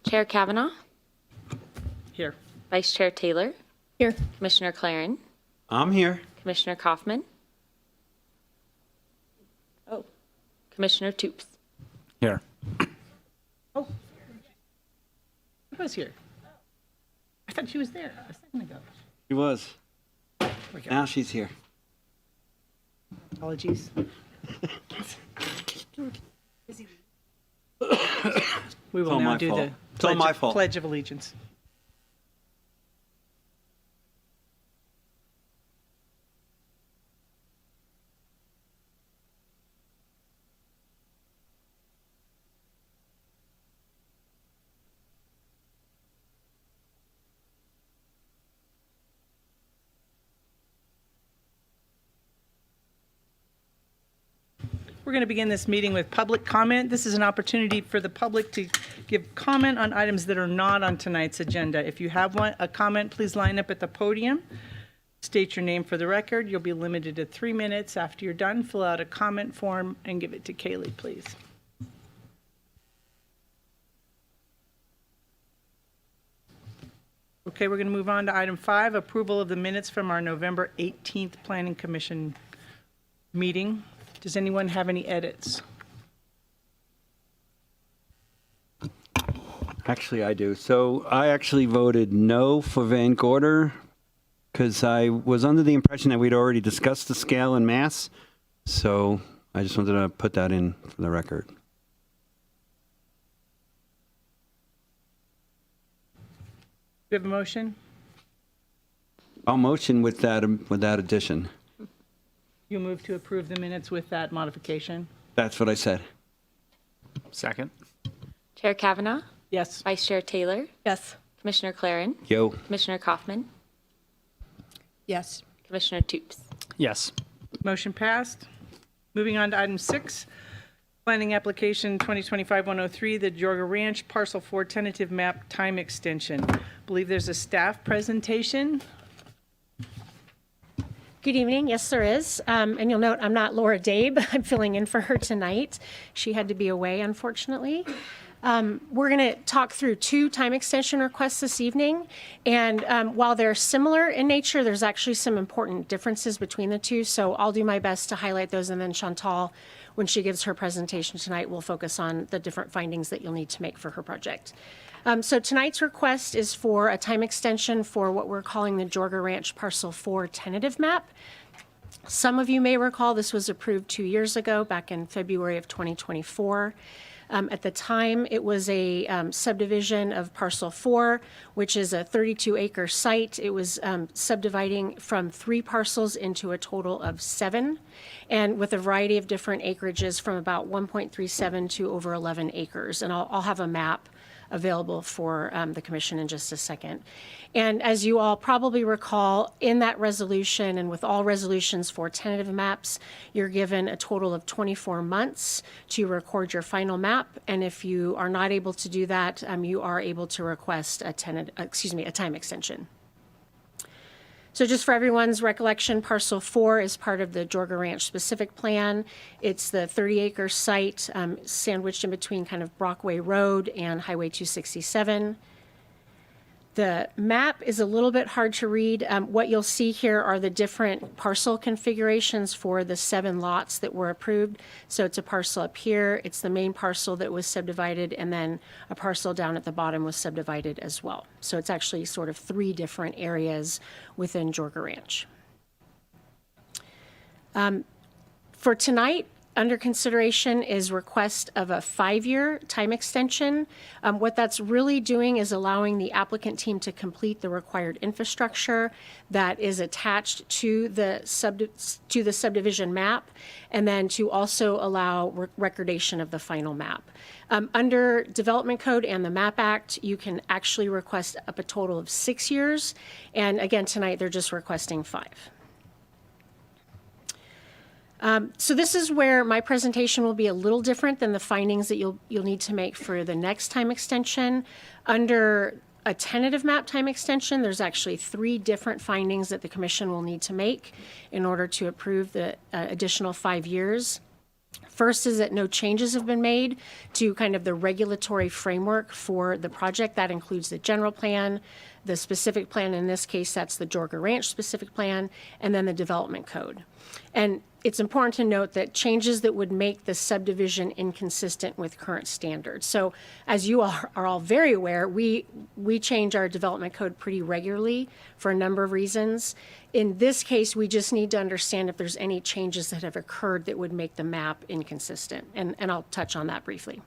Chair Kavanaugh, Here. Vice Chair Taylor, Here. Commissioner Claren, I'm here. Commissioner Kaufman. Oh, Commissioner Toops. Here. Oh. Who was here? I thought she was there a second ago. She was. Okay. Now she's here. Apologies. We will all now my do fault. the It's all my fault. Pledge of Allegiance. We're going to begin this meeting with public comment. This is an opportunity for the public to give comment on items that are not on tonight's agenda. If you have a comment, please line up at the podium. State your name for the record. You'll be limited to 3 minutes. After you're done, fill out a comment form and give it to Kaylee, please. Okay, we're going to move on to item 5, approval of the minutes from our November 18th Planning Commission meeting. Does anyone have any edits? Actually, I do. So I actually voted no for Van Gorder because I was under the impression that we'd already discussed the scale and mass. So I just wanted to put that in for the record. Do you have a motion? I'll motion with that addition. You move to approve the minutes with that modification? That's what I said. Second. Chair Kavanaugh, Yes. Vice Chair Taylor, Yes. Commissioner Claren, Yo. Commissioner Kaufman, Yes. Commissioner Toops. Yes. Motion passed. Moving on to item 6, planning application 2025-103, the Georgia Ranch Parcel 4 tentative map time extension. I believe there's a staff presentation. Good evening. Yes, there is. And you'll note I'm not Laura Dabe. I'm filling in for her tonight. She had to be away, unfortunately. We're going to talk through 2 time extension requests this evening. And while they're similar in nature, there's actually some important differences between the 2. So I'll do my best to highlight those. And then Chantal, when she gives her presentation tonight, will focus on the different findings that you'll need to make for her project. So tonight's request is for a time extension for what we're calling the Georgia Ranch Parcel 4 tentative map. Some of you may recall this was approved 2 years ago, back in February of 2024. At the time, it was a subdivision of Parcel 4, which is a 32-acre site. It was subdividing from 3 parcels into a total of 7, and with a variety of different acreages from about 1.37 to over 11 acres. And I'll have a map available for the commission in just a second. And as you all probably recall, in that resolution, and with all resolutions for tentative maps, you're given a total of 24 months to record your final map. And if you are not able to do that, you are able to request a time extension. So just for everyone's recollection, Parcel 4 is part of the Georgia Ranch specific plan. It's the 30-acre site sandwiched in between kind of Brockway Road and Highway 267. The map is a little bit hard to read. What you'll see here are the different parcel configurations for the 7 lots that were approved. So it's a parcel up here, it's the main parcel that was subdivided, and then a parcel down at the bottom was subdivided as well. So it's actually sort of 3 different areas within Georgia Ranch. For tonight, under consideration is request of a 5-year time extension. What that's really doing is allowing the applicant team to complete the required infrastructure that is attached to the subdivision map, and then to also allow recordation of the final map. Under Development Code and the MAP Act, you can actually request up a total of 6 years. And again, tonight they're just requesting 5. So this is where my presentation will be a little different than the findings that you'll need to make for the next time extension. Under a tentative map time extension, there's actually 3 different findings that the commission will need to make in order to approve the additional 5 years. First is that no changes have been made to kind of the regulatory framework for the project. That includes the general plan, the specific plan, in this case, that's the Jorga Ranch specific plan, and then the development code. And it's important to note that changes that would make the subdivision inconsistent with current standards. So as you are all very aware, we change our development code pretty regularly for a number of reasons. In this case, we just need to understand if there's any changes that have occurred that would make the map inconsistent. And I'll touch on that briefly.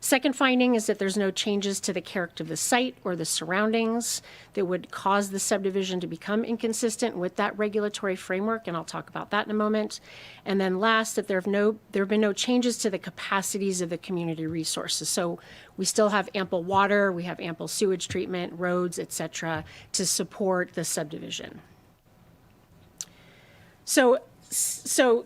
Second finding is that there's no changes to the character of the site or the surroundings that would cause the subdivision to become inconsistent with that regulatory framework, and I'll talk about that in a moment. And then last, that there have been no changes to the capacities of the community resources. So we still have ample water, we have ample sewage treatment, roads, et cetera, to support the subdivision. So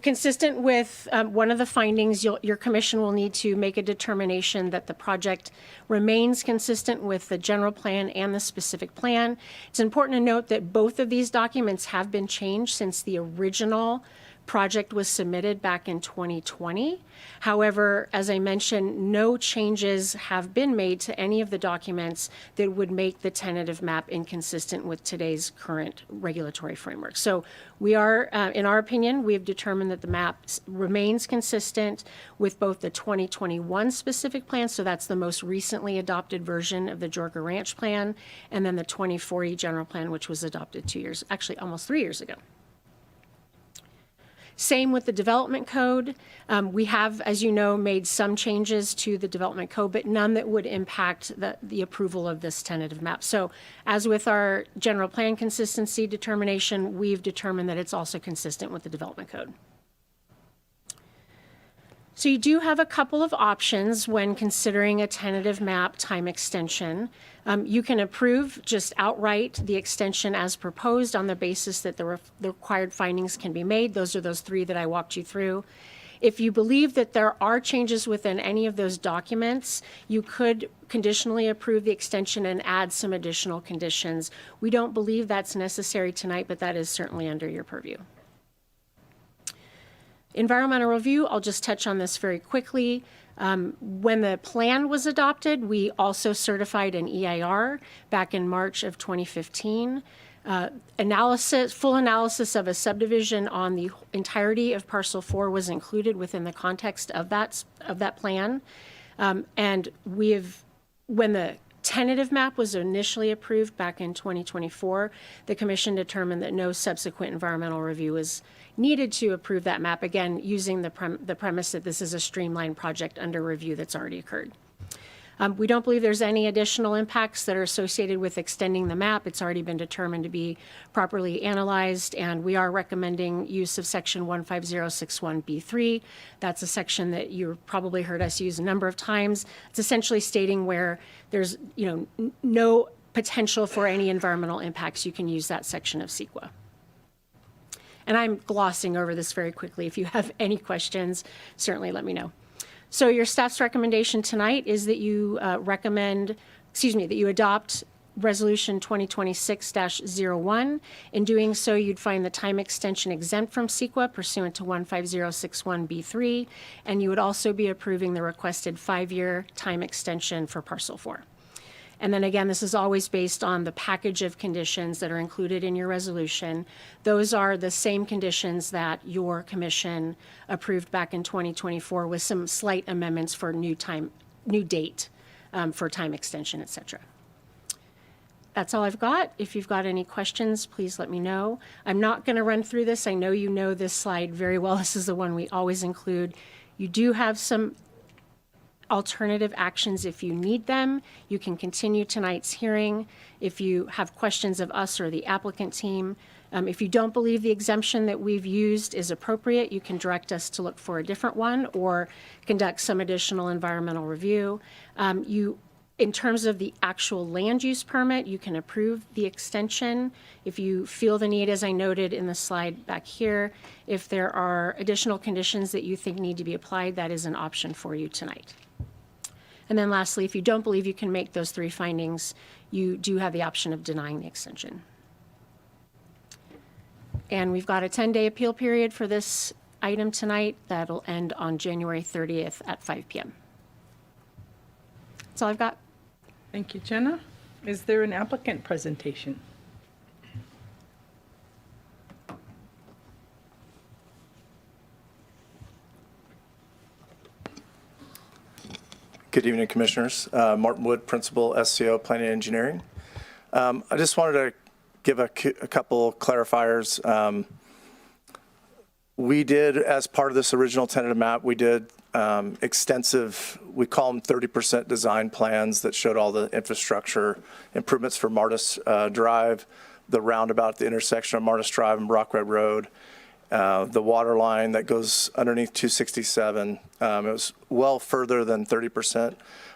consistent with one of the findings, your commission will need to make a determination that the project remains consistent with the general plan and the specific plan. It's important to note that both of these documents have been changed since the original project was submitted back in 2020. However, as I mentioned, no changes have been made to any of the documents that would make the tentative map inconsistent with today's current regulatory framework. So we are, in our opinion, we have determined that the map remains consistent with both the 2021 specific plan, so that's the most recently adopted version of the Jorga Ranch plan, and then the 2040 general plan, which was adopted almost 3 years ago. Same with the development code. We have, as you know, made some changes to the development code, but none that would impact the approval of this tentative map. So as with our general plan consistency determination, we've determined that it's also consistent with the development code. So you do have a couple of options when considering a tentative map time extension. You can approve just outright the extension as proposed on the basis that the required findings can be made. Those are those three that I walked you through. If you believe that there are changes within any of those documents, you could conditionally approve the extension and add some additional conditions. We don't believe that's necessary tonight, but that is certainly under your purview. Environmental review, I'll just touch on this very quickly. When the plan was adopted, we also certified an EIR back in March of 2015. Full analysis of a subdivision on the entirety of Parcel 4 was included within the context of that plan. And when the tentative map was initially approved back in 2024, the commission determined that no subsequent environmental review was needed to approve that map, again, using the premise that this is a streamlined project under review that's already occurred. We don't believe there's any additional impacts that are associated with extending the map. It's already been determined to be properly analyzed, and we are recommending use of section 15061B3. That's a section that you've probably heard us use a number of times. It's essentially stating where there's no potential for any environmental impacts. You can use that section of CEQA. And I'm glossing over this very quickly. If you have any questions, certainly let me know. So your staff's recommendation tonight is that you that you adopt Resolution 2026-01. In doing so, you'd find the time extension exempt from CEQA pursuant to 15061B3, and you would also be approving the requested 5-year time extension for Parcel 4. And then again, this is always based on the package of conditions that are included in your resolution. Those are the same conditions that your commission approved back in 2024 with some slight amendments for new date for time extension, et cetera. That's all I've got. If you've got any questions, please let me know. I'm not going to run through this. I know you know this slide very well. This is the one we always include. You do have some alternative actions if you need them. You can continue tonight's hearing. If you have questions of us or the applicant team, if you don't believe the exemption that we've used is appropriate, you can direct us to look for a different one or conduct some additional environmental review. In terms of the actual land use permit, you can approve the extension. If you feel the need, as I noted in the slide back here, if there are additional conditions that you think need to be applied, that is an option for you tonight. And then lastly, if you don't believe you can make those 3 findings, you do have the option of denying the extension. And we've got a 10-day appeal period for this item tonight. That'll end on January 30th at 5 p.m. That's all I've got. Thank you, Jenna. Is there an applicant presentation? Good evening, Commissioners. Martin Wood, Principal, SCO, Planning and Engineering. I just wanted to give a couple clarifiers. We did, as part of this original tentative map, we did extensive, we call them 30% design plans that showed all the infrastructure improvements for Martis Drive, the roundabout at the intersection of Martis Drive and Brockway Road, the water line that goes underneath 267. It was well further than 30%.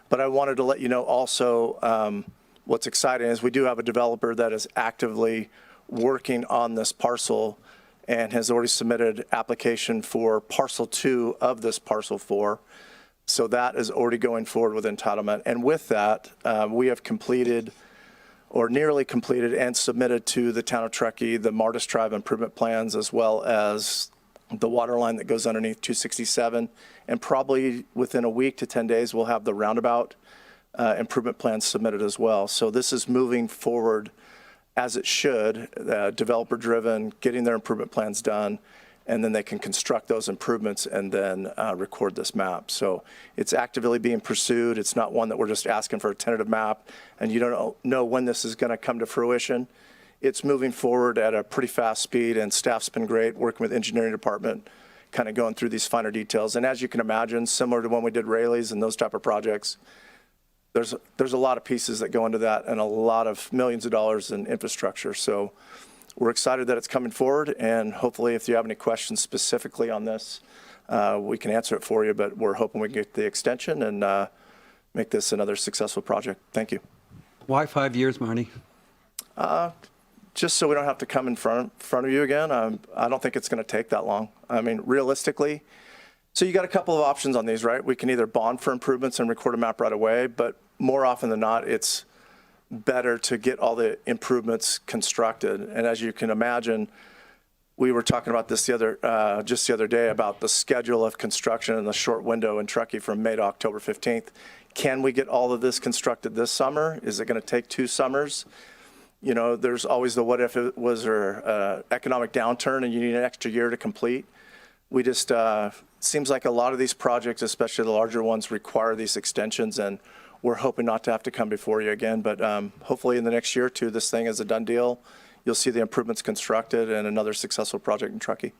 But I wanted to let you know also what's exciting is we do have a developer that is actively working on this parcel and has already submitted application for parcel 2 of this parcel 4. So that is already going forward with entitlement. And with that, we have completed or nearly completed and submitted to the town of Truckee the Martis Drive improvement plans, as well as the water line that goes underneath 267. And probably within a week to 10 days, we'll have the roundabout improvement plans submitted as well. So this is moving forward as it should, developer-driven, getting their improvement plans done, and then they can construct those improvements and then record this map. So it's actively being pursued. It's not one that we're just asking for a tentative map, and you don't know when this is going to come to fruition. It's moving forward at a pretty fast speed, and staff's been great, working with engineering department, kind of going through these finer details. And as you can imagine, similar to when we did Rayleigh's and those type of projects, there's a lot of pieces that go into that and a lot of millions of dollars in infrastructure. So we're excited that it's coming forward, and hopefully if you have any questions specifically on this, we can answer it for you, but we're hoping we can get the extension and make this another successful project. Thank you. Why 5 years, Marty? Just so we don't have to come in front of you again. I don't think it's going to take that long. I mean, realistically, so you got a couple of options on these, right? We can either bond for improvements and record a map right away, but more often than not, it's better to get all the improvements constructed. And as you can imagine, we were talking about this just the other day about the schedule of construction and the short window in Truckee from May to October 15th. Can we get all of this constructed this summer? Is it going to take 2 summers? You know, there's always the what if it was an economic downturn and you need an extra year to complete. We just, seems like a lot of these projects, especially the larger ones, require these extensions, and we're hoping not to have to come before you again. But hopefully in the next year or 2, this thing is a done deal. You'll see the improvements constructed and another successful project in Truckee.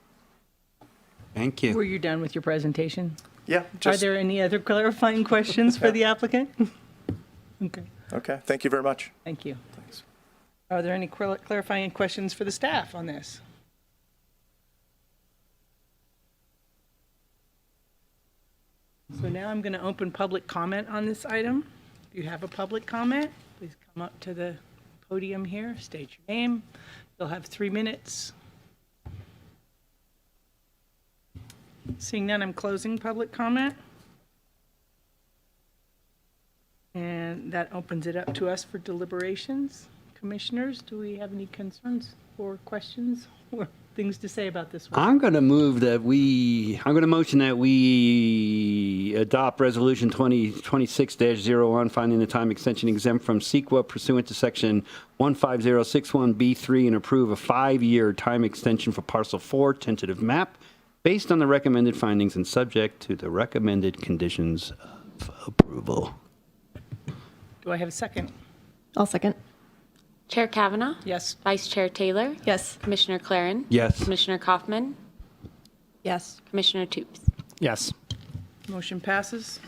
Thank you. Were you done with your presentation? Yeah. Are there any other clarifying questions for the applicant? Okay, Okay. Thank you very much. thank you. Thanks. Are there any clarifying questions for the staff on this? So now I'm going to open public comment on this item. If you have a public comment, please come up to the podium here, state your name. You'll have 3 minutes. Seeing none, I'm closing public comment. And that opens it up to us for deliberations. Commissioners, do we have any concerns or questions or things to say about this one? I'm going to motion that we adopt Resolution 2026-01, finding the time extension exempt from CEQA pursuant to Section 15061B3, and approve a 5-year time extension for Parcel 4 tentative map based on the recommended findings and subject to the recommended conditions of approval. Do I have a second? I'll second. Chair Kavanaugh? Yes. Vice Chair Taylor? Yes. Commissioner Claren? Yes. Commissioner Kaufman? Yes. Commissioner Toops? Yes. Motion passes.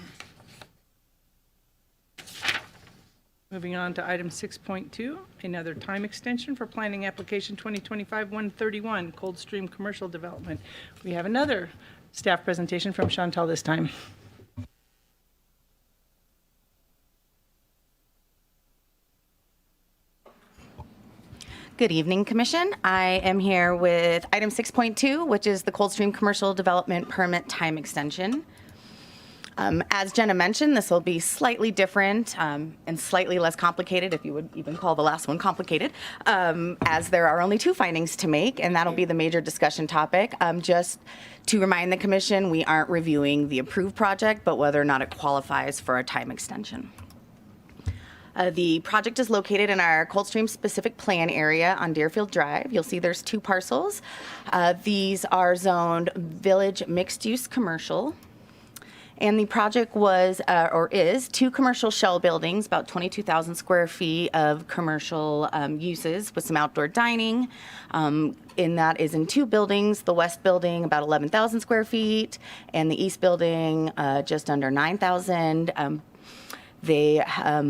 Moving on to item 6.2, another time extension for planning application 2025-131, Coldstream Commercial Development. We have another staff presentation from Chantal this time. Good evening, Commission. I am here with item 6.2, which is the Coldstream Commercial Development Permit Time Extension. As Jenna mentioned, this will be slightly different and slightly less complicated, if you would even call the last one complicated, as there are only 2 findings to make, and that'll be the major discussion topic. Just to remind the commission, we aren't reviewing the approved project, but whether or not it qualifies for a time extension. The project is located in our Coldstream specific plan area on Deerfield Drive. You'll see there's 2 parcels. These are zoned Village Mixed Use Commercial. And the project was, or is, 2 commercial shell buildings, about 22,000 square feet of commercial uses with some outdoor dining. In that is in 2 buildings, the west building about 11,000 square feet, and the east building just under 9,000. They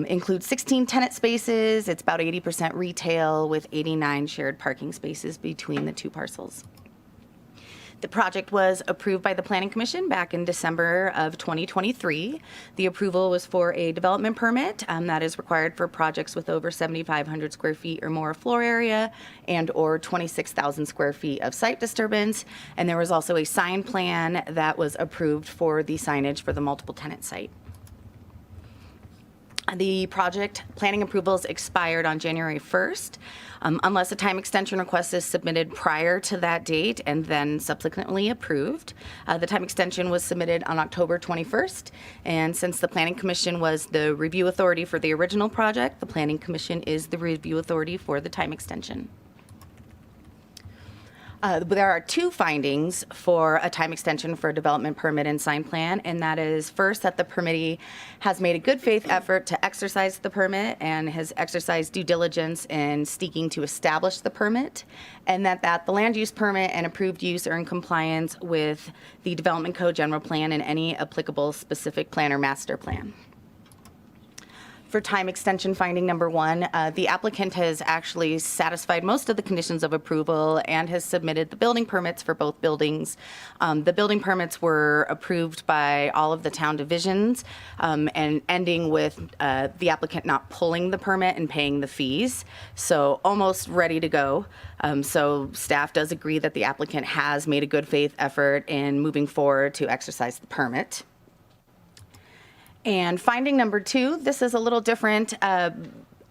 include 16 tenant spaces. It's about 80% retail with 89 shared parking spaces between the 2 parcels. The project was approved by the Planning Commission back in December of 2023. The approval was for a development permit that is required for projects with over 7,500 square feet or more floor area and or 26,000 square feet of site disturbance. And there was also a sign plan that was approved for the signage for the multiple tenant site. The project planning approvals expired on January 1st, unless a time extension request is submitted prior to that date and then subsequently approved. The time extension was submitted on October 21st, and since the Planning Commission was the review authority for the original project, the Planning Commission is the review authority for the time extension. There are 2 findings for a time extension for a development permit and sign plan, and that is first that the permittee has made a good faith effort to exercise the permit and has exercised due diligence in seeking to establish the permit, and that the land use permit and approved use are in compliance with the Development Code General Plan and any applicable specific plan or master plan. For time extension finding number 1, the applicant has actually satisfied most of the conditions of approval and has submitted the building permits for both buildings. The building permits were approved by all of the town divisions and ending with the applicant not pulling the permit and paying the fees. So almost ready to go. So staff does agree that the applicant has made a good faith effort in moving forward to exercise the permit. And finding number 2, this is a little different of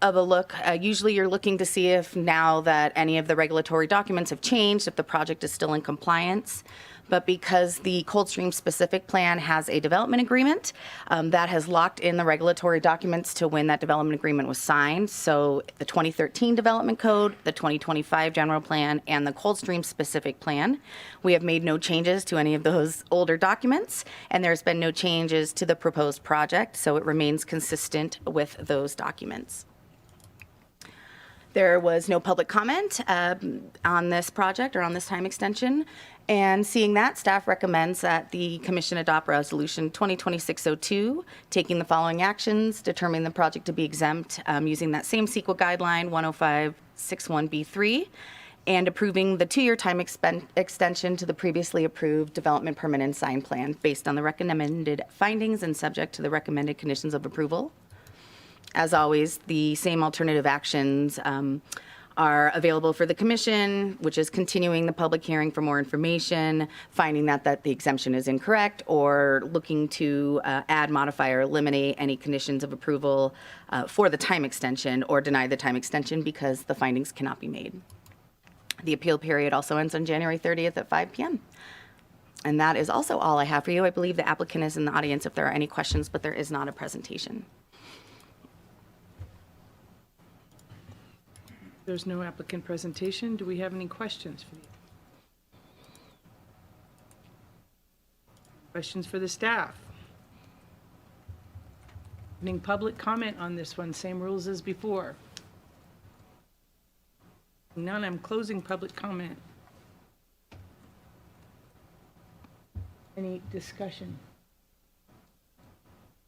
a look. Usually you're looking to see if now that any of the regulatory documents have changed, if the project is still in compliance. But because the Coldstream specific plan has a development agreement, that has locked in the regulatory documents to when that development agreement was signed. So the 2013 development code, the 2025 general plan, and the Coldstream specific plan. We have made no changes to any of those older documents, and there's been no changes to the proposed project, so it remains consistent with those documents. There was no public comment on this project or on this time extension. And seeing that, staff recommends that the commission adopt resolution 2026-02, taking the following actions: determining the project to be exempt using that same CEQA guideline 10561B3, and approving the 2-year time extension to the previously approved development permit and sign plan based on the recommended findings and subject to the recommended conditions of approval. As always, the same alternative actions are available for the commission, which is continuing the public hearing for more information, finding that the exemption is incorrect, or looking to add, modify, or eliminate any conditions of approval for the time extension, or deny the time extension because the findings cannot be made. The appeal period also ends on January 30th at 5 p.m. And that is also all I have for you. I believe the applicant is in the audience if there are any questions, but there is not a presentation. There's no applicant presentation. Do we have any questions for you? Questions for the staff? Any public comment on this one? Same rules as before. None. I'm closing public comment. Any discussion?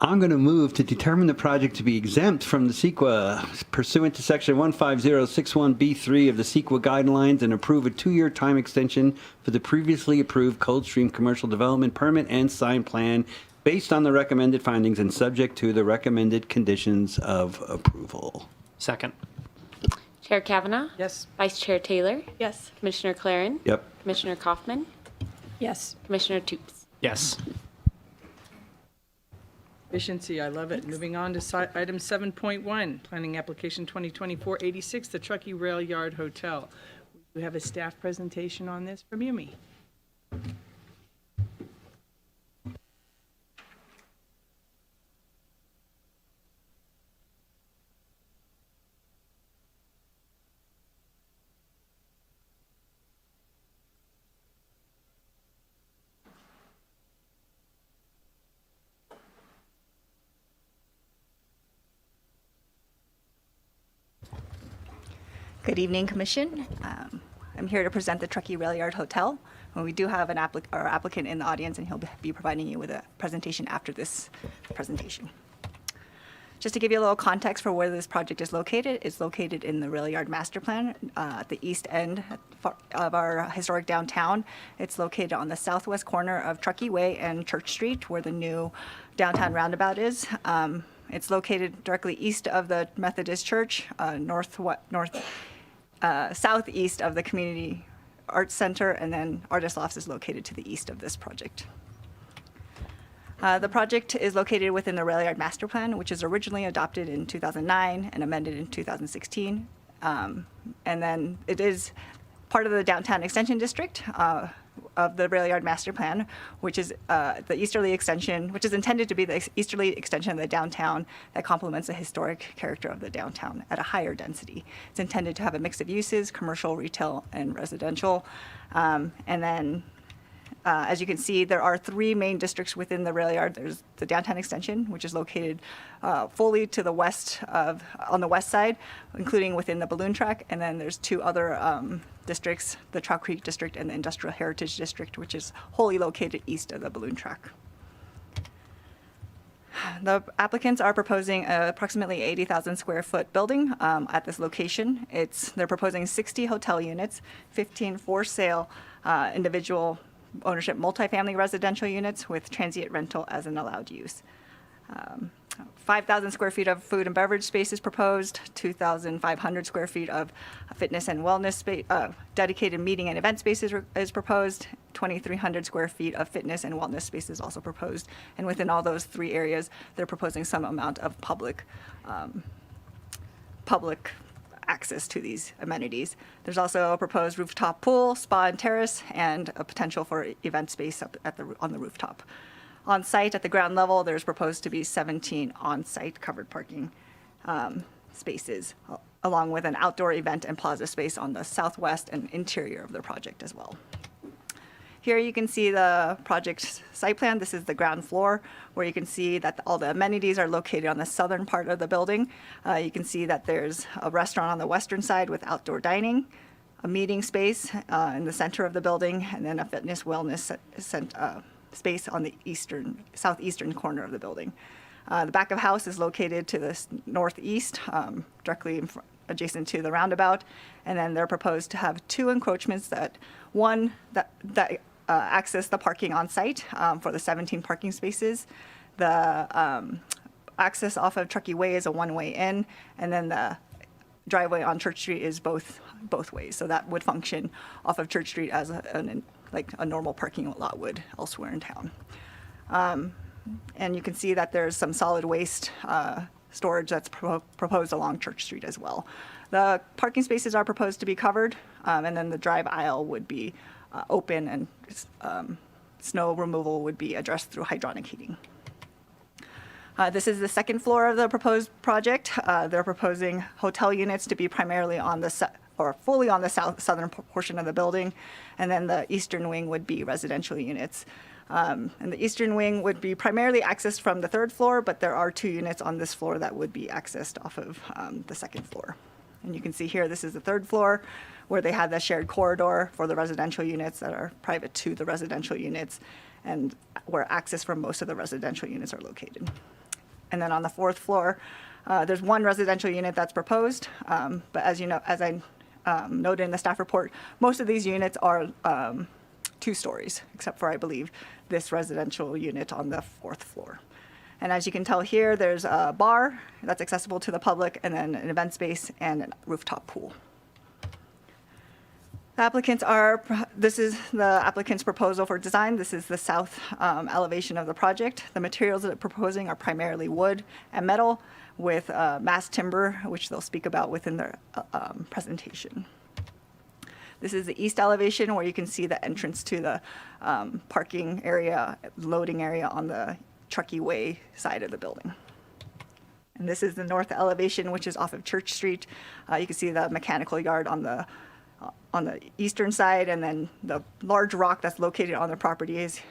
I'm going to move to determine the project to be exempt from the CEQA pursuant to section 15061B3 of the CEQA guidelines and approve a 2-year time extension for the previously approved Coldstream commercial development permit and sign plan based on the recommended findings and subject to the recommended conditions of approval. Second. Chair Kavanaugh? Yes. Vice Chair Taylor? Yes. Commissioner Claren? Yep. Commissioner Kaufman? Yes. Commissioner Toops? Yes. Efficiency, I love it. Moving on to item 7.1, Planning Application 2024-86, the Truckee Rail Yard Hotel. We have a staff presentation on this from Yumi. Good evening, Commission. I'm here to present the Truckee Rail Yard Hotel. We do have our applicant in the audience, and he'll be providing you with a presentation after this presentation. Just to give you a little context for where this project is located, it's located in the Rail Yard Master Plan at the east end of our historic downtown. It's located on the southwest corner of Truckee Way and Church Street, where the new downtown roundabout is. It's located directly east of the Methodist Church, southeast of the Community Arts Center, and then Artist Lofts is located to the east of this project. The project is located within the Rail Yard Master Plan, which is originally adopted in 2009 and amended in 2016. And then it is part of the Downtown Extension District of the Rail Yard Master Plan, which is the easterly extension, which is intended to be the easterly extension of the downtown that complements the historic character of the downtown at a higher density. It's intended to have a mix of uses, commercial, retail, and residential. And then, as you can see, there are three main districts within the rail yard. There's the downtown extension, which is located fully to the west on the west side, including within the balloon track. And then there's two other districts, the Truckee District and the Industrial Heritage District, which is wholly located east of the balloon track. The applicants are proposing approximately 80,000 square foot building at this location. They're proposing 60 hotel units, 15 for sale individual ownership multifamily residential units with transient rental as an allowed use. 5,000 square feet of food and beverage space is proposed, 2,500 square feet of fitness and wellness space, dedicated meeting and event space is proposed, 2,300 square feet of fitness and wellness space is also proposed. And within all those three areas, they're proposing some amount of public access to these amenities. There's also a proposed rooftop pool, spa and terrace, and a potential for event space up on the rooftop. On site at the ground level, there's proposed to be 17 on-site covered parking spaces, along with an outdoor event and plaza space on the southwest and interior of the project as well. Here you can see the project site plan. This is the ground floor, where you can see that all the amenities are located on the southern part of the building. You can see that there's a restaurant on the western side with outdoor dining, a meeting space in the center of the building, and then a fitness wellness space on the southeastern corner of the building. The back of house is located to the northeast, directly adjacent to the roundabout, and then they're proposed to have two encroachments that access the parking on site for the 17 parking spaces. The access off of Truckee Way is a one-way in, and then the driveway on Church Street is both ways. So that would function off of Church Street as like a normal parking lot would elsewhere in town. And you can see that there's some solid waste storage that's proposed along Church Street as well. The parking spaces are proposed to be covered, and then the drive aisle would be open, and snow removal would be addressed through hydronic heating. This is the second floor of the proposed project. They're proposing hotel units to be primarily on fully on the southern portion of the building, and then the eastern wing would be residential units. And the eastern wing would be primarily accessed from the third floor, but there are two units on this floor that would be accessed off of the second floor. And you can see here, this is the third floor, where they have the shared corridor for the residential units that are private to the residential units, and where access from most of the residential units are located. And then on the fourth floor, there's one residential unit that's proposed, but as you know, as I noted in the staff report, most of these units are 2 stories, except for, I believe, this residential unit on the fourth floor. And as you can tell here, there's a bar that's accessible to the public, and then an event space and a rooftop pool. This is the applicant's proposal for design. This is the south elevation of the project. The materials that they're proposing are primarily wood and metal with mass timber, which they'll speak about within their presentation. This is the east elevation where you can see the entrance to the parking area, loading area on the Truckee Way side of the building. And this is the north elevation, which is off of Church Street. You can see the mechanical yard on the eastern side, and then the large rock that's located on the property is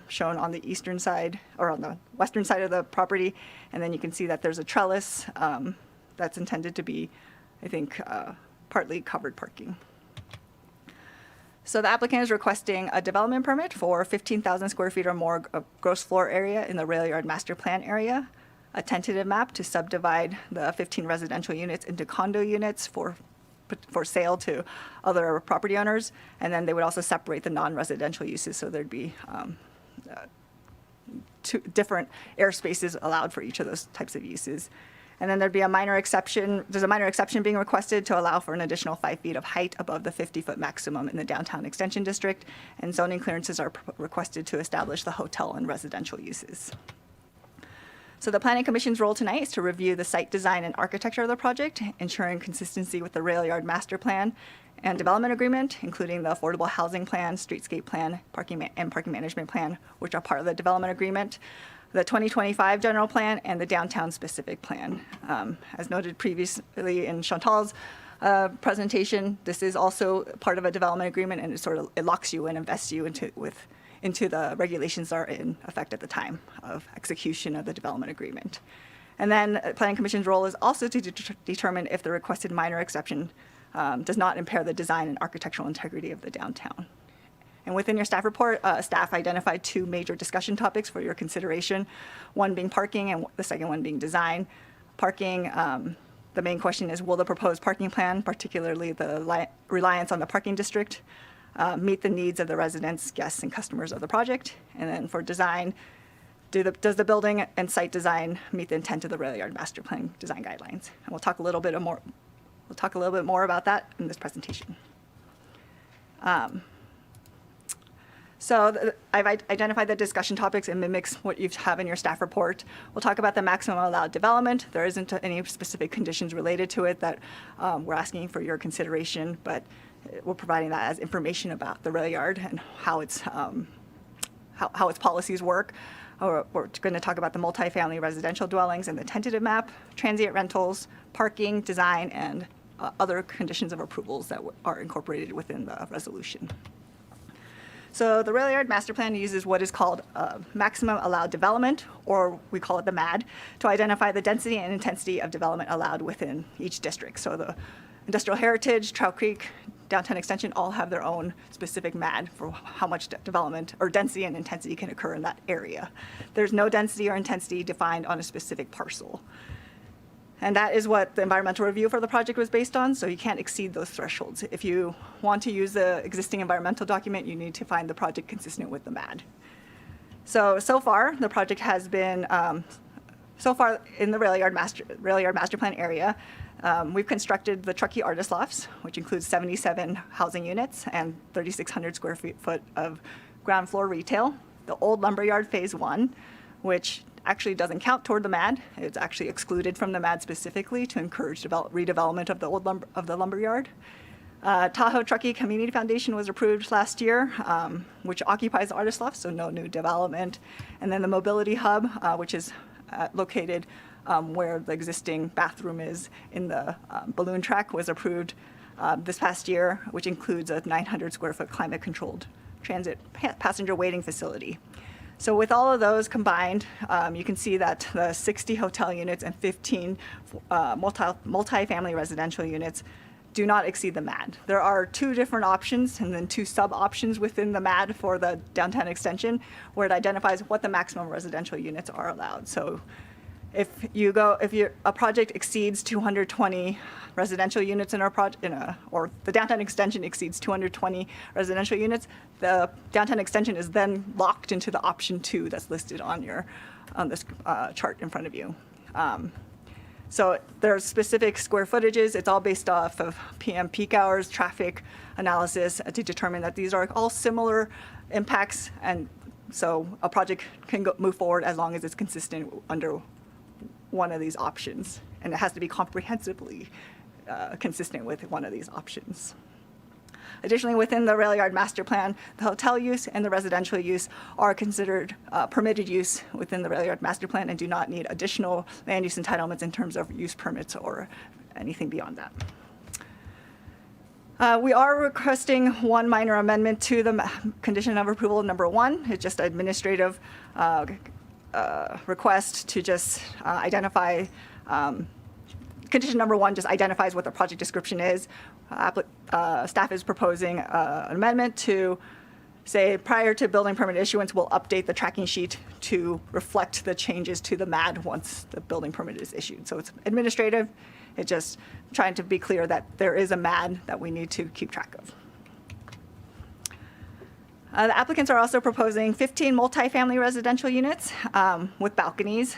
shown on the eastern side, or on the western side of the property. And then you can see that there's a trellis that's intended to be, I think, partly covered parking. So the applicant is requesting a development permit for 15,000 square feet or more of gross floor area in the rail yard master plan area, a tentative map to subdivide the 15 residential units into condo units for sale to other property owners, and then they would also separate the non-residential uses, so there'd be two different airspaces allowed for each of those types of uses. And then there'd be a minor exception. There's a minor exception being requested to allow for an additional 5 feet of height above the 50-foot maximum in the downtown extension district, and zoning clearances are requested to establish the hotel and residential uses. So the Planning Commission's role tonight is to review the site design and architecture of the project, ensuring consistency with the rail yard master plan and development agreement, including the affordable housing plan, streetscape plan, parking management plan, which are part of the development agreement, the 2025 general plan, and the downtown specific plan. As noted previously in Chantal's presentation, this is also part of a development agreement, and it locks you in and vests you into the regulations that are in effect at the time of execution of the development agreement. And then Planning Commission's role is also to determine if the requested minor exception does not impair the design and architectural integrity of the downtown. And within your staff report, staff identified 2 major discussion topics for your consideration, one being parking and the second one being design. Parking, the main question is, will the proposed parking plan, particularly the reliance on the parking district, meet the needs of the residents, guests, and customers of the project? And then for design, does the building and site design meet the intent of the rail yard master plan design guidelines? And we'll talk a little bit more about that in this presentation. So I've identified the discussion topics and mimics what you have in your staff report. We'll talk about the maximum allowed development. There isn't any specific conditions related to it that we're asking for your consideration, but we're providing that as information about the rail yard and how its policies work. We're going to talk about the multifamily residential dwellings and the tentative map, transient rentals, parking, design, and other conditions of approvals that are incorporated within the resolution. So the rail yard master plan uses what is called maximum allowed development, or we call it the MAD, to identify the density and intensity of development allowed within each district. So the Industrial Heritage, Trout Creek, Downtown Extension all have their own specific MAD for how much development or density and intensity can occur in that area. There's no density or intensity defined on a specific parcel. And that is what the environmental review for the project was based on, so you can't exceed those thresholds. If you want to use the existing environmental document, you need to find the project consistent with the MAD. So far, the project has been, so far in the rail yard master plan area, we've constructed the Truckee Artist Lofts, which includes 77 housing units and 3,600 square foot of ground floor retail. The old lumberyard phase 1, which actually doesn't count toward the MAD. It's actually excluded from the MAD specifically to encourage redevelopment of the old lumberyard. Tahoe Truckee Community Foundation was approved last year, which occupies the Artist Loft, so no new development. And then the Mobility Hub, which is located where the existing bathroom is in the balloon track, was approved this past year, which includes a 900 square foot climate controlled transit passenger waiting facility. So with all of those combined, you can see that the 60 hotel units and 15 multifamily residential units do not exceed the MAD. There are 2 different options and then 2 sub-options within the MAD for the downtown extension where it identifies what the maximum residential units are allowed. So if a project exceeds 220 residential units in our project, or the downtown extension exceeds 220 residential units, the downtown extension is then locked into the option 2 that's listed on this chart in front of you. So there are specific square footages. It's all based off of PM peak hours, traffic analysis to determine that these are all similar impacts. And so a project can move forward as long as it's consistent under one of these options. And it has to be comprehensively consistent with one of these options. Additionally, within the rail yard master plan, the hotel use and the residential use are considered permitted use within the rail yard master plan and do not need additional land use entitlements in terms of use permits or anything beyond that. We are requesting one minor amendment to the condition of approval number 1. It's just administrative request to just identify condition number 1 just identifies what the project description is. Staff is proposing an amendment to say prior to building permit issuance, we'll update the tracking sheet to reflect the changes to the MAD once the building permit is issued. So it's administrative. It's just trying to be clear that there is a MAD that we need to keep track of. The applicants are also proposing 15 multifamily residential units with balconies.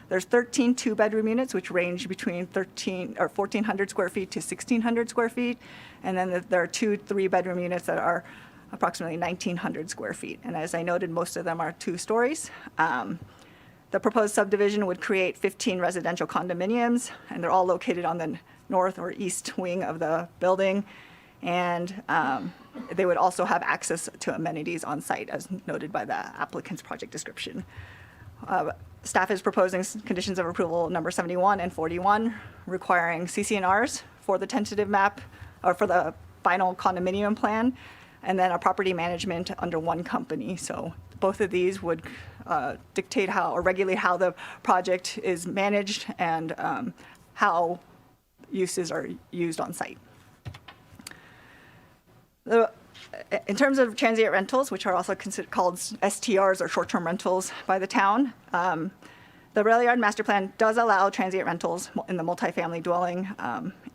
There's 13 two-bedroom units, which range between 1,400 square feet to 1,600 square feet. And then there are 2 3-bedroom units that are approximately 1,900 square feet. And as I noted, most of them are 2 stories. The proposed subdivision would create 15 residential condominiums, and they're all located on the north or east wing of the building. And they would also have access to amenities on site, as noted by the applicant's project description. Staff is proposing conditions of approval number 71 and 41, requiring CC&Rs for the tentative map or for the final condominium plan, and then a property management under one company. So both of these would dictate how or regulate how the project is managed and how uses are used on site. In terms of transient rentals, which are also called STRs or short-term rentals by the town, the rail yard master plan does allow transient rentals in the multifamily dwelling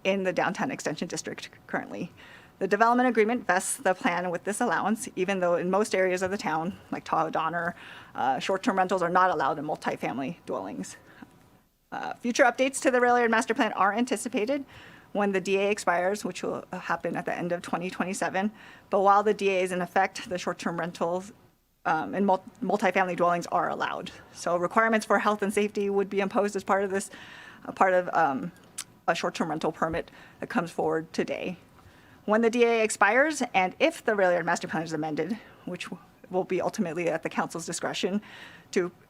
in the downtown extension district currently. The development agreement vests the plan with this allowance, even though in most areas of the town, like Tahoe-Donner, short-term rentals are not allowed in multifamily dwellings. Future updates to the rail yard master plan are anticipated when the DA expires, which will happen at the end of 2027. But while the DA is in effect, the short-term rentals in multifamily dwellings are allowed. So requirements for health and safety would be imposed as part of this, a short-term rental permit that comes forward today. When the DA expires, and if the rail yard master plan is amended, which will be ultimately at the council's discretion,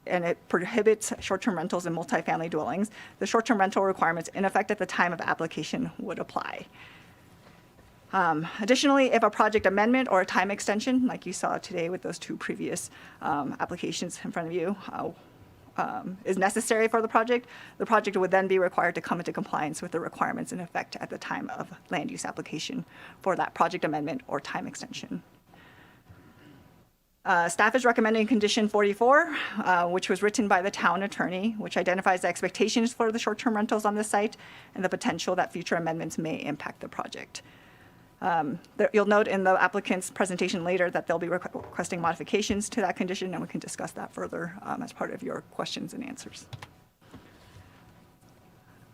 and it prohibits short-term rentals in multifamily dwellings, the short-term rental requirements in effect at the time of application would apply. Additionally, if a project amendment or a time extension, like you saw today with those 2 previous applications in front of you, is necessary for the project would then be required to come into compliance with the requirements in effect at the time of land use application for that project amendment or time extension. Staff is recommending condition 44, which was written by the town attorney, which identifies the expectations for the short-term rentals on this site and the potential that future amendments may impact the project. You'll note in the applicant's presentation later that they'll be requesting modifications to that condition, and we can discuss that further as part of your questions and answers.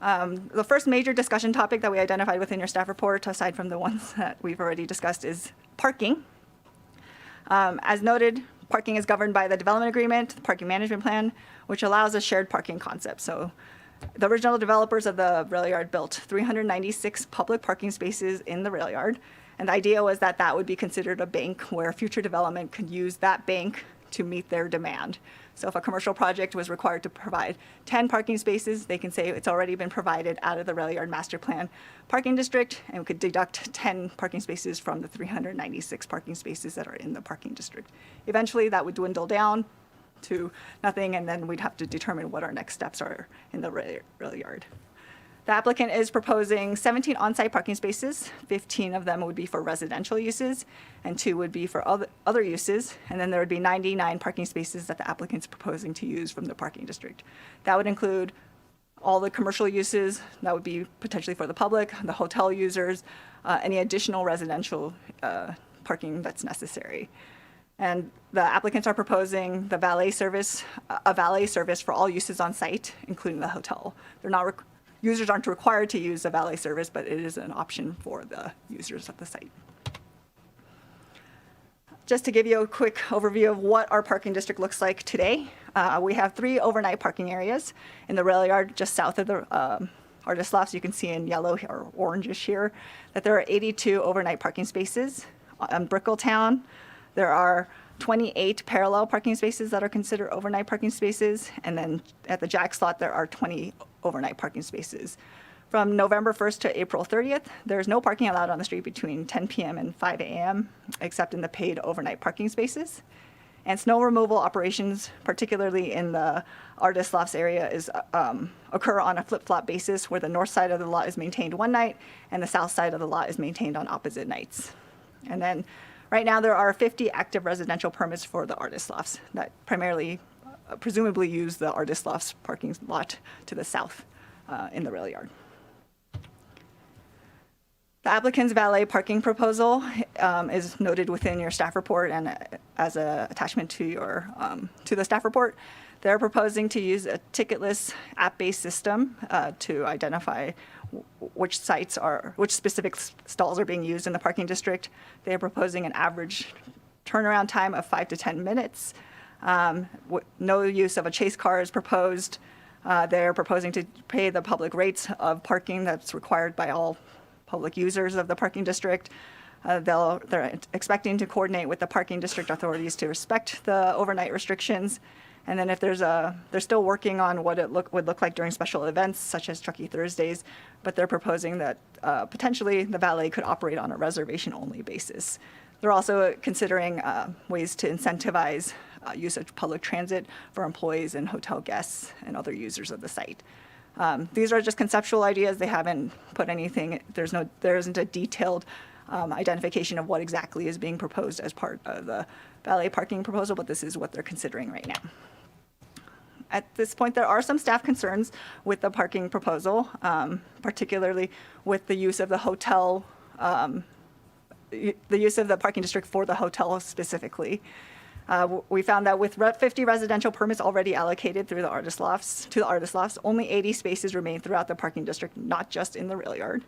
The first major discussion topic that we identified within your staff report, aside from the ones that we've already discussed, is parking. As noted, parking is governed by the development agreement, the parking management plan, which allows a shared parking concept. So the original developers of the rail yard built 396 public parking spaces in the rail yard. And the idea was that that would be considered a bank where future development could use that bank to meet their demand. So if a commercial project was required to provide 10 parking spaces, they can say it's already been provided out of the rail yard master plan parking district, and we could deduct 10 parking spaces from the 396 parking spaces that are in the parking district. Eventually, that would dwindle down to nothing, and then we'd have to determine what our next steps are in the rail yard. The applicant is proposing 17 on-site parking spaces. 15 of them would be for residential uses, and 2 would be for other uses. And then there would be 99 parking spaces that the applicant's proposing to use from the parking district. That would include all the commercial uses. That would be potentially for the public, the hotel users, any additional residential parking that's necessary. And the applicants are proposing the valet service, a valet service for all uses on site, including the hotel. They're not, users aren't required to use the valet service, but it is an option for the users of the site. Just to give you a quick overview of what our parking district looks like today, we have 3 overnight parking areas in the rail yard just south of the artist lofts. You can see in yellow or orangish here that there are 82 overnight parking spaces. On Brickletown, there are 28 parallel parking spaces that are considered overnight parking spaces. And then at the Jack slot, there are 20 overnight parking spaces. From November 1st to April 30th, there's no parking allowed on the street between 10 p.m. and 5 a.m., except in the paid overnight parking spaces. And snow removal operations, particularly in the artist lofts area, occur on a flip-flop basis where the north side of the lot is maintained one night and the south side of the lot is maintained on opposite nights. And then right now there are 50 active residential permits for the artist lofts that primarily, presumably use the artist lofts parking lot to the south in the rail yard. The applicant's valet parking proposal is noted within your staff report and as an attachment to your to the staff report. They're proposing to use a ticketless app-based system to identify which specific stalls are being used in the parking district. They are proposing an average turnaround time of 5 to 10 minutes. No use of a chase car is proposed. They're proposing to pay the public rates of parking that's required by all public users of the parking district. They're expecting to coordinate with the parking district authorities to respect the overnight restrictions. And then if they're still working on what it would look like during special events, such as Truckee Thursdays, but they're proposing that potentially the valet could operate on a reservation-only basis. They're also considering ways to incentivize use of public transit for employees and hotel guests and other users of the site. These are just conceptual ideas. They haven't put anything, there isn't a detailed identification of what exactly is being proposed as part of the valet parking proposal, but this is what they're considering right now. At this point, there are some staff concerns with the parking proposal, particularly with the use of the hotel, the use of the parking district for the hotel specifically. We found that with 50 residential permits already allocated through the artist lofts, only 80 spaces remain throughout the parking district, not just in the rail yard.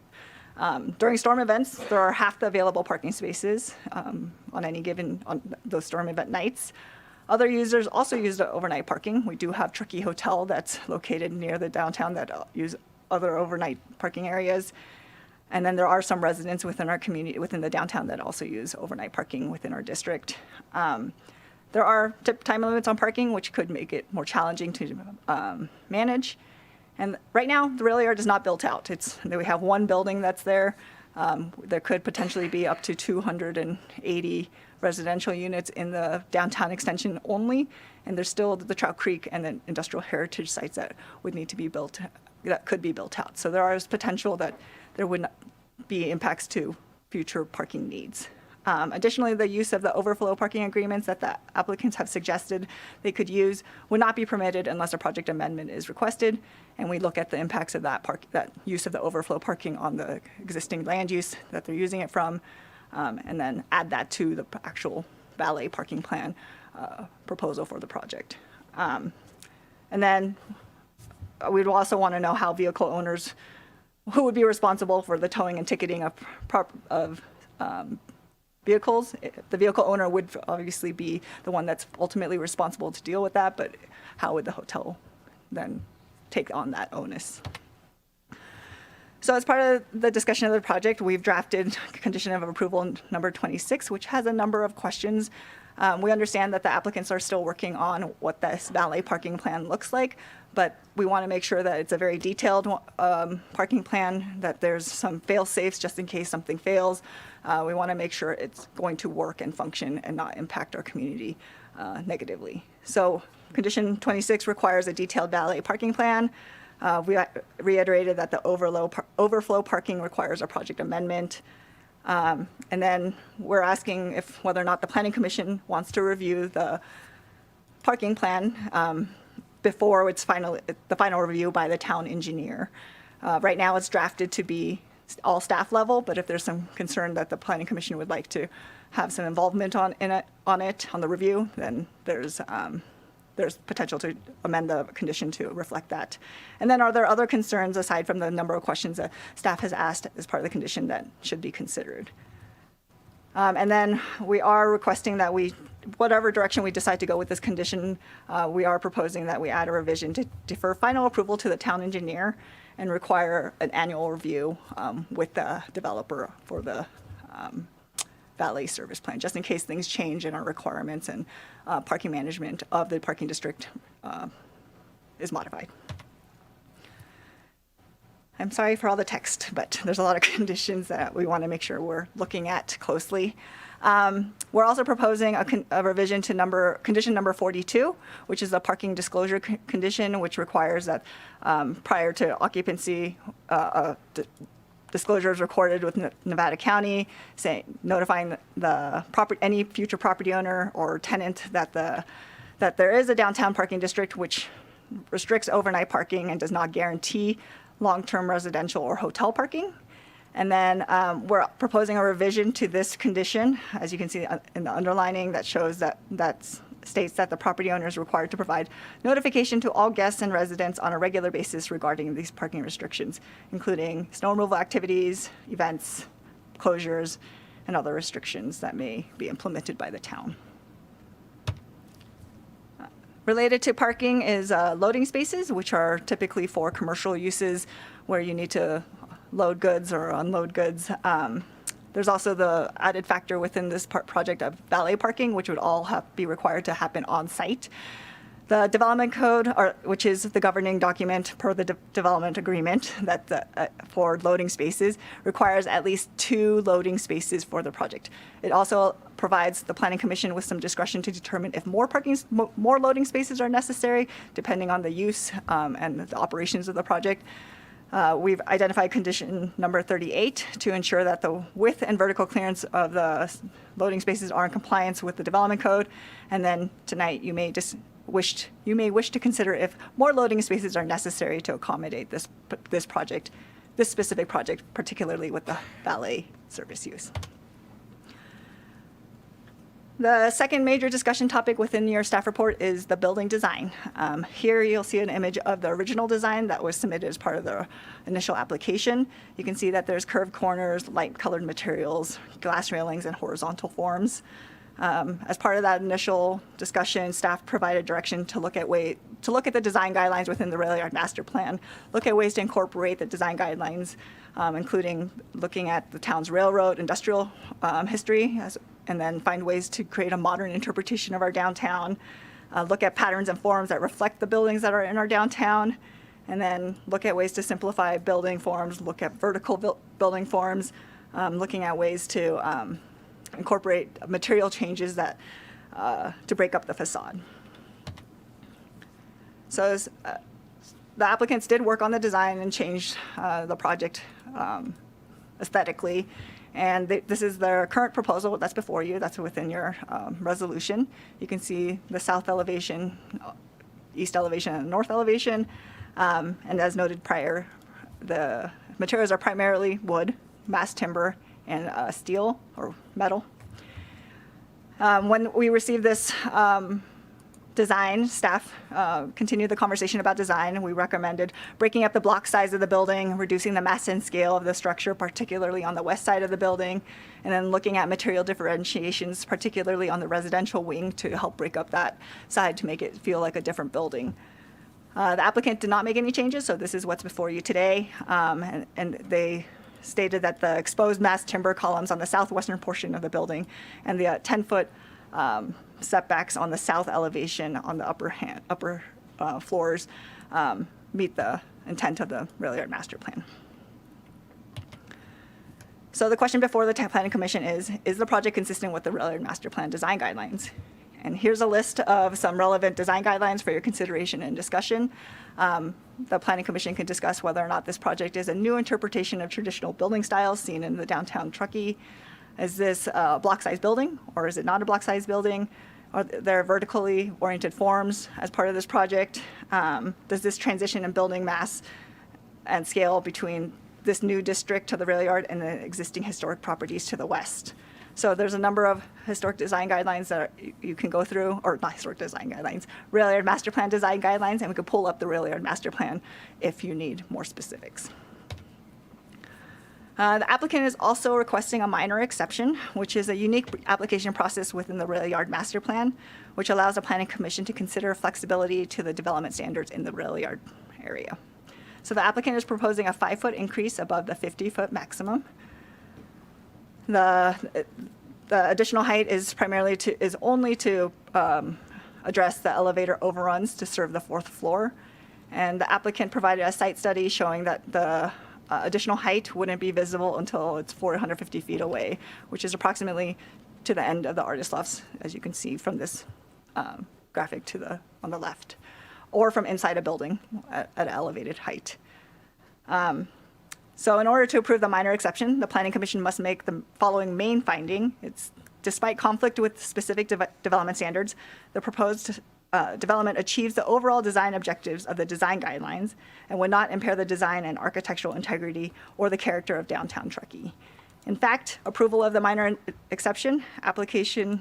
During storm events, there are half the available parking spaces on those storm event nights. Other users also use the overnight parking. We do have Truckee Hotel that's located near the downtown that use other overnight parking areas. And then there are some residents within our community, within the downtown, that also use overnight parking within our district. There are time limits on parking, which could make it more challenging to manage. And right now, the rail yard is not built out. We have one building that's there. There could potentially be up to 280 residential units in the downtown extension only. And there's still the Trout Creek and the industrial heritage sites that would need to be built, that could be built out. So there is potential that there would not be impacts to future parking needs. Additionally, the use of the overflow parking agreements that the applicants have suggested they could use would not be permitted unless a project amendment is requested. And we look at the impacts of that use of the overflow parking on the existing land use that they're using it from, and then add that to the actual valet parking plan proposal for the project. And then we'd also want to know how vehicle owners, who would be responsible for the towing and ticketing of vehicles. The vehicle owner would obviously be the one that's ultimately responsible to deal with that, but how would the hotel then take on that onus? So as part of the discussion of the project, we've drafted condition of approval number 26, which has a number of questions. We understand that the applicants are still working on what this valet parking plan looks like, but we want to make sure that it's a very detailed parking plan, that there's some fail-safes just in case something fails. We want to make sure it's going to work and function and not impact our community negatively. So condition 26 requires a detailed valet parking plan. We reiterated that the overflow parking requires a project amendment. And then we're asking whether or not the Planning Commission wants to review the parking plan before the final review by the town engineer. Right now it's drafted to be all staff level, but if there's some concern that the planning commission would like to have some involvement on the review, then there's potential to amend the condition to reflect that. And then are there other concerns aside from the number of questions that staff has asked as part of the condition that should be considered? And then we are requesting that whatever direction we decide to go with this condition, we are proposing that we add a revision to defer final approval to the town engineer and require an annual review with the developer for the valet service plan, just in case things change in our requirements and parking management of the parking district is modified. I'm sorry for all the text, but there's a lot of conditions that we want to make sure we're looking at closely. We're also proposing a revision to condition number 42, which is a parking disclosure condition, which requires that prior to occupancy, disclosure is recorded with Nevada County, notifying any future property owner or tenant that there is a downtown parking district which restricts overnight parking and does not guarantee long-term residential or hotel parking. And then we're proposing a revision to this condition, as you can see in the underlining, that shows that states that the property owner is required to provide notification to all guests and residents on a regular basis regarding these parking restrictions, including snow removal activities, events, closures, and other restrictions that may be implemented by the town. Related to parking is loading spaces, which are typically for commercial uses where you need to load goods or unload goods. There's also the added factor within this project of valet parking, which would all be required to happen on site. The development code, which is the governing document per the development agreement that for loading spaces, requires at least 2 loading spaces for the project. It also provides the Planning Commission with some discretion to determine if more loading spaces are necessary, depending on the use and the operations of the project. We've identified condition number 38 to ensure that the width and vertical clearance of the loading spaces are in compliance with the development code. And then tonight you may wish to consider if more loading spaces are necessary to accommodate this specific project, particularly with the valet service use. The second major discussion topic within your staff report is the building design. Here you'll see an image of the original design that was submitted as part of the initial application. You can see that there's curved corners, light colored materials, glass railings, and horizontal forms. As part of that initial discussion, staff provided direction to look at the design guidelines within the rail yard master plan, look at ways to incorporate the design guidelines, including looking at the town's railroad industrial history, and then find ways to create a modern interpretation of our downtown, look at patterns and forms that reflect the buildings that are in our downtown, and then look at ways to simplify building forms, look at vertical building forms, looking at ways to incorporate material changes that to break up the facade. So the applicants did work on the design and changed the project aesthetically. And this is their current proposal that's before you. That's within your resolution. You can see the south elevation, east elevation, and north elevation. And as noted prior, the materials are primarily wood, mass timber, and steel or metal. When we received this design, staff continued the conversation about design. We recommended breaking up the block size of the building, reducing the mass and scale of the structure, particularly on the west side of the building, and then looking at material differentiations, particularly on the residential wing, to help break up that side to make it feel like a different building. The applicant did not make any changes, so this is what's before you today. And they stated that the exposed mass timber columns on the southwestern portion of the building and the 10-foot setbacks on the south elevation on the upper floors meet the intent of the rail yard master plan. So the question before the Planning Commission is the project consistent with the rail yard master plan design guidelines? And here's a list of some relevant design guidelines for your consideration and discussion. The Planning Commission can discuss whether or not this project is a new interpretation of traditional building styles seen in the downtown Truckee. Is this a block-sized building, or is it not a block-sized building? Are there vertically oriented forms as part of this project? Does this transition in building mass and scale between this new district to the rail yard and the existing historic properties to the west. So there's a number of historic design guidelines that you can go through, or not historic design guidelines, rail yard master plan design guidelines, and we could pull up the rail yard master plan if you need more specifics. The applicant is also requesting a minor exception, which is a unique application process within the rail yard master plan, which allows the planning commission to consider flexibility to the development standards in the rail yard area. So the applicant is proposing a 5-foot increase above the 50-foot maximum. The additional height is only to address the elevator overruns to serve the 4th floor. And the applicant provided a site study showing that the additional height wouldn't be visible until it's 450 feet away, which is approximately to the end of the artist lofts, as you can see from this graphic on the left, or from inside a building at an elevated height. So in order to approve the minor exception, the Planning Commission must make the following main finding. It's despite conflict with specific development standards, the proposed development achieves the overall design objectives of the design guidelines and would not impair the design and architectural integrity or the character of downtown Truckee. In fact, approval of the minor exception application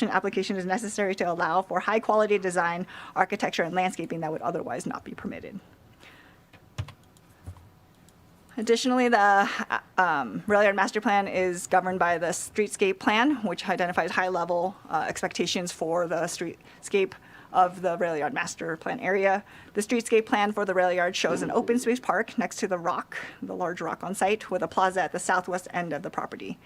application is necessary to allow for high-quality design, architecture, and landscaping that would otherwise not be permitted. Additionally, the rail yard master plan is governed by the streetscape plan, which identifies high-level expectations for the streetscape of the rail yard master plan area. The streetscape plan for the rail yard shows an open space park next to the rock, the large rock on site, with a plaza at the southwest end of the property.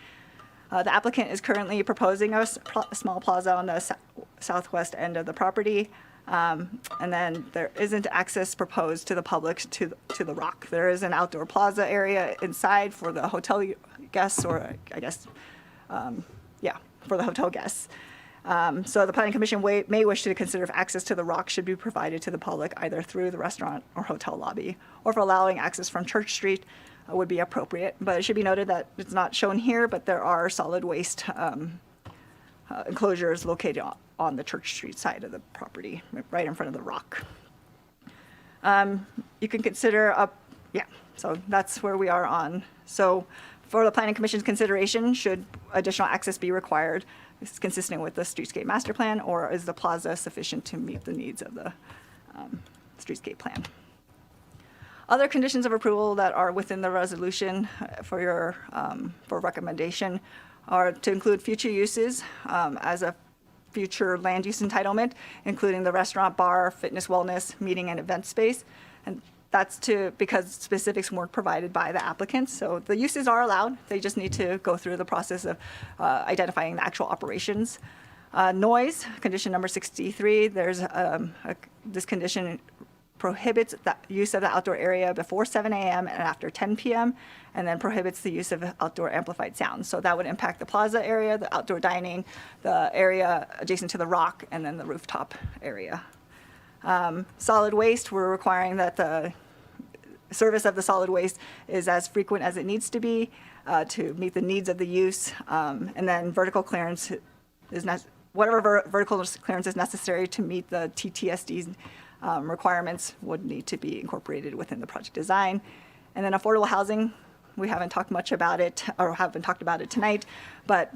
The applicant is currently proposing a small plaza on the southwest end of the property, and then there isn't access proposed to the public to the rock. There is an outdoor plaza area inside for the hotel guests, or I guess, for the hotel guests. So the Planning Commission may wish to consider if access to the rock should be provided to the public either through the restaurant or hotel lobby, or if allowing access from Church Street would be appropriate. But it should be noted that it's not shown here, but there are solid waste enclosures located on the Church Street side of the property, right in front of the rock. You can consider so that's where we are on. So for the Planning Commission's consideration, should additional access be required? Is consistent with the streetscape master plan, or is the plaza sufficient to meet the needs of the streetscape plan? Other conditions of approval that are within the resolution for your for recommendation are to include future uses as a future land use entitlement, including the restaurant, bar, fitness, wellness, meeting and event space. And that's because specifics weren't provided by the applicants. So the uses are allowed. They just need to go through the process of identifying the actual operations. Noise, condition number 63, this condition prohibits the use of the outdoor area before 7 a.m. and after 10 p.m., and then prohibits the use of outdoor amplified sound. So that would impact the plaza area, the outdoor dining, the area adjacent to the rock, and then the rooftop area. Solid waste, we're requiring that the service of the solid waste is as frequent as it needs to be to meet the needs of the use. And then vertical clearance is whatever vertical clearance is necessary to meet the TTSD's requirements would need to be incorporated within the project design. And then affordable housing, we haven't talked much about it, or haven't talked about it tonight, but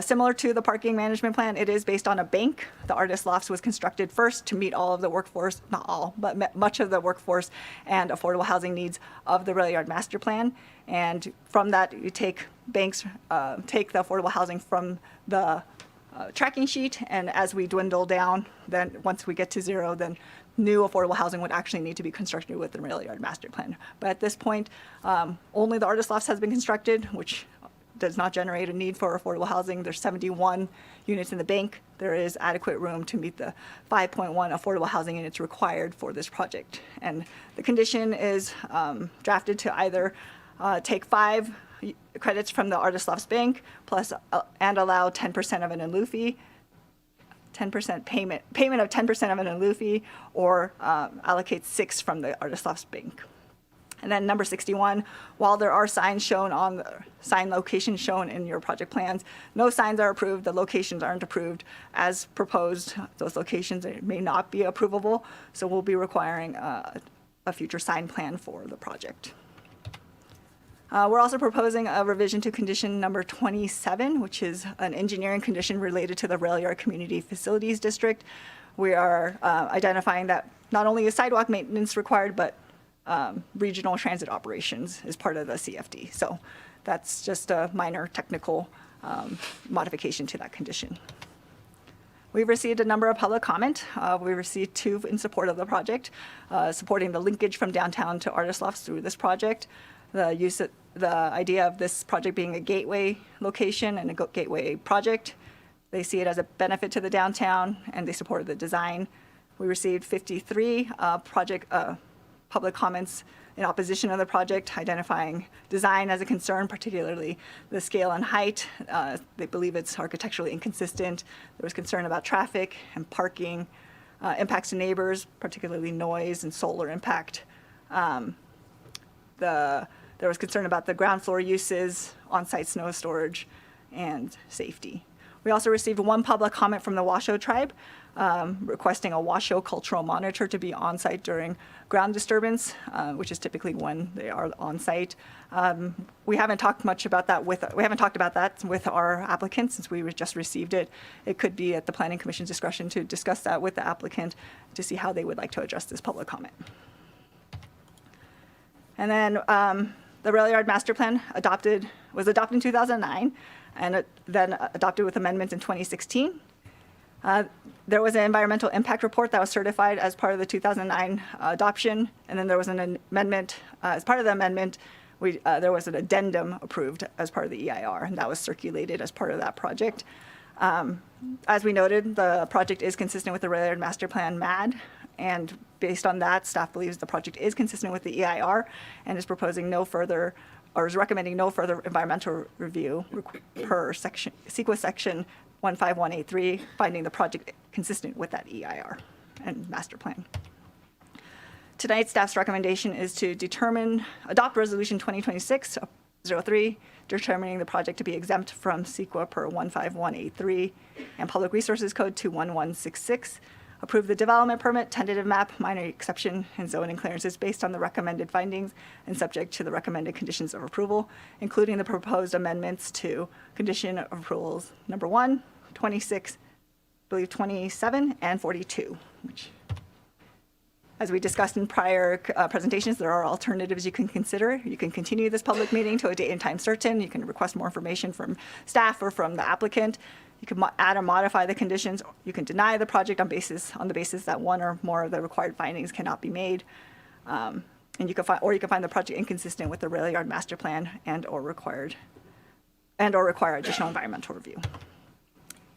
similar to the parking management plan, it is based on a bank. The Artist Lofts was constructed first to meet all of the workforce, not all, but much of the workforce and affordable housing needs of the rail yard master plan. And from that, you take the affordable housing from the tracking sheet, and as we dwindle down, then once we get to zero, then new affordable housing would actually need to be constructed with the rail yard master plan. But at this point, only the Artist Lofts has been constructed, which does not generate a need for affordable housing. There's 71 units in the bank. There is adequate room to meet the 5.1 affordable housing units required for this project. And the condition is drafted to either take 5 credits from the Artist Lofts Bank plus and allow 10% of an in lieu fee, 10% payment of 10% of an in lieu fee, or allocate 6 from the Artist Lofts Bank. And then number 61, while there are signs shown on the sign locations shown in your project plans, no signs are approved, the locations aren't approved as proposed. Those locations may not be approvable, so we'll be requiring a future sign plan for the project. We're also proposing a revision to condition number 27, which is an engineering condition related to the Rail Yard Community Facilities District. We are identifying that not only is sidewalk maintenance required, but regional transit operations is part of the CFD. So that's just a minor technical modification to that condition. We've received a number of public comment. We received 2 in support of the project, supporting the linkage from downtown to Artist Lofts through this project, the idea of this project being a gateway location and a gateway project. They see it as a benefit to the downtown, and they supported the design. We received 53 public comments in opposition of the project, identifying design as a concern, particularly the scale and height. They believe it's architecturally inconsistent. There was concern about traffic and parking, impacts to neighbors, particularly noise and solar impact. There was concern about the ground floor uses, on-site snow storage, and safety. We also received 1 public comment from the Washoe tribe requesting a Washoe cultural monitor to be on-site during ground disturbance, which is typically when they are on-site. We haven't talked about that with our applicant since we just received it. It could be at the Planning Commission's discretion to discuss that with the applicant to see how they would like to address this public comment. And then the Rail Yard Master Plan was adopted in 2009 and then adopted with amendments in 2016. There was an environmental impact report that was certified as part of the 2009 adoption, and then there was an amendment. As part of the amendment, there was an addendum approved as part of the EIR, and that was circulated as part of that project. As we noted, the project is consistent with the Rail Yard Master Plan MAD, and based on that, staff believes the project is consistent with the EIR and is proposing no further, or is recommending no further environmental review per section, CEQA section 15183, finding the project consistent with that EIR and master plan. Tonight, staff's recommendation is to adopt Resolution 2026-03, determining the project to be exempt from CEQA per 15183 and Public Resources Code 21166. Approve the development permit, tentative map, minor exception, and zoning clearances based on the recommended findings and subject to the recommended conditions of approval, including the proposed amendments to condition of approvals number 1, 26, I believe 27, and 42, which, as we discussed in prior presentations, there are alternatives you can consider. You can continue this public meeting to a date and time certain. You can request more information from staff or from the applicant. You can add or modify the conditions. You can deny the project on the basis that one or more of the required findings cannot be made. And you can find the project inconsistent with the Rail Yard Master Plan and/or require additional environmental review.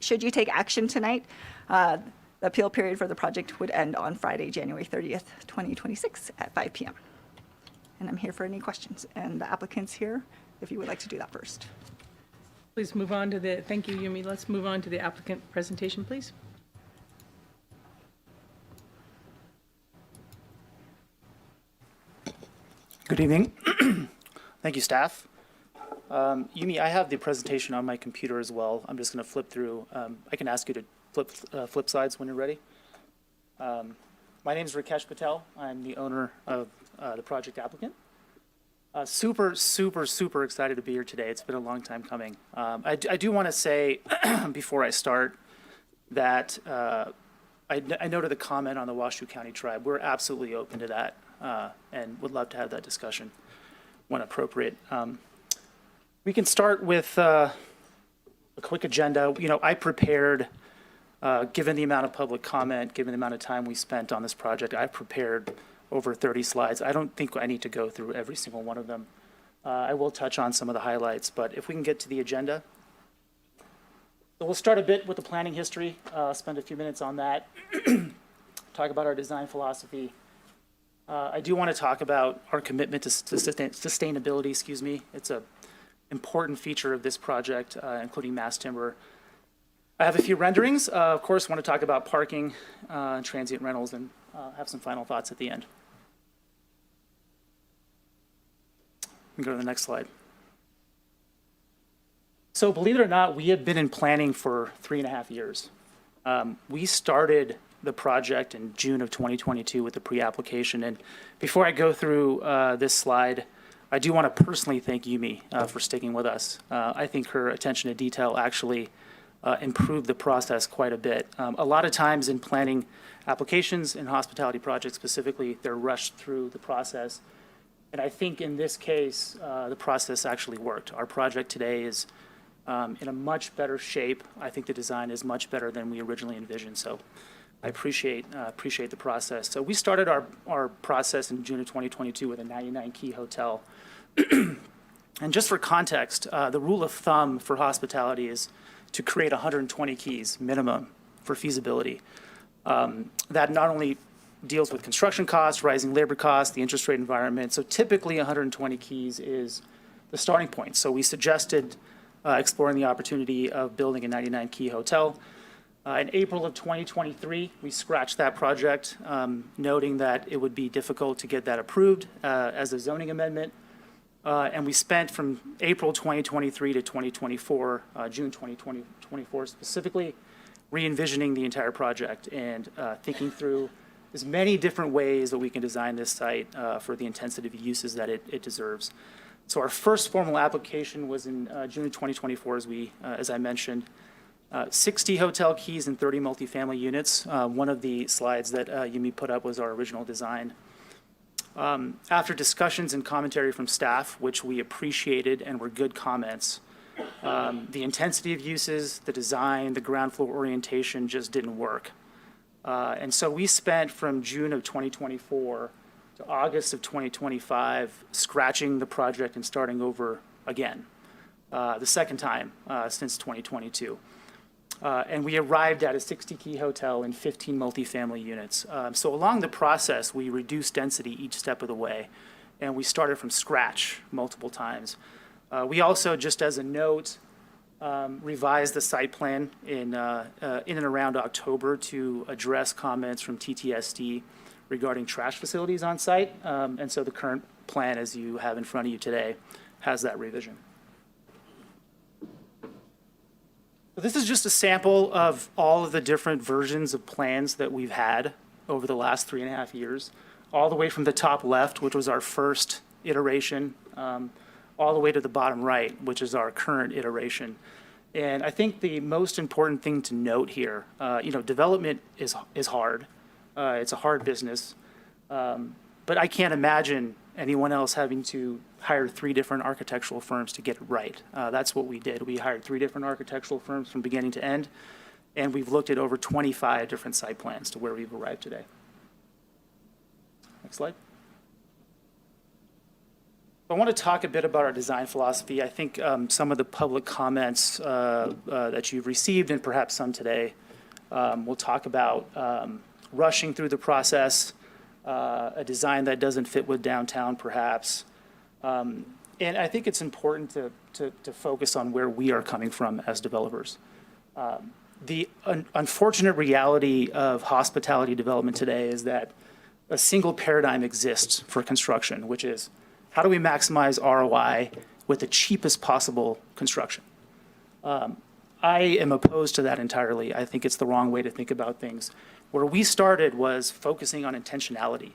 Should you take action tonight, the appeal period for the project would end on Friday, January 30th, 2026 at 5 p.m. And I'm here for any questions. And the applicant's here if you would like to do that first. Please move on to thank you, Yumi. Let's move on to the applicant presentation, please. Good evening. Thank you, staff. Yumi, I have the presentation on my computer as well. I'm just going to flip through. I can ask you to flip slides when you're ready. My name is Rakesh Patel. I'm the owner of the project applicant. Super excited to be here today. It's been a long time coming. I do want to say before I start that I noted the comment on the Washoe County tribe. We're absolutely open to that and would love to have that discussion when appropriate. We can start with a quick agenda. You know, I prepared, given the amount of public comment, given the amount of time we spent on this project, I prepared over 30 slides. I don't think I need to go through every single one of them. I will touch on some of the highlights, but if we can get to the agenda. So we'll start a bit with the planning history, spend a few minutes on that, talk about our design philosophy. I do want to talk about our commitment to sustainability, It's an important feature of this project, including mass timber. I have a few renderings. Of course, want to talk about parking, transient rentals, and have some final thoughts at the end. We can go to the next slide. So believe it or not, we have been in planning for 3.5 years. We started the project in June of 2022 with the pre-application. And before I go through this slide, I do want to personally thank Yumi for sticking with us. I think her attention to detail actually improved the process quite a bit. A lot of times in planning applications in hospitality projects specifically, they're rushed through the process. And I think in this case, the process actually worked. Our project today is in a much better shape. I think the design is much better than we originally envisioned. So I appreciate the process. So we started our process in June of 2022 with a 99-key hotel. And just for context, the rule of thumb for hospitality is to create 120 keys minimum for feasibility. That not only deals with construction costs, rising labor costs, the interest rate environment. So typically 120 keys is the starting point. So we suggested exploring the opportunity of building a 99-key hotel. In April of 2023, we scratched that project, noting that it would be difficult to get that approved as a zoning amendment. And we spent from April 2023 to 2024, June 2024 specifically, re-envisioning the entire project and thinking through as many different ways that we can design this site for the intensity of uses that it deserves. So our first formal application was in June 2024, as I mentioned. 60 hotel keys and 30 multifamily units. One of the slides that Yumi put up was our original design. After discussions and commentary from staff, which we appreciated and were good comments, the intensity of uses, the design, the ground floor orientation just didn't work. And so we spent from June of 2024 to August of 2025 scratching the project and starting over again, the second time since 2022. And we arrived at a 60-key hotel and 15 multifamily units. So along the process, we reduced density each step of the way, and we started from scratch multiple times. We also, just as a note, revised the site plan in and around October to address comments from TTSD regarding trash facilities on site. And so the current plan, as you have in front of you today, has that revision. So this is just a sample of all of the different versions of plans that we've had over the last 3.5 years, all the way from the top left, which was our first iteration, all the way to the bottom right, which is our current iteration. And I think the most important thing to note here, development is hard. It's a hard business, but I can't imagine anyone else having to hire 3 different architectural firms to get it right. That's what we did. We hired 3 different architectural firms from beginning to end, and we've looked at over 25 different site plans to where we've arrived today. Next slide. I want to talk a bit about our design philosophy. I think some of the public comments that you've received, and perhaps some today, will talk about rushing through the process, a design that doesn't fit with downtown, perhaps. And I think it's important to focus on where we are coming from as developers. The unfortunate reality of hospitality development today is that a single paradigm exists for construction, which is how do we maximize ROI with the cheapest possible construction? I am opposed to that entirely. I think it's the wrong way to think about things. Where we started was focusing on intentionality.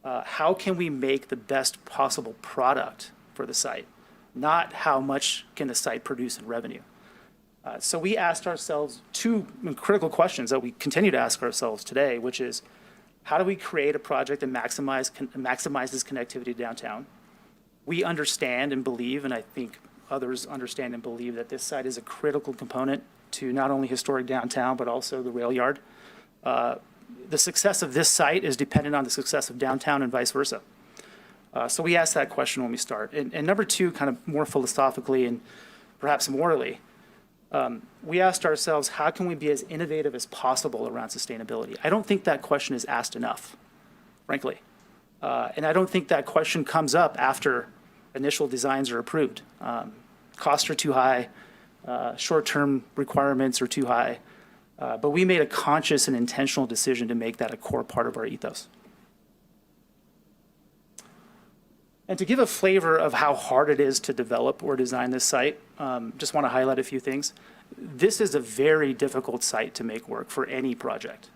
How can we make the best possible product for the site, not how much can the site produce in revenue. So we asked ourselves 2 critical questions that we continue to ask ourselves today, which is how do we create a project that maximizes connectivity downtown? We understand and believe, and I think others understand and believe, that this site is a critical component to not only historic downtown, but also the rail yard. The success of this site is dependent on the success of downtown and vice versa. So we asked that question when we start. And number 2, kind of more philosophically and perhaps morally, we asked ourselves, how can we be as innovative as possible around sustainability? I don't think that question is asked enough, frankly. And I don't think that question comes up after initial designs are approved. Costs are too high, short-term requirements are too high. But we made a conscious and intentional decision to make that a core part of our ethos. And to give a flavor of how hard it is to develop or design this site, just want to highlight a few things. This is a very difficult site to make work for any project.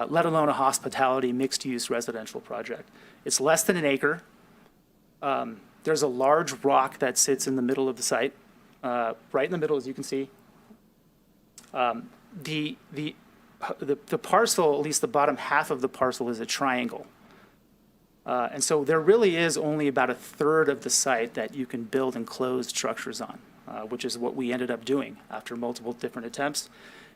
let alone a hospitality mixed-use residential project. It's less than an acre. There's a large rock that sits in the middle of the site, right in the middle, as you can see. The parcel, at least the bottom half of the parcel, is a triangle. And so there really is only about a third of the site that you can build enclosed structures on, which is what we ended up doing after multiple different attempts.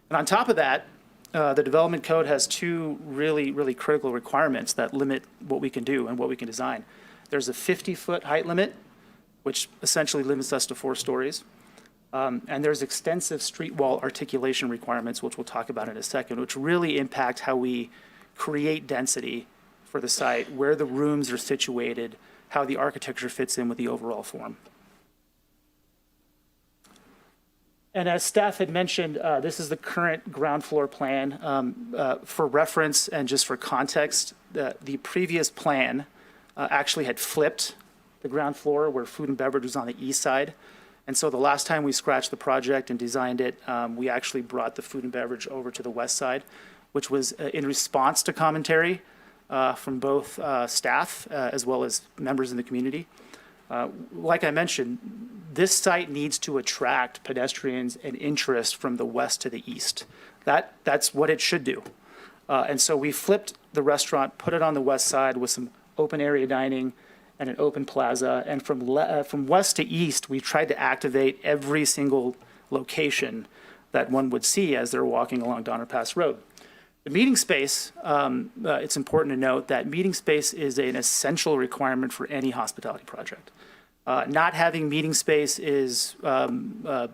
And on top of that, the development code has two really, really critical requirements that limit what we can do and what we can design. There's a 50-foot height limit, which essentially limits us to 4 stories. And there's extensive street wall articulation requirements, which we'll talk about in a second, which really impact how we create density for the site, where the rooms are situated, how the architecture fits in with the overall form. And as staff had mentioned, this is the current ground floor plan. For reference and just for context, the previous plan actually had flipped the ground floor where food and beverage was on the east side. And so the last time we scratched the project and designed it, we actually brought the food and beverage over to the west side, which was in response to commentary from both staff as well as members in the community. Like I mentioned, this site needs to attract pedestrians and interest from the west to the east. That's what it should do. And so we flipped the restaurant, put it on the west side with some open area dining and an open plaza. And from west to east, we tried to activate every single location that one would see as they're walking along Donner Pass Road. The meeting space, it's important to note that meeting space is an essential requirement for any hospitality project. Not having meeting space is a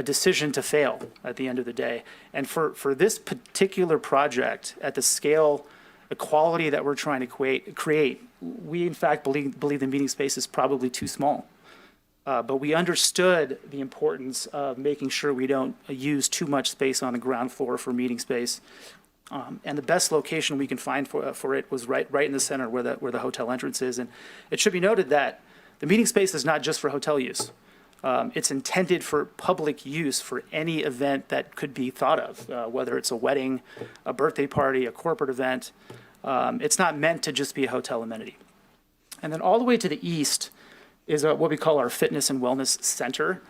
decision to fail at the end of the day. And for this particular project, at the scale, the quality that we're trying to create, we in fact believe the meeting space is probably too small. But we understood the importance of making sure we don't use too much space on the ground floor for meeting space. And the best location we can find for it was right in the center where the hotel entrance is. And it should be noted that the meeting space is not just for hotel use. It's intended for public use for any event that could be thought of, whether it's a wedding, a birthday party, a corporate event. It's not meant to just be a hotel amenity. And then all the way to the east is what we call our fitness and wellness center.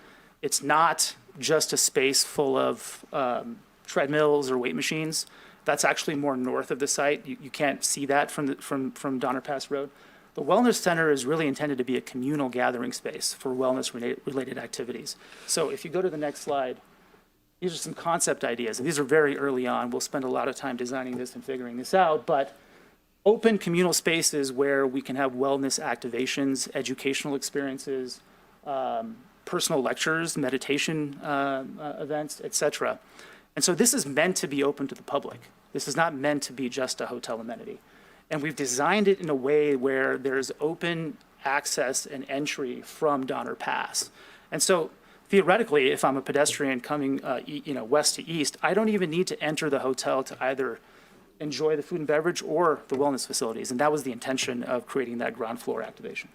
It's not just a space full of treadmills or weight machines. That's actually more north of the site. You can't see that from Donner Pass Road. The wellness center is really intended to be a communal gathering space for wellness-related activities. So if you go to the next slide, these are some concept ideas. And these are very early on. We'll spend a lot of time designing this and figuring this out. But open communal spaces where we can have wellness activations, educational experiences, personal lectures, meditation events, etc. And so this is meant to be open to the public. This is not meant to be just a hotel amenity. And we've designed it in a way where there's open access and entry from Donner Pass. And so theoretically, if I'm a pedestrian coming west to east, I don't even need to enter the hotel to either enjoy the food and beverage or the wellness facilities. And that was the intention of creating that ground floor activation.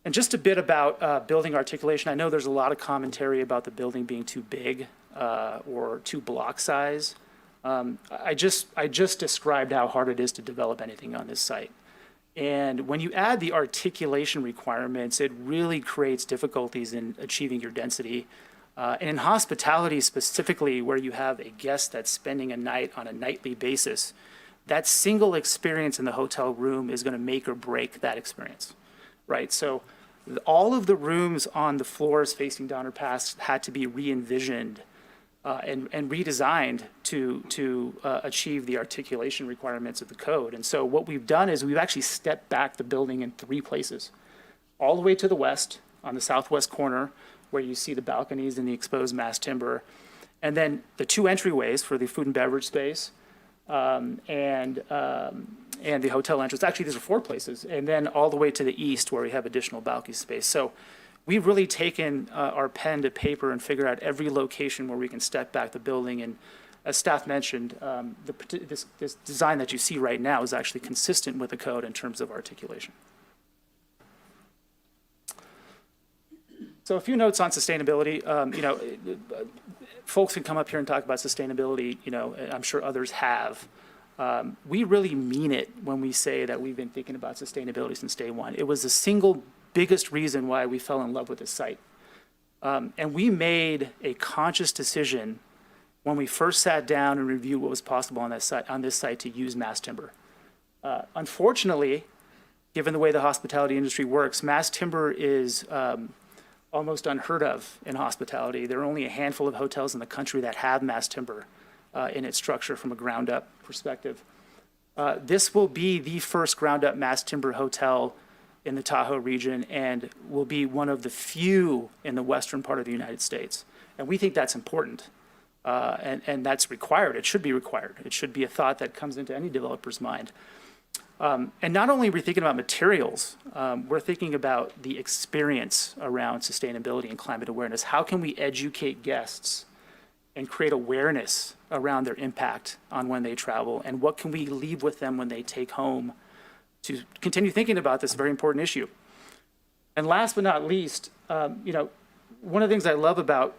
And just a bit about building articulation. I know there's a lot of commentary about the building being too big or too block size. I just described how hard it is to develop anything on this site. And when you add the articulation requirements, it really creates difficulties in achieving your density. And in hospitality specifically, where you have a guest that's spending a night on a nightly basis, that single experience in the hotel room is going to make or break that experience, right? So all of the rooms on the floors facing Donner Pass had to be re-envisioned and redesigned to achieve the articulation requirements of the code. And so what we've done is we've actually stepped back the building in 3 places. All the way to the west, on the southwest corner, where you see the balconies and the exposed mass timber. And then the 2 entryways for the food and beverage space and the hotel entrance. Actually, these are 4 places. And then all the way to the east where we have additional balcony space. So we've really taken our pen to paper and figured out every location where we can step back the building. And as staff mentioned, this design that you see right now is actually consistent with the code in terms of articulation. So a few notes on sustainability. folks can come up here and talk about sustainability, you know, I'm sure others have. We really mean it when we say that we've been thinking about sustainability since day one. It was the single biggest reason why we fell in love with this site. And we made a conscious decision when we first sat down and reviewed what was possible on this site to use mass timber. Unfortunately, given the way the hospitality industry works, mass timber is almost unheard of in hospitality. There are only a handful of hotels in the country that have mass timber in its structure from a ground up perspective. This will be the first ground up mass timber hotel in the Tahoe region and will be one of the few in the western part of the United States. And we think that's important and that's required. It should be required. It should be a thought that comes into any developer's mind. And not only are we thinking about materials, we're thinking about the experience around sustainability and climate awareness. How can we educate guests and create awareness around their impact on when they travel? And what can we leave with them when they take home to continue thinking about this very important issue? And last but not least, you know, one of the things I love about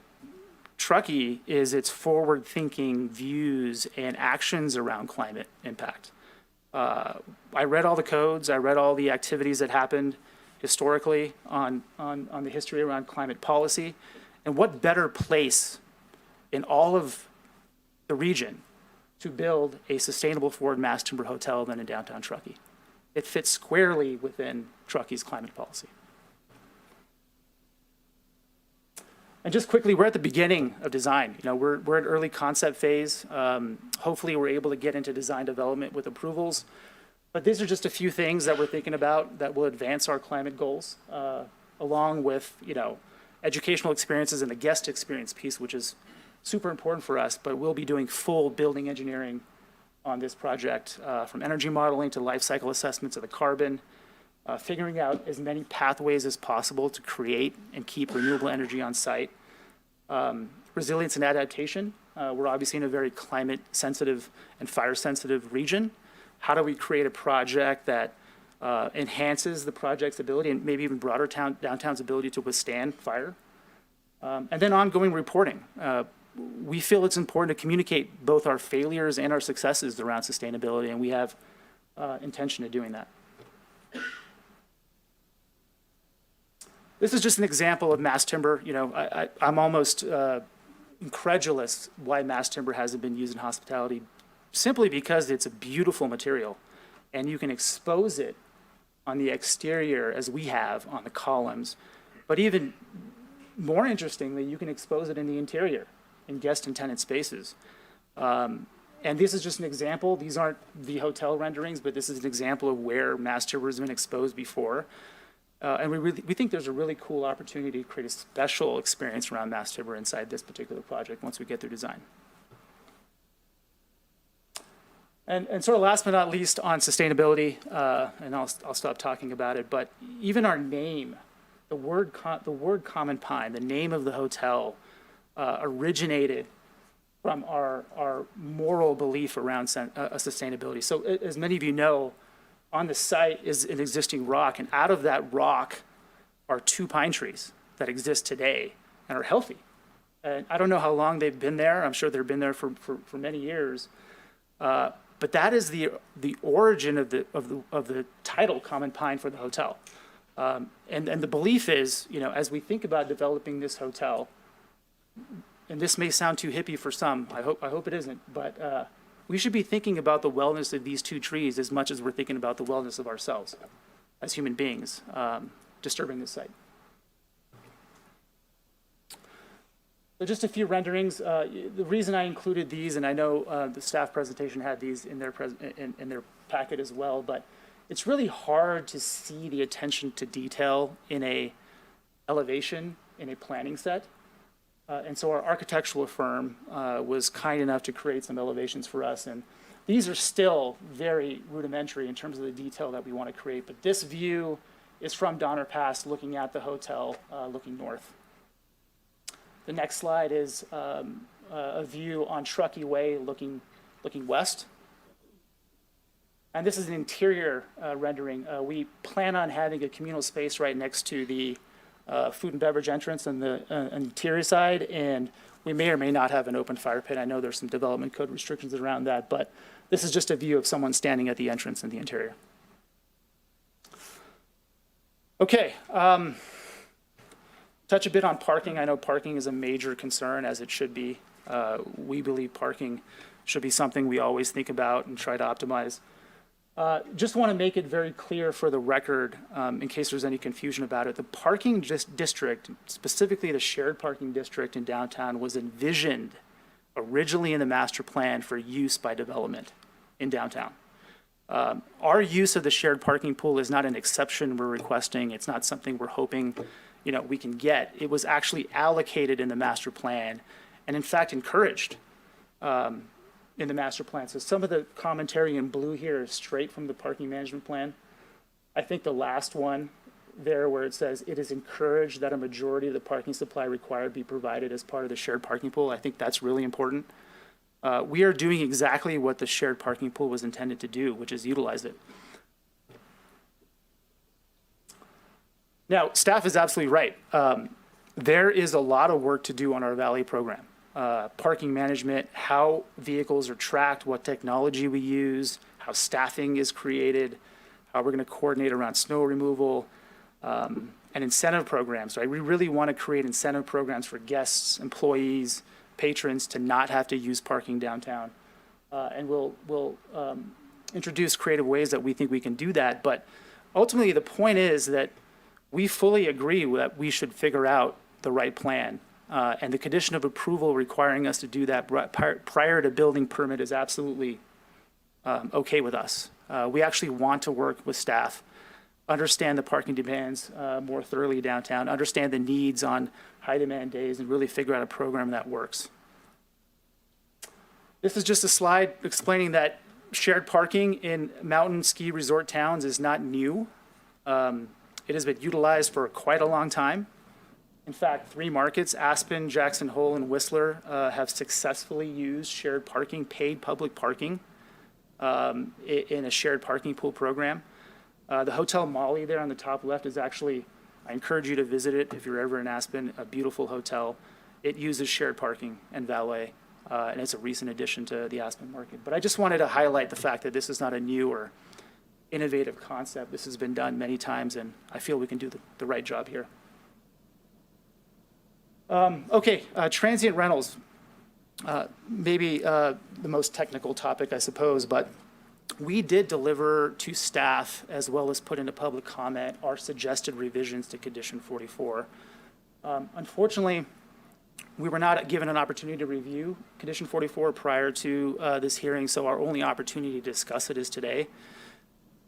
Truckee is its forward-thinking views and actions around climate impact. I read all the codes, I read all the activities that happened historically on the history around climate policy, and what better place in all of the region to build a sustainable forward mass timber hotel than in downtown Truckee. It fits squarely within Truckee's climate policy. And just quickly, we're at the beginning of design. You know, we're at early concept phase. Hopefully we're able to get into design development with approvals. But these are just a few things that we're thinking about that will advance our climate goals, along with, you know, educational experiences and the guest experience piece, which is super important for us, but we'll be doing full building engineering on this project, from energy modeling to life cycle assessments of the carbon, figuring out as many pathways as possible to create and keep renewable energy on site. Resilience and adaptation. We're obviously in a very climate sensitive and fire sensitive region. How do we create a project that enhances the project's ability and maybe even broader downtown's ability to withstand fire? And then ongoing reporting. We feel it's important to communicate both our failures and our successes around sustainability, and we have intention of doing that. This is just an example of mass timber. You know, I'm almost incredulous why mass timber hasn't been used in hospitality, simply because it's a beautiful material, and you can expose it on the exterior as we have on the columns. But even more interestingly, you can expose it in the interior, in guest and tenant spaces. And this is just an example. These aren't the hotel renderings, but this is an example of where mass timber has been exposed before. And we think there's a really cool opportunity to create a special experience around mass timber inside this particular project once we get through design. And sort of last but not least on sustainability, and I'll stop talking about it, but even our name, the word Common Pine, the name of the hotel, originated from our moral belief around sustainability. So as many of you know, on the site is an existing rock, and out of that rock are 2 pine trees that exist today and are healthy. And I don't know how long they've been there. I'm sure they've been there for many years. But that is the origin of the title Common Pine for the hotel. And the belief is, you know, as we think about developing this hotel, and this may sound too hippie for some, I hope it isn't, but we should be thinking about the wellness of these 2 trees as much as we're thinking about the wellness of ourselves as human beings disturbing this site. So just a few renderings. The reason I included these, and I know the staff presentation had these in their packet as well, but it's really hard to see the attention to detail in a elevation in a planning set. And so our architectural firm was kind enough to create some elevations for us. And these are still very rudimentary in terms of the detail that we want to create. But this view is from Donner Pass looking at the hotel, looking north. The next slide is a view on Truckee Way looking west. And this is an interior rendering. We plan on having a communal space right next to the food and beverage entrance on the interior side, and we may or may not have an open fire pit. I know there's some development code restrictions around that, but this is just a view of someone standing at the entrance in the interior. Okay, touch a bit on parking. I know parking is a major concern, as it should be. We believe parking should be something we always think about and try to optimize. Just want to make it very clear for the record, in case there's any confusion about it, the parking district, specifically the shared parking district in downtown, was envisioned originally in the master plan for use by development in downtown. Our use of the shared parking pool is not an exception we're requesting. It's not something we're hoping, we can get. It was actually allocated in the master plan and in fact encouraged in the master plan. So some of the commentary in blue here is straight from the parking management plan. I think the last one there where it says it is encouraged that a majority of the parking supply required be provided as part of the shared parking pool. I think that's really important. We are doing exactly what the shared parking pool was intended to do, which is utilize it. Now, staff is absolutely right. There is a lot of work to do on our valet program. Parking management, how vehicles are tracked, what technology we use, how staffing is created, how we're going to coordinate around snow removal, and incentive programs, right? We really want to create incentive programs for guests, employees, patrons to not have to use parking downtown. And we'll introduce creative ways that we think we can do that. But ultimately, the point is that we fully agree that we should figure out the right plan. And the condition of approval requiring us to do that prior to building permit is absolutely okay with us. We actually want to work with staff, understand the parking demands more thoroughly downtown, understand the needs on high demand days, and really figure out a program that works. This is just a slide explaining that shared parking in mountain ski resort towns is not new. It has been utilized for quite a long time. In fact, 3 markets, Aspen, Jackson Hole, and Whistler, have successfully used shared parking, paid public parking, in a shared parking pool program. The Hotel Molly there on the top left is actually, I encourage you to visit it if you're ever in Aspen, a beautiful hotel. It uses shared parking and valet, and it's a recent addition to the Aspen market. But I just wanted to highlight the fact that this is not a new or innovative concept. This has been done many times, and I feel we can do the right job here. Transient rentals. Maybe the most technical topic, I suppose, but we did deliver to staff as well as put into public comment our suggested revisions to condition 44. Unfortunately, we were not given an opportunity to review condition 44 prior to this hearing, so our only opportunity to discuss it is today.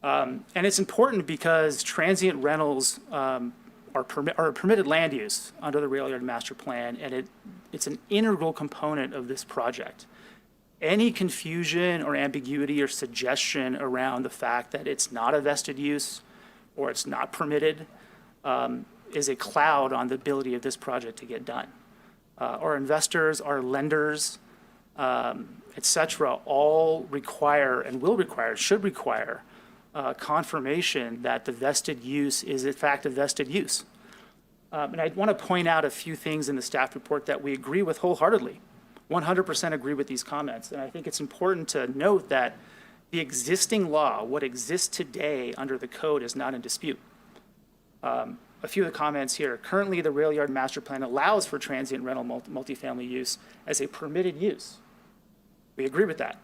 And it's important because transient rentals are a permitted land use under the rail yard master plan, and it's an integral component of this project. Any confusion or ambiguity or suggestion around the fact that it's not a vested use or it's not permitted is a cloud on the ability of this project to get done. Our investors, our lenders, et cetera, all require and will require, should require confirmation that the vested use is in fact a vested use. And I want to point out a few things in the staff report that we agree with wholeheartedly. 100% agree with these comments. And I think it's important to note that the existing law, what exists today under the code, is not in dispute. A few of the comments here. Currently, the rail yard master plan allows for transient rental multifamily use as a permitted use. We agree with that.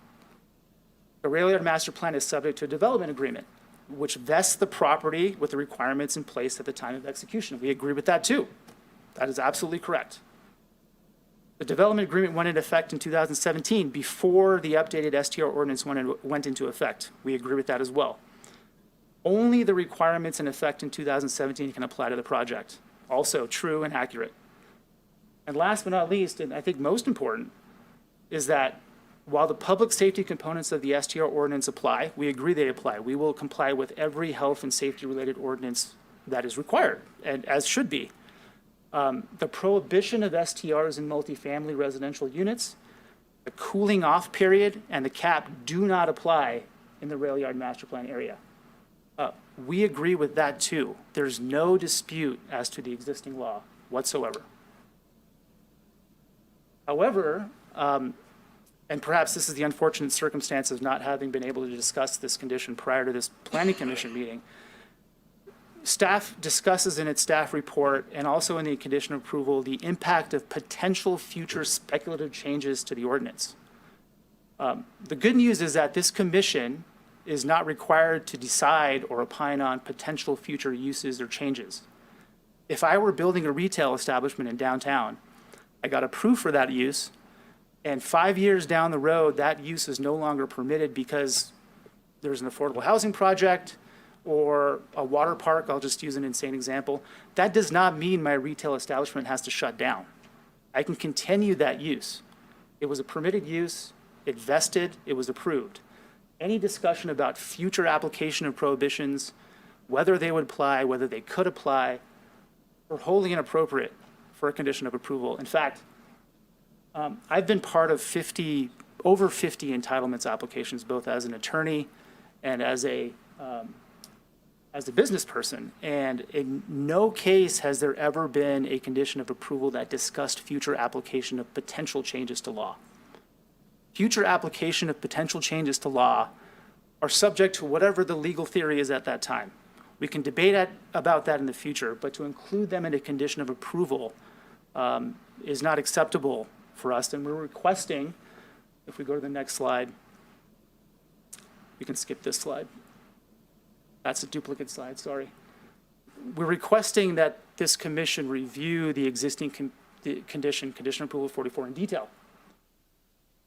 The rail yard master plan is subject to a development agreement, which vests the property with the requirements in place at the time of execution. We agree with that too. That is absolutely correct. The development agreement went into effect in 2017 before the updated STR ordinance went into effect. We agree with that as well. Only the requirements in effect in 2017 can apply to the project. Also true and accurate. And last but not least, and I think most important, is that while the public safety components of the STR ordinance apply, we agree they apply. We will comply with every health and safety related ordinance that is required, and as should be. The prohibition of STRs in multifamily residential units, the cooling off period, and the cap do not apply in the rail yard master plan area. We agree with that too. There's no dispute as to the existing law whatsoever. However, and perhaps this is the unfortunate circumstance of not having been able to discuss this condition prior to this planning commission meeting, staff discusses in its staff report and also in the condition of approval the impact of potential future speculative changes to the ordinance. The good news is that this commission is not required to decide or opine on potential future uses or changes. If I were building a retail establishment in downtown, I got approved for that use, and 5 years down the road, that use is no longer permitted because there's an affordable housing project or a water park. I'll just use an insane example. That does not mean my retail establishment has to shut down. I can continue that use. It was a permitted use, it vested, it was approved. Any discussion about future application of prohibitions, whether they would apply, whether they could apply, are wholly inappropriate for a condition of approval. In fact, I've been part of over 50 entitlements applications, both as an attorney and as a business person. And in no case has there ever been a condition of approval that discussed future application of potential changes to law. Future application of potential changes to law are subject to whatever the legal theory is at that time. We can debate about that in the future, but to include them in a condition of approval is not acceptable for us. And we're requesting, if we go to the next slide, we can skip this slide. That's a duplicate slide, sorry. We're requesting that this commission review the existing condition approval 44 in detail.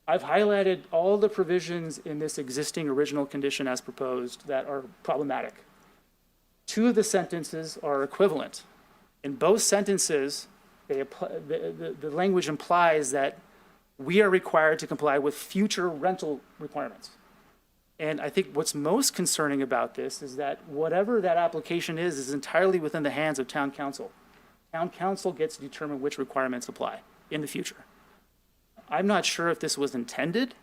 I've highlighted all the provisions in this existing original condition as proposed that are problematic. Two of the sentences are equivalent. In both sentences, the language implies that we are required to comply with future rental requirements. And I think what's most concerning about this is that whatever that application is entirely within the hands of town council. Town council gets to determine which requirements apply in the future. I'm not sure if this was intended.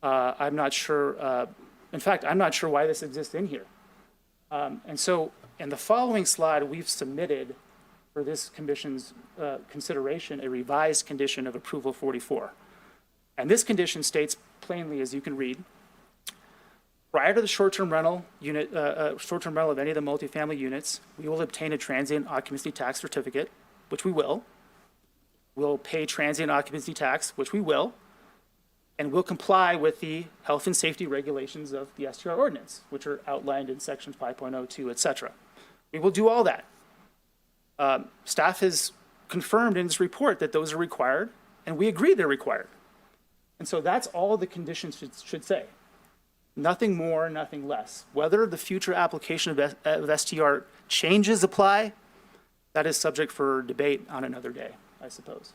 I'm not sure, in fact, I'm not sure why this exists in here. And so in the following slide, we've submitted for this commission's consideration a revised condition of approval 44. And this condition states plainly, as you can read, prior to the short-term rental of any of the multifamily units, we will obtain a transient occupancy tax certificate, which we will. We'll pay transient occupancy tax, which we will, and we'll comply with the health and safety regulations of the STR ordinance, which are outlined in section 5.02, et cetera. We will do all that. Staff has confirmed in this report that those are required, and we agree they're required. And so that's all the conditions should say. Nothing more, nothing less. Whether the future application of STR changes apply, that is subject for debate on another day, I suppose.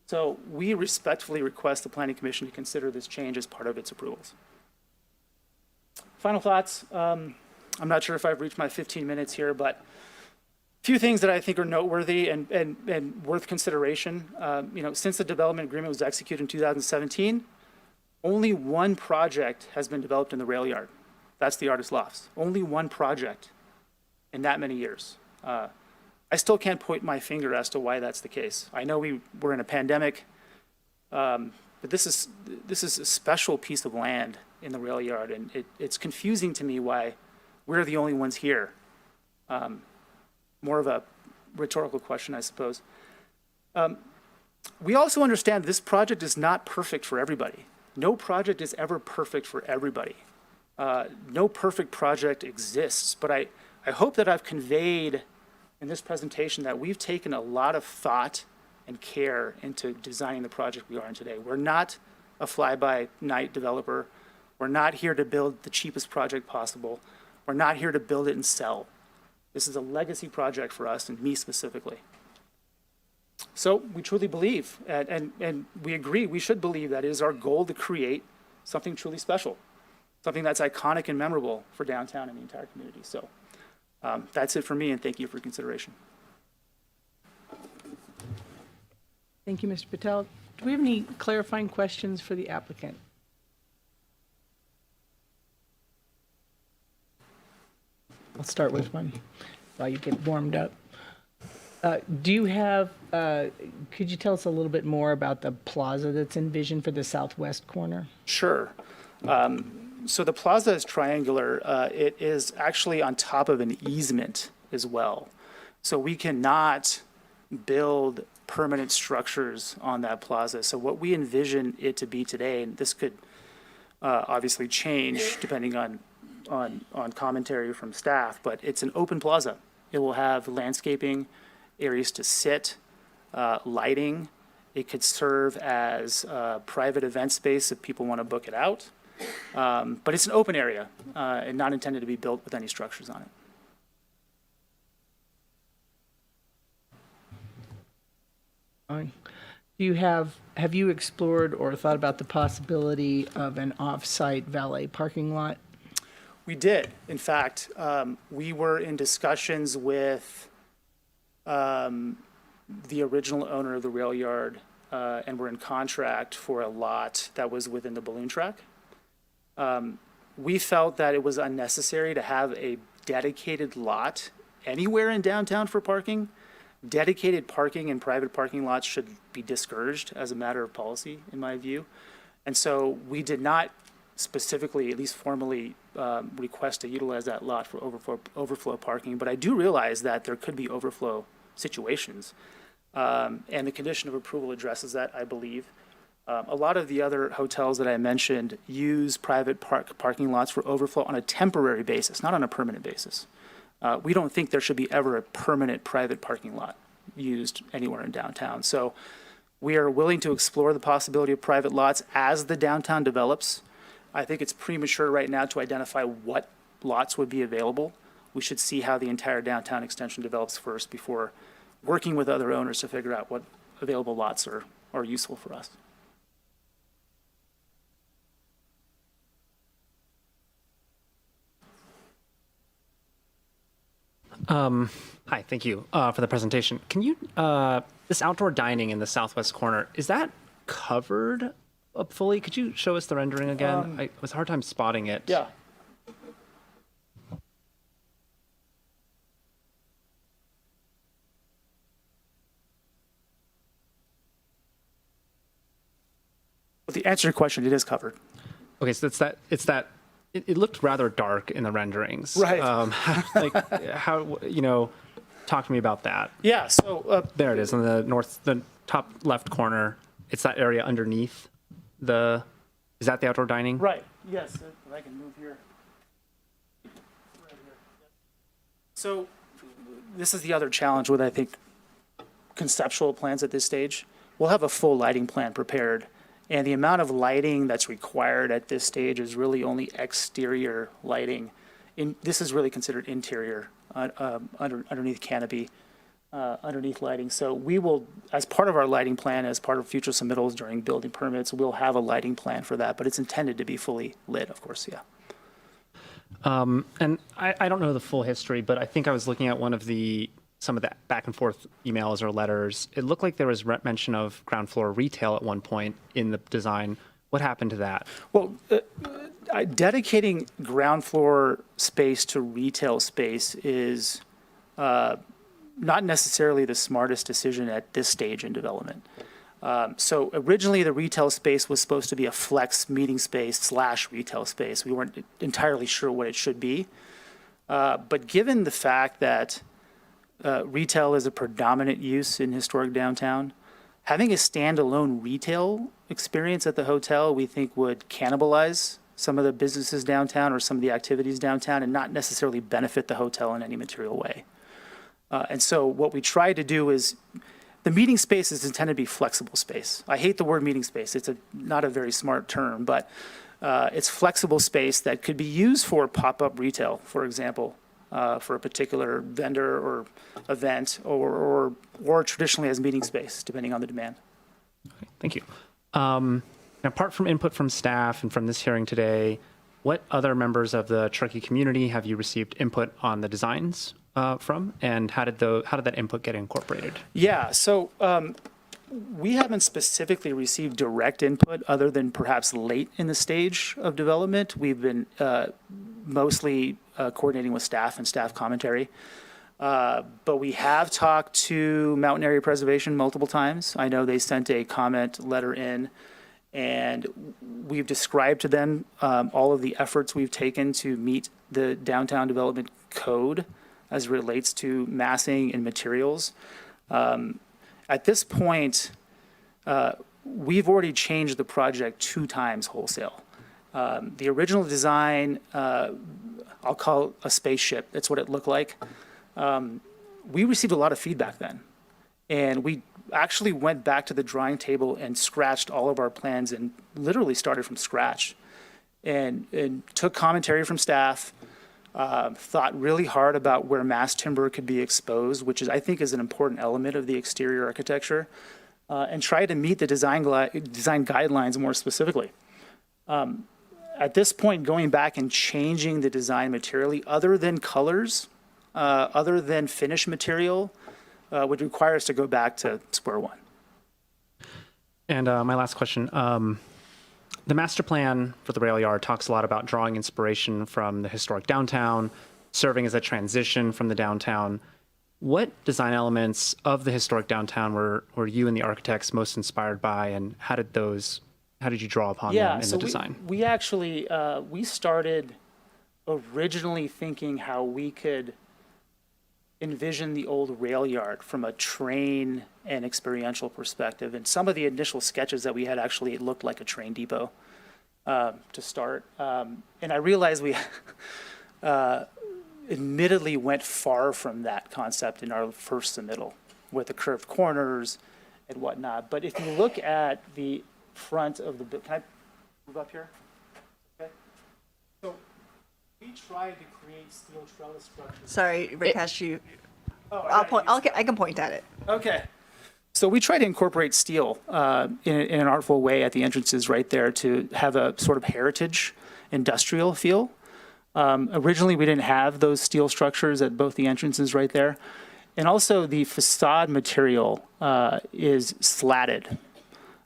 So we respectfully request the Planning Commission to consider this change as part of its approvals. Final thoughts. I'm not sure if I've reached my 15 minutes here, but a few things that I think are noteworthy and worth consideration. Since the development agreement was executed in 2017, only one project has been developed in the rail yard. That's the Artist Lofts. Only one project in that many years. I still can't point my finger as to why that's the case. I know we're in a pandemic, but this is a special piece of land in the rail yard, and it's confusing to me why we're the only ones here. More of a rhetorical question, I suppose. We also understand this project is not perfect for everybody. No project is ever perfect for everybody. No perfect project exists, but I hope that I've conveyed in this presentation that we've taken a lot of thought and care into designing the project we are in today. We're not a fly-by-night developer. We're not here to build the cheapest project possible. We're not here to build it and sell. This is a legacy project for us and me specifically. So we truly believe, and we agree, we should believe that it is our goal to create something truly special, something that's iconic and memorable for downtown and the entire community. So that's it for me, and thank you for consideration. Thank you, Mr. Patel. Do we have any clarifying questions for the applicant? I'll start with one while you get warmed up. Do you have, could you tell us a little bit more about the plaza that's envisioned for the southwest corner? Sure. So the plaza is triangular. It is actually on top of an easement as well. So we cannot build permanent structures on that plaza. So what we envision it to be today, and this could obviously change depending on commentary from staff, but it's an open plaza. It will have landscaping, areas to sit, lighting. It could serve as a private event space if people want to book it out. But it's an open area and not intended to be built with any structures on it. Fine. Have you explored or thought about the possibility of an off-site valet parking lot? We did. In fact, we were in discussions with the original owner of the rail yard, and we're in contract for a lot that was within the balloon track. We felt that it was unnecessary to have a dedicated lot anywhere in downtown for parking. Dedicated parking and private parking lots should be discouraged as a matter of policy, in my view. And so we did not specifically, at least formally, request to utilize that lot for overflow parking. But I do realize that there could be overflow situations. And the condition of approval addresses that, I believe. A lot of the other hotels that I mentioned use private parking lots for overflow on a temporary basis, not on a permanent basis. We don't think there should be ever a permanent private parking lot used anywhere in downtown. So we are willing to explore the possibility of private lots as the downtown develops. I think it's premature right now to identify what lots would be available. We should see how the entire downtown extension develops first before working with other owners to figure out what available lots are useful for us. Hi, thank you for the presentation. Can you, this outdoor dining in the southwest corner, is that covered up fully? Could you show us the rendering again? It was a hard time spotting it. Yeah. Well, to answer your question, it is covered. Okay, so it looked rather dark in the renderings. Right. How, talk to me about that. Yeah, so There it is on the top left corner. It's that area underneath is that the outdoor dining? right, yes, if I can move here. Right here. So this is the other challenge with, I think, conceptual plans at this stage. We'll have a full lighting plan prepared, and the amount of lighting that's required at this stage is really only exterior lighting. This is really considered interior, underneath canopy, underneath lighting. So we will, as part of our lighting plan, as part of future submittals during building permits, we'll have a lighting plan for that, but it's intended to be fully lit, of course, yeah. And I don't know the full history, but I think I was looking at some of the back and forth emails or letters. It looked like there was mention of ground floor retail at one point in the design. What happened to that? Well, dedicating ground floor space to retail space is not necessarily the smartest decision at this stage in development. So originally the retail space was supposed to be a flex meeting space / retail space. We weren't entirely sure what it should be. But given the fact that retail is a predominant use in historic downtown, having a standalone retail experience at the hotel, we think would cannibalize some of the businesses downtown or some of the activities downtown and not necessarily benefit the hotel in any material way. And so what we try to do is, the meeting space is intended to be flexible space. I hate the word meeting space. It's not a very smart term, but it's flexible space that could be used for pop-up retail, for example, for a particular vendor or event, or traditionally as meeting space, depending on the demand. Okay, thank you. And apart from input from staff and from this hearing today, what other members of the Truckee community have you received input on the designs from, and how did that input get incorporated? Yeah, so we haven't specifically received direct input other than perhaps late in the stage of development. We've been mostly coordinating with staff and staff commentary. But we have talked to Mountain Area Preservation multiple times. I know they sent a comment letter in, and we've described to them all of the efforts we've taken to meet the downtown development code as it relates to massing and materials. At this point, we've already changed the project 2 times wholesale. The original design, I'll call it a spaceship. That's what it looked like. We received a lot of feedback then. And we actually went back to the drawing table and scratched all of our plans and literally started from scratch. And took commentary from staff, thought really hard about where mass timber could be exposed, which is, I think, is an important element of the exterior architecture, and tried to meet the design guidelines more specifically. At this point, going back and changing the design materially, other than colors, other than finish material, would require us to go back to square one. And my last question. The master plan for the rail yard talks a lot about drawing inspiration from the historic downtown, serving as a transition from the downtown. What design elements of the historic downtown were you and the architects most inspired by, and how did you draw upon them in the design? We actually, we started originally thinking how we could envision the old rail yard from a train and experiential perspective. And some of the initial sketches that we had actually looked like a train depot to start. And I realized we admittedly went far from that concept in our first submittal with the curved corners and whatnot. But if you look at the front of the, can I move up here? Okay. So we tried to create steel trellis structures. Sorry, Rakesh, Oh, I can point at it. Okay. So we try to incorporate steel in an artful way at the entrances right there to have a sort of heritage industrial feel. Originally, we didn't have those steel structures at both the entrances right there. And also the facade material is slatted.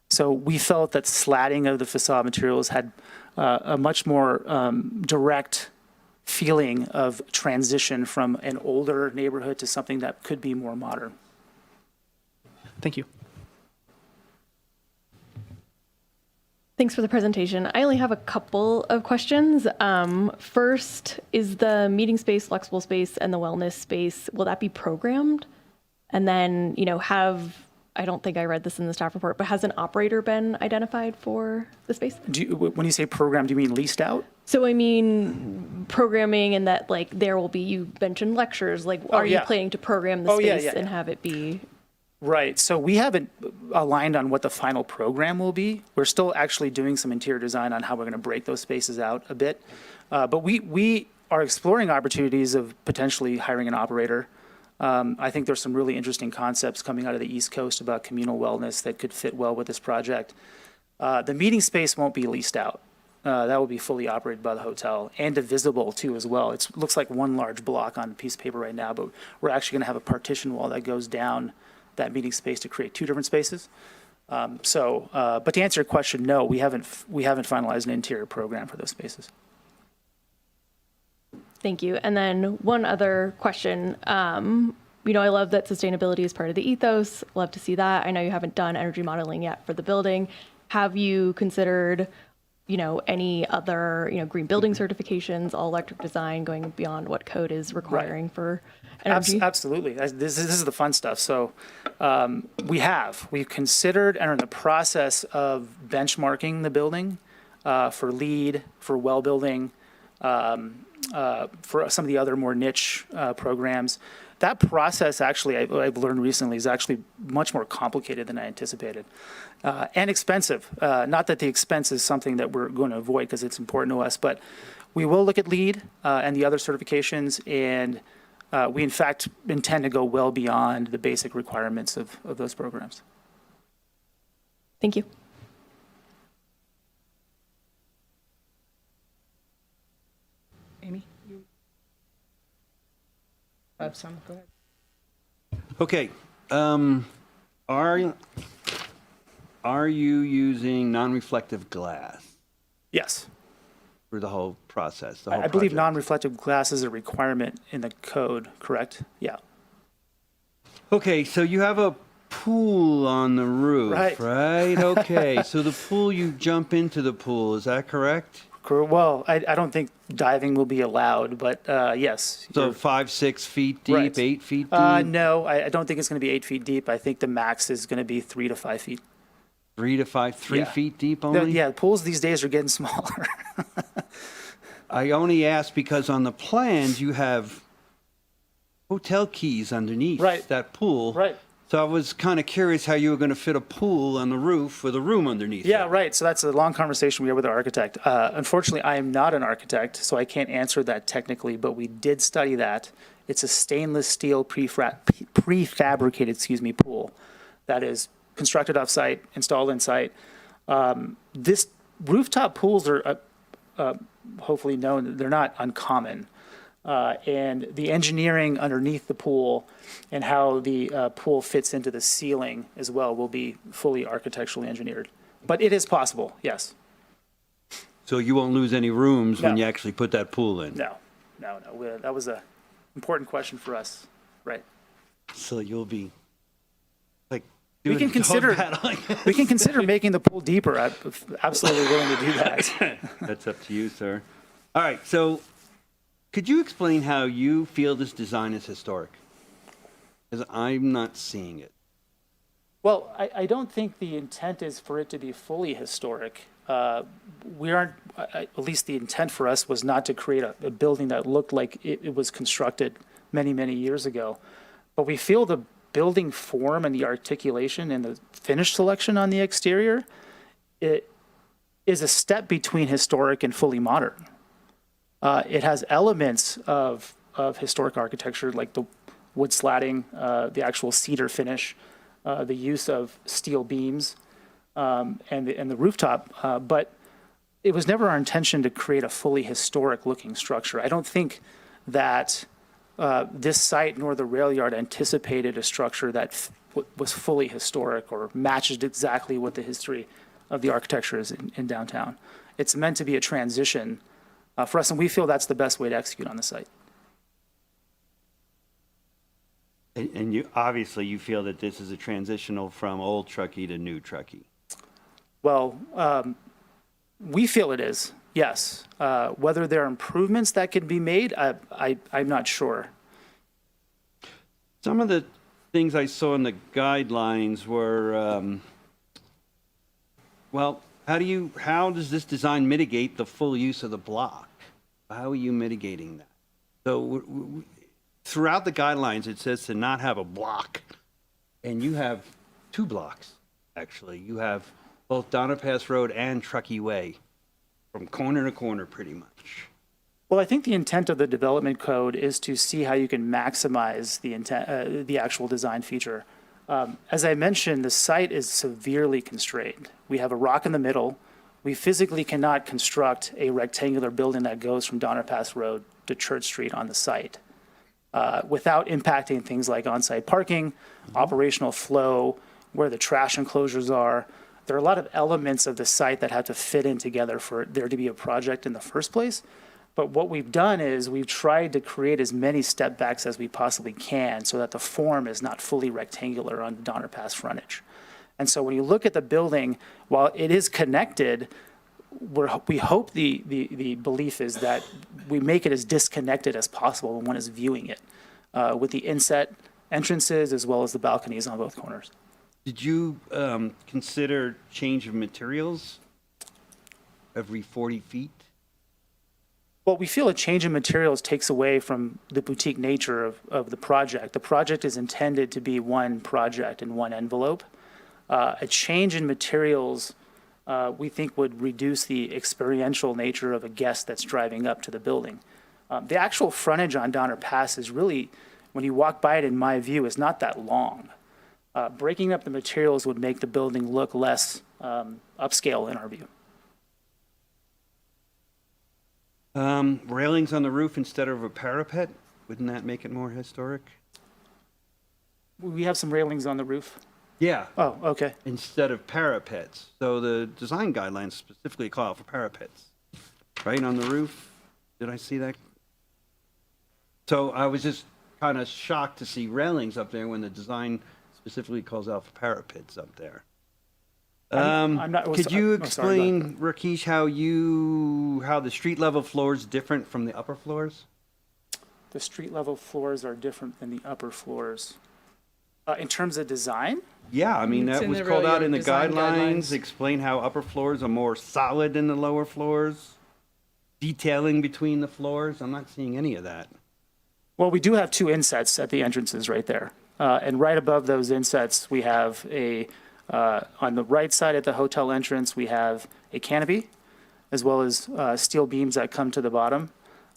So we felt that slatting of the facade materials had a much more direct feeling of transition from an older neighborhood to something that could be more modern. Thank you. Thanks for the presentation. I only have a couple of questions. First, is the meeting space, flexible space, and the wellness space, will that be programmed? And then, I don't think I read this in the staff report, but has an operator been identified for the space? When you say program, do you mean leased out? So I mean programming, and that there will be, you mentioned lectures, are you planning to program the space and have it be? Right. So we haven't aligned on what the final program will be. We're still actually doing some interior design on how we're going to break those spaces out a bit. But we are exploring opportunities of potentially hiring an operator. I think there's some really interesting concepts coming out of the East Coast about communal wellness that could fit well with this project. The meeting space won't be leased out. That will be fully operated by the hotel and divisible too as well. It looks like one large block on a piece of paper right now, but we're actually going to have a partition wall that goes down that meeting space to create 2 different spaces. But to answer your question, no, we haven't finalized an interior program for those spaces. Thank you. And then one other question. I love that sustainability is part of the ethos. Love to see that. I know you haven't done energy modeling yet for the building. Have you considered, any other, green building certifications, all electric design, going beyond what code is requiring for energy? Absolutely. This is the fun stuff. So we've considered and are in the process of benchmarking the building for LEED, for well building, for some of the other more niche programs. That process actually, I've learned recently, is actually much more complicated than I anticipated and expensive. Not that the expense is something that we're going to avoid because it's important to us, but we will look at LEED and the other certifications, and we in fact intend to go well beyond the basic requirements of those programs. Thank you. Amy? Some, go ahead. Okay. Are you using non-reflective glass? Yes. through the whole process? The I whole believe project? non-reflective glass is a requirement in the code, correct? Yeah. Okay, so you have a pool on the roof, Right. right? Okay, so the pool, you jump into the pool, is that correct? Well, I don't think diving will be allowed, but yes. So you're- 5, 6 feet deep, Right. 8 feet deep? No, I don't think it's going to be 8 feet deep. I think the max is going to be 3 to 5 feet. 3 to 5, 3 Yeah. feet deep The- only? Yeah, pools these days are getting smaller. I only ask because on the plans, you have hotel keys underneath Right. that pool. Right. So I was kind of curious how you were going to fit a pool on the roof with a room underneath Yeah, it. right. So that's a long conversation we had with our architect. Unfortunately, I am not an architect, so I can't answer that technically, but we did study that. It's a stainless steel prefabricated, pool that is constructed off-site, installed in-site. This rooftop pools are hopefully known, they're not uncommon. And the engineering underneath the pool and how the pool fits into the ceiling as well will be fully architecturally engineered. But it is possible, yes. So you won't lose any rooms when No. you actually put that pool in? No. That was a important question for us, right? So you'll be like We doing can dog consider, paddling. we can consider making the pool deeper. I'm absolutely willing to do that. That's up to you, sir. All right, so could you explain how you feel this design is historic? Because I'm not seeing it. Well, I don't think the intent is for it to be fully historic. We aren't, at least the intent for us was not to create a building that looked like it was constructed many, many years ago. But we feel the building form and the articulation and the finish selection on the exterior, it is a step between historic and fully modern. It has elements of historic architecture, like the wood slatting, the actual cedar finish, the use of steel beams, and the rooftop. But it was never our intention to create a fully historic-looking structure. I don't think that this site nor the rail yard anticipated a structure that was fully historic or matched exactly what the history of the architecture is in downtown. It's meant to be a transition for us, and we feel that's the best way to execute on the site. And you obviously you feel that this is a transitional from old Truckee to new Truckee. Well, we feel it is, yes. Whether there are improvements that can be made, I'm not sure. Some of the things I saw in the guidelines were, well, how does this design mitigate the full use of the block? How are you mitigating that? So throughout the guidelines, it says to not have a block, and you have 2 blocks, actually. You have both Donner Pass Road and Truckee Way, from corner to corner, pretty much. Well, I think the intent of the development code is to see how you can maximize the intent, the actual design feature. As I mentioned, the site is severely constrained. We have a rock in the middle. We physically cannot construct a rectangular building that goes from Donner Pass Road to Church Street on the site without impacting things like on-site parking, operational flow, where the trash enclosures are. There are a lot of elements of the site that have to fit in together for there to be a project in the first place. But what we've done is we've tried to create as many step backs as we possibly can so that the form is not fully rectangular on Donner Pass frontage. And so when you look at the building, while it is connected, we hope the belief is that we make it as disconnected as possible when one is viewing it, with the inset entrances as well as the balconies on both corners. Did you consider change of materials every 40 feet? Well, we feel a change in materials takes away from the boutique nature of the project. The project is intended to be one project in one envelope. A change in materials, we think, would reduce the experiential nature of a guest that's driving up to the building. The actual frontage on Donner Pass is really, when you walk by it, in my view, is not that long. Breaking up the materials would make the building look less upscale in our view. Railings on the roof instead of a parapet, wouldn't that make it more historic? We have some railings on the roof. Yeah. Oh, okay. Instead of parapets. So the design guidelines specifically call for parapets. right on the roof. Did I see that? So I was just kind of shocked to see railings up there when the design specifically calls out for parapets up there. I'm not- Could you oh, sorry, go explain, Rakesh, how the street level floor is different from the upper floors? The street level floors are different than the upper floors. In terms of design? Yeah, I mean, It's that in was the called real out in the design guidelines. guidelines. Explain how upper floors are more solid than the lower floors. Detailing between the floors. I'm not seeing any of that. Well, we do have two insets at the entrances right there. And right above those insets, we have on the right side at the hotel entrance, we have a canopy, as well as steel beams that come to the bottom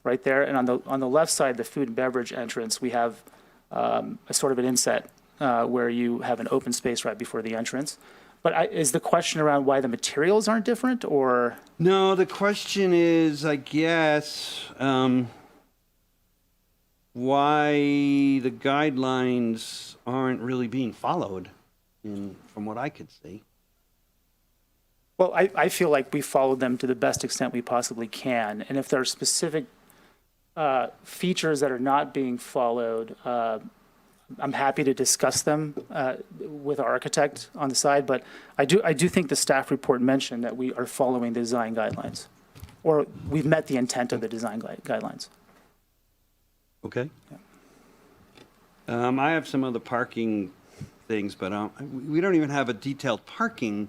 right there. And on the left side, the food and beverage entrance, we have a sort of an inset where you have an open space right before the entrance. But is the question around why the materials aren't different, or? No, the question is, I guess, why the guidelines aren't really being followed, from what I could see. Well, I feel like we followed them to the best extent we possibly can. And if there are specific features that are not being followed, I'm happy to discuss them with our architect on the side. But I do think the staff report mentioned that we are following the design guidelines, or we've met the intent of the design guidelines. Okay. I have some other parking things, but we don't even have a detailed parking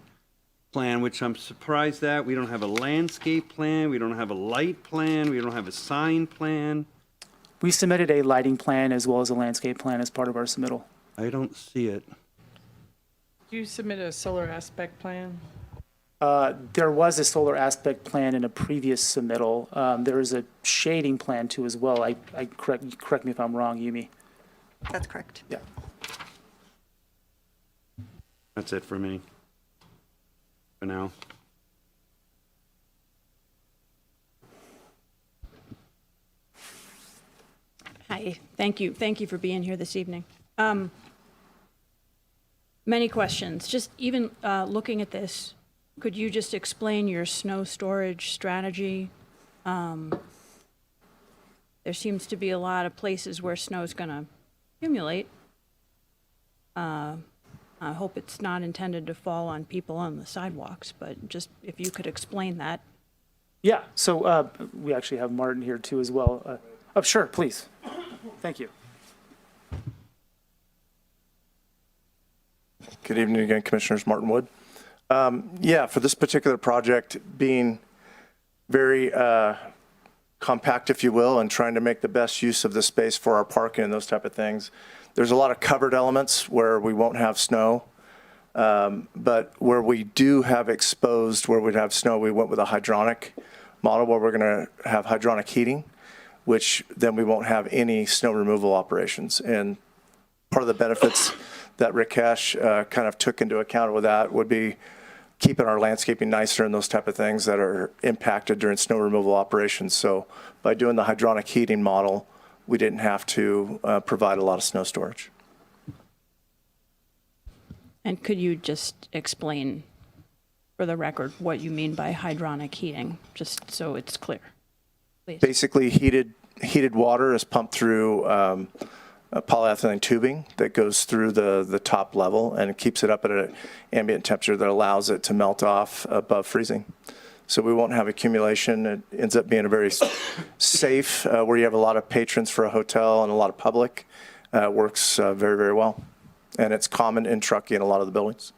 plan, which I'm surprised at. We don't have a landscape plan. We don't have a light plan. We don't have a sign plan. We submitted a lighting plan as well as a landscape plan as part of our submittal. I don't see it. Did you submit a solar aspect plan? There was a solar aspect plan in a previous submittal. There is a shading plan too as well. Correct me if I'm wrong, Yumi. That's correct. Yeah. That's it for me. For now. Hi, thank you. Thank you for being here this evening. Many questions. Just even looking at this, could you just explain your snow storage strategy? There seems to be a lot of places where snow is going to accumulate. I hope it's not intended to fall on people on the sidewalks, but just if you could explain that. Yeah, so we actually have Martin here too as well. Oh, sure, please. Thank you. Good evening again, Commissioners. Martin Wood. Yeah, for this particular project, being very compact, if you will, and trying to make the best use of the space for our parking and those type of things, there's a lot of covered elements where we won't have snow. But where we do have exposed, where we'd have snow, we went with a hydronic model where we're going to have hydronic heating, which then we won't have any snow removal operations. And part of the benefits that Rakesh kind of took into account with that would be keeping our landscaping nicer and those type of things that are impacted during snow removal operations. So by doing the hydronic heating model, we didn't have to provide a lot of snow storage. And could you just explain, for the record, what you mean by hydronic heating, just so it's clear, please? Basically, heated water is pumped through a polyethylene tubing that goes through the top level and it keeps it up at an ambient temperature that allows it to melt off above freezing. So we won't have accumulation. It ends up being a very safe, where you have a lot of patrons for a hotel and a lot of public. Works very, very well. And it's common in Truckee in a lot of the buildings.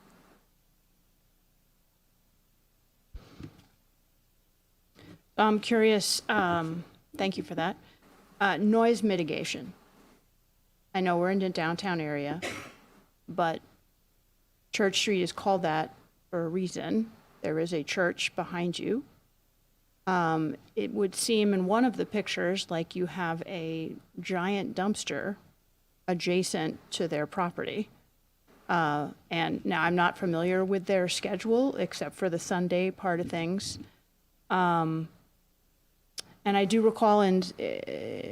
I'm curious, thank you for that. Noise mitigation. I know we're in the downtown area, but Church Street is called that for a reason. There is a church behind you. It would seem in one of the pictures like you have a giant dumpster adjacent to their property. And now I'm not familiar with their schedule except for the Sunday part of things. And I do recall in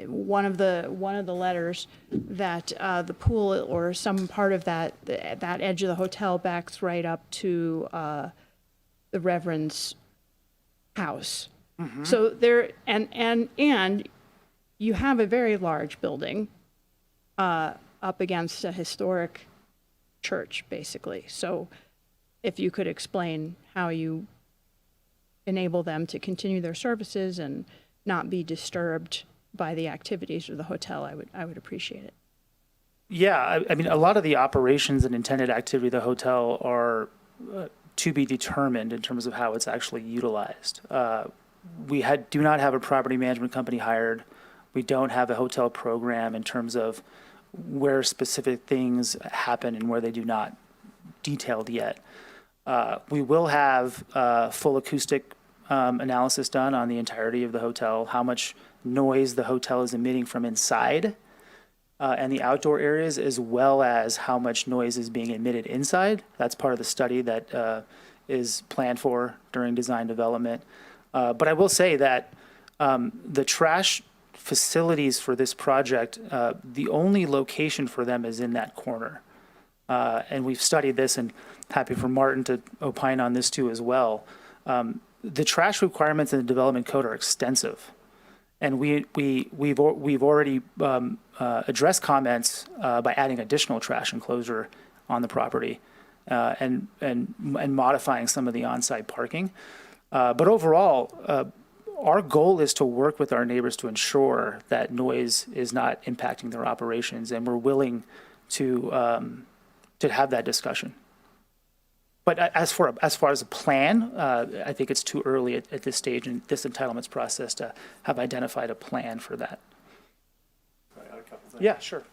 one of the letters that the pool or some part of that edge of the hotel backs right up to the Reverend's house. So there, and you have a very large building up against a historic church, basically. So if you could explain how you enable them to continue their services and not be disturbed by the activities of the hotel, I would appreciate it. Yeah, I mean, a lot of the operations and intended activity of the hotel are to be determined in terms of how it's actually utilized. We do not have a property management company hired. We don't have a hotel program in terms of where specific things happen and where they do not, detailed yet. We will have full acoustic analysis done on the entirety of the hotel, how much noise the hotel is emitting from inside and the outdoor areas, as well as how much noise is being emitted inside. That's part of the study that is planned for during design development. But I will say that the trash facilities for this project, the only location for them is in that corner. And we've studied this, and happy for Martin to opine on this too as well. The trash requirements in the development code are extensive. And we've already addressed comments by adding additional trash enclosure on the property and modifying some of the on-site parking. But overall, our goal is to work with our neighbors to ensure that noise is not impacting their operations, and we're willing to have that discussion. But as far as a plan, I think it's too early at this stage in this entitlements process to have identified a plan for that. Yeah, sure.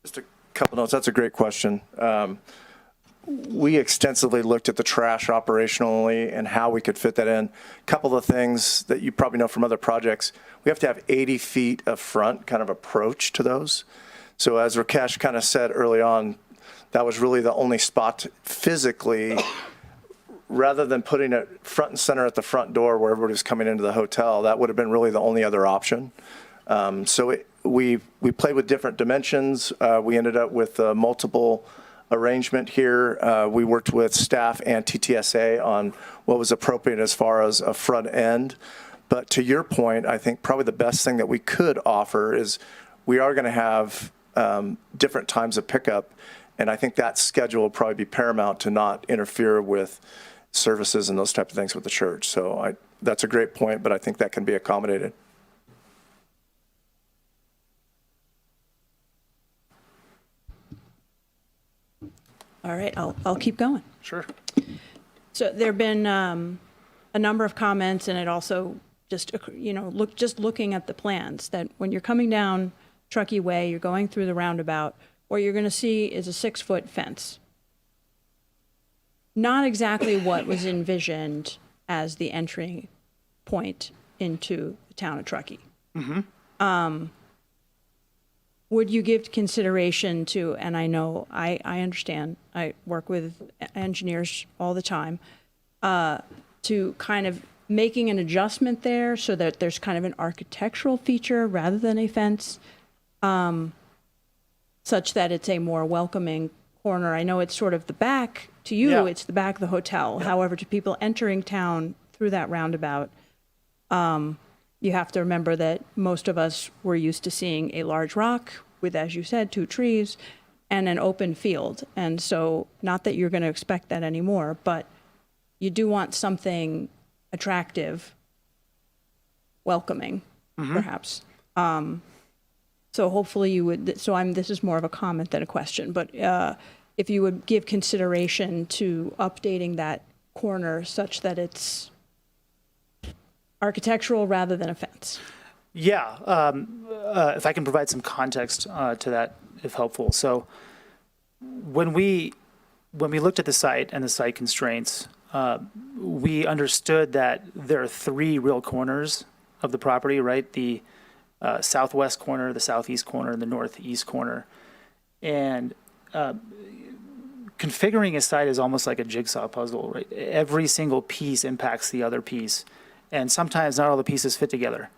Just a couple notes. That's a great question. We extensively looked at the trash operationally and how we could fit that in. A couple of things that you probably know from other projects, we have to have 80 feet of front kind of approach to those. So as Rakesh kind of said early on, that was really the only spot physically, rather than putting it front and center at the front door where everybody was coming into the hotel, that would have been really the only other option. We played with different dimensions. We ended up with multiple arrangement here. We worked with staff and TTSA on what was appropriate as far as a front end. But to your point, I think probably the best thing that we could offer is we are going to have different times of pickup. And I think that schedule will probably be paramount to not interfere with services and those type of things with the church. So that's a great point, but I think that can be accommodated. All right, I'll keep going. Sure. So there have been a number of comments, and it also just, looking at the plans, that when you're coming down Truckee Way, you're going through the roundabout, what you're going to see is a 6-foot fence. Not exactly what was envisioned as the entry point into the town of Truckee. Mm-hmm. Would you give consideration to, and I know, I understand, I work with engineers all the time, to kind of making an adjustment there so that there's kind of an architectural feature rather than a fence, such that it's a more welcoming corner? I know it's sort of the back, to you, Yeah. it's the back of the hotel. Yeah. However, to people entering town through that roundabout, you have to remember that most of us were used to seeing a large rock with, as you said, 2 trees and an open field. And so, not that you're going to expect that anymore, but you do want something attractive, welcoming, perhaps. So hopefully you would, this is more of a comment than a question, but if you would give consideration to updating that corner such that it's architectural rather than a fence. Yeah, if I can provide some context to that, if helpful. So when we looked at the site and the site constraints, we understood that there are 3 real corners of the property, right? The southwest corner, the southeast corner, and the northeast corner. And configuring a site is almost like a jigsaw puzzle, right? Every single piece impacts the other piece, and sometimes not all the pieces fit together.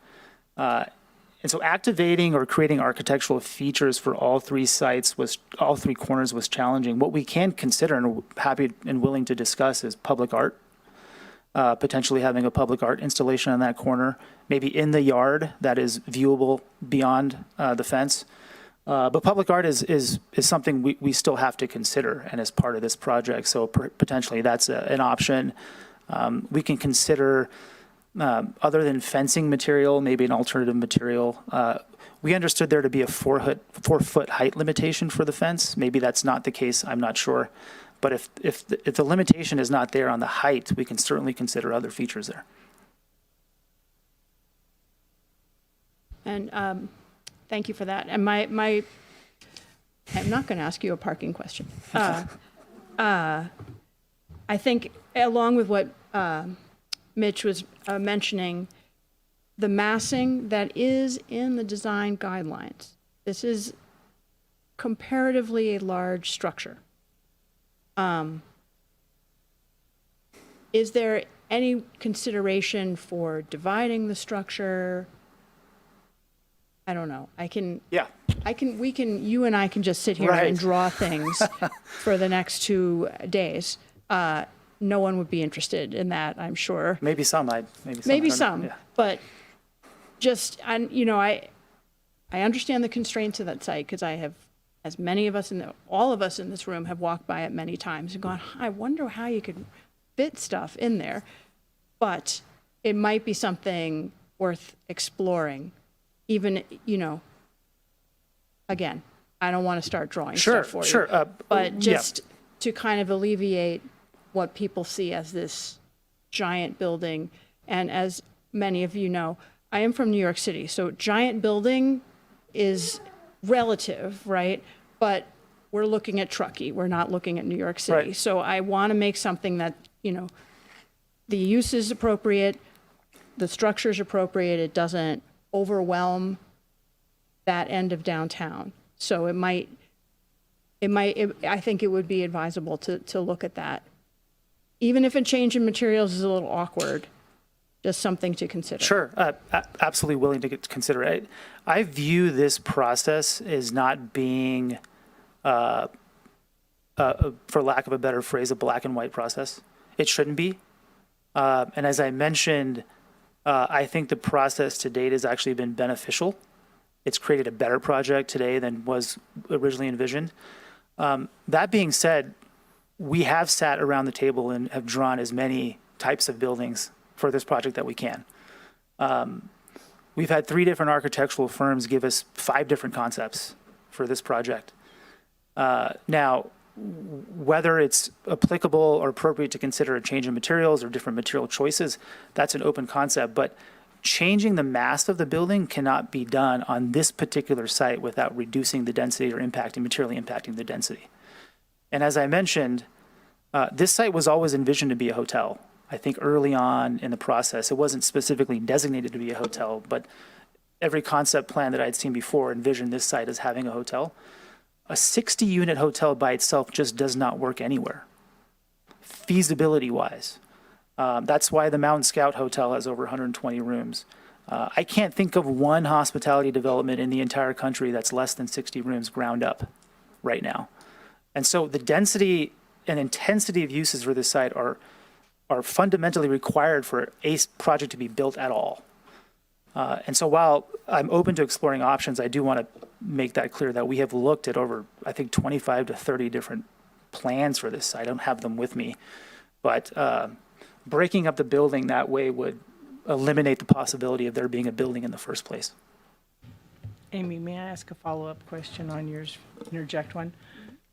And so activating or creating architectural features for all 3 corners was challenging. What we can consider and happy and willing to discuss is public art. potentially having a public art installation on that corner, maybe in the yard that is viewable beyond the fence. But public art is something we still have to consider and as part of this project. So potentially that's an option. We can consider, other than fencing material, maybe an alternative material. We understood there to be a 4-foot height limitation for the fence. Maybe that's not the case. I'm not sure. But if the limitation is not there on the height, we can certainly consider other features there. And thank you for that. And I'm not going to ask you a parking question. I think along with what Mitch was mentioning, the massing that is in the design guidelines, this is comparatively a large structure. Is there any consideration for dividing the structure? I don't know. You and I can just sit here Right. and draw things for the next 2 days. No one would be interested in that, I'm sure. Maybe some. Maybe I don't know. some, Yeah. but just, I understand the constraints of that site because I have, as many of us all of us in this room have walked by it many times and gone, I wonder how you could fit stuff in there. But it might be something worth exploring. Even, again, I don't want to start drawing stuff for you. Sure. But just to kind of alleviate what people see as this giant building. And as many of you know, I am from New York City, so giant building is relative, right? But we're looking at Truckee. We're not looking at New York City. Right. So I want to make something that, the use is appropriate, the structure is appropriate, it doesn't overwhelm that end of downtown. So I think it would be advisable to look at that. Even if a change in materials is a little awkward, just something to consider. Sure, absolutely willing to consider it. I view this process as not being, for lack of a better phrase, a black and white process. It shouldn't be. And as I mentioned, I think the process to date has actually been beneficial. It's created a better project today than was originally envisioned. That being said, we have sat around the table and have drawn as many types of buildings for this project that we can. We've had 3 different architectural firms give us 5 different concepts for this project. Now, whether it's applicable or appropriate to consider a change in materials or different material choices, that's an open concept. But changing the mass of the building cannot be done on this particular site without reducing the density or materially impacting the density. And as I mentioned, this site was always envisioned to be a hotel. I think early on in the process, it wasn't specifically designated to be a hotel, but every concept plan that I'd seen before envisioned this site as having a hotel. A 60-unit hotel by itself just does not work anywhere, feasibility-wise. That's why the Mountain Scout Hotel has over 120 rooms. I can't think of one hospitality development in the entire country that's less than 60 rooms ground up right now. And so the density and intensity of uses for this site are fundamentally required for a project to be built at all. And so while I'm open to exploring options, I do want to make that clear that we have looked at over, I think, 25 to 30 different plans for this site. I don't have them with me. But breaking up the building that way would eliminate the possibility of there being a building in the first place. Amy, may I ask a follow-up question on yours? Interject one.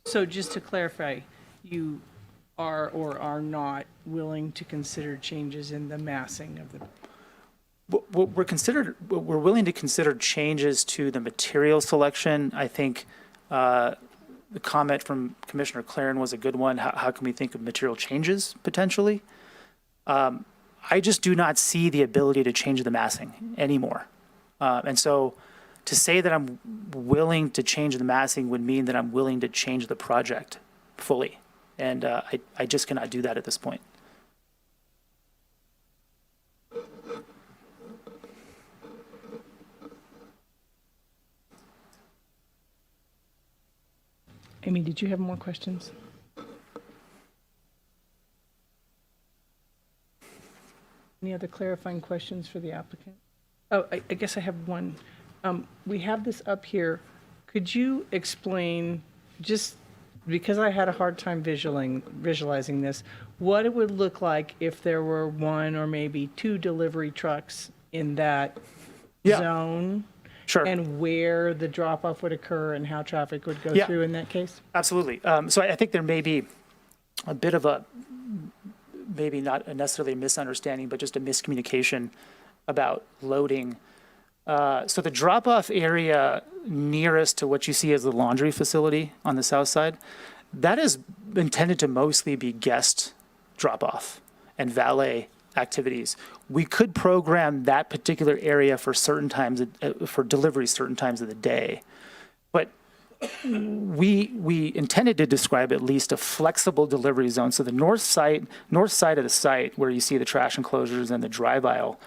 So just to clarify, you are or are not willing to consider changes in the massing of the... We're willing to consider changes to the material selection. I think the comment from Commissioner Claren was a good one. How can we think of material changes potentially? I just do not see the ability to change the massing anymore. And so to say that I'm willing to change the massing would mean that I'm willing to change the project fully. And I just cannot do that at this point. Amy, did you have more questions? Any other clarifying questions for the applicant? Oh, I guess I have one. We have this up here. Could you explain, just because I had a hard time visualizing this, what it would look like if there were one or maybe two delivery trucks in that zone? Sure. And where the drop-off would occur and how traffic would go Yeah. through in that case? Absolutely. So I think there may be a bit of maybe not necessarily a misunderstanding, but just a miscommunication about loading. So the drop-off area nearest to what you see as the laundry facility on the south side, that is intended to mostly be guest drop-off and valet activities. We could program that particular area for certain times, for delivery certain times of the day. But we intended to describe at least a flexible delivery zone. So the north side of the site where you see the trash enclosures and the drive aisle,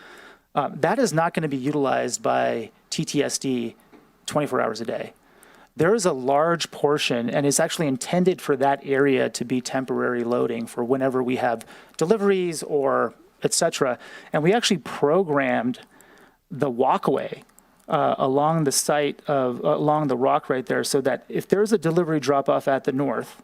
that is not going to be utilized by TTSD 24 hours a day. There is a large portion, and it's actually intended for that area to be temporary loading for whenever we have deliveries or et cetera. And we actually programmed the walkway along the site along the rock right there, so that if there's a delivery drop-off at the north,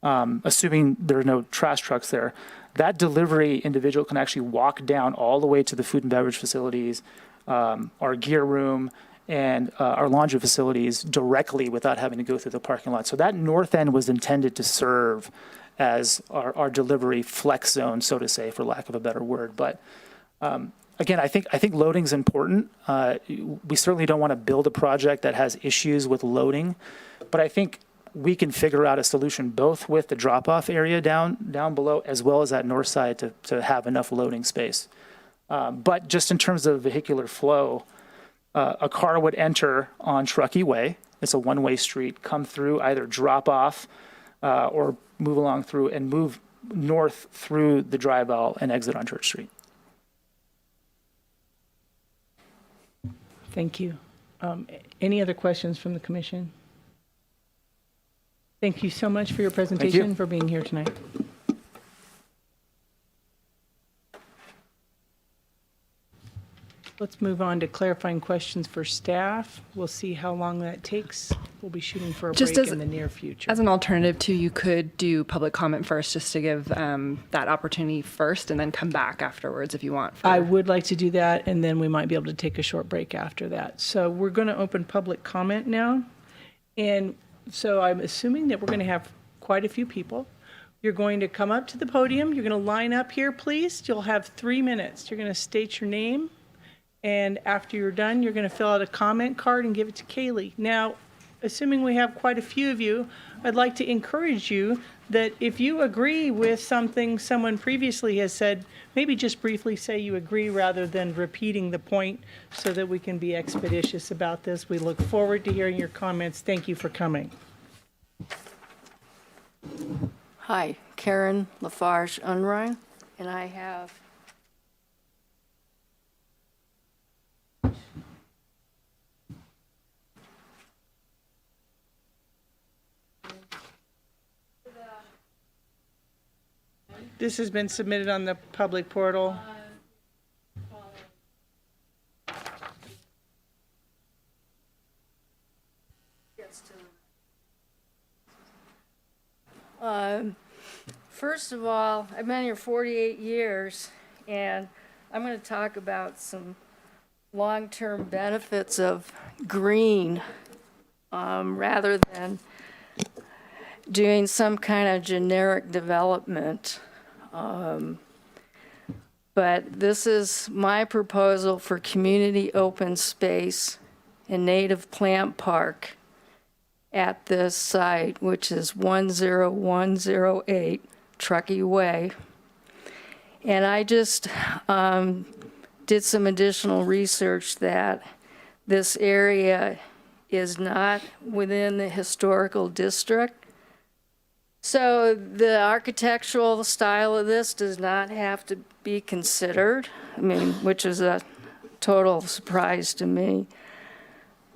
assuming there are no trash trucks there, that delivery individual can actually walk down all the way to the food and beverage facilities, our gear room, and our laundry facilities directly without having to go through the parking lot. So that north end was intended to serve as our delivery flex zone, so to say, for lack of a better word. But again, I think loading's important. We certainly don't want to build a project that has issues with loading, but I think we can figure out a solution both with the drop-off area down below as well as that north side to have enough loading space. But just in terms of vehicular flow, a car would enter on Truckee Way. It's a one-way street, come through, either drop off or move along through and move north through the drive aisle and exit on Church Street. Thank you. Any other questions from the commission? Thank you so much for your presentation, for being here tonight. Let's move on to clarifying questions for staff. We'll see how long that takes. We'll be shooting for a break in the near future. As an alternative too, you could do public comment first, just to give that opportunity first, and then come back afterwards if you want. I would like to do that, and then we might be able to take a short break after that. So we're going to open public comment now. And so I'm assuming that we're going to have quite a few people. You're going to come up to the podium. You're going to line up here, please. You'll have 3 minutes. You're going to state your name. And after you're done, you're going to fill out a comment card and give it to Kaylee. Now, assuming we have quite a few of you, I'd like to encourage you that if you agree with something someone previously has said, maybe just briefly say you agree rather than repeating the point, so that we can be expeditious about this. We look forward to hearing your comments. Thank you for coming. Hi, Karen Lafarge Unrein, and I have This has been submitted on the public portal. First of all, I've been here 48 years, and I'm going to talk about some long-term benefits of green rather than doing some kind of generic development. But this is my proposal for community open space and native plant park at this site, which is 10108 Truckee Way. And I just did some additional research that this area is not within the historical district. So the architectural style of this does not have to be considered, I mean, which is a total surprise to me.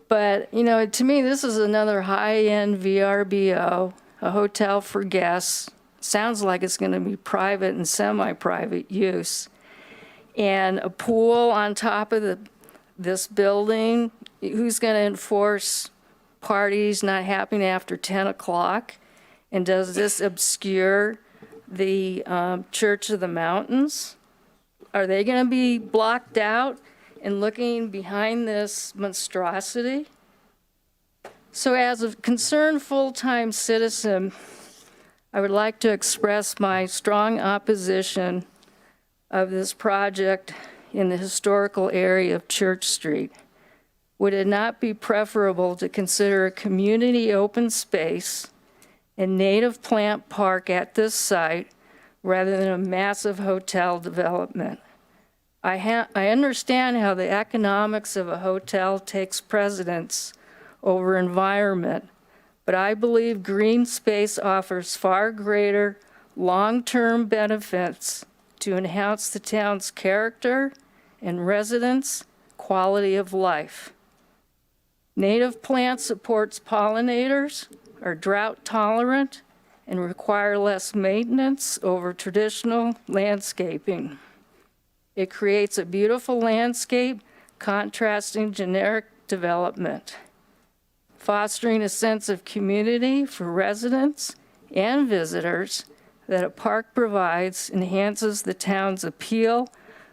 But, you know, to me, this is another high-end VRBO, a hotel for guests. Sounds like it's going to be private and semi-private use. and a pool on top of this building. Who's going to enforce parties not happening after 10 o'clock? And does this obscure the Church of the Mountains? Are they going to be blocked out and looking behind this monstrosity? So as a concerned full-time citizen, I would like to express my strong opposition of this project in the historical area of Church Street. Would it not be preferable to consider a community open space and native plant park at this site rather than a massive hotel development? I understand how the economics of a hotel takes precedence over environment, but I believe green space offers far greater long-term benefits to enhance the town's character and residents' quality of life. Native plant supports pollinators, are drought tolerant, and require less maintenance over traditional landscaping. It creates a beautiful landscape contrasting generic development, fostering a sense of community for residents and visitors that a park provides enhances the town's appeal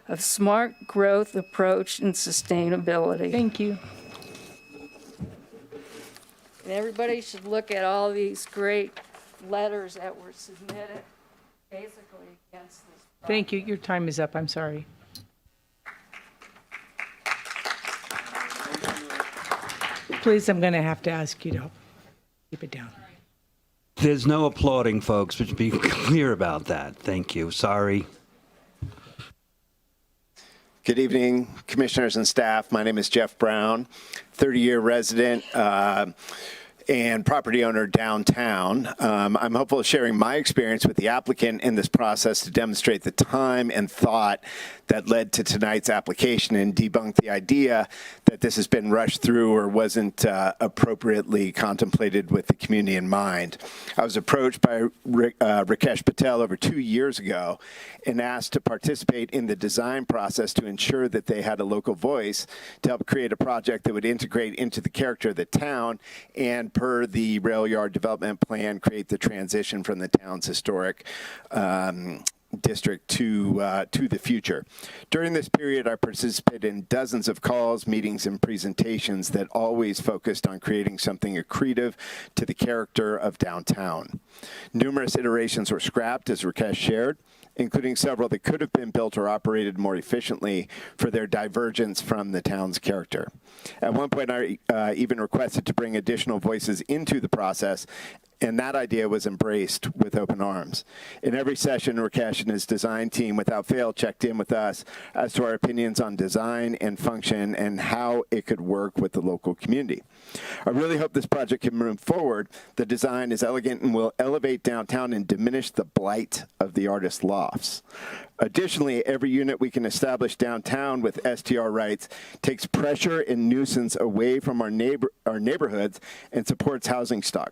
of smart growth approach and sustainability. Thank you. And everybody should look at all these great letters that were submitted basically against this project. Thank you. Your time is up. I'm sorry. Please, I'm going to have to ask you to keep it down. There's no applauding, folks, but be clear about that. Thank you. Sorry. Good evening, commissioners and staff. My name is Jeff Brown, 30-year resident and property owner downtown. I'm hopeful of sharing my experience with the applicant in this process to demonstrate the time and thought that led to tonight's application and debunk the idea that this has been rushed through or wasn't appropriately contemplated with the community in mind. I was approached by Rakesh Patel over 2 years ago and asked to participate in the design process to ensure that they had a local voice to help create a project that would integrate into the character of the town and, per the rail yard development plan, create the transition from the town's historic district to the future. During this period, I participated in dozens of calls, meetings, and presentations that always focused on creating something accretive to the character of downtown. Numerous iterations were scrapped, as Rakesh shared, including several that could have been built or operated more efficiently for their divergence from the town's character. At one point, I even requested to bring additional voices into the process, and that idea was embraced with open arms. In every session, Rakesh and his design team, without fail, checked in with us as to our opinions on design and function and how it could work with the local community. I really hope this project can move forward. The design is elegant and will elevate downtown and diminish the blight of the artist's lofts. Additionally, every unit we can establish downtown with STR rights takes pressure and nuisance away from our neighborhoods and supports housing stock,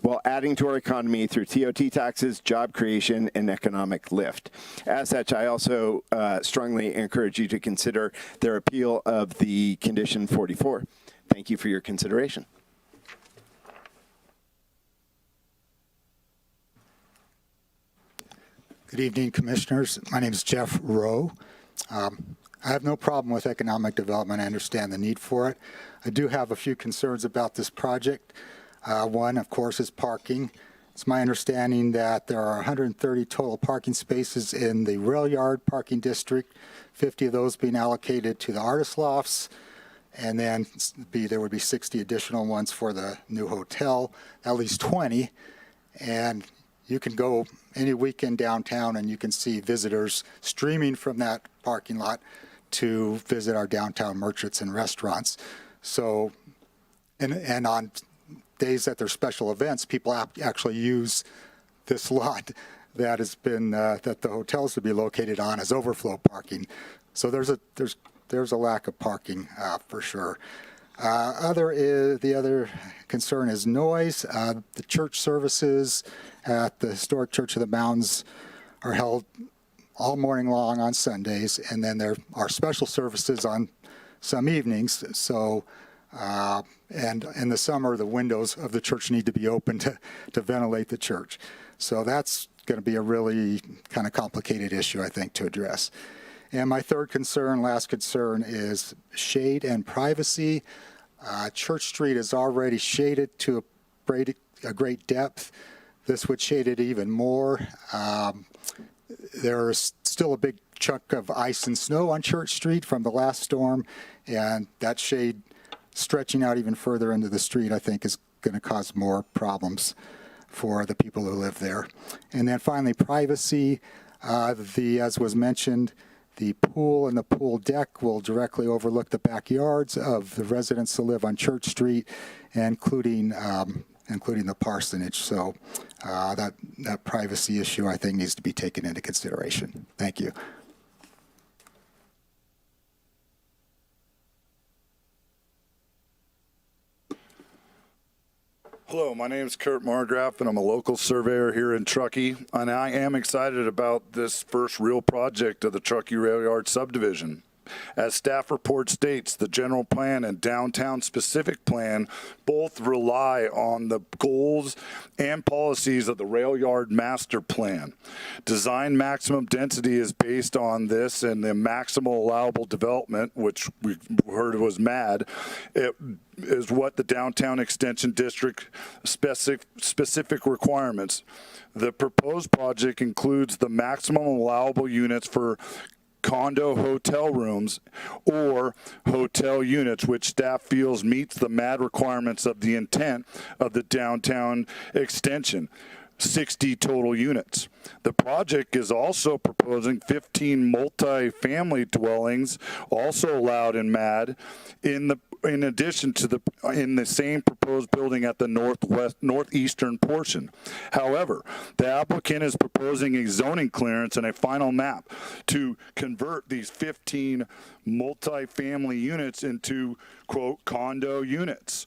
while adding to our economy through TOT taxes, job creation, and economic lift. As such, I also strongly encourage you to consider their appeal of the Condition 44. Thank you for your consideration. Good evening, commissioners. My name is Jeff Rowe. I have no problem with economic development. I understand the need for it. I do have a few concerns about this project. One, of course, is parking. It's my understanding that there are 130 total parking spaces in the rail yard parking district, 50 of those being allocated to the artist lofts, and then there would be 60 additional ones for the new hotel, at least 20. And you can go any weekend downtown and you can see visitors streaming from that parking lot to visit our downtown merchants and restaurants. So, and on days that there's special events, people actually use this lot that has been, that the hotels to be located on as overflow parking. So there's a lack of parking for sure. The other concern is noise. The church services at the historic Church of the Mountains are held all morning long on Sundays, and then there are special services on some evenings. So, and in the summer, the windows of the church need to be open to ventilate the church. So that's going to be a really kind of complicated issue, I think, to address. And my third concern, last concern, is shade and privacy. Church Street is already shaded to a great depth. This would shade it even more. There's still a big chunk of ice and snow on Church Street from the last storm, and that shade stretching out even further into the street, I think, is going to cause more problems for the people who live there. And then finally, privacy. As was mentioned, the pool and the pool deck will directly overlook the backyards of the residents who live on Church Street, including the parsonage. So that privacy issue, I think, needs to be taken into consideration. Thank you. Hello, my name is Kurt Margraf, and I'm a local surveyor here in Truckee, and I am excited about this first real project of the Truckee Rail Yard subdivision. As staff report states, the general plan and downtown specific plan both rely on the goals and policies of the rail yard master plan. Design maximum density is based on this, and the maximal allowable development, which we heard was MAD, it is what the downtown extension district specific requirements. The proposed project includes the maximum allowable units for condo hotel rooms or hotel units, which staff feels meets the MAD requirements of the intent of the downtown extension. 60 total units. The project is also proposing 15 multi-family dwellings, also allowed in MAD, in addition to in the same proposed building at the northeastern portion. However, the applicant is proposing a zoning clearance and a final map to convert these 15 multi-family units into, quote, condo units.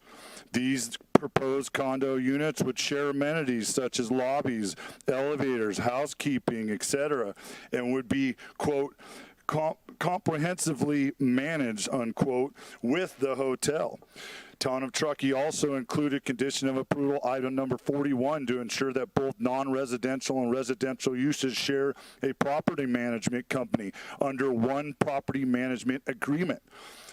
These proposed condo units would share amenities such as lobbies, elevators, housekeeping, etc., and would be, quote, comprehensively managed, unquote, with the hotel. Town of Truckee also included condition of approval item number 41 to ensure that both non-residential and residential uses share a property management company under one property management agreement.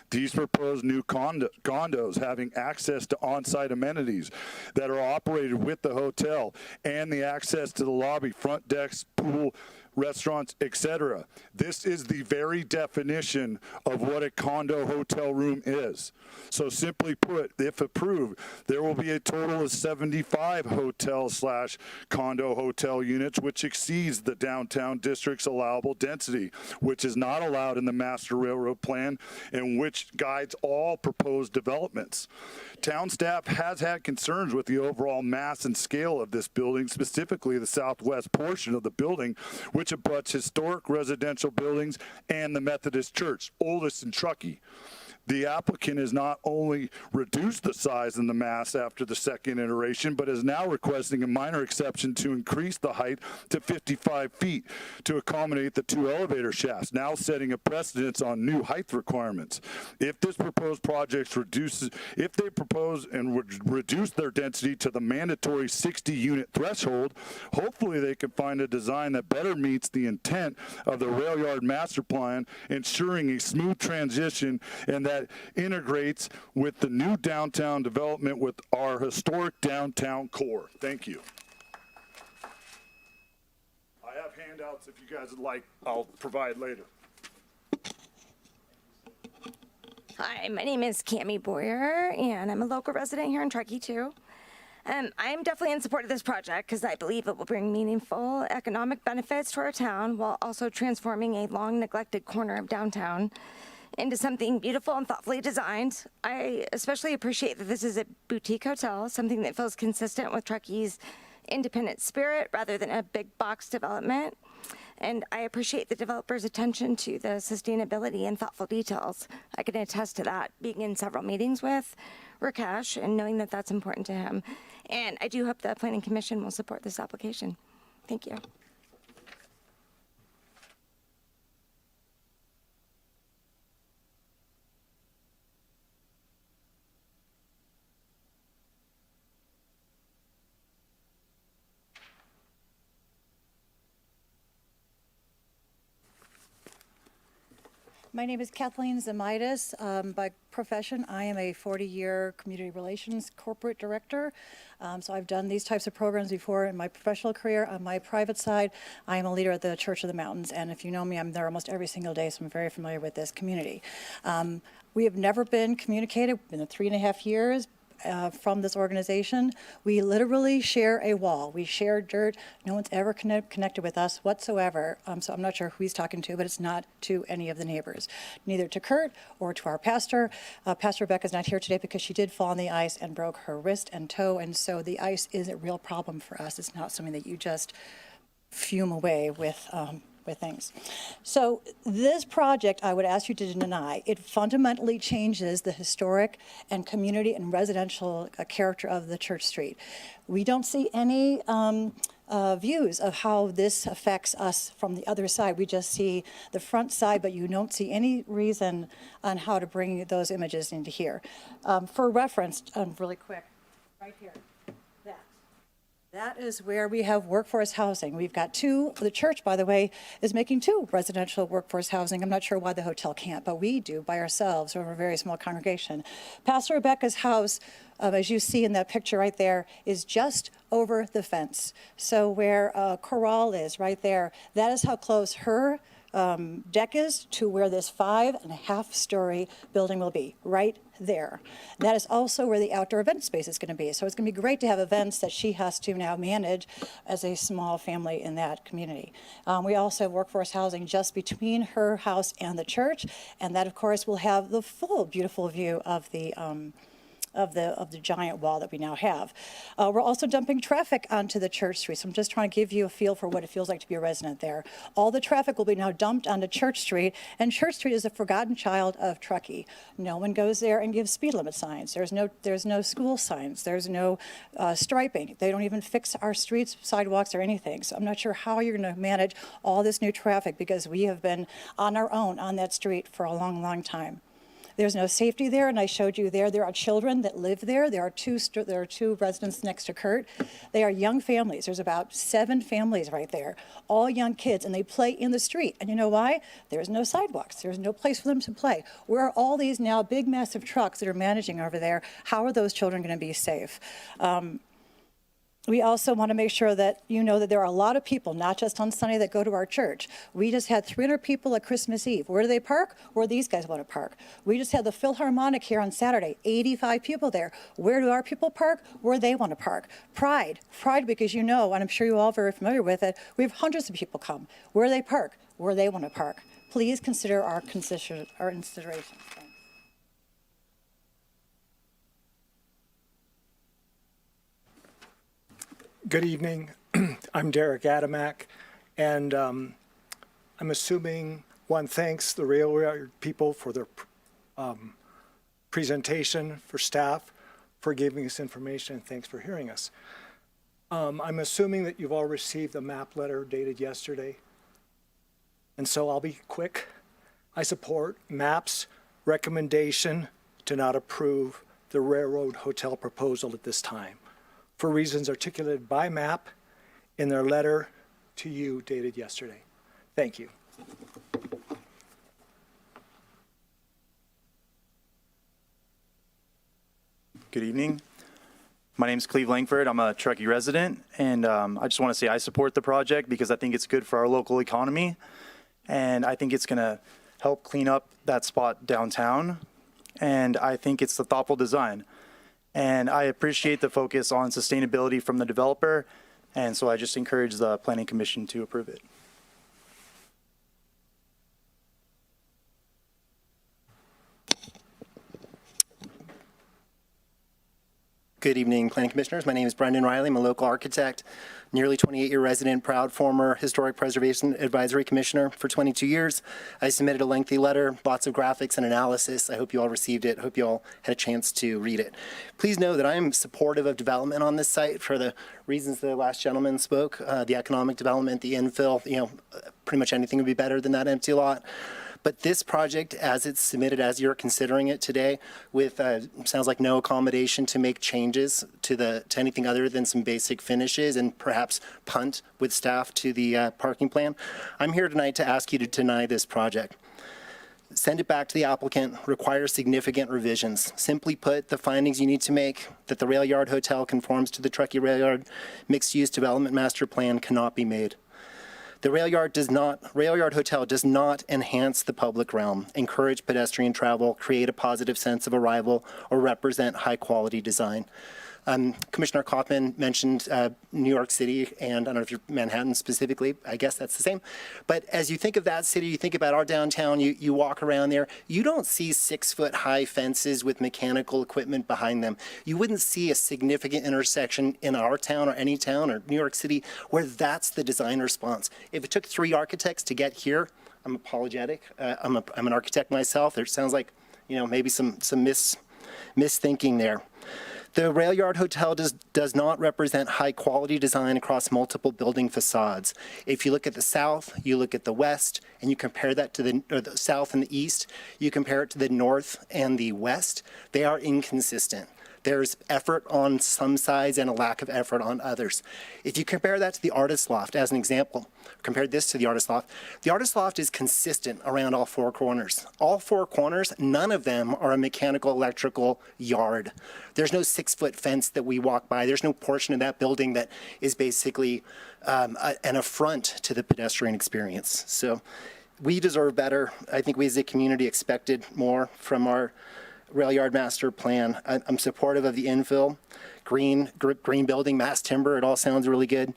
These proposed new condos having access to on-site amenities that are operated with the hotel and the access to the lobby, front decks, pool, restaurants, etc. This is the very definition of what a condo hotel room is. So simply put, if approved, there will be a total of 75 hotel/condo hotel units, which exceeds the downtown district's allowable density, which is not allowed in the master railroad plan and which guides all proposed developments. Town staff has had concerns with the overall mass and scale of this building, specifically the southwest portion of the building, which abuts historic residential buildings and the Methodist Church, oldest in Truckee. The applicant has not only reduced the size and the mass after the second iteration, but is now requesting a minor exception to increase the height to 55 feet to accommodate the two elevator shafts, now setting a precedence on new height requirements. If this proposed project if they propose and would reduce their density to the mandatory 60 unit threshold, hopefully they can find a design that better meets the intent of the rail yard master plan, ensuring a smooth transition and that integrates with the new downtown development with our historic downtown core. Thank you. I have handouts if you guys would like, I'll provide later. Hi, my name is Cammie Boyer, and I'm a local resident here in Truckee too. I'm definitely in support of this project because I believe it will bring meaningful economic benefits to our town while also transforming a long neglected corner of downtown into something beautiful and thoughtfully designed. I especially appreciate that this is a boutique hotel, something that feels consistent with Truckee's independent spirit rather than a big box development. And I appreciate the developer's attention to the sustainability and thoughtful details. I can attest to that, being in several meetings with Rakesh and knowing that that's important to him. And I do hope the Planning Commission will support this application. Thank you. My name is Kathleen Zamitis. By profession, I am a 40-year community relations corporate director. So I've done these types of programs before in my professional career. On my private side, I am a leader at the Church of the Mountains, and if you know me, I'm there almost every single day, so I'm very familiar with this community. We have never been communicated in the 3.5 years from this organization. We literally share a wall. We share dirt. No one's ever connected with us whatsoever. So I'm not sure who he's talking to, but it's not to any of the neighbors, neither to Kurt or to our pastor. Pastor Rebecca's not here today because she did fall on the ice and broke her wrist and toe, and so the ice is a real problem for us. It's not something that you just fume away with things. So this project, I would ask you to deny. It fundamentally changes the historic and community and residential character of the Church Street. We don't see any views of how this affects us from the other side. We just see the front side, but you don't see any reason on how to bring those images into here. For reference, really quick, right here. That is where we have workforce housing. We've got two. The church, by the way, is making 2 residential workforce housing. I'm not sure why the hotel can't, but we do by ourselves. We're a very small congregation. Pastor Rebecca's house, as you see in that picture right there, is just over the fence. So where Corral is right there, that is how close her deck is to where this 5.5-story building will be, right there. That is also where the outdoor event space is going to be. So it's going to be great to have events that she has to now manage as a small family in that community. We also have workforce housing just between her house and the church, and that, of course, will have the full beautiful view of the giant wall that we now have. We're also dumping traffic onto the Church Street, so I'm just trying to give you a feel for what it feels like to be a resident there. All the traffic will be now dumped onto Church Street, and Church Street is a forgotten child of Truckee. No one goes there and gives speed limit signs. There's no school signs. There's no striping. They don't even fix our streets, sidewalks, or anything. So I'm not sure how you're going to manage all this new traffic because we have been on our own on that street for a long, long time. There's no safety there, and I showed you there. There are children that live there. There are two residents next to Kurt. They are young families. There's about 7 families right there, all young kids, and they play in the street. And you know why? There's no sidewalks. There's no place for them to play. Where are all these now big, massive trucks that are managing over there? How are those children going to be safe? We also want to make sure that you know that there are a lot of people, not just on Sunday, that go to our church. We just had 300 people at Christmas Eve. Where do they park? Where these guys want to park. We just had the Philharmonic here on Saturday, 85 people there. Where do our people park? Where they want to park. Pride because you know, and I'm sure you're all very familiar with it, we have hundreds of people come. Where they park? Where they want to park. Please consider our considerations. Good evening. I'm Derek Adamak, and I'm assuming thanks the railroad people for their presentation, for staff for giving us information, and thanks for hearing us. I'm assuming that you've all received the map letter dated yesterday, and so I'll be quick. I support MAP's recommendation to not approve the railroad hotel proposal at this time, for reasons articulated by MAP in their letter to you dated yesterday. Thank you. Good evening. My name is Cleve Langford. I'm a Truckee resident, and I just want to say I support the project because I think it's good for our local economy, and I think it's going to help clean up that spot downtown, and I think it's the thoughtful design. And I appreciate the focus on sustainability from the developer, and so I just encourage the Planning Commission to approve it. Good evening, Planning Commissioners. My name is Brendan Riley. I'm a local architect, nearly 28-year resident, proud former Historic Preservation Advisory Commissioner for 22 years. I submitted a lengthy letter, lots of graphics and analysis. I hope you all received it. I hope you all had a chance to read it. Please know that I am supportive of development on this site for the reasons the last gentleman spoke, the economic development, the infill, pretty much anything would be better than that empty lot. But this project, as it's submitted, as you're considering it today, with sounds like no accommodation to make changes to anything other than some basic finishes and perhaps punt with staff to the parking plan, I'm here tonight to ask you to deny this project. Send it back to the applicant, require significant revisions. Simply put, the findings you need to make that the Rail Yard Hotel conforms to the Truckee Rail Yard mixed-use development master plan cannot be made. The Rail Yard Hotel does not enhance the public realm, encourage pedestrian travel, create a positive sense of arrival, or represent high-quality design. Commissioner Kaufman mentioned New York City, and I don't know if you're Manhattan specifically, I guess that's the same. But as you think of that city, you think about our downtown, you walk around there, you don't see 6-foot high fences with mechanical equipment behind them. You wouldn't see a significant intersection in our town or any town or New York City where that's the design response. If it took 3 architects to get here, I'm apologetic. I'm an architect myself. There sounds like, maybe some misthinking there. The Rail Yard Hotel does not represent high-quality design across multiple building facades. If you look at the south, you look at the west, and you compare that to the south and the east, you compare it to the north and the west, they are inconsistent. There's effort on some sides and a lack of effort on others. If you compare that to the Artist Loft, as an example, compare this to the Artist Loft is consistent around all 4 corners. All 4 corners, none of them are a mechanical electrical yard. There's no 6-foot fence that we walk by. There's no portion of that building that is basically an affront to the pedestrian experience. So we deserve better. I think we as a community expected more from our Rail Yard Master Plan. I'm supportive of the infill, green building, mass timber. It all sounds really good.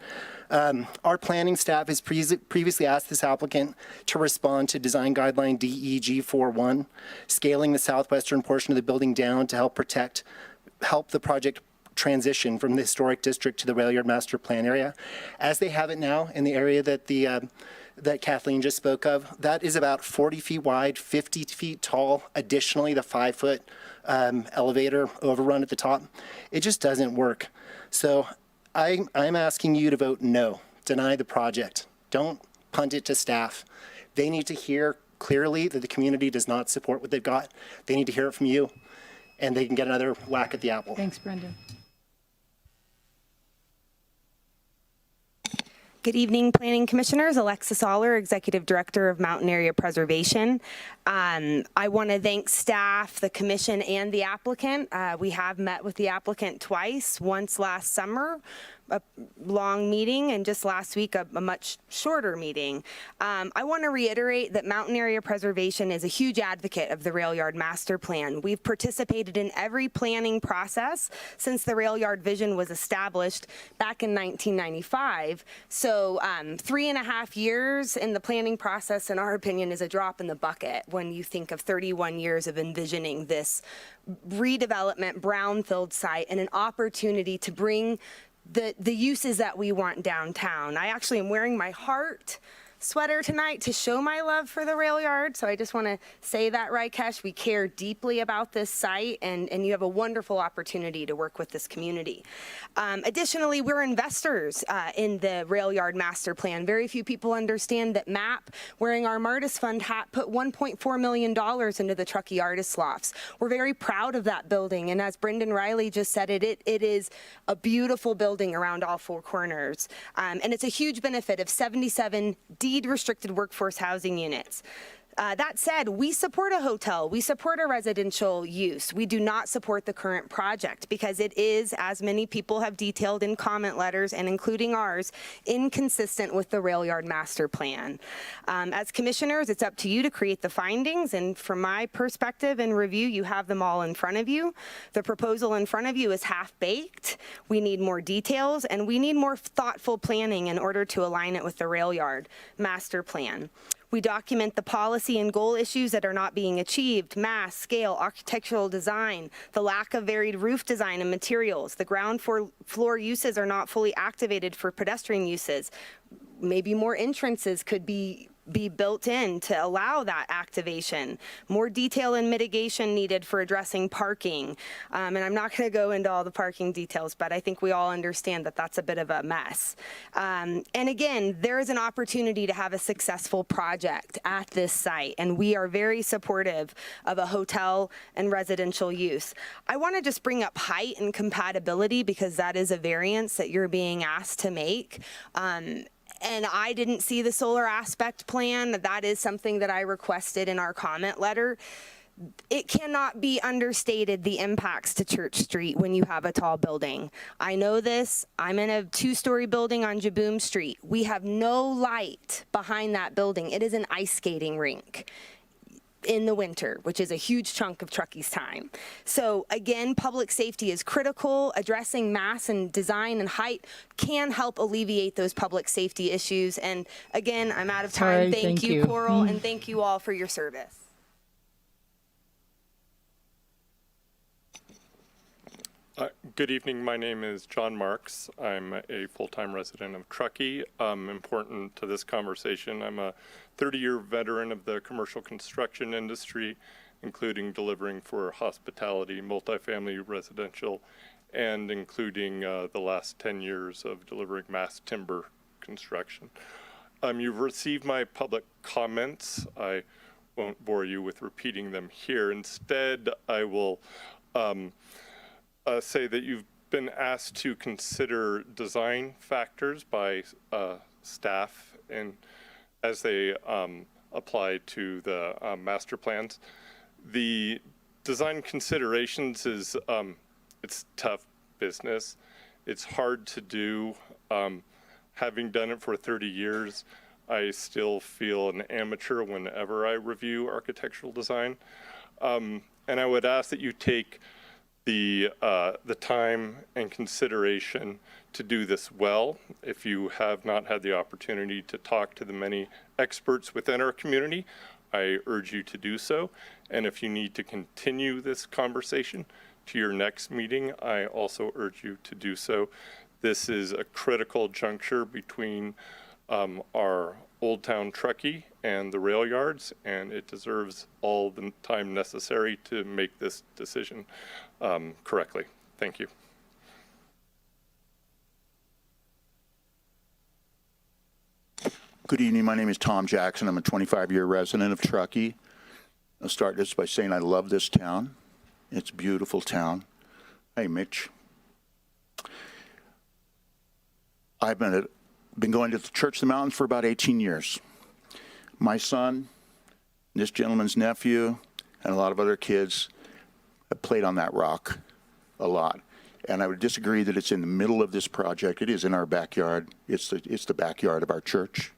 Our planning staff has previously asked this applicant to respond to Design Guideline DEG41, scaling the southwestern portion of the building down to help the project transition from the historic district to the Rail Yard Master Plan area. As they have it now in the area that Kathleen just spoke of, that is about 40 feet wide, 50 feet tall. Additionally, the 5-foot elevator overrun at the top. It just doesn't work. So I'm asking you to vote no, deny the project. Don't punt it to staff. They need to hear clearly that the community does not support what they've got. They need to hear it from you, and they can get another whack at the apple. Thanks, Brendan. Good evening, Planning Commissioners. Alexis Aller, Executive Director of Mountain Area Preservation. I want to thank staff, the commission, and the applicant. We have met with the applicant twice, once last summer, a long meeting, and just last week a much shorter meeting. I want to reiterate that Mountain Area Preservation is a huge advocate of the Rail Yard Master Plan. We've participated in every planning process since the Rail Yard vision was established back in 1995. So 3.5 years in the planning process, in our opinion, is a drop in the bucket when you think of 31 years of envisioning this redevelopment brownfield site and an opportunity to bring the uses that we want downtown. I actually am wearing my heart sweater tonight to show my love for the rail yard. So I just want to say that, Raikesh, we care deeply about this site, and you have a wonderful opportunity to work with this community. Additionally, we're investors in the rail yard master plan. Very few people understand that MAP, wearing our Martis Fund hat, put $1.4 million into the Truckee Artist Lofts. We're very proud of that building, and as Brendan Riley just said, it is a beautiful building around all 4 corners. And it's a huge benefit of 77 deed-restricted workforce housing units. That said, we support a hotel. We support a residential use. We do not support the current project because it is, as many people have detailed in comment letters and including ours, inconsistent with the rail yard master plan. As commissioners, it's up to you to create the findings, and from my perspective and review, you have them all in front of you. The proposal in front of you is half-baked. We need more details, and we need more thoughtful planning in order to align it with the rail yard master plan. We document the policy and goal issues that are not being achieved: mass, scale, architectural design, the lack of varied roof design and materials. The ground floor uses are not fully activated for pedestrian uses. Maybe more entrances could be built in to allow that activation. More detail and mitigation needed for addressing parking. And I'm not going to go into all the parking details, but I think we all understand that that's a bit of a mess. And again, there is an opportunity to have a successful project at this site, and we are very supportive of a hotel and residential use. I want to just bring up height and compatibility because that is a variance that you're being asked to make. and I didn't see the solar aspect plan. That is something that I requested in our comment letter. It cannot be understated the impacts to Church Street when you have a tall building. I know this. I'm in a 2-story building on Jaboom Street. We have no light behind that building. It is an ice skating rink in the winter, which is a huge chunk of Truckee's time. So again, public safety is critical. Addressing mass and design and height can help alleviate those public safety issues. And again, I'm out of time. Sorry, thank you, you. Coral, and thank you all for your service. Good evening. My name is John Marks. I'm a full-time resident of Truckee. Important to this conversation, I'm a 30-year veteran of the commercial construction industry, including delivering for hospitality, multifamily residential, and including the last 10 years of delivering mass timber construction. You've received my public comments. I won't bore you with repeating them here. Instead, I will say that you've been asked to consider design factors by staff and as they apply to the master plans. The design considerations is it's tough business. It's hard to do. Having done it for 30 years, I still feel an amateur whenever I review architectural design. And I would ask that you take the time and consideration to do this well. If you have not had the opportunity to talk to the many experts within our community, I urge you to do so. And if you need to continue this conversation to your next meeting, I also urge you to do so. This is a critical juncture between our Old Town Truckee and the rail yards, and it deserves all the time necessary to make this decision correctly. Thank you. Good evening. My name is Tom Jackson. I'm a 25-year resident of Truckee. I'll start this by saying I love this town. It's a beautiful town. Hey, Mitch. I've been going to the Church of the Mountains for about 18 years. My son, this gentleman's nephew, and a lot of other kids have played on that rock a lot. And I would disagree that it's in the middle of this project. It is in our backyard. It's the backyard of our church.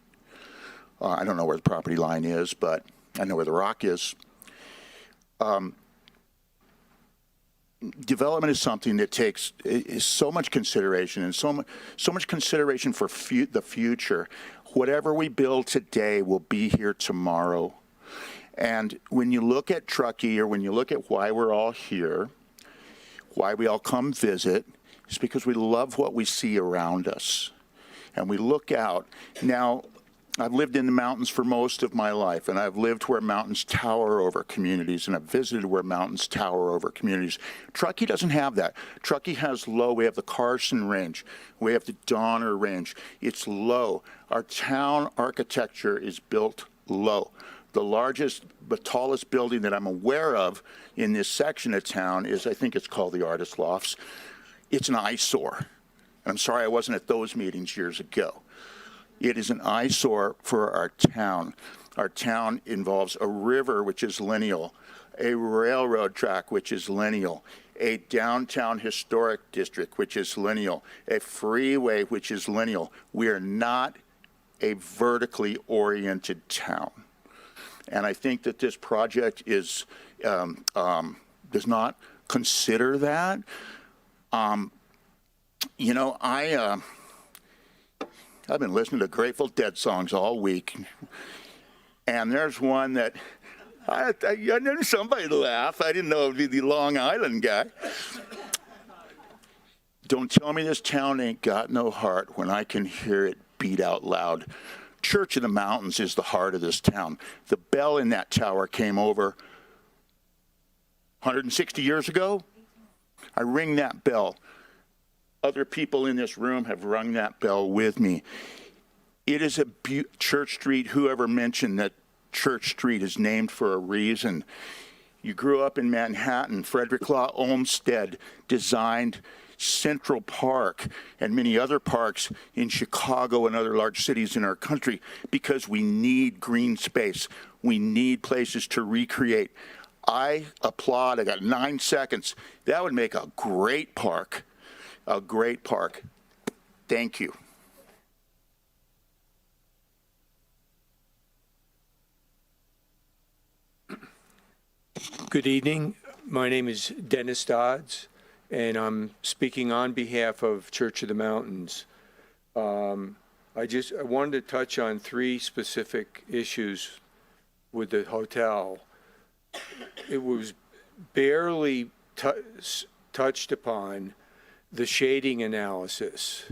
I don't know where the property line is, but I know where the rock is. Development is something that takes so much consideration and so much consideration for the future. Whatever we build today will be here tomorrow. And when you look at Truckee, or when you look at why we're all here, why we all come visit, it's because we love what we see around us. And we look out. Now, I've lived in the mountains for most of my life, and I've lived where mountains tower over communities, and I've visited where mountains tower over communities. Truckee doesn't have that. Truckee has low. We have the Carson Range. We have the Donner Range. It's low. Our town architecture is built low. The largest, the tallest building that I'm aware of in this section of town is, I think it's called the Artist Lofts. It's an eyesore. And I'm sorry I wasn't at those meetings years ago. It is an eyesore for our town. Our town involves a river, which is lineal, a railroad track, which is lineal, a downtown historic district, which is lineal, a freeway, which is lineal. We are not a vertically oriented town. And I think that this project is does not consider that. You know, I've been listening to Grateful Dead songs all week, and there's one that I knew somebody to laugh. I didn't know it would be the Long Island guy. Don't tell me this town ain't got no heart when I can hear it beat out loud. Church of the Mountains is the heart of this town. The bell in that tower came over 160 years ago. I ring that bell. Other people in this room have rung that bell with me. It is a Church Street. Whoever mentioned that Church Street is named for a reason. You grew up in Manhattan. Frederick Law Olmsted designed Central Park and many other parks in Chicago and other large cities in our country, because we need green space. We need places to recreate. I applaud. I got 9 seconds. That would make a great park. A great park. Thank you. Good evening. My name is Dennis Dodds, and I'm speaking on behalf of Church of the Mountains. I wanted to touch on 3 specific issues with the hotel. It was barely touched upon, the shading analysis.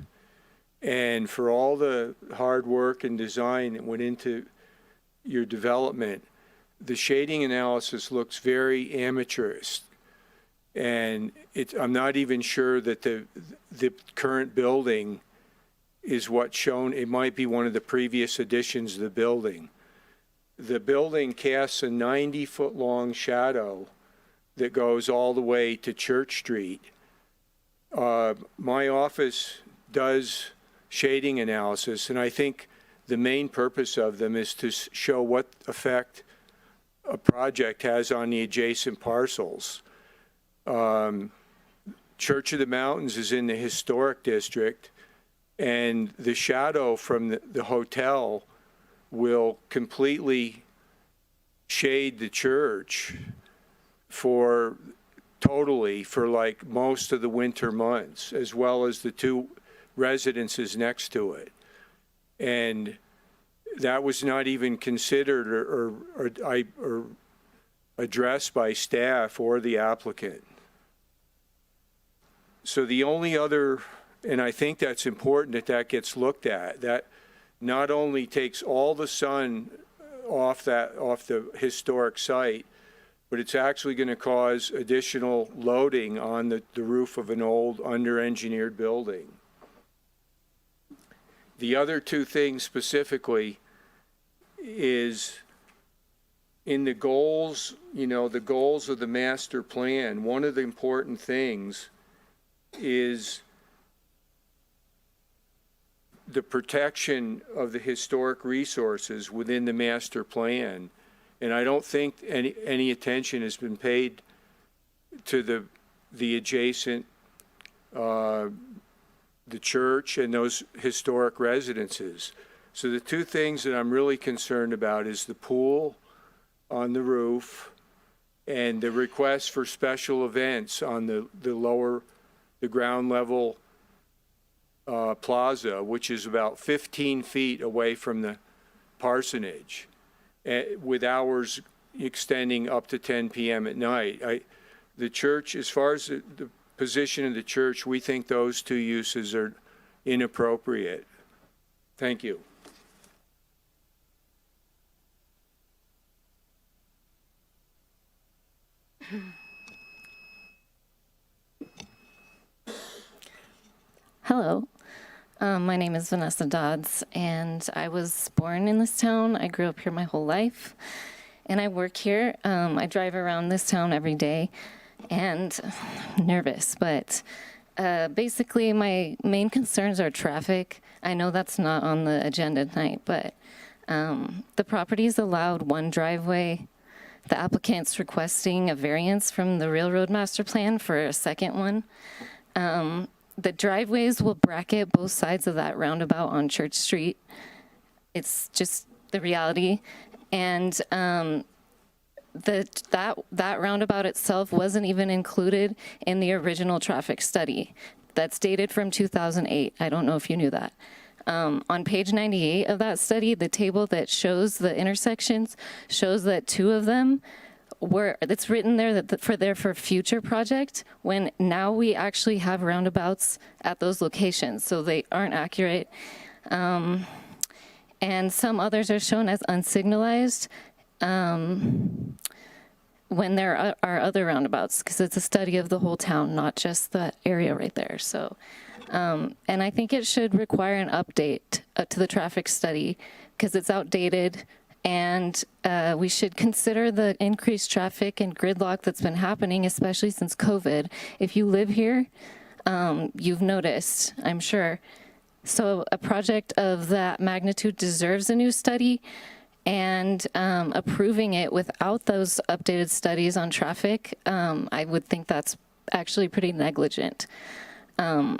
And for all the hard work and design that went into your development, the shading analysis looks very amateurish. And I'm not even sure that the current building is what's shown. It might be one of the previous additions of the building. The building casts a 90-foot long shadow that goes all the way to Church Street. My office does shading analysis, and I think the main purpose of them is to show what effect a project has on the adjacent parcels. Church of the Mountains is in the historic district, and the shadow from the hotel will completely shade the church for like most of the winter months, as well as the 2 residences next to it. And that was not even considered or addressed by staff or the applicant. So the only other, and I think that's important that gets looked at, that not only takes all the sun off the historic site, but it's actually going to cause additional loading on the roof of an old under-engineered building. The other 2 things specifically is in the goals, the goals of the master plan. One of the important things is the protection of the historic resources within the master plan. And I don't think any attention has been paid to the adjacent, the church and those historic residences. So the 2 things that I'm really concerned about is the pool on the roof and the request for special events on the ground level plaza, which is about 15 feet away from the parsonage, with hours extending up to 10 p.m. at night. The church, as far as the position of the church, we think those 2 uses are inappropriate. Thank you. Hello. My name is Vanessa Dodds, and I was born in this town. I grew up here my whole life, and I work here. I drive around this town every day, and I'm nervous, but basically my main concerns are traffic. I know that's not on the agenda tonight, but the property's allowed 1 driveway. The applicant's requesting a variance from the railroad master plan for a second one. The driveways will bracket both sides of that roundabout on Church Street. It's just the reality. And that roundabout itself wasn't even included in the original traffic study. That's dated from 2008. I don't know if you knew that. On page 98 of that study, the table that shows the intersections shows that 2 of them it's written there that for future project, when now we actually have roundabouts at those locations, so they aren't accurate. And some others are shown as unsignalized when there are other roundabouts, because it's a study of the whole town, not just the area right there. So, and I think it should require an update to the traffic study, because it's outdated. And we should consider the increased traffic and gridlock that's been happening, especially since COVID. If you live here, you've noticed, I'm sure. So a project of that magnitude deserves a new study, and approving it without those updated studies on traffic, I would think that's actually pretty negligent. The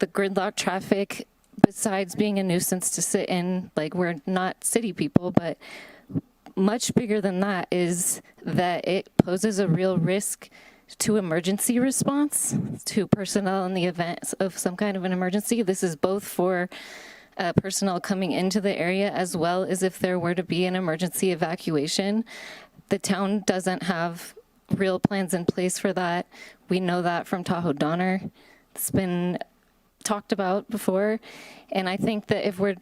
gridlock traffic, besides being a nuisance to sit in, like, we're not city people, but much bigger than that is that it poses a real risk to emergency response, to personnel in the event of some kind of an emergency. This is both for personnel coming into the area as well as if there were to be an emergency evacuation. The town doesn't have real plans in place for that. We know that from Tahoe Donner. It's been talked about before. And I think that if we're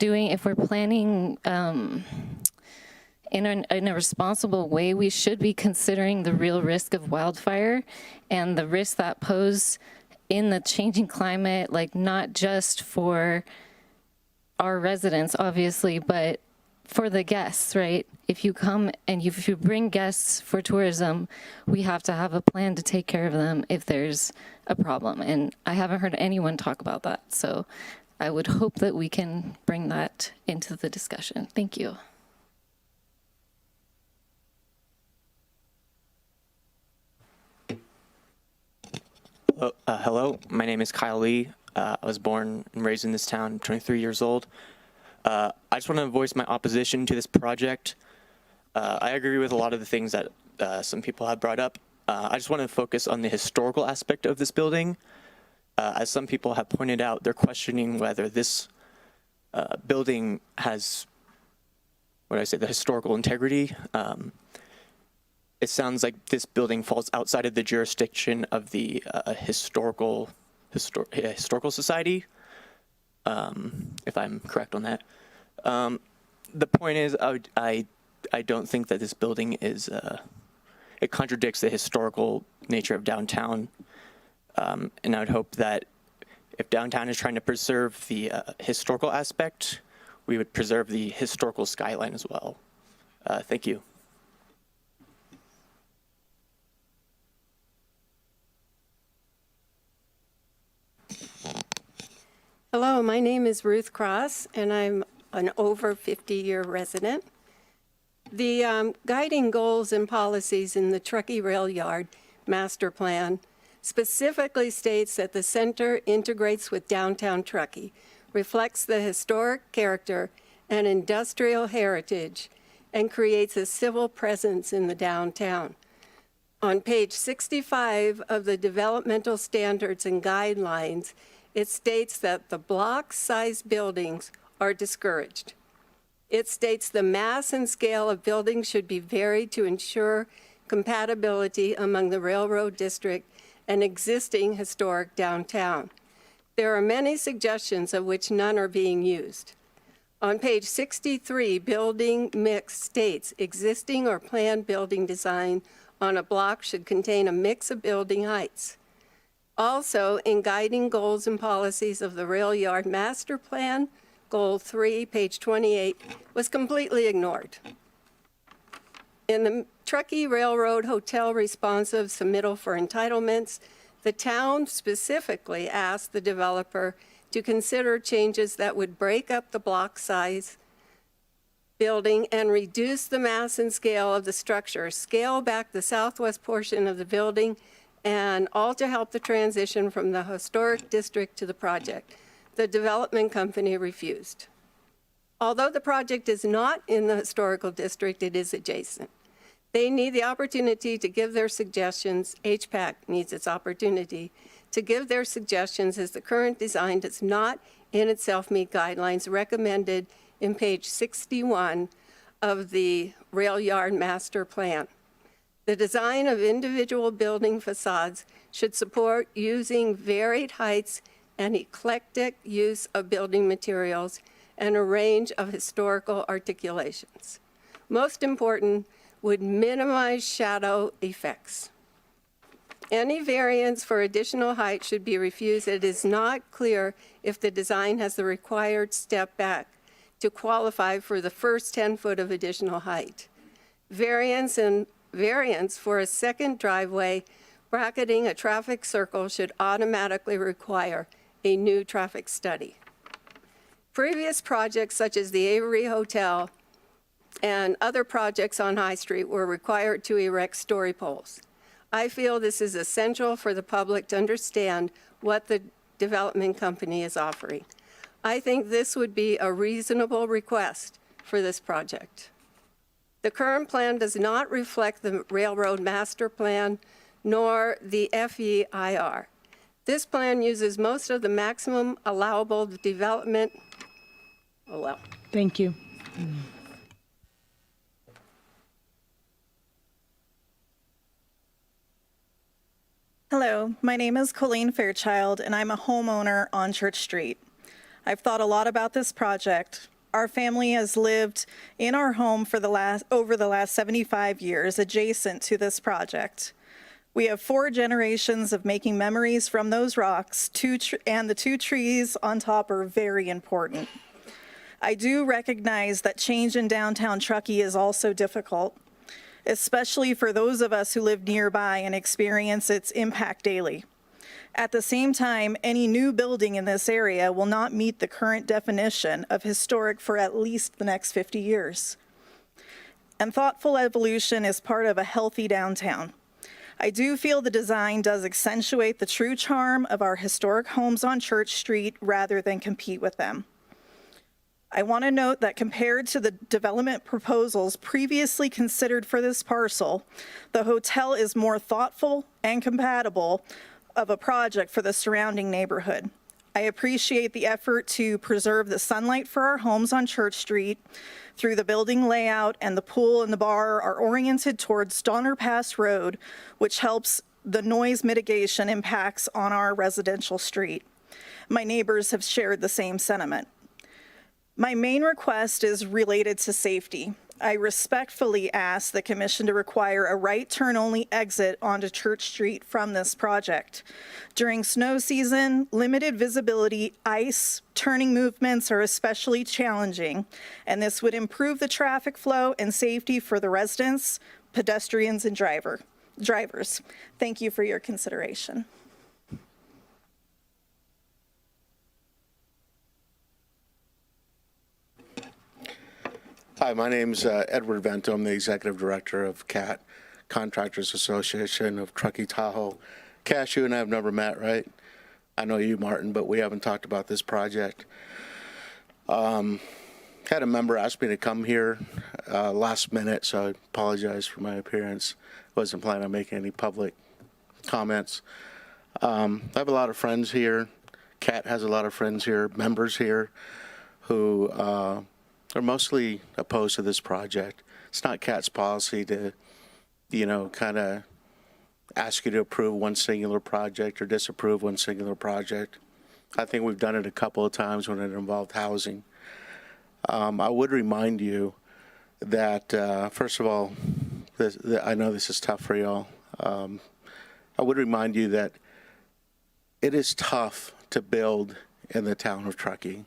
planning in a responsible way, we should be considering the real risk of wildfire and the risks that pose in the changing climate, like not just for our residents, obviously, but for the guests, right? If you come and if you bring guests for tourism, we have to have a plan to take care of them if there's a problem. And I haven't heard anyone talk about that. So I would hope that we can bring that into the discussion. Thank you. Hello, my name is Kyle Lee. I was born and raised in this town, 23 years old. I just want to voice my opposition to this project. I agree with a lot of the things that some people have brought up. I just want to focus on the historical aspect of this building. As some people have pointed out, they're questioning whether this building has, the historical integrity. It sounds like this building falls outside of the jurisdiction of the historical society, if I'm correct on that. The point is, I don't think that this building is, it contradicts the historical nature of downtown. And I would hope that if downtown is trying to preserve the historical aspect, we would preserve the historical skyline as well. Thank you. Hello, my name is Ruth Cross, and I'm an over 50-year resident. The guiding goals and policies in the Truckee Rail Yard Master Plan specifically states that the center integrates with downtown Truckee, reflects the historic character and industrial heritage, and creates a civil presence in the downtown. On page 65 of the Developmental Standards and Guidelines, it states that the block-sized buildings are discouraged. It states the mass and scale of buildings should be varied to ensure compatibility among the railroad district and existing historic downtown. There are many suggestions of which none are being used. On page 63, building mix states existing or planned building design on a block should contain a mix of building heights. Also, in guiding goals and policies of the Rail Yard Master Plan, Goal 3, page 28, was completely ignored. In the Truckee Railroad Hotel responsive submittal for entitlements, the town specifically asked the developer to consider changes that would break up the block size building and reduce the mass and scale of the structure, scale back the southwest portion of the building, and all to help the transition from the historic district to the project. The development company refused. Although the project is not in the historical district, it is adjacent. They need the opportunity to give their suggestions. HPAC needs its opportunity to give their suggestions as the current design does not in itself meet guidelines recommended in page 61 of the Rail Yard Master Plan. The design of individual building facades should support using varied heights and eclectic use of building materials and a range of historical articulations. Most important, would minimize shadow effects. Any variance for additional height should be refused. It is not clear if the design has the required step back to qualify for the first 10 foot of additional height. Variance for a second driveway Bracketing a traffic circle should automatically require a new traffic study. Previous projects such as the Avery Hotel and other projects on High Street were required to erect story poles. I feel this is essential for the public to understand what the development company is offering. I think this would be a reasonable request for this project. The current plan does not reflect the railroad master plan nor the FEIR. This plan uses most of the maximum allowable development. Oh well. Thank you. Hello, my name is Colleen Fairchild, and I'm a homeowner on Church Street. I've thought a lot about this project. Our family has lived in our home for over the last 75 years adjacent to this project. We have 4 generations of making memories from those rocks, and the 2 trees on top are very important. I do recognize that change in downtown Truckee is also difficult, especially for those of us who live nearby and experience its impact daily. At the same time, any new building in this area will not meet the current definition of historic for at least the next 50 years. And thoughtful evolution is part of a healthy downtown. I do feel the design does accentuate the true charm of our historic homes on Church Street rather than compete with them. I want to note that compared to the development proposals previously considered for this parcel, the hotel is more thoughtful and compatible of a project for the surrounding neighborhood. I appreciate the effort to preserve the sunlight for our homes on Church Street through the building layout, and the pool and the bar are oriented towards Donner Pass Road, which helps the noise mitigation impacts on our residential street. My neighbors have shared the same sentiment. My main request is related to safety. I respectfully ask the Commission to require a right turn only exit onto Church Street from this project. During snow season, limited visibility, ice, turning movements are especially challenging, and this would improve the traffic flow and safety for the residents, pedestrians, and drivers. Thank you for your consideration. Hi, my name's Edward Vento. I'm the Executive Director of CAT, Contractors Association of Truckee, Tahoe. Cash, you and I have never met, right? I know you, Martin, but we haven't talked about this project. Had a member ask me to come here last minute, so I apologize for my appearance. Wasn't planning on making any public comments. I have a lot of friends here. CAT has a lot of friends here, members here, who are mostly opposed to this project. It's not CAT's policy to, kind of ask you to approve one singular project or disapprove one singular project. I think we've done it a couple of times when it involved housing. I would remind you that, first of all, I know this is tough for y'all. I would remind you that it is tough to build in the town of Truckee.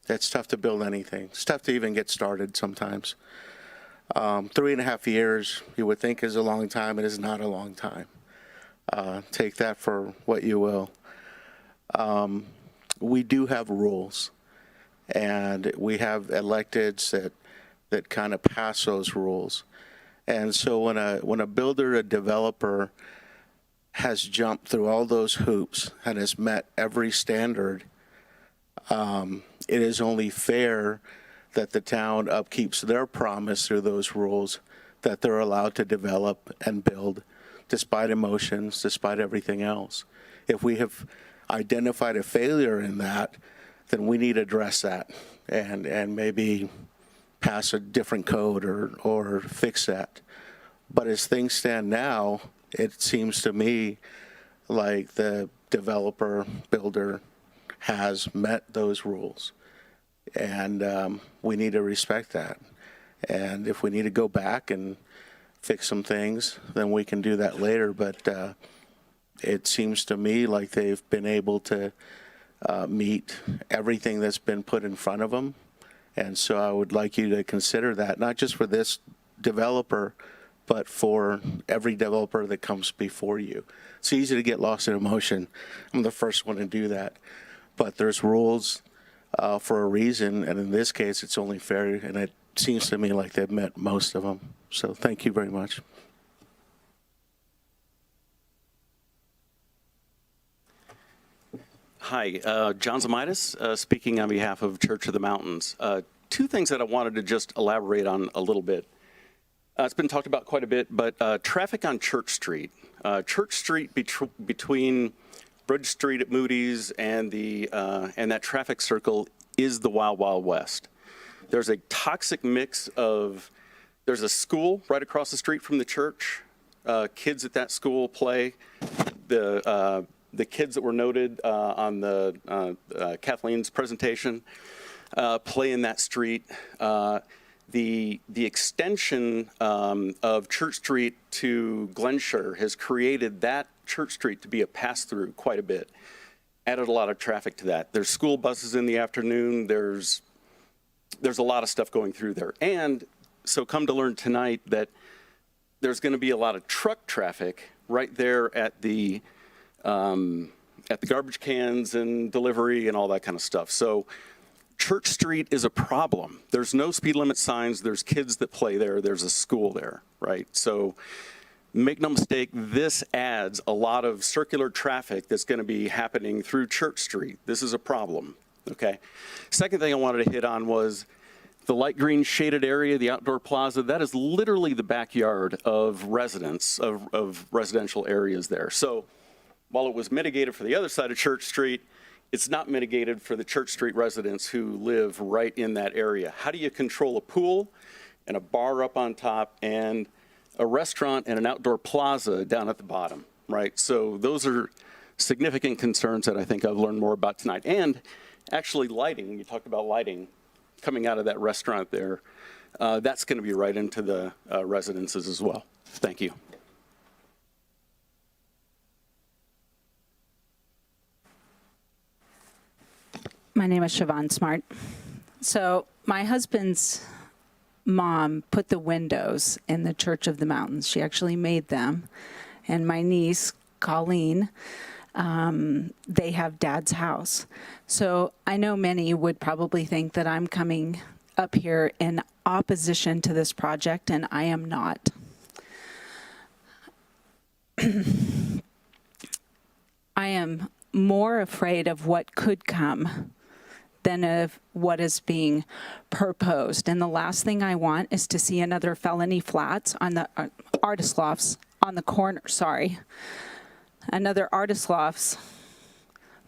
It's tough to build anything. It's tough to even get started sometimes. 3.5 years, you would think is a long time. It is not a long time. Take that for what you will. We do have rules, and we have electeds that kind of pass those rules. And so when a builder, a developer has jumped through all those hoops and has met every standard, it is only fair that the town upkeeps their promise through those rules that they're allowed to develop and build despite emotions, despite everything else. If we have identified a failure in that, then we need to address that and maybe pass a different code or fix that. But as things stand now, it seems to me like the developer, builder has met those rules. And we need to respect that. And if we need to go back and fix some things, then we can do that later. But it seems to me like they've been able to meet everything that's been put in front of them. And so I would like you to consider that, not just for this developer, but for every developer that comes before you. It's easy to get lost in emotion. I'm the first one to do that. But there's rules for a reason, and in this case, it's only fair, and it seems to me like they've met most of them. So thank you very much. Hi, John Zamitis, speaking on behalf of Church of the Mountains. Two things that I wanted to just elaborate on a little bit. It's been talked about quite a bit, but traffic on Church Street. Church Street between Bridge Street at Moody's and that traffic circle is the Wild Wild West. There's a toxic mix of, there's a school right across the street from the church. Kids at that school play. The kids that were noted on the Kathleen's presentation play in that street. The extension of Church Street to Glenshire has created that Church Street to be a pass-through quite a bit. Added a lot of traffic to that. There's school buses in the afternoon. There's a lot of stuff going through there. And so come to learn tonight that there's going to be a lot of truck traffic right there at the garbage cans and delivery and all that kind of stuff. So Church Street is a problem. There's no speed limit signs. There's kids that play there. There's a school there, right? So make no mistake, this adds a lot of circular traffic that's going to be happening through Church Street. This is a problem, okay? Second thing I wanted to hit on was the light green shaded area, the outdoor plaza. That is literally the backyard of residents, of residential areas there. So while it was mitigated for the other side of Church Street, it's not mitigated for the Church Street residents who live right in that area. How do you control a pool and a bar up on top and a restaurant and an outdoor plaza down at the bottom, right? So those are significant concerns that I think I've learned more about tonight. And actually lighting, you talked about lighting coming out of that restaurant there. That's going to be right into the residences as well. Thank you. My name is Siobhan Smart. So my husband's mom put the windows in the Church of the Mountains. She actually made them. And my niece, Colleen, they have Dad's house. So I know many would probably think that I'm coming up here in opposition to this project, and I am not. I am more afraid of what could come than of what is being proposed. And the last thing I want is to see another felony flats on the artist lofts on the corner, another artist lofts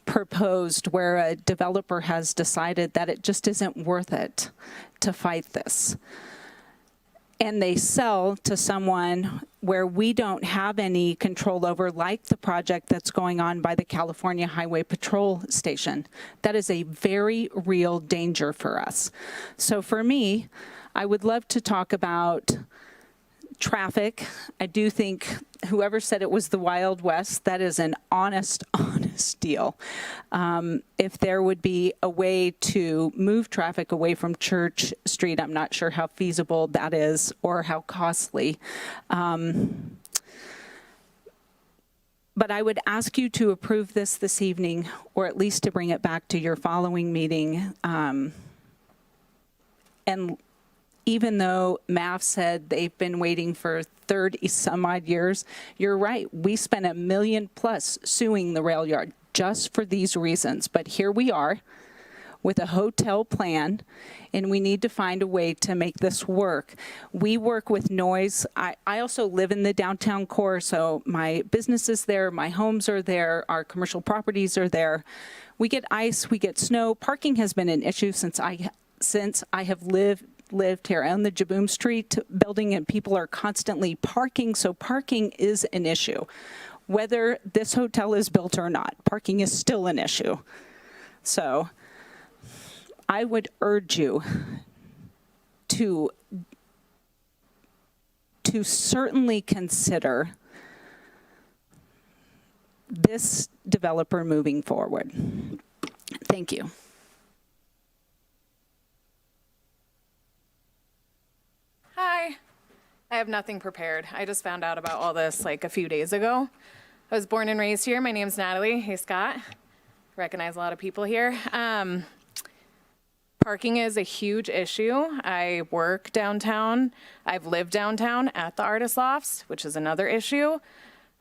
proposed where a developer has decided that it just isn't worth it to fight this. And they sell to someone where we don't have any control over, like the project that's going on by the California Highway Patrol Station. That is a very real danger for us. So for me, I would love to talk about traffic. I do think whoever said it was the Wild West, that is an honest deal. If there would be a way to move traffic away from Church Street, I'm not sure how feasible that is or how costly. But I would ask you to approve this evening, or at least to bring it back to your following meeting. And even though MAF said they've been waiting for 30 some odd years, you're right. We spent $1 million plus suing the rail yard just for these reasons. But here we are with a hotel plan, and we need to find a way to make this work. We work with noise. I also live in the downtown core, so my business is there, my homes are there, our commercial properties are there. We get ice, we get snow. Parking has been an issue since I have lived here on the Jaboom Street building, and people are constantly parking, so parking is an issue. Whether this hotel is built or not, parking is still an issue. So I would urge you to certainly consider this developer moving forward. Thank you. Hi, I have nothing prepared. I just found out about all this like a few days ago. I was born and raised here. My name's Natalie. Hey, Scott. Recognize a lot of people here. Parking is a huge issue. I work downtown. I've lived downtown at the Artist Lofts, which is another issue.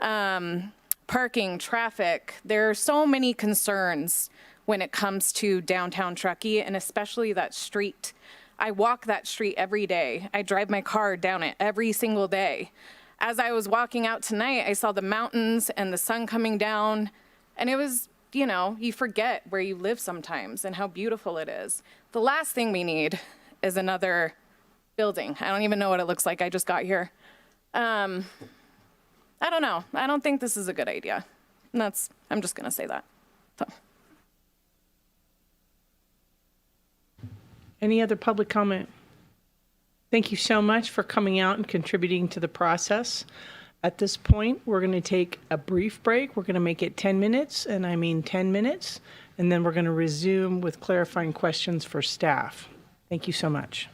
Parking, traffic, there are so many concerns when it comes to downtown Truckee, and especially that street. I walk that street every day. I drive my car down it every single day. As I was walking out tonight, I saw the mountains and the sun coming down, and it was, you know, you forget where you live sometimes and how beautiful it is. The last thing we need is another building. I don't even know what it looks like. I just got here. I don't know. I don't think this is a good idea. And I'm just gonna say that. So. Any other public comment? Thank you so much for coming out and contributing to the process. At this point, we're going to take a brief break. We're going to make it 10 minutes, and I mean 10 minutes, and then we're going to resume with clarifying questions for staff. Thank you so much.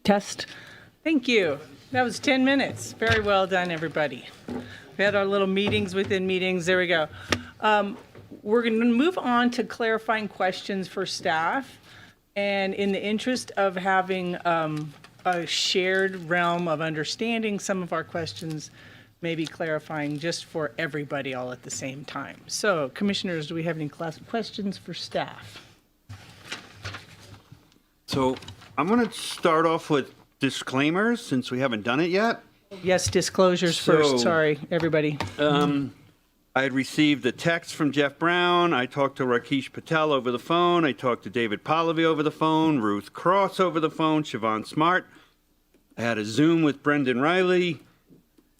Test. Thank you. That was 10 minutes. Very well done, everybody. We had our little meetings within meetings. There we go. We're going to move on to clarifying questions for staff. And in the interest of having a shared realm of understanding, some of our questions may be clarifying just for everybody all at the same time. So, commissioners, do we have any questions for staff? So I'm going to start off with disclaimers since we haven't done it yet. Yes, disclosures first. Sorry, everybody. I had received a text from Jeff Brown. I talked to Rakesh Patel over the phone. I talked to David Pallavi over the phone, Ruth Cross over the phone, Siobhan Smart. I had a Zoom with Brendan Riley.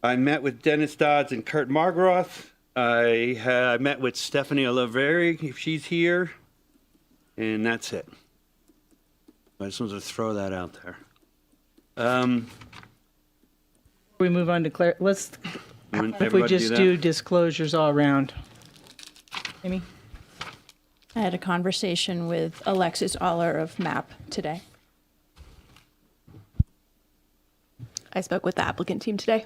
I met with Dennis Dodds and Kurt Margaroth. I met with Stephanie Oliveri, if she's here. And that's it. I just wanted to throw that out there. We move on to let's, if we just do disclosures all around. Amy? I had a conversation with Alexis Aller of MAP today. I spoke with the applicant team today.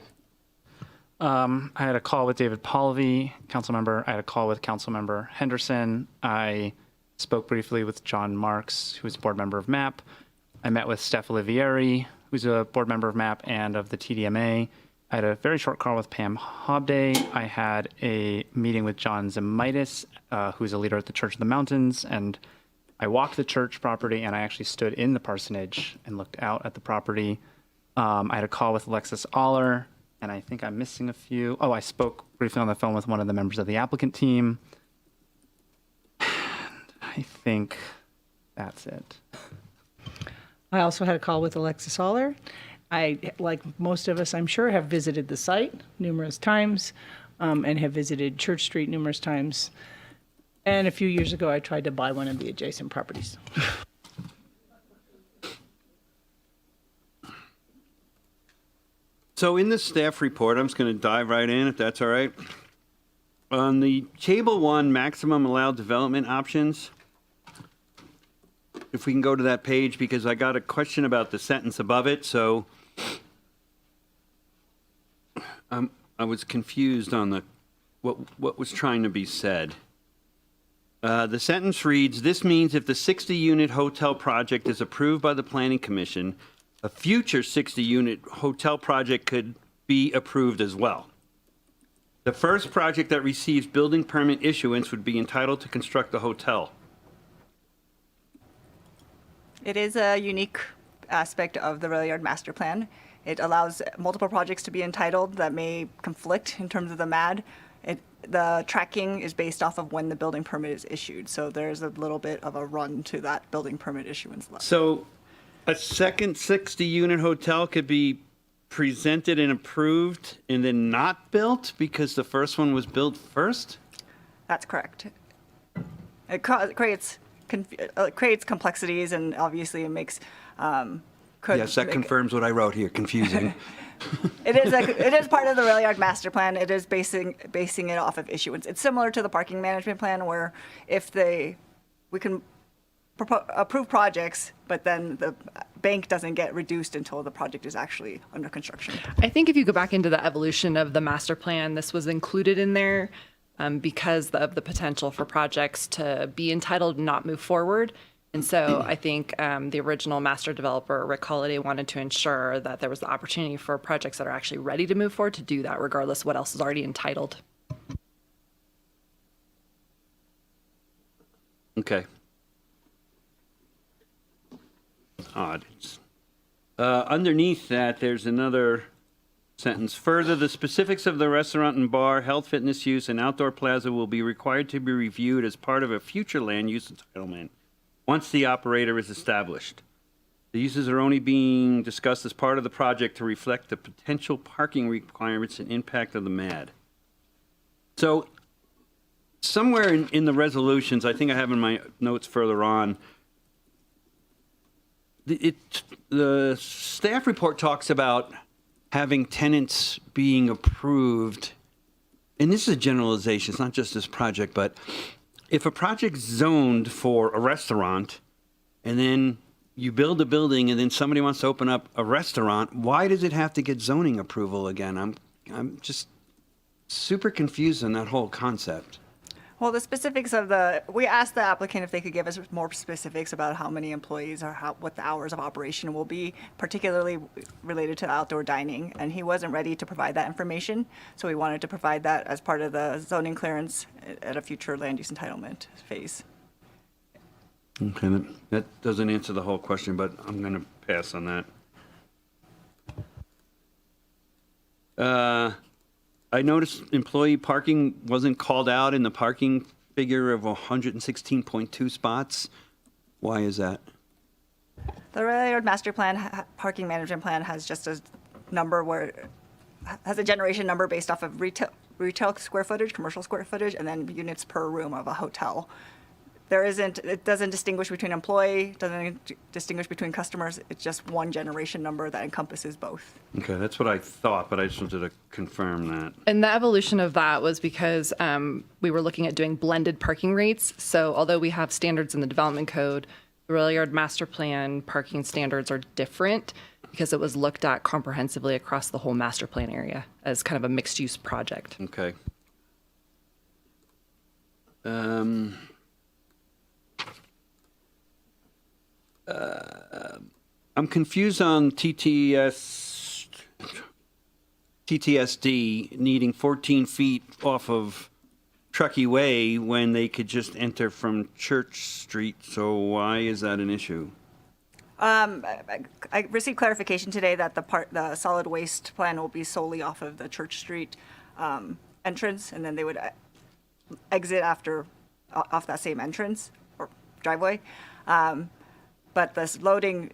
I had a call with David Pallavi, council member. I had a call with council member Henderson. I spoke briefly with John Marks, who's a board member of MAP. I met with Steph Olivieri, who's a board member of MAP and of the TDMA. I had a very short call with Pam Hobday. I had a meeting with John Zimitis, who's a leader at the Church of the Mountains, and I walked the church property and I actually stood in the parsonage and looked out at the property. I had a call with Alexis Aller, and I think I'm missing a few. Oh, I spoke briefly on the phone with one of the members of the applicant team. And I think that's it. I also had a call with Alexis Aller. I, like most of us, I'm sure, have visited the site numerous times and have visited Church Street numerous times. And a few years ago, I tried to buy one of the adjacent properties. So in the staff report, I'm just going to dive right in, if that's all right. On the table 1, maximum allowed development options, if we can go to that page, because I got a question about the sentence above it, so I was confused on what was trying to be said. The sentence reads, "This means if the 60-unit hotel project is approved by the Planning Commission, a future 60-unit hotel project could be approved as well. The first project that receives building permit issuance would be entitled to construct a hotel." It is a unique aspect of the rail yard master plan. It allows multiple projects to be entitled that may conflict in terms of the MAD. The tracking is based off of when the building permit is issued, so there's a little bit of a run to that building permit issuance level. So a second 60-unit hotel could be presented and approved and then not built because the first one was built first? That's correct. It creates complexities, and obviously it makes Yes, that confirms what I wrote here, confusing. it is part of the rail yard master plan. It is basing it off of issuance. It's similar to the parking management plan, where we can approve projects, but then the bank doesn't get reduced until the project is actually under construction. I think if you go back into the evolution of the master plan, this was included in there because of the potential for projects to be entitled and not move forward. And so I think the original master developer, Rick Holiday, wanted to ensure that there was the opportunity for projects that are actually ready to move forward to do that, regardless of what else is already entitled. Okay. Odd. Underneath that, there's another sentence. Further, the specifics of the restaurant and bar, health, fitness use, and outdoor plaza will be required to be reviewed as part of a future land use entitlement once the operator is established. The uses are only being discussed as part of the project to reflect the potential parking requirements and impact of the MAD. So somewhere in the resolutions, I think I have in my notes further on, the staff report talks about having tenants being approved, and this is a generalization, it's not just this project, but if a project's zoned for a restaurant and then you build a building and then somebody wants to open up a restaurant, why does it have to get zoning approval again? I'm just super confused on that whole concept. Well, the specifics of we asked the applicant if they could give us more specifics about how many employees or what the hours of operation will be, particularly related to outdoor dining, and he wasn't ready to provide that information, so we wanted to provide that as part of the zoning clearance at a future land use entitlement phase. Okay, that doesn't answer the whole question, but I'm going to pass on that. I noticed employee parking wasn't called out in the parking figure of 116.2 spots. Why is that? The Railroad Master Plan parking management plan has just a number has a generation number based off of retail square footage, commercial square footage, and then units per room of a hotel. It doesn't distinguish between employee, doesn't distinguish between customers. It's just one generation number that encompasses both. Okay, that's what I thought, but I just wanted to confirm that. And the evolution of that was because we were looking at doing blended parking rates. So although we have standards in the development code, the Rail Yard Master Plan parking standards are different because it was looked at comprehensively across the whole master plan area as kind of a mixed use project. Okay. I'm confused on TTSD needing 14 feet off of Truckee Way when they could just enter from Church Street. So why is that an issue? I received clarification today that the solid waste plan will be solely off of the Church Street entrance, and then they would exit off that same entrance or driveway. But the loading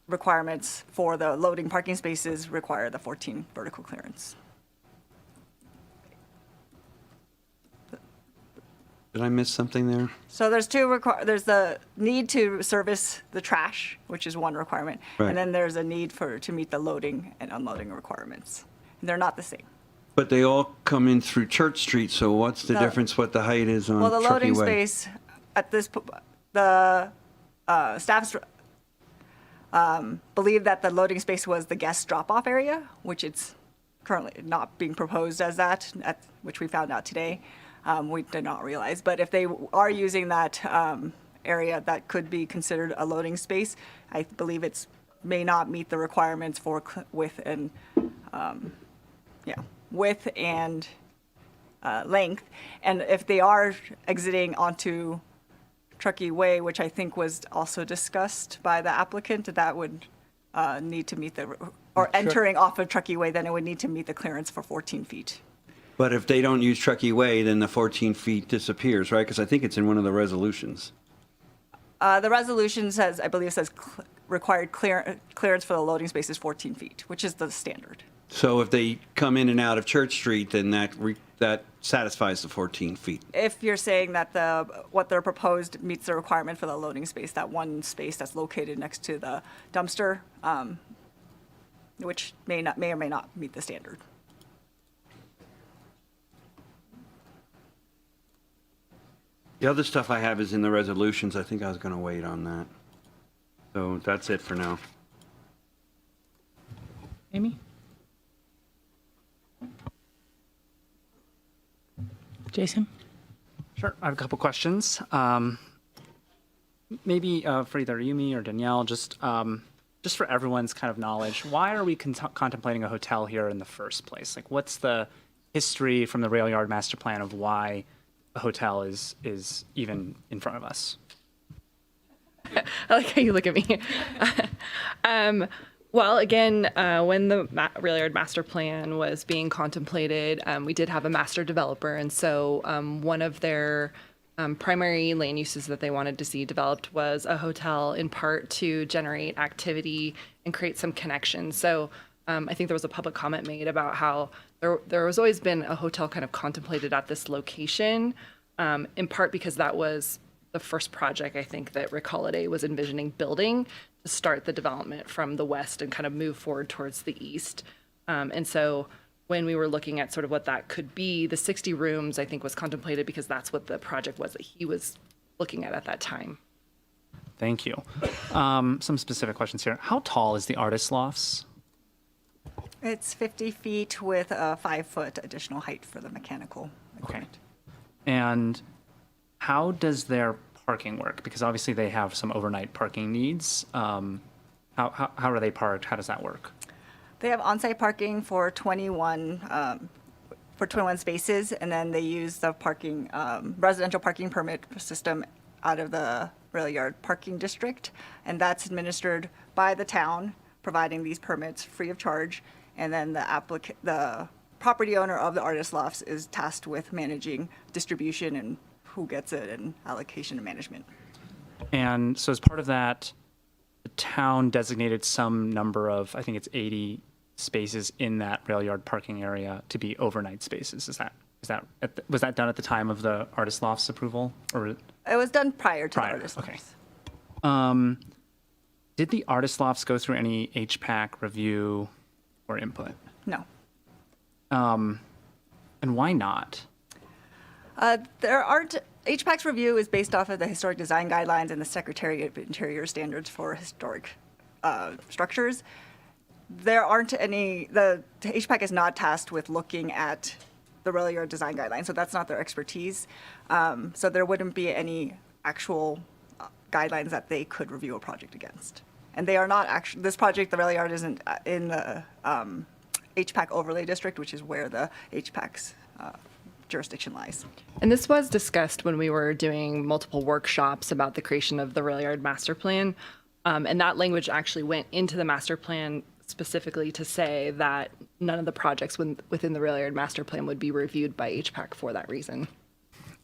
requirements for the loading parking spaces require the 14 vertical clearance. Did I miss something there? So there's there's the need to service the trash, which is one requirement, Right. and then there's a need to meet the loading and unloading requirements. And they're not the same. But they all come in through Church Street, so what's the No. difference what the height is on Well, the Truckee loading Way? space at the staff's believe that the loading space was the guest drop-off area, which it's currently not being proposed as that, which we found out today. We did not realize, but if they are using that area, that could be considered a loading space. I believe it's may not meet the requirements for width and length. And if they are exiting onto Truckee Way, which I think was also discussed by the applicant, that would need to meet entering off of Truckee Way, then it would need to meet the clearance for 14 feet. But if they don't use Truckee Way, then the 14 feet disappears, right? Because I think it's in one of the resolutions. The resolution says, I believe, required clearance for the loading space is 14 feet, which is the standard. So if they come in and out of Church Street, then that satisfies the 14 feet. If you're saying that what they're proposed meets the requirement for the loading space, that one space that's located next to the dumpster, which may or may not meet the standard. The other stuff I have is in the resolutions. I think I was going to wait on that. So that's it for now. Amy? Jason? Sure. I have a couple questions. Maybe for either Yumi or Danielle, just for everyone's kind of knowledge, why are we contemplating a hotel here in the first place? Like, what's the history from the Rail Yard Master Plan of why a hotel is even in front of us? I like how you look at me. Well, again, when the Rail Yard Master Plan was being contemplated, we did have a master developer. And so one of their primary land uses that they wanted to see developed was a hotel, in part to generate activity and create some connections. So I think there was a public comment made about how there has always been a hotel kind of contemplated at this location, in part because that was the first project I think that Rick Holliday was envisioning building to start the development from the west and kind of move forward towards the east. And so when we were looking at sort of what that could be, the 60 rooms I think was contemplated because that's what the project was that he was looking at that time. Thank you. Some specific questions here. How tall is the artist lofts? It's 50 feet with a 5-foot additional height for the mechanical equipment. And how does their parking work? Because obviously they have some overnight parking needs. How are they parked? How does that work? They have on-site parking for 21 spaces, and then they use the parking residential parking permit system out of the rail yard parking district, and that's administered by the town, providing these permits free of charge. And then the property owner of the artist lofts is tasked with managing distribution and who gets it and allocation and management. And so as part of that, the town designated some number of, I think it's 80 spaces in that rail yard parking area to be overnight spaces. Was that done at the time of the artist lofts approval, or? It was done prior to the artist lofts. Did the artist lofts go through any HPAC review or input? No. And why not? There aren't. HPAC's review is based off of the historic design guidelines and the Secretary of Interior standards for historic structures. There aren't any. The HPAC is not tasked with looking at the rail yard design guidelines, so that's not their expertise. So there wouldn't be any actual guidelines that they could review a project against. And they are not actually. This project, the rail yard, isn't in the HPAC overlay district, which is where the HPAC's jurisdiction lies. And this was discussed when we were doing multiple workshops about the creation of the rail yard master plan. And that language actually went into the master plan specifically to say that none of the projects within the rail yard master plan would be reviewed by HPAC for that reason.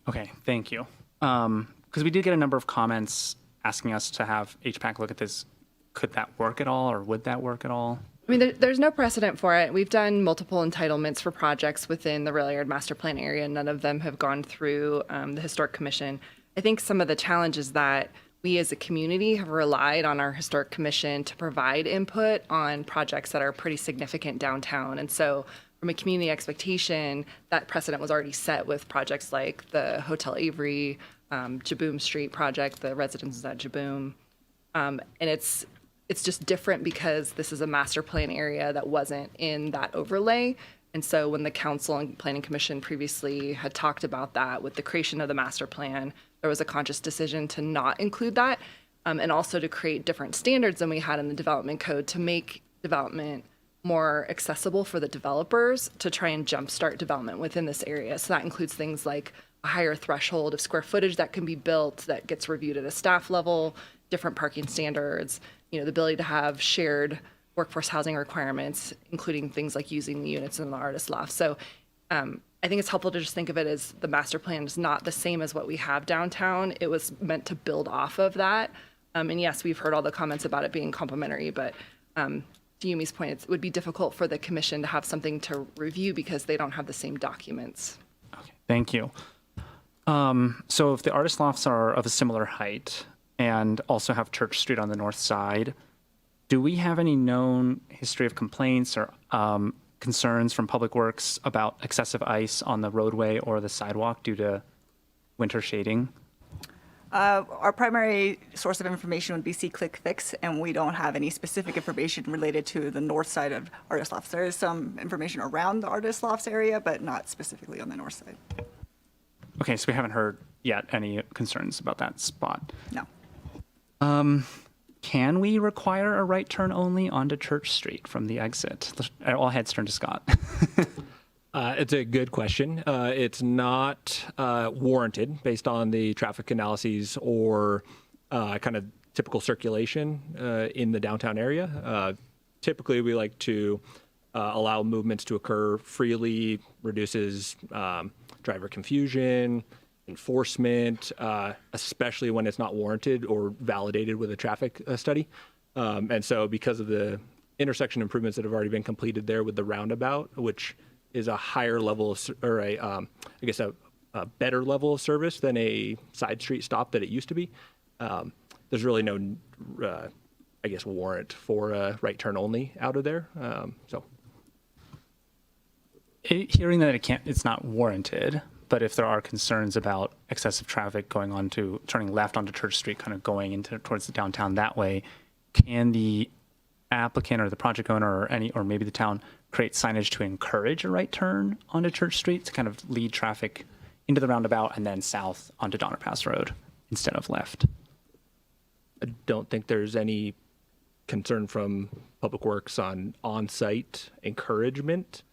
Okay, thank you. Because we did get a number of comments asking us to have HPAC look at this. Could that work at all, or would that work at all? I mean, there's no precedent for it. We've done multiple entitlements for projects within the rail yard master plan area. None of them have gone through the Historic Commission. I think some of the challenges that we as a community have relied on our Historic Commission to provide input on projects that are pretty significant downtown. And so from a community expectation, that precedent was already set with projects like the Hotel Avery, Jaboom Street project, the residences at Jaboom. And it's just different because this is a master plan area that wasn't in that overlay. And so when the council and planning commission previously had talked about that with the creation of the master plan, there was a conscious decision to not include that, and also to create different standards than we had in the development code to make development more accessible for the developers to try and jumpstart development within this area. So that includes things like a higher threshold of square footage that can be built that gets reviewed at a staff level, different parking standards, the ability to have shared workforce housing requirements, including things like using the units in the artist loft. So I think it's helpful to just think of it as the master plan is not the same as what we have downtown. It was meant to build off of that. And yes, we've heard all the comments about it being complementary, but to Yumi's point, it would be difficult for the commission to have something to review because they don't have the same documents. Okay, thank you. So if the artist lofts are of a similar height and also have Church Street on the north side, do we have any known history of complaints or concerns from Public Works about excessive ice on the roadway or the sidewalk due to winter shading? Our primary source of information would be See-Click Fix, and we don't have any specific information related to the north side of artist lofts. There is some information around the artist lofts area, but not specifically on the north side. Okay, so we haven't heard yet any concerns about that spot. No. Can we require a right turn only onto Church Street from the exit? All heads turn to Scott. It's a good question. It's not warranted based on the traffic analyses or kind of typical circulation in the downtown area. Typically, we like to allow movements to occur freely, reduces driver confusion, enforcement, especially when it's not warranted or validated with a traffic study. And so because of the intersection improvements that have already been completed there with the roundabout, which is a higher level of, or a better level of service than a side street stop that it used to be, there's really no, warrant for a right turn only out of there. Hearing that it's not warranted, But if there are concerns about excessive traffic turning left onto Church Street, kind of going towards the downtown that way, can the applicant or the project owner or maybe the town create signage to encourage a right turn onto Church Street to kind of lead traffic into the roundabout and then south onto Donner Pass Road instead of left? I don't think there's any concern from Public Works on-site encouragement.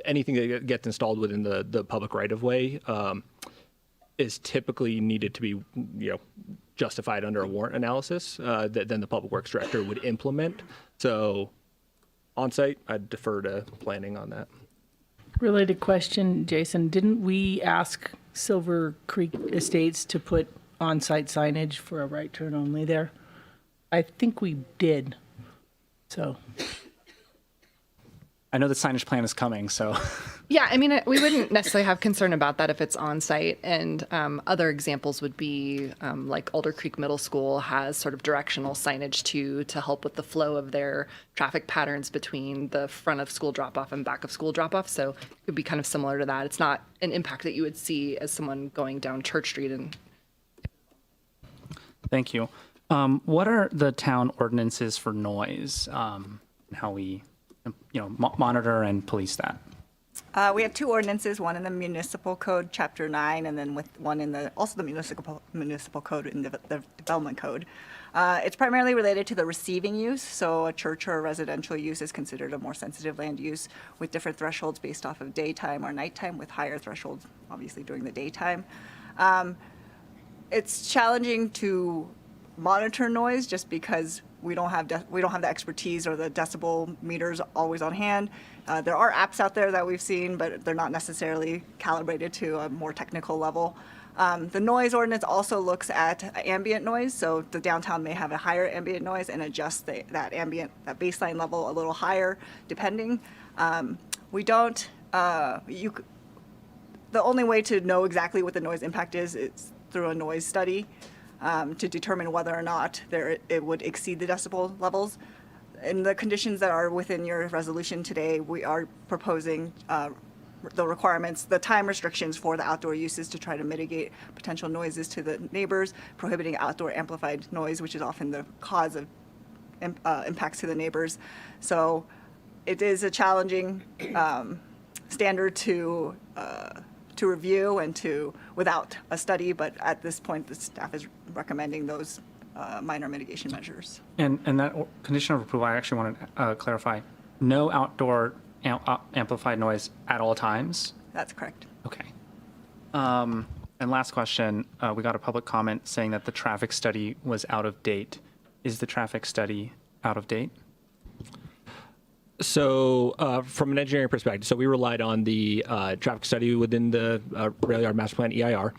Anything that gets installed within the public right-of-way is typically needed to be, justified under a warrant analysis that then the Public Works Director would implement. So on-site, I'd defer to planning on that. Related question, Jason, didn't we ask Silver Creek Estates to put on-site signage for a right turn only there? I think we did, so. I know the signage plan is coming, so. Yeah, I mean, we wouldn't necessarily have concern about that if it's on site. And other examples would be like Alder Creek Middle School has sort of directional signage to help with the flow of their traffic patterns between the front of school drop-off and back of school drop-off. So it could be kind of similar to that. It's not an impact that you would see as someone going down Church Street. And Thank you. What are the town ordinances for noise? How we monitor and police that? We have two ordinances, one in the Municipal Code, Chapter 9, and then with one in the Municipal Code in the Development Code. It's primarily related to the receiving use, so a church or a residential use is considered a more sensitive land use with different thresholds based off of daytime or nighttime, with higher thresholds, obviously, during the daytime. It's challenging to monitor noise just because we don't have the expertise or the decibel meters always on hand. There are apps out there that we've seen, but they're not necessarily calibrated to a more technical level. The noise ordinance also looks at ambient noise, so the downtown may have a higher ambient noise and adjust that baseline level a little higher, depending. We don't. The only way to know exactly what the noise impact is through a noise study. To determine whether or not it would exceed the decibel levels. In the conditions that are within your resolution today, we are proposing the requirements, the time restrictions for the outdoor uses to try to mitigate potential noises to the neighbors, prohibiting outdoor amplified noise, which is often the cause of impacts to the neighbors. So it is a challenging standard to review and without a study, but at this point, the staff is recommending those minor mitigation measures. And that condition of approval, I actually want to clarify, no outdoor amplified noise at all times? That's correct. Okay. And last question, we got a public comment saying that the traffic study was out of date. Is the traffic study out of date? So from an engineering perspective, so we relied on the traffic study within the Rail Yard Master Plan EIR,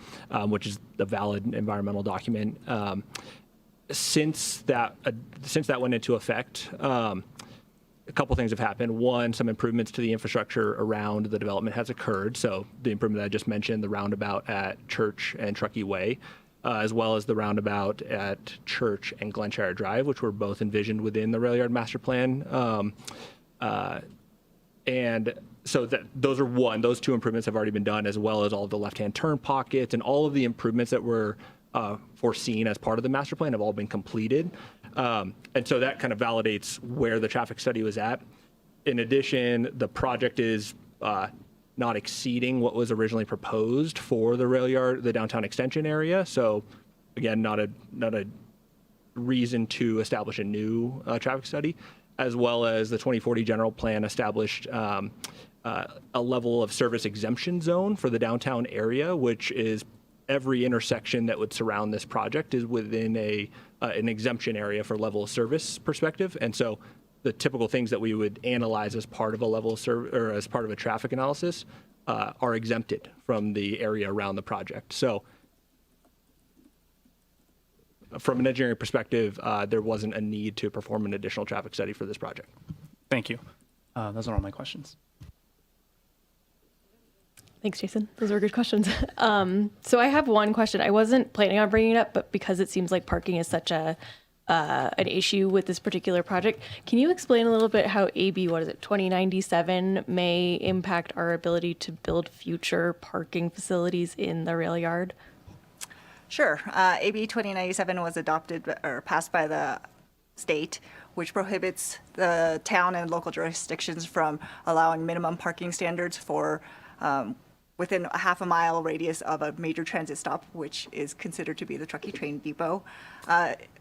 which is the valid environmental document. Since that went into effect, a couple things have happened. One, some improvements to the infrastructure around the development has occurred. So the improvement that I just mentioned, the roundabout at Church and Truckee Way, as well as the roundabout at Church and Glenshire Drive, which were both envisioned within the Rail Yard Master Plan. And so those two improvements have already been done, as well as all of the left-hand turn pockets and all of the improvements that were foreseen as part of the master plan have all been completed. And so that kind of validates where the traffic study was at. In addition, the project is not exceeding what was originally proposed for the rail yard, the downtown extension area. So again, not a reason to establish a new traffic study, as well as the 2040 general plan established a level of service exemption zone for the downtown area, which is every intersection that would surround this project is within an exemption area for level of service perspective. And so the typical things that we would analyze as part of a level of service or as part of a traffic analysis are exempted from the area around the project. So from an engineering perspective, there wasn't a need to perform an additional traffic study for this project. Thank you. Those are all my questions. Thanks, Jason. Those were good questions. So I have one question. I wasn't planning on bringing it up, but because it seems like parking is such a an issue with this particular project. Can you explain a little bit how AB, 2097 may impact our ability to build future parking facilities in the rail yard? Sure. AB 2097 was adopted or passed by the state, which prohibits the town and local jurisdictions from allowing minimum parking standards for within a half a mile radius of a major transit stop, which is considered to be the Truckee train depot.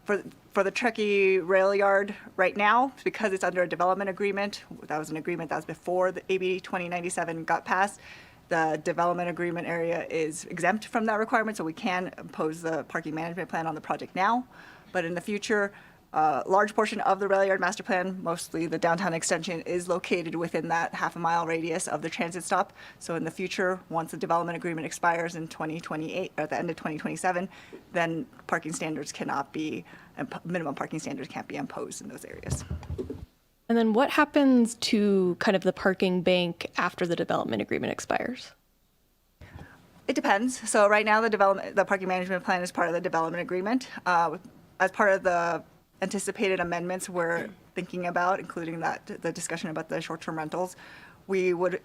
For the Truckee rail yard right now, because it's under a development agreement, that was an agreement that was before the AB 2097 got passed, the development agreement area is exempt from that requirement, so we can impose the parking management plan on the project now. But in the future, a large portion of the rail yard master plan, mostly the downtown extension, is located within that half a mile radius of the transit stop. So in the future, once the development agreement expires in 2028, or at the end of 2027, then parking standards cannot be, minimum parking standards can't be imposed in those areas. And then what happens to kind of the parking bank after the development agreement expires? It depends. So right now, the parking management plan is part of the development agreement. As part of the anticipated amendments we're thinking about, including the discussion about the short-term rentals, we would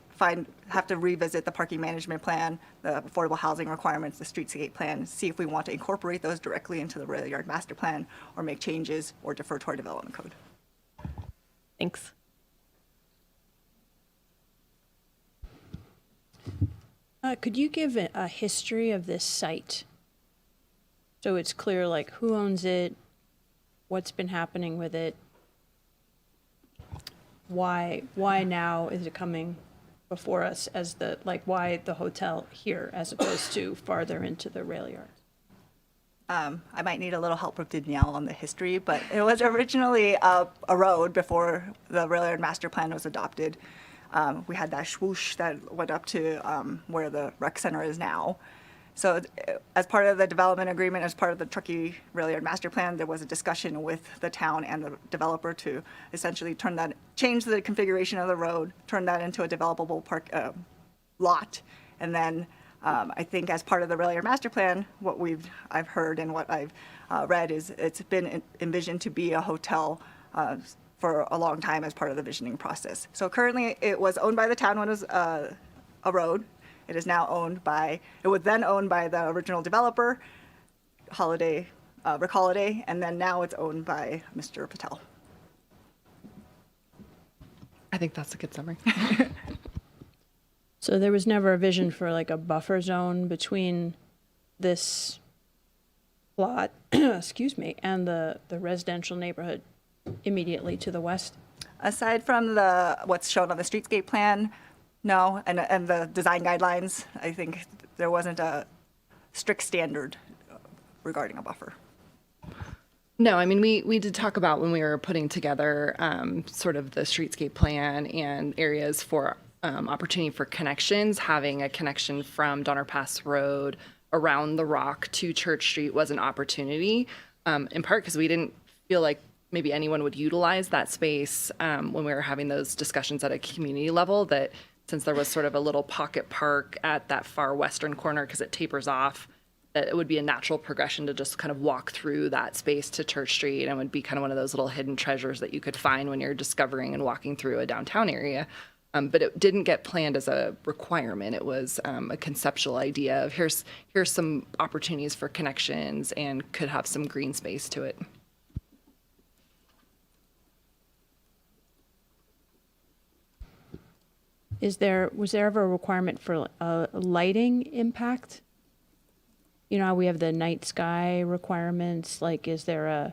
have to revisit the parking management plan, the affordable housing requirements, the streetscape plan, see if we want to incorporate those directly into the rail yard master plan or make changes or defer to our development code. Thanks. Could you give a history of this site? So it's clear, like, who owns it, what's been happening with it, why now is it coming before us as why the hotel here as opposed to farther into the rail yard? I might need a little help from Danielle on the history, but it was originally a road before the rail yard master plan was adopted. We had that swoosh that went up to where the rec center is now. So as part of the development agreement, as part of the Truckee rail yard master plan, there was a discussion with the town and the developer to essentially change the configuration of the road, turn that into a developable park lot, and then I think as part of the rail yard master plan, what I've heard and what I've read is it's been envisioned to be a hotel for a long time as part of the visioning process. So currently it was owned by the town when it was a road. It is now it was then owned by the original developer, Rick Holiday, and then now it's owned by Mr. Patel. I think that's a good summary. So there was never a vision for like a buffer zone between this plot, excuse me, and the residential neighborhood immediately to the west? Aside from what's shown on the streetscape plan, no, and the design guidelines, I think there wasn't a strict standard regarding a buffer. No, I mean, we did talk about when we were putting together sort of the streetscape plan and areas for opportunity for connections, having a connection from Donner Pass Road around the Rock to Church Street was an opportunity, in part because we didn't feel like maybe anyone would utilize that space when we were having those discussions at a community level, that since there was sort of a little pocket park at that far western corner because it tapers off, that it would be a natural progression to just kind of walk through that space to Church Street, and would be kind of one of those little hidden treasures that you could find when you're discovering and walking through a downtown area. But it didn't get planned as a requirement. It was a conceptual idea of here's some opportunities for connections and could have some green space to it. Was there ever a requirement for a lighting impact? You know how we have the night sky requirements, like is there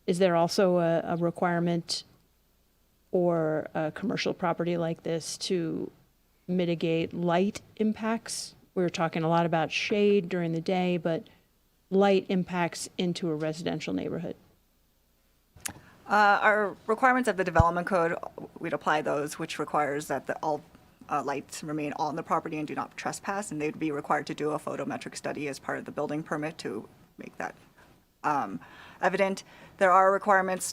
also a requirement for a commercial property like this to mitigate light impacts? We were talking a lot about shade during the day, but light impacts into a residential neighborhood. Our requirements of the development code, we'd apply those, which requires that all lights remain on the property and do not trespass, and they'd be required to do a photometric study as part of the building permit to make that evident. There are requirements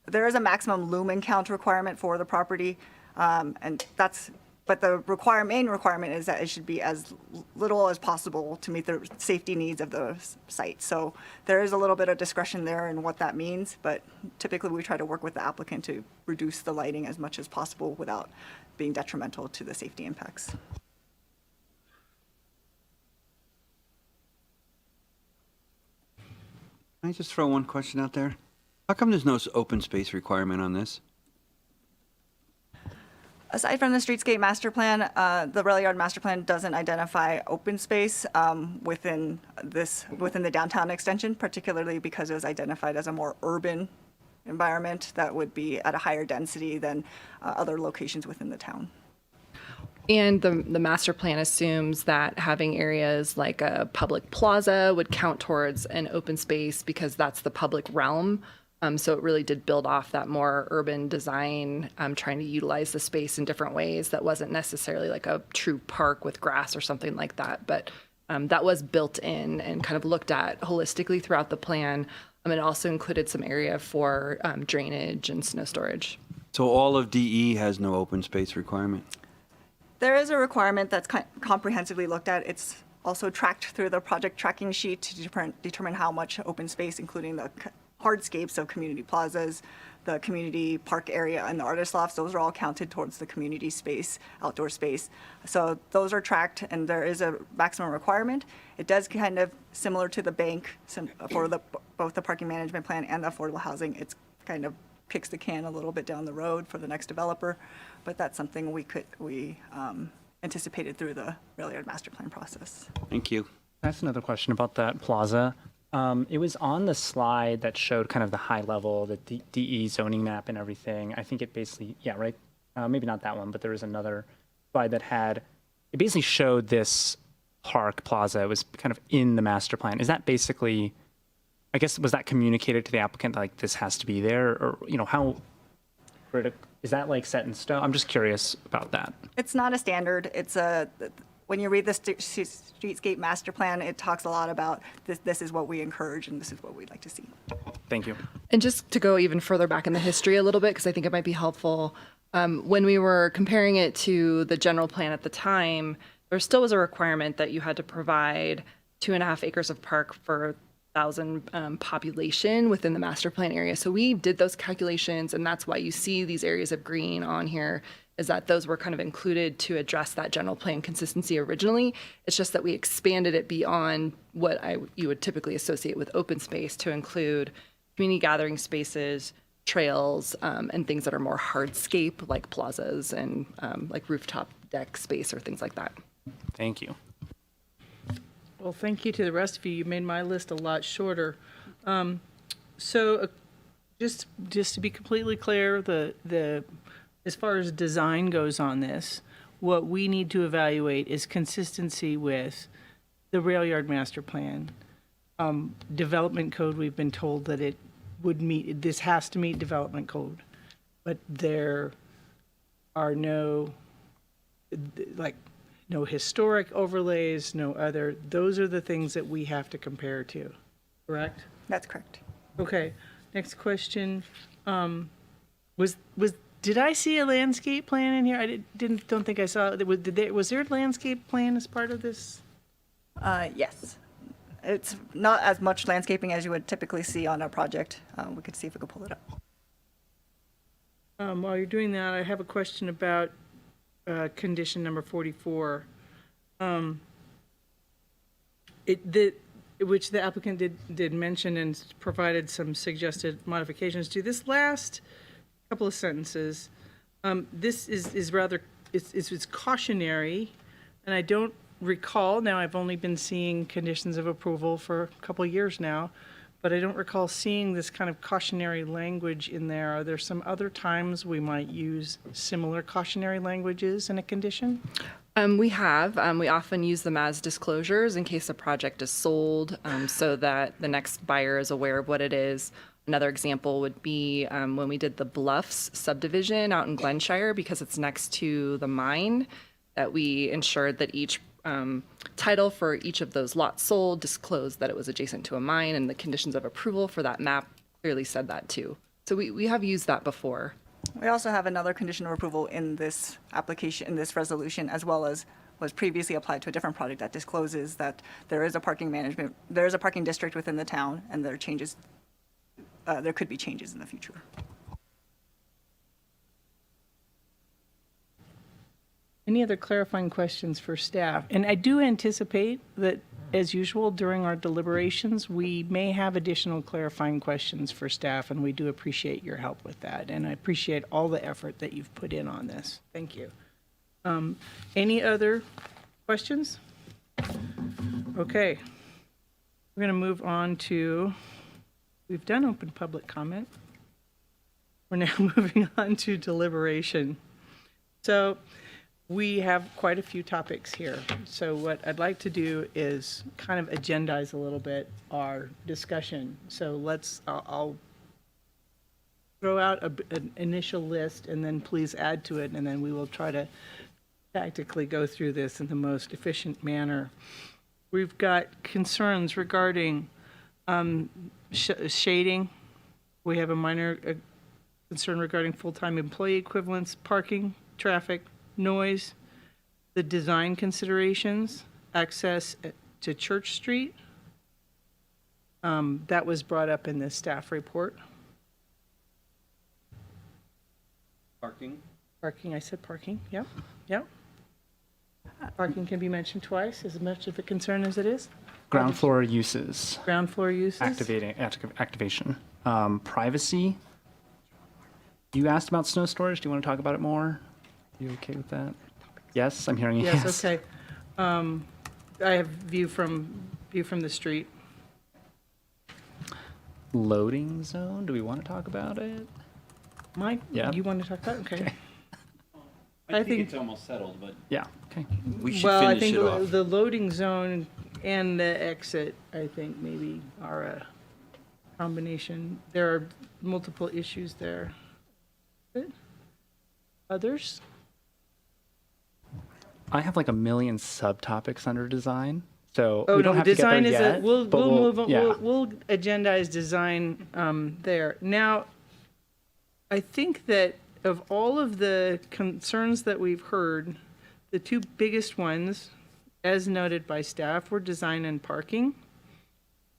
there is a maximum lumen count requirement for the property, and that's but the main requirement is that it should be as little as possible to meet the safety needs of the site. So there is a little bit of discretion there in what that means, but typically we try to work with the applicant to reduce the lighting as much as possible without being detrimental to the safety impacts. Can I just throw one question out there? How come there's no open space requirement on this? Aside from the streetscape master plan, the rail yard master plan doesn't identify open space within the downtown extension, particularly because it was identified as a more urban environment that would be at a higher density than other locations within the town. And the master plan assumes that having areas like a public plaza would count towards an open space because that's the public realm. So it really did build off that more urban design, trying to utilize the space in different ways that wasn't necessarily like a true park with grass or something like that. But that was built in and kind of looked at holistically throughout the plan. It also included some area for drainage and snow storage. So all of DE has no open space requirement? There is a requirement that's comprehensively looked at. It's also tracked through the project tracking sheet to determine how much open space, including the hardscapes of community plazas, the community park area, and the artist lofts. Those are all counted towards the community space, outdoor space. So those are tracked, and there is a maximum requirement. It does kind of similar to the bank for both the parking management plan and the affordable housing. It's kind of kicks the can a little bit down the road for the next developer, but that's something we anticipated through the rail yard master plan process. Thank you. That's another question about that plaza. It was on the slide that showed kind of the high level, the DE zoning map and everything. I think it basically, yeah, right? Maybe not that one, but there was another slide that it basically showed this park plaza. It was kind of in the master plan. Is that basically, I guess, was that communicated to the applicant, like this has to be there? Or, how, is that like set in stone? I'm just curious about that. It's not a standard. When you read the streetscape master plan, it talks a lot about this is what we encourage and this is what we'd like to see. Thank you. And just to go even further back in the history a little bit, because I think it might be helpful, when we were comparing it to the general plan at the time, there still was a requirement that you had to provide 2.5 acres of park for 1,000 population within the master plan area. So we did those calculations, and that's why you see these areas of green on here, is that those were kind of included to address that general plan consistency originally. It's just that we expanded it beyond what you would typically associate with open space to include community gathering spaces, trails, and things that are more hardscape, like plazas and like rooftop deck space or things like that. Thank you. Well, thank you to the rest of you. You made my list a lot shorter. Just to be completely clear, as far as design goes on this, what we need to evaluate is consistency with the rail yard master plan. Development code, we've been told that it would meet, this has to meet development code, but there are no historic overlays, those are the things that we have to compare to, correct? That's correct. Okay, next question. Did I see a landscape plan in here? I don't think I saw it. Was there a landscape plan as part of this? Yes. It's not as much landscaping as you would typically see on a project. We could see if we could pull it up. While you're doing that, I have a question about condition number 44. Which the applicant did mention and provided some suggested modifications to. This last couple of sentences, this is rather, it's cautionary, and I don't recall, now I've only been seeing conditions of approval for a couple of years now, but I don't recall seeing this kind of cautionary language in there. Are there some other times we might use similar cautionary languages in a condition? We often use them as disclosures in case a project is sold, so that the next buyer is aware of what it is. Another example would be when we did the Bluffs subdivision out in Glenshire, because it's next to the mine, that we ensured that each title for each of those lots sold disclosed that it was adjacent to a mine, and the conditions of approval for that map clearly said that too. So we have used that before. We also have another condition of approval in this application, in this resolution, as well as was previously applied to a different project that discloses that there is a parking district within the town, and there could be changes in the future. Any other clarifying questions for staff? And I do anticipate that, as usual, during our deliberations, we may have additional clarifying questions for staff, and we do appreciate your help with that. And I appreciate all the effort that you've put in on this. Thank you. Any other questions? Okay. We're going to move on to, we've done open public comment. We're now moving on to deliberation. So we have quite a few topics here. So what I'd like to do is kind of agendize a little bit our discussion. So I'll throw out an initial list, and then please add to it, and then we will try to tactically go through this in the most efficient manner. We've got concerns regarding shading. We have a minor concern regarding full-time employee equivalents, parking, traffic, noise, the design considerations, access to Church Street. That was brought up in the staff report. Parking? Parking, I said parking, yep, yep. Parking can be mentioned twice, as much of a concern as it is. Ground floor uses. Ground floor uses. Activation. Privacy. You asked about snow storage. Do you want to talk about it more? You okay with that? Yes, I'm hearing a yes. Yes, okay. I have view from the street. Loading zone. Do we want to talk about it? Mike, Yeah. you want to talk about it? Okay. I think it's almost settled, but Yeah. Okay. we should Well, I finish think it off. the loading zone and the exit, I think maybe are a combination. There are multiple issues there. Others? I have like a million subtopics under design, so Oh, we don't no, have to get design there is yet. we'll but move on, Yeah. we'll agendize design there. Now, I think that of all of the concerns that we've heard, the two biggest ones, as noted by staff, were design and parking.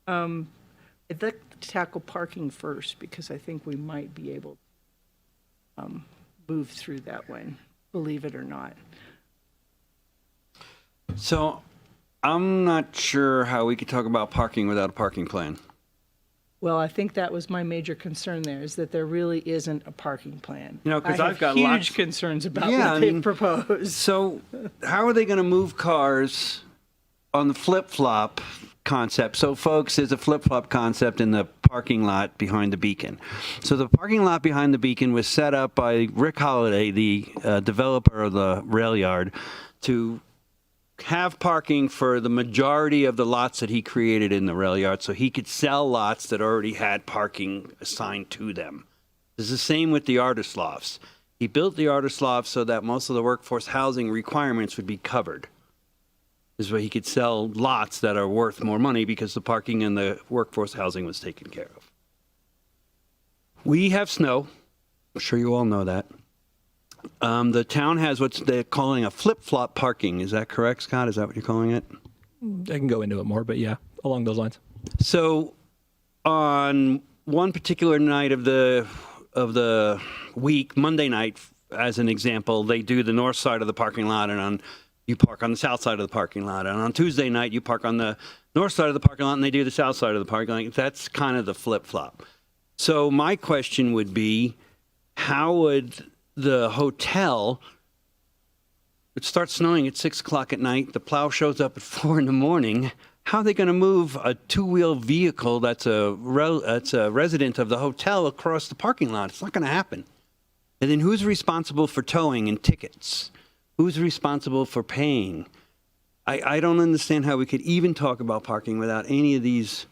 I'd like to tackle parking first, because I think we might be able to move through that one, believe it or not. So I'm not sure how we could talk about parking without a parking plan. Well, I think that was my major concern there, is that there really isn't a parking plan. You know, 'cause I I've have got huge lots- concerns about Yeah, what I they've mean, proposed. So how are they going to move cars on the flip-flop concept? So folks, there's a flip-flop concept in the parking lot behind the Beacon. So the parking lot behind the Beacon was set up by Rick Holliday, the developer of the rail yard, to have parking for the majority of the lots that he created in the rail yard, so he could sell lots that already had parking assigned to them. It's the same with the artist lofts. He built the artist lofts so that most of the workforce housing requirements would be covered. This way he could sell lots that are worth more money because the parking and the workforce housing was taken care of. We have snow. I'm sure you all know that. The town has what they're calling a flip-flop parking. Is that correct, Scott? Is that what you're calling it? I can go into it more, but yeah, along those lines. So on one particular night of the week, Monday night, as an example, they do the north side of the parking lot, and you park on the south side of the parking lot. And on Tuesday night, you park on the north side of the parking lot, and they do the south side of the parking lot. That's kind of the flip-flop. So my question would be, how would the hotel, it starts snowing at 6 o'clock at night, the plow shows up at 4 in the morning, how are they going to move a two-wheel vehicle that's a resident of the hotel across the parking lot? It's not going to happen. And then who's responsible for towing and tickets? Who's responsible for paying? I don't understand how we could even talk about parking without any of these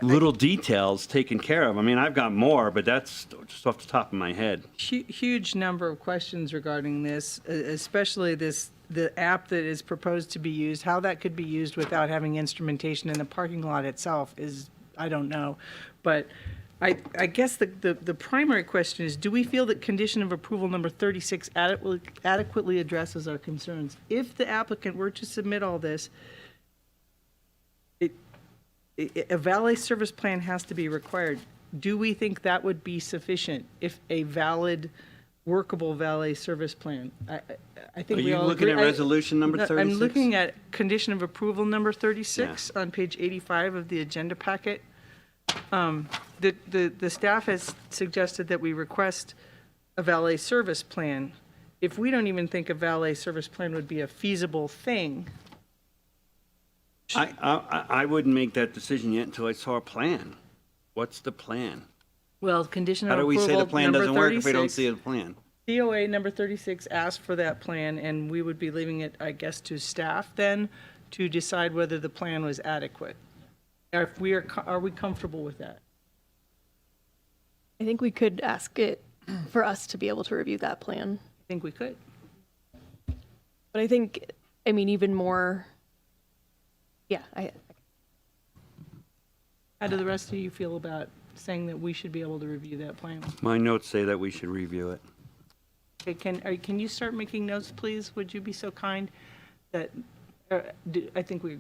little details taken care of. I mean, I've got more, but that's just off the top of my head. Huge number of questions regarding this, especially the app that is proposed to be used. How that could be used without having instrumentation in the parking lot itself is, I don't know. But I guess the primary question is, do we feel that condition of approval number 36 adequately addresses our concerns? If the applicant were to submit all this, a valet service plan has to be required. Do we think that would be sufficient if a valid, workable valet service plan? I think Are we you all looking agree- at resolution number No, 36? I'm looking at condition of approval number 36 on page 85 of the agenda packet. The staff has suggested that we request a valet service plan. If we don't even think a valet service plan would be a feasible thing, I wouldn't make that decision yet until I saw a plan. What's the plan? well, condition of How do we approval say the plan number doesn't work if we don't 36 see a plan? COA number 36 asked for that plan, and we would be leaving it, I guess, to staff then to decide whether the plan was adequate. If we are we comfortable with that? I think we could ask it for us to be able to review that plan. I think we could. But I think, I mean, even more, yeah, How do the rest of you feel about saying that we should be able to review that plan? My notes say that we should review it. Okay, can you start making notes, please? Would you be so kind? That, I think we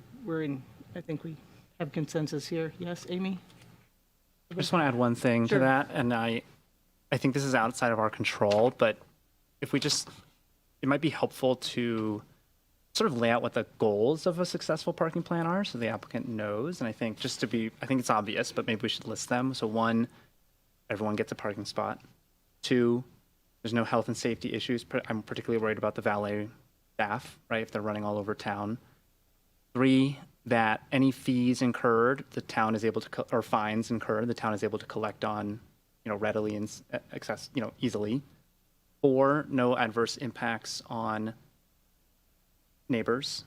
have consensus here. Yes, Amy? I just want to add one thing Sure. to that, and I think this is outside of our control, but if we just, it might be helpful to sort of lay out what the goals of a successful parking plan are so the applicant knows. And I think just to be, I think it's obvious, but maybe we should list them. So 1, everyone gets a parking spot. 2, there's no health and safety issues. I'm particularly worried about the valet staff, right, if they're running all over town. 3, that any fees incurred, the town is able to, or fines incurred, the town is able to collect on, readily and easily. 4, no adverse impacts on neighbors.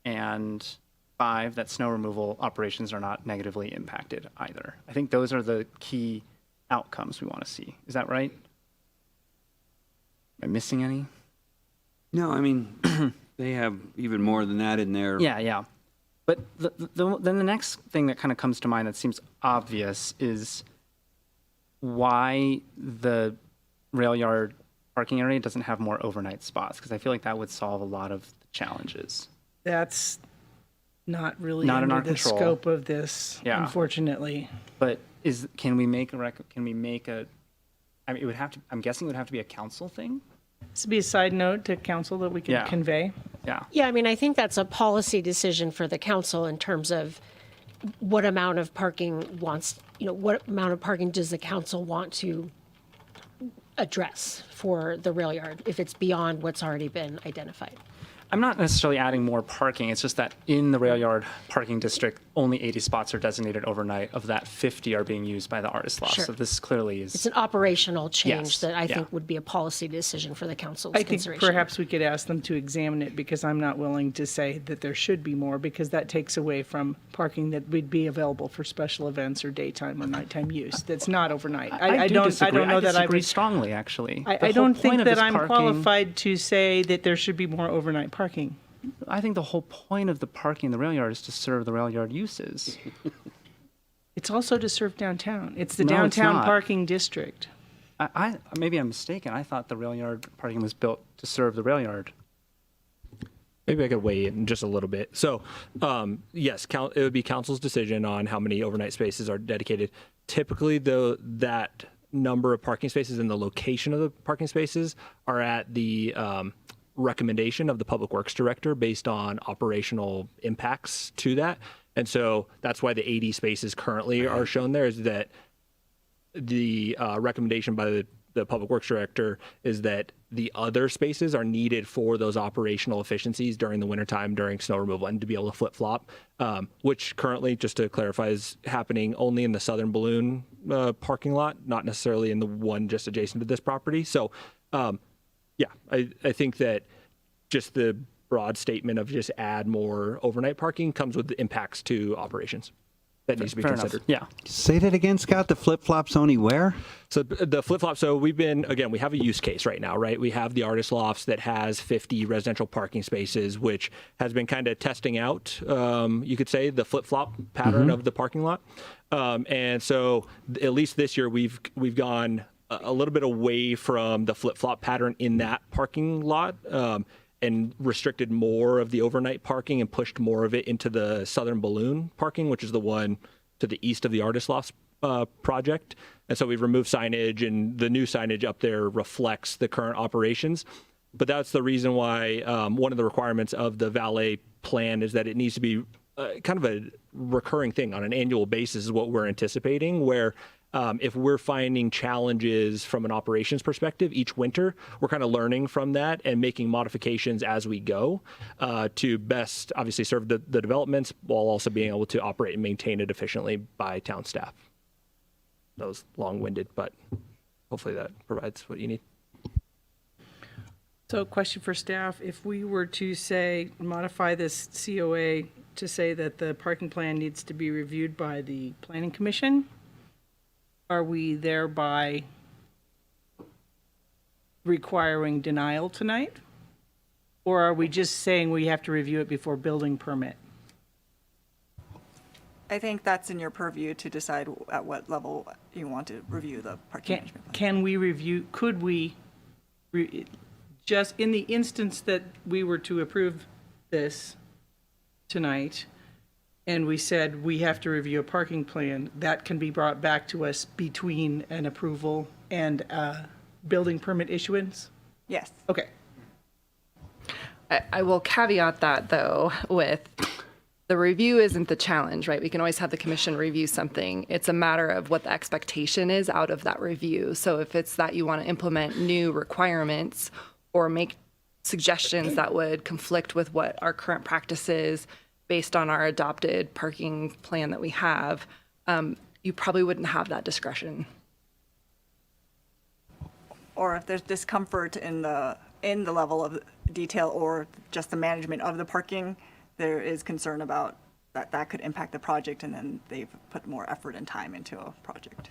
And 5, that snow removal operations are not negatively impacted either. I think those are the key outcomes we want to see. Is that right? Am I missing any? No, I mean, they have even more than that in there. Yeah. But then the next thing that kind of comes to mind that seems obvious is why the rail yard parking area doesn't have more overnight spots, because I feel like that would solve a lot of the challenges. That's not really Not in under our the control. scope of this, Yeah. unfortunately. But can we make a, I mean, I'm guessing it would have to be a council thing? This would be a side note to council that we can Yeah. convey. Yeah. Yeah, I mean, I think that's a policy decision for the council in terms of what amount of parking what amount of parking does the council want to address for the rail yard if it's beyond what's already been identified. I'm not necessarily adding more parking. It's just that in the rail yard parking district, only 80 spots are designated overnight. Of that, 50 are being used by the artist loft. Sure. So this clearly is. It's an operational change Yes, that I yeah. think would be a policy decision for the council's I think consideration. perhaps we could ask them to examine it, because I'm not willing to say that there should be more, because that takes away from parking that would be available for special events or daytime or nighttime use. That's not overnight. I don't know that I disagree would. strongly, actually. I The whole don't point think of that this I'm parking- qualified to say that there should be more overnight parking. I think the whole point of the parking in the rail yard is to serve the rail yard uses. It's also to serve downtown. It's the No, it's downtown not. parking district. Maybe I'm mistaken. I thought the rail yard parking was built to serve the rail yard. Maybe I could weigh in just a little bit. So, yes, it would be council's decision on how many overnight spaces are dedicated. Typically, that number of parking spaces and the location of the parking spaces are at the recommendation of the Public Works Director based on operational impacts to that. And so that's why the 80 spaces currently are shown there, is that the recommendation by the Public Works Director is that the other spaces are needed for those operational efficiencies during the wintertime, during snow removal, and to be able to flip-flop, which currently, just to clarify, is happening only in the Southern Balloon parking lot, not necessarily in the one just adjacent to this property. So, yeah, I think that just the broad statement of just add more overnight parking comes with the impacts to operations. that needs to be Fair enough. considered. Yeah. Say that again, Scott. The flip-flops only where? So the flip-flop, so we have a use case right now, right? We have the artist lofts that has 50 residential parking spaces, which has been kind of testing out, you could say, the flip-flop pattern of the parking lot. And so at least this year, we've gone a little bit away from the flip-flop pattern in that parking lot, and restricted more of the overnight parking and pushed more of it into the Southern Balloon parking, which is the one to the east of the Artist Lofts project. And so we've removed signage, and the new signage up there reflects the current operations. But that's the reason why one of the requirements of the valet plan is that it needs to be kind of a recurring thing on an annual basis is what we're anticipating, where if we're finding challenges from an operations perspective each winter, we're kind of learning from that and making modifications as we go to best, obviously, serve the developments while also being able to operate and maintain it efficiently by town staff. That was long-winded, but hopefully that provides what you need. So question for staff, if we were to say, modify this COA to say that the parking plan needs to be reviewed by the Planning Commission, are we thereby requiring denial tonight? Or are we just saying we have to review it before building permit? I think that's in your purview to decide at what level you want to review the parking management plan. Can we review, could we, just in the instance that we were to approve this tonight, and we said we have to review a parking plan, that can be brought back to us between an approval and building permit issuance? Yes. Okay. I will caveat that, though, with the review isn't the challenge, right? We can always have the commission review something. It's a matter of what the expectation is out of that review. So if it's that you want to implement new requirements or make suggestions that would conflict with what our current practice is based on our adopted parking plan that we have, you probably wouldn't have that discretion. Or if there's discomfort in the level of detail or just the management of the parking, there is concern about that could impact the project, and then they've put more effort and time into a project.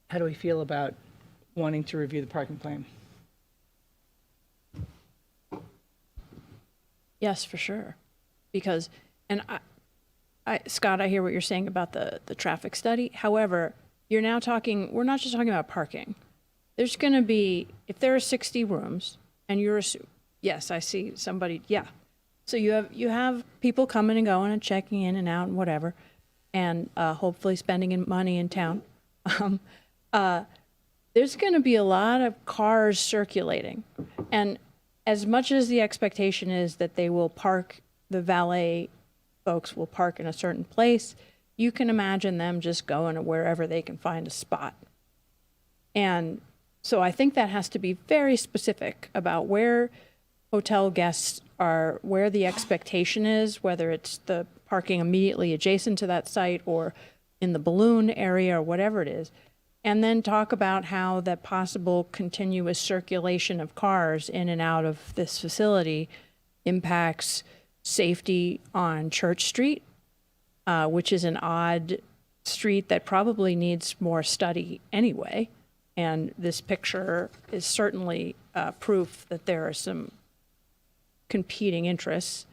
How do we feel about wanting to review the parking plan? Yes, for sure. Because, and Scott, I hear what you're saying about the traffic study. However, we're not just talking about parking. There's going to be, if there are 60 rooms and yes, I see somebody, yeah. So you have people coming and going and checking in and out and whatever, and hopefully spending money in town. There's going to be a lot of cars circulating. And as much as the expectation is that they will park, the valet folks will park in a certain place, you can imagine them just going to wherever they can find a spot. And so I think that has to be very specific about where hotel guests are, where the expectation is, whether it's the parking immediately adjacent to that site or in the balloon area or whatever it is. And then talk about how that possible continuous circulation of cars in and out of this facility impacts safety on Church Street, which is an odd street that probably needs more study anyway. And this picture is certainly proof that there are some competing interests.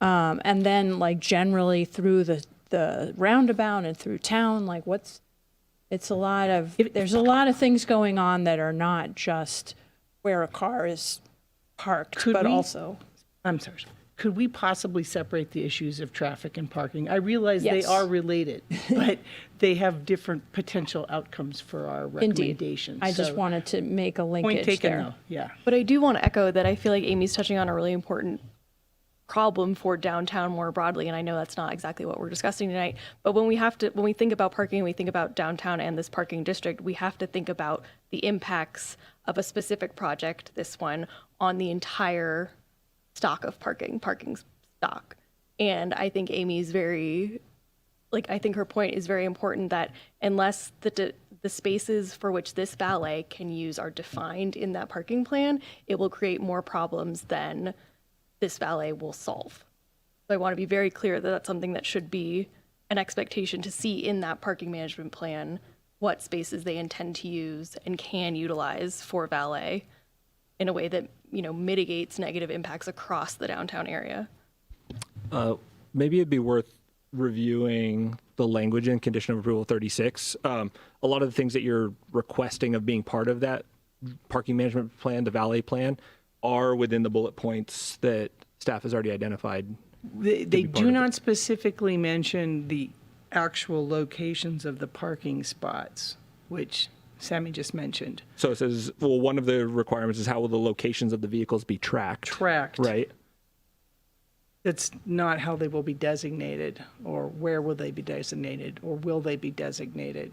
And then like generally through the roundabout and through town, like there's a lot of things going on that are not just where a car is parked, also. I'm sorry. Could we possibly separate the issues of traffic and parking? I realize they are related, but they have different potential outcomes for our recommendations. Indeed. I just wanted to make a linkage Point taken, there. though. Yeah. But I do want to echo that I feel like Amy's touching on a really important problem for downtown more broadly, and I know that's not exactly what we're discussing tonight, but when we think about parking, we think about downtown and this parking district, we have to think about the impacts of a specific project, this one, on the entire stock of parking stock. And I think Amy's I think her point is very important, that unless the spaces for which this valet can use are defined in that parking plan, it will create more problems than this valet will solve. So I want to be very clear that that's something that should be an expectation to see in that parking management plan, what spaces they intend to use and can utilize for valet in a way that, mitigates negative impacts across the downtown area. Maybe it'd be worth reviewing the language in condition of approval 36. A lot of the things that you're requesting of being part of that parking management plan, the valet plan, are within the bullet points that staff has already identified. They do not specifically mention the actual locations of the parking spots, which Sammy just mentioned. So it says, well, one of the requirements is how will the locations of the vehicles be tracked? Tracked. Right. It's not how they will be designated, or where will they be designated, or will they be designated.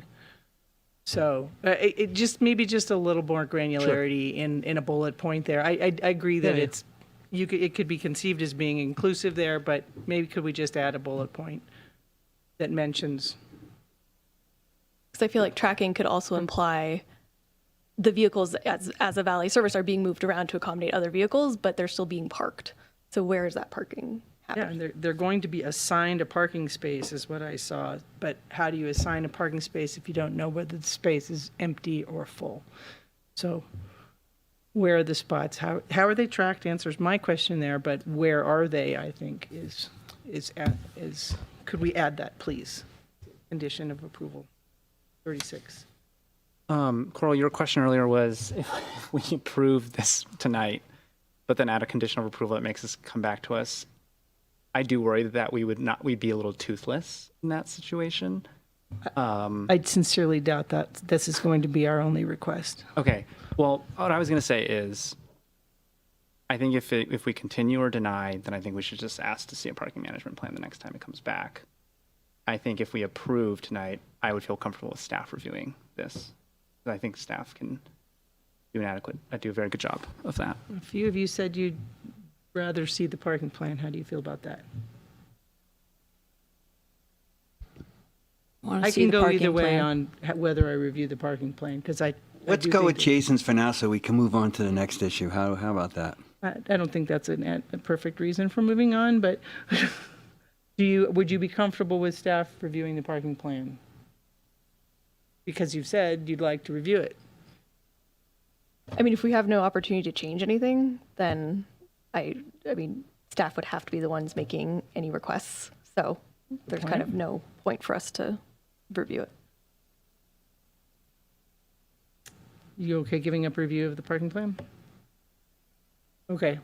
So it just maybe just a little more granularity in a bullet point there. I agree that it could be conceived as being inclusive there, but maybe could we just add a bullet point that mentions? Because I feel like tracking could also imply the vehicles as a valet service are being moved around to accommodate other vehicles, but they're still being parked. So where is that parking happening? Yeah, and they're going to be assigned a parking space is what I saw. But how do you assign a parking space if you don't know whether the space is empty or full? So where are the spots? How are they tracked? Answers my question there, but where are they, I think, is could we add that, please? Condition of approval, 36. Coral, your question earlier was if we approve this tonight, but then add a condition of approval that makes us come back to us. I do worry that we'd be a little toothless in that situation. I sincerely doubt that this is going to be our only request. Okay. Well, what I was going to say is, I think if we continue or deny, then I think we should just ask to see a parking management plan the next time it comes back. I think if we approve tonight, I would feel comfortable with staff reviewing this. I think staff can do a very good job of that. A few of you said you'd rather see the parking plan. How do you feel about that? I can go either way on whether I review the parking plan, because Let's go with Jason's for now so we can move on to the next issue. How about that? I don't think that's a perfect reason for moving on, but would you be comfortable with staff reviewing the parking plan? Because you've said you'd like to review it. I mean, if we have no opportunity to change anything, then I mean, staff would have to be the ones making any requests. So there's kind of no point for us to review it. You okay giving up review of the parking plan? Okay.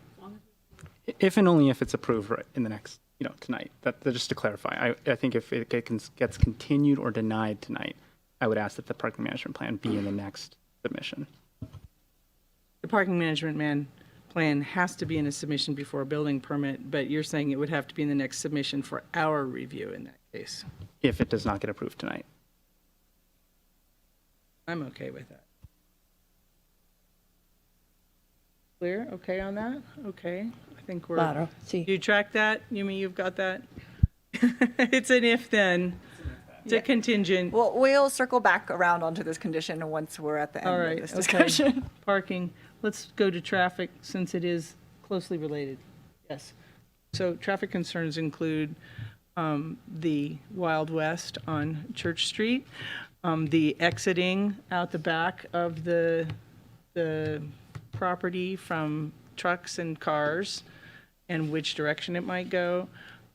If and only if it's approved right in the next, tonight. That just to clarify. I think if it gets continued or denied tonight, I would ask that the parking management plan be in the next submission. The parking management plan has to be in a submission before a building permit, but you're saying it would have to be in the next submission for our review in that case. If it does not get approved tonight. I'm okay with that. Clear? Okay on that? Okay. I think we're... Claro, sí. Do you track that? You mean you've got that? It's an if then. It's a contingent. Well, we'll circle back around onto this condition once we're at the end of this discussion. Okay. Parking. Let's go to traffic since it is closely related. Yes. So traffic concerns include the Wild West on Church Street, the exiting out the back of the property from trucks and cars, and which direction it might go.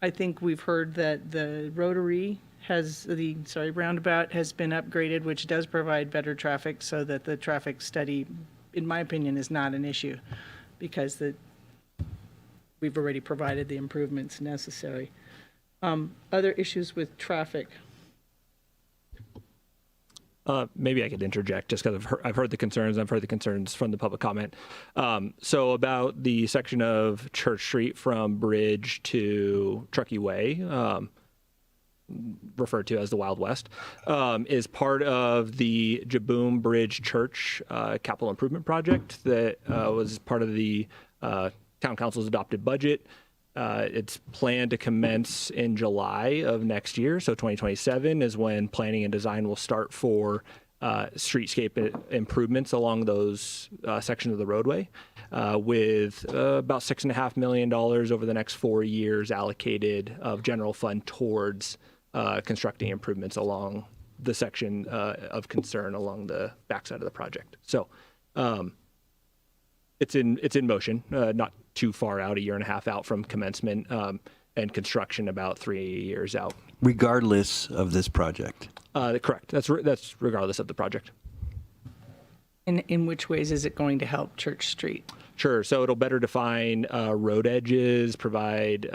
I think we've heard that the rotary roundabout has been upgraded, which does provide better traffic, so that the traffic study, in my opinion, is not an issue, because we've already provided the improvements necessary. Other issues with traffic? Maybe I could interject just because I've heard the concerns. I've heard the concerns from the public comment. So about the section of Church Street from Bridge to Truckee Way, referred to as the Wild West, is part of the Jaboom Bridge Church capital improvement project that was part of the town council's adopted budget. It's planned to commence in July of next year, so 2027 is when planning and design will start for streetscape improvements along those sections of the roadway, with about $6.5 million over the next 4 years allocated of general fund towards constructing improvements along the section of concern along the backside of the project. So it's in motion, not too far out, 1.5 years out from commencement, and construction about 3 years out. Regardless of this project. Correct. That's regardless of the project. In which ways is it going to help Church Street? Sure. So it'll better define road edges, provide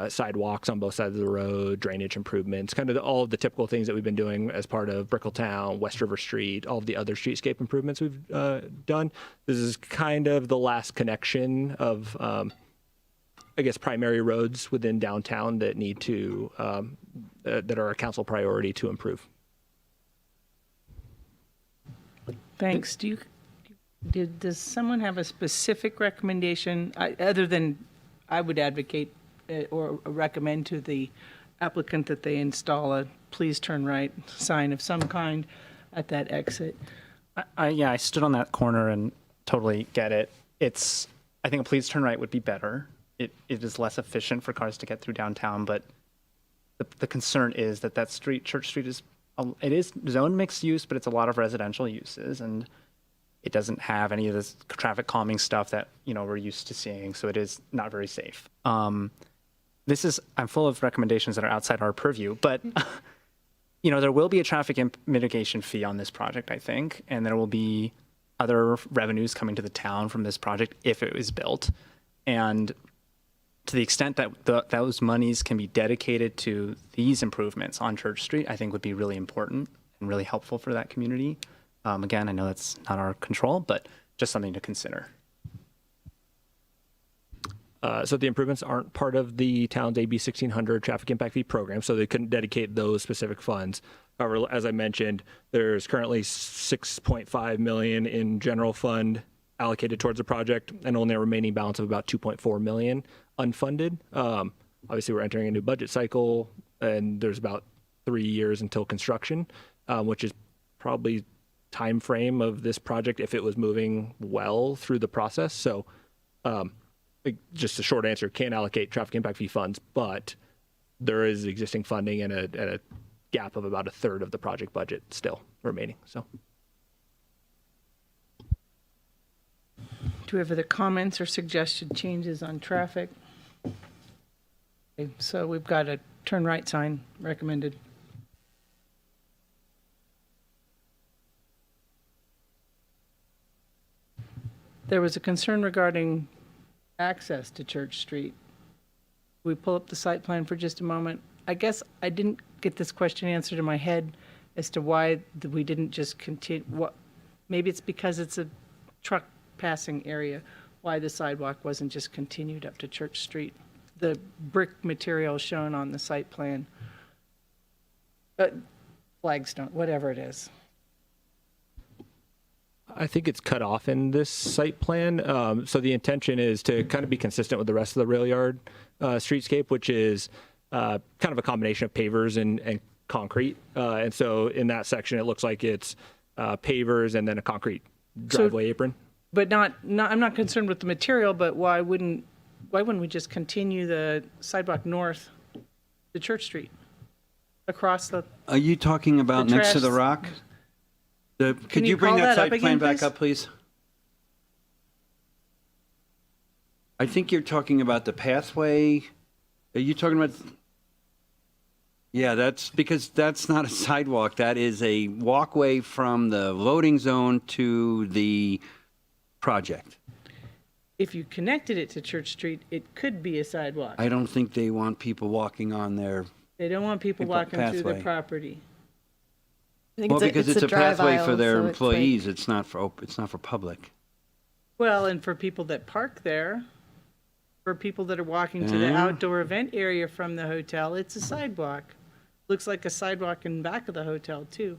sidewalks on both sides of the road, drainage improvements, kind of all of the typical things that we've been doing as part of Brickletown, West River Street, all of the other streetscape improvements we've done. This is kind of the last connection of, I guess, primary roads within downtown that need to, that are a council priority to improve. Thanks. Does someone have a specific recommendation, other than I would advocate or recommend to the applicant that they install a please turn right sign of some kind at that exit? I stood on that corner and totally get it. I think a please turn right would be better. It is less efficient for cars to get through downtown, but the concern is that street, Church Street, it is zoned mixed use, but it's a lot of residential uses, and it doesn't have any of this traffic calming stuff that we're used to seeing, so it is not very safe. I'm full of recommendations that are outside our purview, but there will be a traffic mitigation fee on this project, I think, and there will be other revenues coming to the town from this project if it is built, and to the extent that those monies can be dedicated to these improvements on Church Street, I think would be really important and really helpful for that community. Again, I know that's not our control, but just something to consider. So the improvements aren't part of the town's AB 1600 traffic impact fee program, so they couldn't dedicate those specific funds. However, as I mentioned, there's currently $6.5 million in general fund allocated towards the project, and only a remaining balance of about $2.4 million unfunded. Obviously, we're entering a new budget cycle, and there's about 3 years until construction, which is probably time frame of this project if it was moving well through the process. So just a short answer, can't allocate traffic impact fee funds, but there is existing funding and a gap of about 1/3 of the project budget still remaining. So, Do we have other comments or suggested changes on traffic? Okay, so we've got a turn right sign recommended. There was a concern regarding access to Church Street. We pull up the site plan for just a moment. I guess I didn't get this question answered in my head as to why we didn't just continue. Maybe it's because it's a truck passing area, why the sidewalk wasn't just continued up to Church Street. The brick material shown on the site plan. Flagstone, whatever it is. I think it's cut off in this site plan. So the intention is to kind of be consistent with the rest of the rail yard streetscape, which is kind of a combination of pavers and concrete. And so in that section, it looks like it's pavers and then a concrete driveway apron. But I'm not concerned with the material, but why wouldn't we just continue the sidewalk north to Church Street? Across the... Are you talking about next to the rock? Could you bring that site plan back up, please? I think you're talking about the pathway. Are you talking about... Yeah, that's because that's not a sidewalk. That is a walkway from the loading zone to the project. If you connected it to Church Street, it could be a sidewalk. I don't think they want people walking on their They don't want people walking through the property. Well, because it's a pathway for their employees. It's not for public. Well, and for people that park there, for people that are walking to the outdoor event area from the hotel, it's a sidewalk. Looks like a sidewalk in the back of the hotel, too.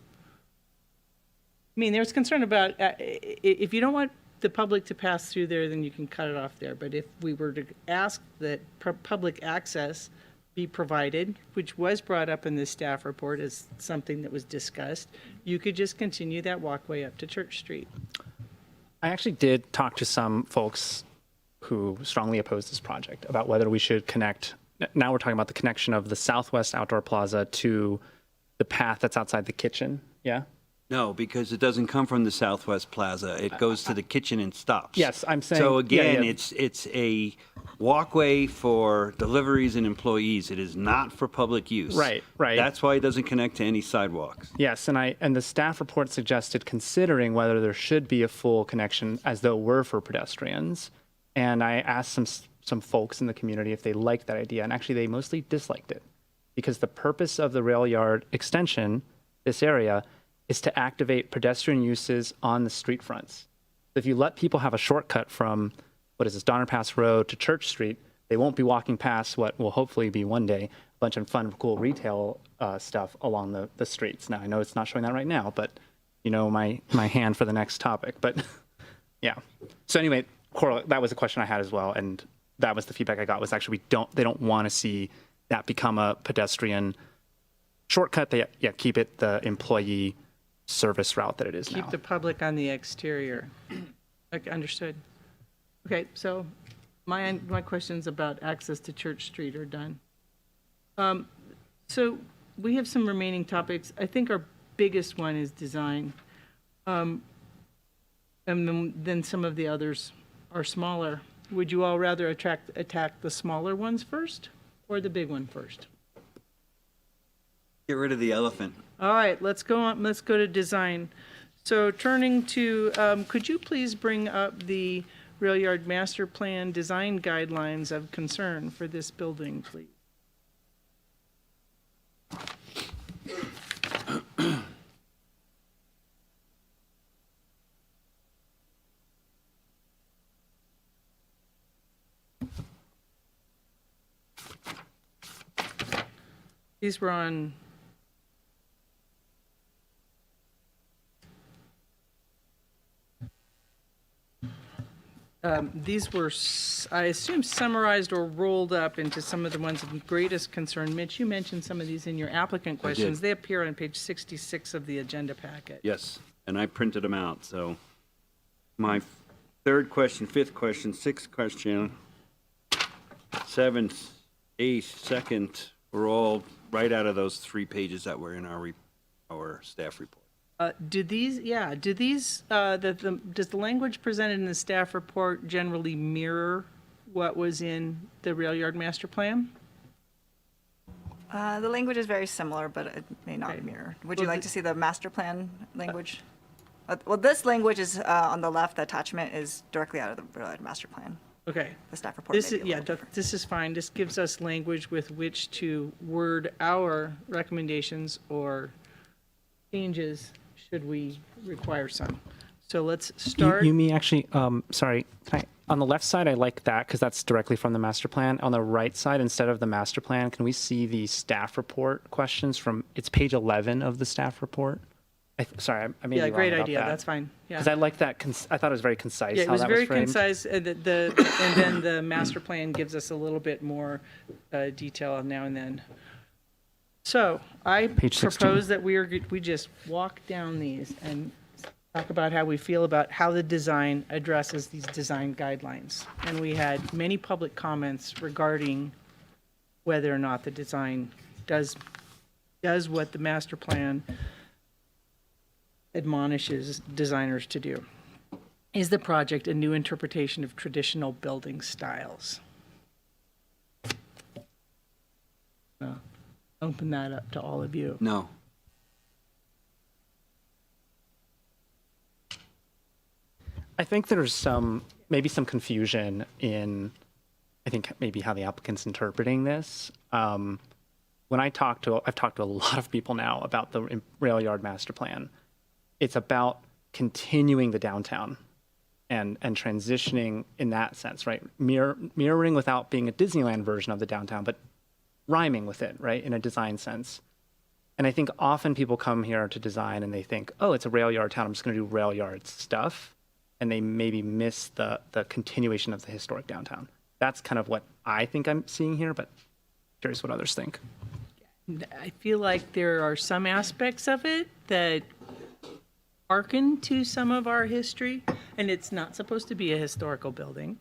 I mean, there's concern about, if you don't want the public to pass through there, then you can cut it off there. But if we were to ask that public access be provided, which was brought up in the staff report as something that was discussed, you could just continue that walkway up to Church Street. I actually did talk to some folks who strongly oppose this project about whether we should connect. Now we're talking about the connection of the Southwest Outdoor Plaza to the path that's outside the kitchen. Yeah? No, because it doesn't come from the Southwest Plaza. It goes to the kitchen and stops. Yes, I'm saying. So again, yeah. it's a walkway for deliveries and employees. It is not for public use. Right. That's why it doesn't connect to any sidewalks. Yes, and the staff report suggested considering whether there should be a full connection as though it were for pedestrians. And I asked some folks in the community if they liked that idea, and actually they mostly disliked it because the purpose of the rail yard extension, this area, is to activate pedestrian uses on the street fronts. If you let people have a shortcut from, what is this, Donner Pass Road to Church Street, they won't be walking past what will hopefully be one day a bunch of fun, cool retail stuff along the streets. Now, I know it's not showing that right now, but you know my hand for the next topic. But yeah. So anyway, Coral, that was a question I had as well, and that was the feedback I got was actually they don't want to see that become a pedestrian shortcut. They keep it the employee service route that it is now. Keep the public on the exterior. Okay, understood. Okay, so my questions about access to Church Street are done. So we have some remaining topics. I think our biggest one is design. And then some of the others are smaller. Would you all rather attack the smaller ones first or the big one first? Get rid of the elephant. All right, let's go on. Let's go to design. So turning to, could you please bring up the rail yard master plan design guidelines of concern for this building, please? These were on these were, I assume, summarized or rolled up into some of the ones of greatest concern. Mitch, you mentioned some of these in your applicant questions. They appear on page 66 of the agenda packet. Yes, and I printed them out. So my third question, fifth question, sixth question, seventh, eighth, second, were all right out of those 3 pages that were in our staff report. Does the language presented in the staff report generally mirror what was in the rail yard master plan? The language is very similar, but it may not Okay. mirror. Would you like to see the master plan language? Well, this language is on the left. The attachment is directly out of the rail yard master plan. Okay. The staff report. This may is, be a little different. this is fine. This gives us language with which to word our recommendations or changes should we require some. So let's start. You mean actually, sorry, on the left side, I like that because that's directly from the master plan. On the right side, instead of the master plan, can we see the staff report questions from, it's page 11 of the staff report? Sorry, I may be wrong Great about idea. that. That's fine. Yeah. Because I like that, I thought it was very concise Yeah, it how was that very framed. concise, and and then the master plan gives us a little bit more detail now and then. So I Page 16. propose that we just walk down these and talk about how we feel about how the design addresses these design guidelines. And we had many public comments regarding whether or not the design does what the master plan admonishes designers to do. Is the project a new interpretation of traditional building styles? Open that up to all of you. No. I think there's maybe some confusion in, I think maybe how the applicant's interpreting this. When I've talked to a lot of people now about the rail yard master plan. It's about continuing the downtown and transitioning in that sense, right? Mirroring without being a Disneyland version of the downtown, but rhyming with it, right, in a design sense. And I think often people come here to design and they think, oh, it's a rail yard town, I'm just going to do rail yard stuff. And they maybe miss the continuation of the historic downtown. That's kind of what I think I'm seeing here, but Curious what others think. I feel like there are some aspects of it that hearken to some of our history, and it's not supposed to be a historical building,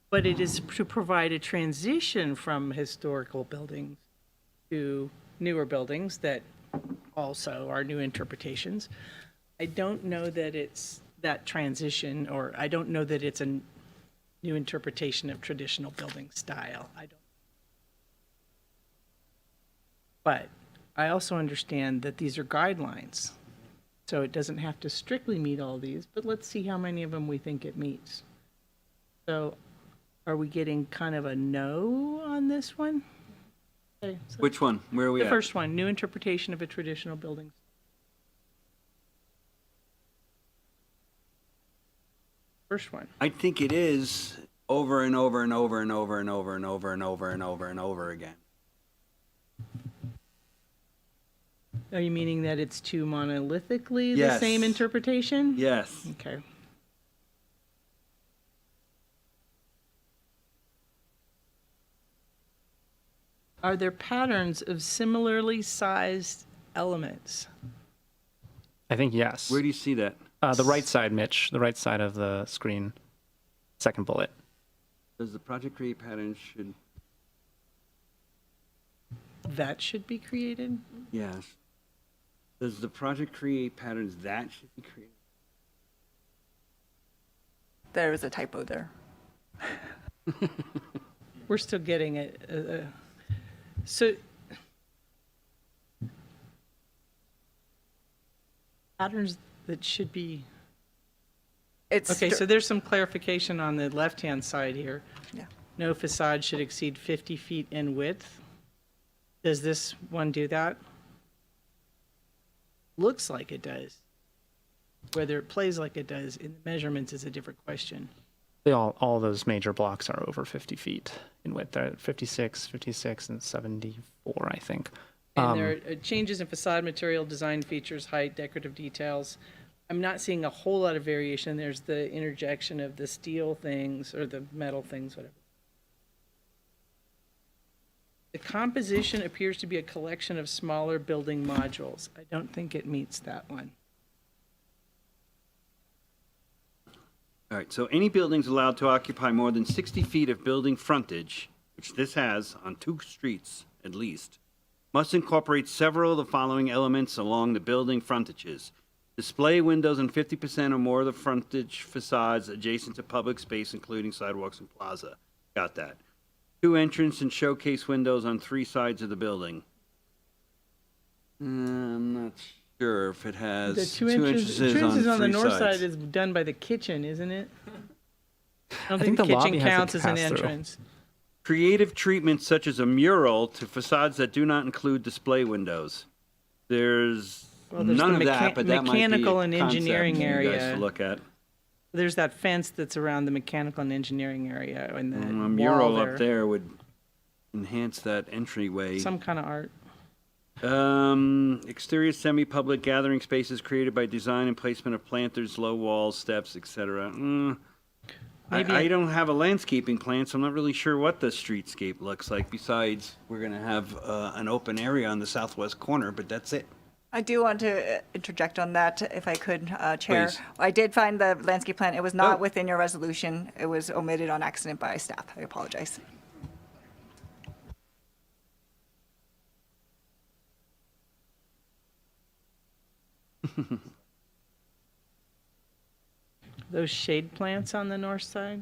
but it is to provide a transition from historical buildings to newer buildings that also are new interpretations. I don't know that it's that transition, or I don't know that it's a new interpretation of traditional building style. I don't. But I also understand that these are guidelines, so it doesn't have to strictly meet all these, but let's see how many of them we think it meets. So are we getting kind of a no on this one? Okay, so Which one? Where are we the at? first one, new interpretation of a traditional building. First one. I think it is over and over and over and over and over and over and over and over and over again. Are you meaning that it's too monolithically the Yes. same interpretation? Yes. Okay. Are there patterns of similarly sized elements? I think yes. Where do you see that? The right side, Mitch, the right side of the screen, second bullet. Does the project create patterns should... That should be created? Yes. Does the project create patterns that should be created? There is a typo there. We're still getting it. So patterns that should be. Okay, so there's some clarification on the left-hand side here. Yeah. No facade should exceed 50 feet in width. Does this one do that? Looks like it does. Whether it plays like it does in the measurements is a different question. All those major blocks are over 50 feet in width. They're at 56, 56, and 74, I think. And there are changes in facade material, design features, height, decorative details. I'm not seeing a whole lot of variation. There's the interjection of the steel things or the metal things, whatever. The composition appears to be a collection of smaller building modules. I don't think it meets that one. All right, so any buildings allowed to occupy more than 60 feet of building frontage, which this has on 2 streets at least, must incorporate several of the following elements along the building frontages. Display windows in 50% or more of the frontage facades adjacent to public space, including sidewalks and plaza. Got that. 2 entrance and showcase windows on 3 sides of the building. I'm not sure if it has The two entrances on the 3 north sides. side is done by the kitchen, isn't it? I don't think think the the lobby kitchen has a counts as an pass-through. entrance. Creative treatments such as a mural to facades that do not include display windows. There's, Well, there's none the of that, but that might be a mechanical and concept engineering for you guys area. to look at. There's that fence that's around the mechanical and engineering area and the A wall mural up there would enhance that entryway. Some kind of art. Exterior semi-public gathering spaces created by design and placement of planters, low walls, steps, etc. I don't have a landscaping plan, so I'm not really sure what the streetscape looks like. Besides, we're going to have an open area on the southwest corner, but that's it. I do want to interject on that, if I could, Chair. Please. I did find the landscape plan. It was not within your resolution. It was omitted on accident by staff. I apologize. Those shade plants on the north side?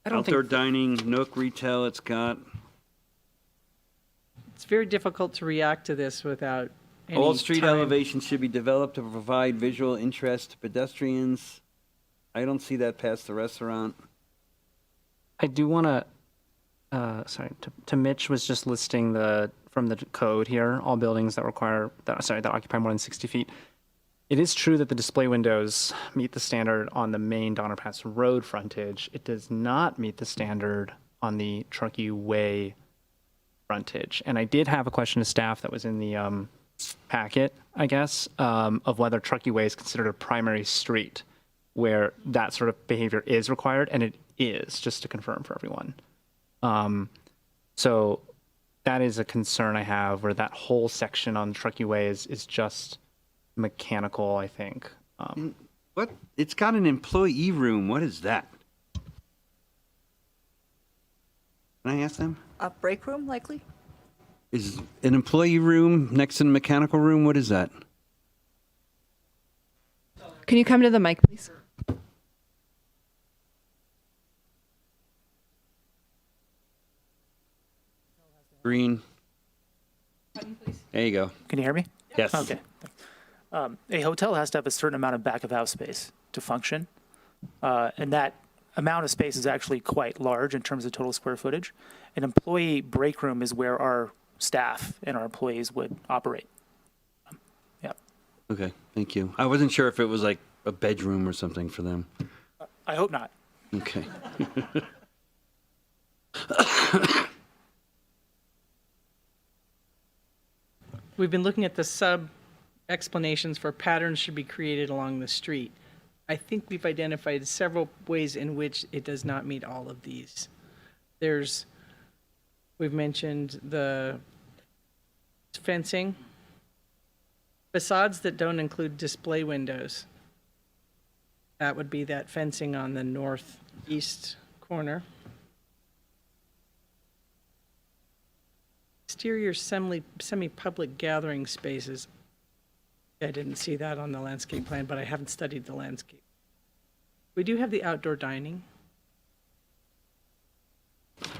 Outdoor dining, nook, retail, it's got. It's very difficult to react to this without any All street time. elevations should be developed to provide visual interest to pedestrians. I don't see that past the restaurant. I do want to, to Mitch was just listing from the code here, all buildings that that occupy more than 60 feet. It is true that the display windows meet the standard on the main Donner Pass Road frontage. It does not meet the standard on the Truckee Way frontage. And I did have a question to staff that was in the packet, I guess, of whether Truckee Way is considered a primary street. where that sort of behavior is required, and it is, just to confirm for everyone. So that is a concern I have, where that whole section on Truckee Way is just mechanical, I think. What? It's got an employee room. What is that? Can I ask them? A break room, likely? Is an employee room next to the mechanical room? What is that? Can you come to the mic, please? Green. There you go. Can you hear me? Yes. Okay. A hotel has to have a certain amount of back of house space to function. And that amount of space is actually quite large in terms of total square footage. An employee break room is where our staff and our employees would operate. Yeah. Okay, thank you. I wasn't sure if it was like a bedroom or something for them. I hope not. Okay. We've been looking at the sub explanations for patterns should be created along the street. I think we've identified several ways in which it does not meet all of these. We've mentioned the fencing, facades that don't include display windows. That would be that fencing on the northeast corner. Exterior semi-public gathering spaces. I didn't see that on the landscape plan, but I haven't studied the landscape. We do have the outdoor dining.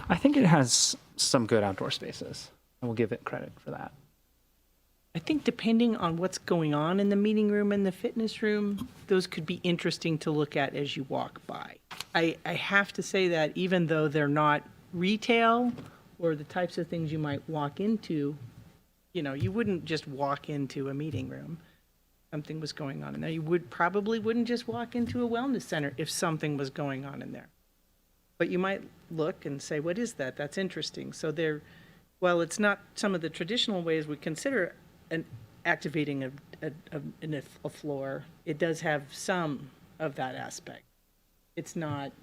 I think it has some good outdoor spaces. I will give it credit for that. I think depending on what's going on in the meeting room and the fitness room, those could be interesting to look at as you walk by. I have to say that even though they're not retail or the types of things you might walk into, you wouldn't just walk into a meeting room. Something was going on in there. You probably wouldn't just walk into a wellness center if something was going on in there. But you might look and say, what is that? That's interesting. So while it's not some of the traditional ways we consider activating a floor, it does have some of that aspect. It's not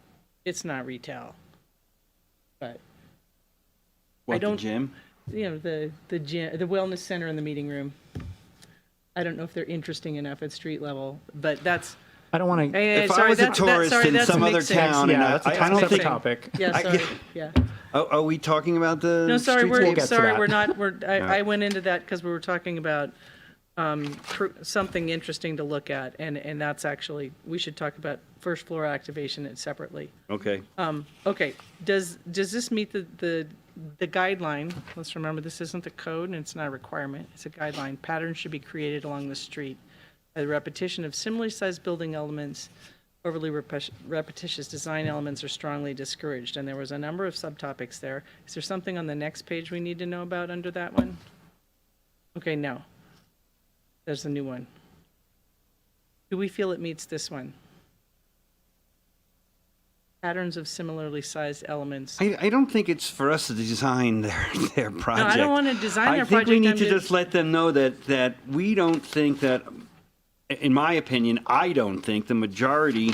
retail, but What, the gym? The gym, the wellness center and the meeting room. I don't know if they're interesting enough at street level, but that's. I don't want to. If I was a tourist in some other town, and I don't think topic. Yeah, sorry. Yeah. Are we talking about the? No, sorry, streetscape? we're not. I went into that because we were talking about something interesting to look at, and that's actually, we should talk about first floor activation separately. Okay. Okay, does this meet the guideline? Let's remember, this isn't the code and it's not a requirement, it's a guideline. Patterns should be created along the street. The repetition of similarly sized building elements, overly repetitious design elements are strongly discouraged. And there was a number of subtopics there. Is there something on the next page we need to know about under that one? Okay, no. There's a new one. Do we feel it meets this one? Patterns of similarly sized elements. I don't think it's for us to design their project. No, I don't want to design their I think project. we need to just let them know that we don't think that, in my opinion, I don't think the majority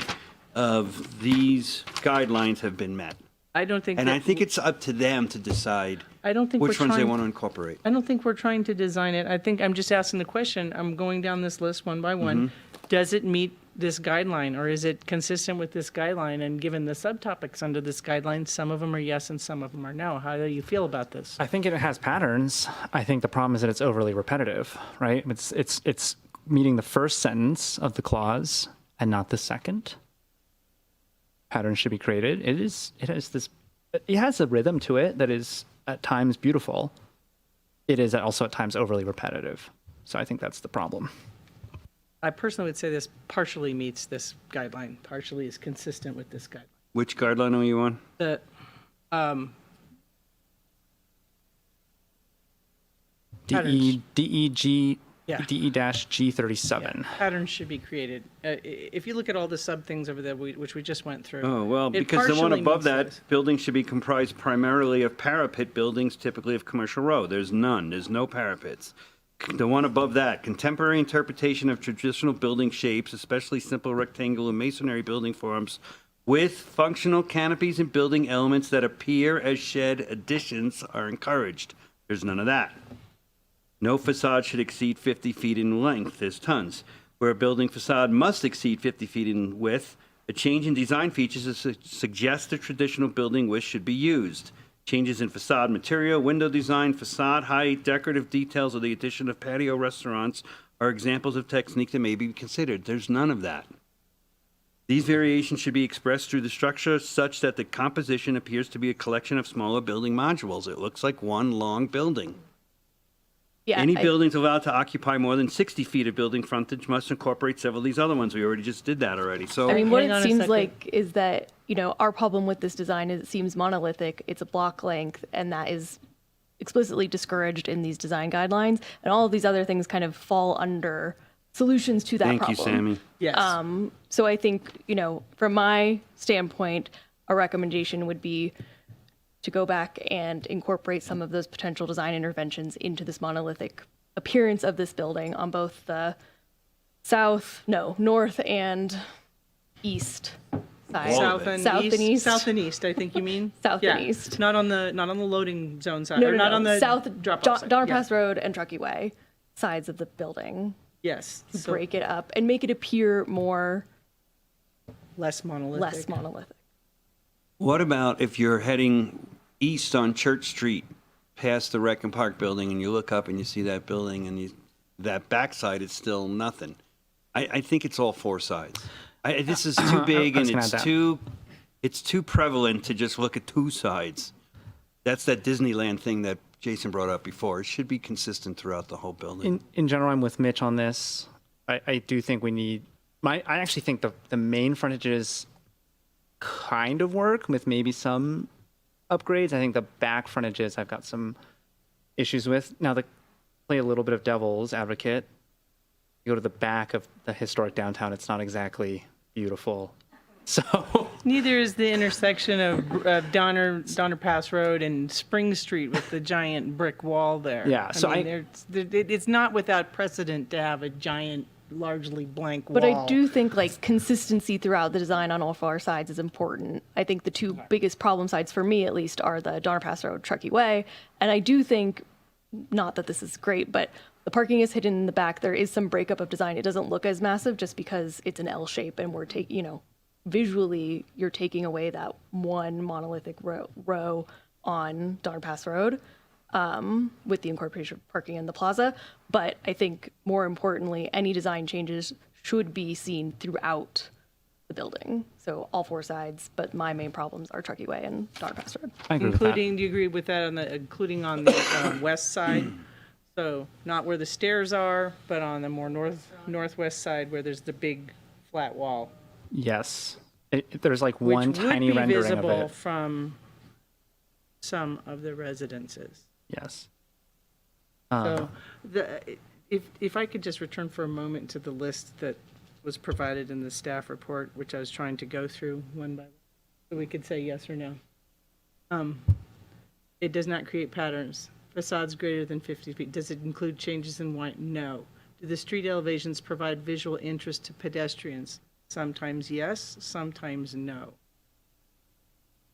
of these guidelines have been met. I don't think. And I think it's up to them to decide which ones they want to incorporate. I don't think we're trying to design it. I think I'm just asking the question. I'm going down this list one by one. Does it meet this guideline, or is it consistent with this guideline? And given the subtopics under this guideline, some of them are yes and some of them are no. How do you feel about this? I think it has patterns. I think the problem is that it's overly repetitive, right? It's meeting the first sentence of the clause and not the second. Patterns should be created. It has a rhythm to it that is at times beautiful. It is also at times overly repetitive. So I think that's the problem. I personally would say this partially meets this guideline, partially is consistent with this guideline. Which guideline are you on? The DE-G37. Patterns should be created. If you look at all the sub things over there, which we just went through. Oh, well, because the one above that, buildings should be comprised primarily of parapet buildings, typically of commercial row. There's none. There's no parapets. The one above that, contemporary interpretation of traditional building shapes, especially simple rectangular masonry building forms with functional canopies and building elements that appear as shed additions are encouraged. There's none of that. No facade should exceed 50 feet in length. There's tons. Where a building facade must exceed 50 feet in width, a change in design features suggest the traditional building width should be used. Changes in facade material, window design, facade height, decorative details, or the addition of patio restaurants are examples of technique that may be considered. There's none of that. These variations should be expressed through the structure such that the composition appears to be a collection of smaller building modules. It looks like one long building. Yeah, Any buildings allowed to occupy more than 60 feet of building frontage must incorporate several of these other ones. We already just did that already. So, I mean, what Hang on it a seems second. like is that, our problem with this design is it seems monolithic. It's a block length, and that is explicitly discouraged in these design guidelines. And all of these other things kind of fall under solutions to that thank problem. you, Sammy. Yes. So I think, from my standpoint, a recommendation would be to go back and incorporate some of those potential design interventions into this monolithic appearance of this building on both the north and east side. South and east. South and east, I think you mean. South Yeah. and east. Not on the loading zone side. No, or no, not no. on the South drop-off side. Donner Yeah. Pass Road and Truckee Way sides of the building. Yes. To So break it up and make it appear more less monolithic. What about if you're heading east on Church Street past the Rec and Park building and you look up and you see that building and that backside is still nothing? I think it's all four sides. This is too big and it's too prevalent to just look at two sides. That's that Disneyland thing that Jason brought up before. It should be consistent throughout the whole building. In general, I'm with Mitch on this. I do think we need. I actually think the main frontages kind of work with maybe some upgrades. I think the back frontages I've got some issues with. Now, play a little bit of devil's advocate. You go to the back of the historic downtown, it's not exactly beautiful. So Neither is the intersection of Donner Pass Road and Spring Street with the giant brick wall there. Yeah, so it's not without precedent to have a giant, largely blank wall. But I do think consistency throughout the design on all four sides is important. I think the two biggest problem sides for me, at least, are the Donner Pass Road, Truckee Way, and I do think, not that this is great, but the parking is hidden in the back. There is some breakup of design. It doesn't look as massive just because it's an L shape, and we're taking, visually, you're taking away that one monolithic row on Donner Pass Road with the incorporation of parking in the plaza. But I think more importantly, any design changes should be seen throughout the building. So all four sides, but my main problems are Truckee Way and Donner Pass Road. I agree with that. Do you agree with that including on the west side? So not where the stairs are, but on the more northwest side where there's the big flat wall. yes, there's one tiny which would be rendering visible of it. from some of the residences. Yes. So if I could just return for a moment to the list that was provided in the staff report, which I was trying to go through one by one, so we could say yes or no. It does not create patterns. Facades greater than 50 feet. Does it include changes in white? No. Do the street elevations provide visual interest to pedestrians? Sometimes yes, sometimes no.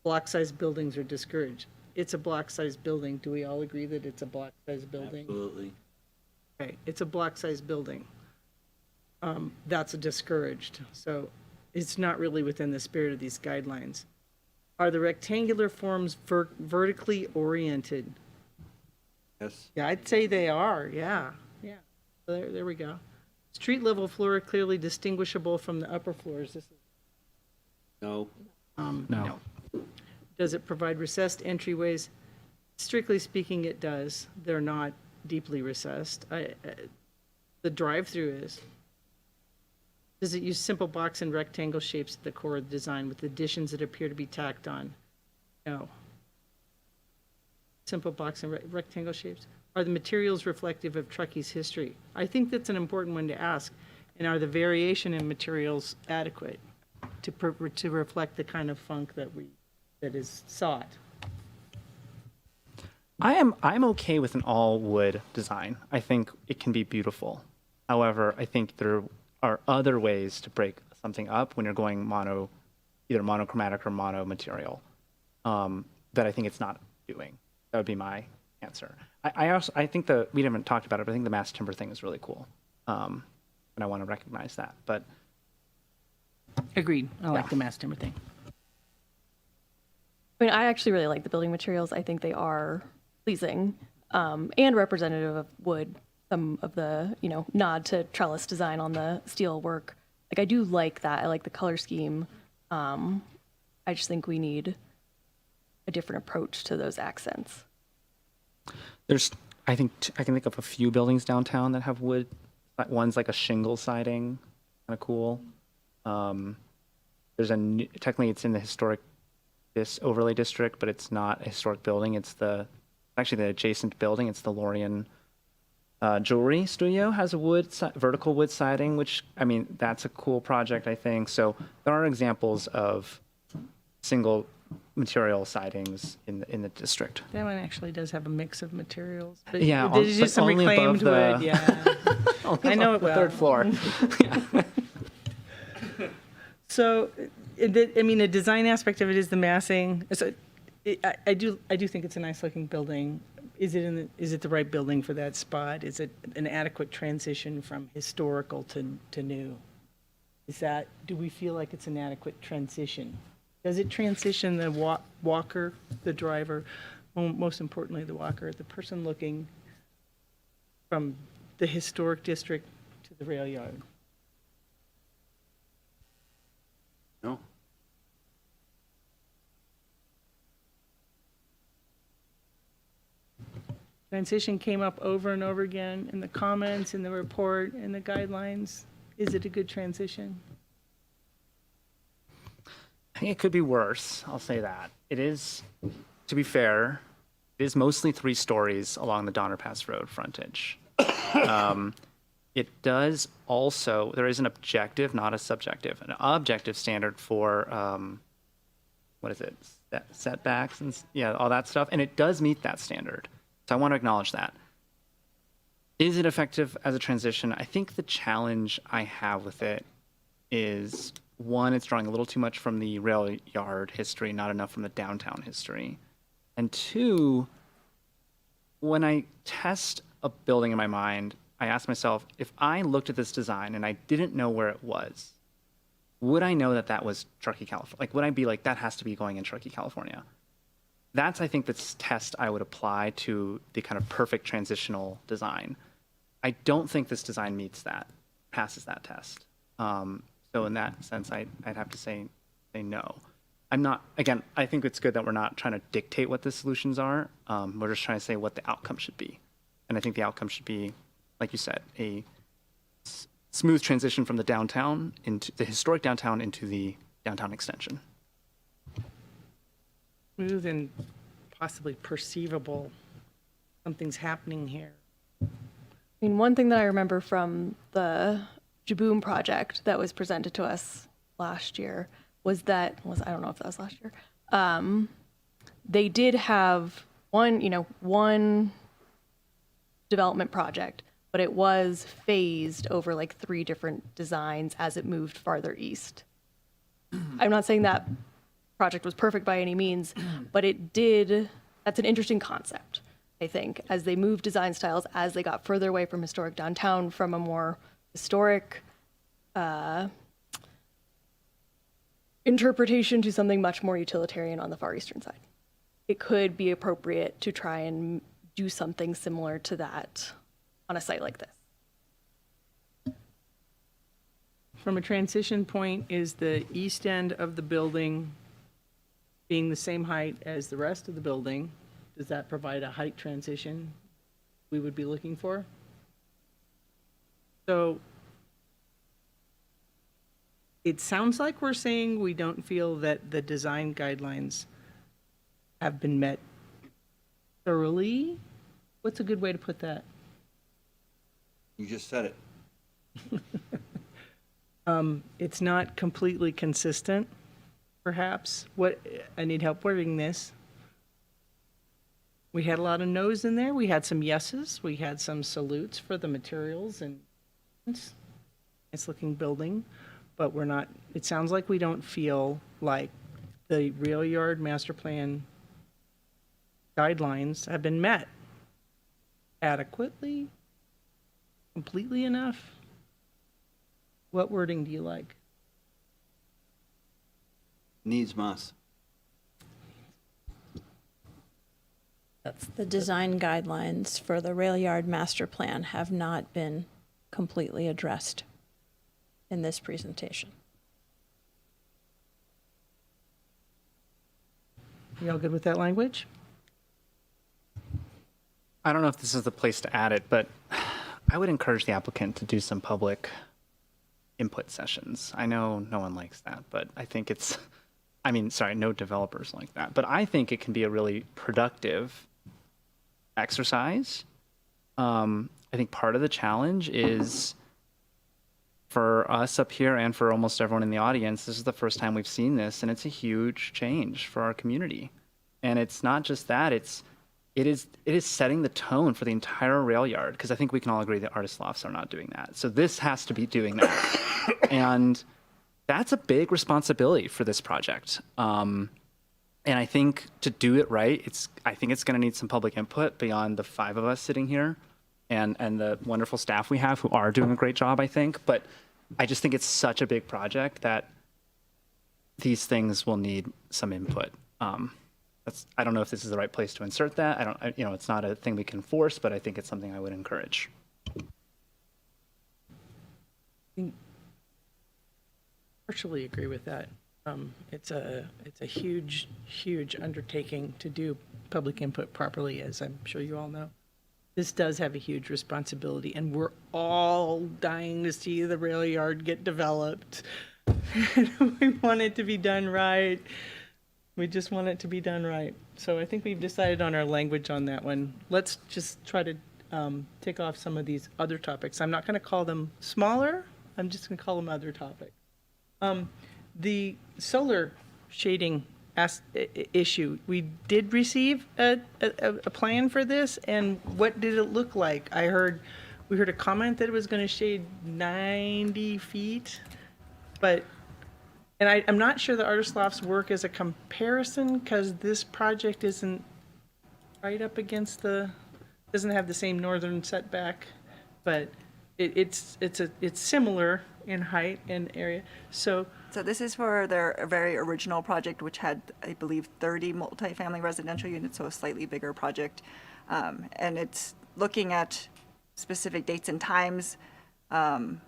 Block-sized buildings are discouraged. It's a block-sized building. Do we all agree that it's a block-sized building? Absolutely. Okay, it's a block-sized building. That's discouraged. So it's not really within the spirit of these guidelines. Are the rectangular forms vertically oriented? Yes. Yeah, I'd say they are, yeah. There we go. Street level floor clearly distinguishable from the upper floors. This is No. No. Does it provide recessed entryways? Strictly speaking, it does. They're not deeply recessed. The drive-through is. Does it use simple box and rectangle shapes at the core of the design with additions that appear to be tacked on? No. Simple box and rectangle shapes? Are the materials reflective of Truckee's history? I think that's an important one to ask. And are the variation in materials adequate to reflect the kind of funk that is sought? I'm okay with an all wood design. I think it can be beautiful. However, I think there are other ways to break something up when you're going either monochromatic or mono material, that I think it's not doing. That would be my answer. I think we haven't talked about it, but I think the mass timber thing is really cool. And I want to recognize that, but. Agreed. I like the mass timber thing. I mean, I actually really like the building materials. I think they are pleasing and representative of wood. Some of the, nod to trellis design on the steel work. Like, I do like that. I like the color scheme. I just think we need a different approach to those accents. I think I can think of a few buildings downtown that have wood. One's like a shingle siding, kind of cool. Technically it's in the this overlay district, but it's not a historic building. It's actually the adjacent building. It's the Lorien Jewelry Studio has a vertical wood siding, which, I mean, that's a cool project, I think. So there are examples of single material sidings in the district. That one actually does have a mix of materials. But Yeah, there's just some only reclaimed above wood. Yeah, I know it well. Third floor. So, a design aspect of it is the massing. So, I do think it's a nice looking building. Is it the right building for that spot? Is it an adequate transition from historical to new? Do we feel like it's an adequate transition? Does it transition the walker, the driver, most importantly the walker, the person looking from the historic district to the rail yard? No. Transition came up over and over again in the comments, in the report, in the guidelines. Is it a good transition? I think it could be worse. I'll say that. It is, to be fair, it is mostly 3 stories along the Donner Pass Road frontage. It does also, there is an objective, not a subjective, an objective standard for, setbacks and all that stuff. And it does meet that standard. So I want to acknowledge that. Is it effective as a transition? I think the challenge I have with it is, one, it's drawing a little too much from the rail yard history, not enough from the downtown history. And 2, when I test a building in my mind, I ask myself, if I looked at this design and I didn't know where it was, would I know that that was Truckee, California? Like, would I be like, that has to be going in Truckee, California? That's, I think, the test I would apply to the kind of perfect transitional design. I don't think this design passes that test. So in that sense, I'd have to say no. Again, I think it's good that we're not trying to dictate what the solutions are. We're just trying to say what the outcome should be. And I think the outcome should be, like you said, a smooth transition from the downtown into the historic downtown into the downtown extension. Smooth and possibly perceivable. Something's happening here. I mean, one thing that I remember from the Jaboom project that was presented to us last year was I don't know if that was last year. They did have one development project, but it was phased over like 3 different designs as it moved farther east. I'm not saying that project was perfect by any means, but that's an interesting concept, I think, as they moved design styles, as they got further away from historic downtown, from a more historic interpretation to something much more utilitarian on the far eastern side. It could be appropriate to try and do something similar to that on a site like this. From a transition point, is the east end of the building being the same height as the rest of the building? Does that provide a height transition we would be looking for? So it sounds like we're saying we don't feel that the design guidelines have been met thoroughly. What's a good way to put that? You just said it. It's not completely consistent, perhaps. I need help wording this. We had a lot of no's in there. We had some yeses. We had some salutes for the materials and it's nice-looking building, but we're not, it sounds like we don't feel like the rail yard master plan guidelines have been met adequately, completely enough. What wording do you like? Needs must. That's The design guidelines for the rail yard master plan have not been completely addressed in this presentation. You all good with that language? I don't know if this is the place to add it, but I would encourage the applicant to do some public input sessions. I know no one likes that, but I think it's, no developers like that, but I think it can be a really productive exercise. I think part of the challenge is for us up here and for almost everyone in the audience, this is the first time we've seen this, and it's a huge change for our community. And it's not just that, it is setting the tone for the entire rail yard, because I think we can all agree that artist lofts are not doing that. So this has to be doing that. And that's a big responsibility for this project. And I think to do it right, I think it's going to need some public input beyond the 5 of us sitting here and the wonderful staff we have who are doing a great job, I think. But I just think it's such a big project that these things will need some input. I don't know if this is the right place to insert that. It's not a thing we can force, but I think it's something I would encourage. Partially agree with that. It's a huge, huge undertaking to do public input properly, as I'm sure you all know. This does have a huge responsibility, and we're all dying to see the rail yard get developed. We want it to be done right. We just want it to be done right. So I think we've decided on our language on that one. Let's just try to tick off some of these other topics. I'm not going to call them smaller. I'm just going to call them other topics. The solar shading issue, we did receive a plan for this, and what did it look like? We heard a comment that it was going to shade 90 feet, but, and I'm not sure the artist lofts work as a comparison, because this project isn't right up against doesn't have the same northern setback, but it's similar in height and area. So this is for their very original project, which had, I believe, 30 multifamily residential units, so a slightly bigger project. And it's looking at specific dates and times, and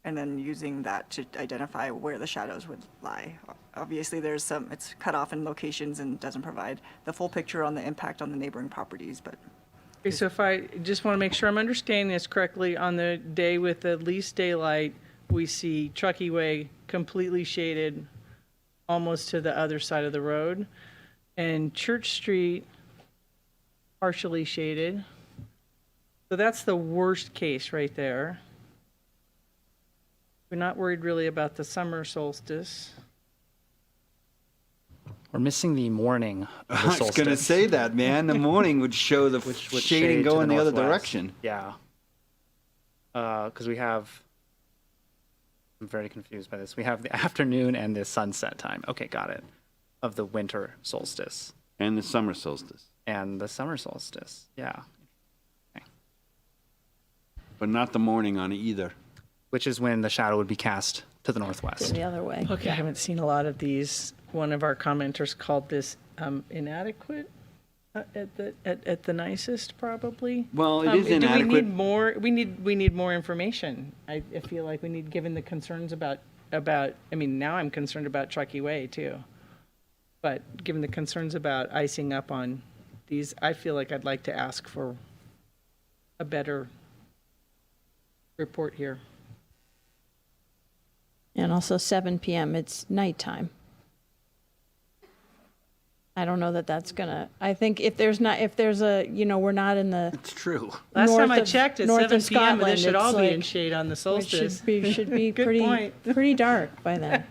then using that to identify where the shadows would lie. Obviously, it's cut off in locations and doesn't provide the full picture on the impact on the neighboring properties, but. Okay, so if I just want to make sure I'm understanding this correctly, on the day with the least daylight, we see Truckee Way completely shaded almost to the other side of the road, and Church Street partially shaded. So that's the worst case right there. We're not worried really about the summer solstice. We're missing the morning of the I was solstice. going to say that, man. The morning would show the which would shading shade to go in the other northwest. direction. Yeah. Because we have, I'm very confused by this. We have the afternoon and the sunset time. Okay, got it. Of the winter solstice. And the summer solstice. And the summer solstice, yeah. Okay. But not the morning on either. Which is when the shadow would be cast to the northwest. The other way. Okay, I haven't seen a lot of these. One of our commenters called this inadequate at the nicest, probably. Well, it is Do inadequate. we need more? We need more information. I feel like we need, given the concerns about. Now I'm concerned about Truckee Way too. But given the concerns about icing up on these, I feel like I'd like to ask for a better report here. And also 7 p.m., it's nighttime. I don't know that that's gonna, I think if there's a, we're not in the. It's true. Last time I north of- checked, it's north 7 of p.m., but they Scotland, should all it's be in like- shade on the It solstice. should be Good pretty, point. pretty dark by then.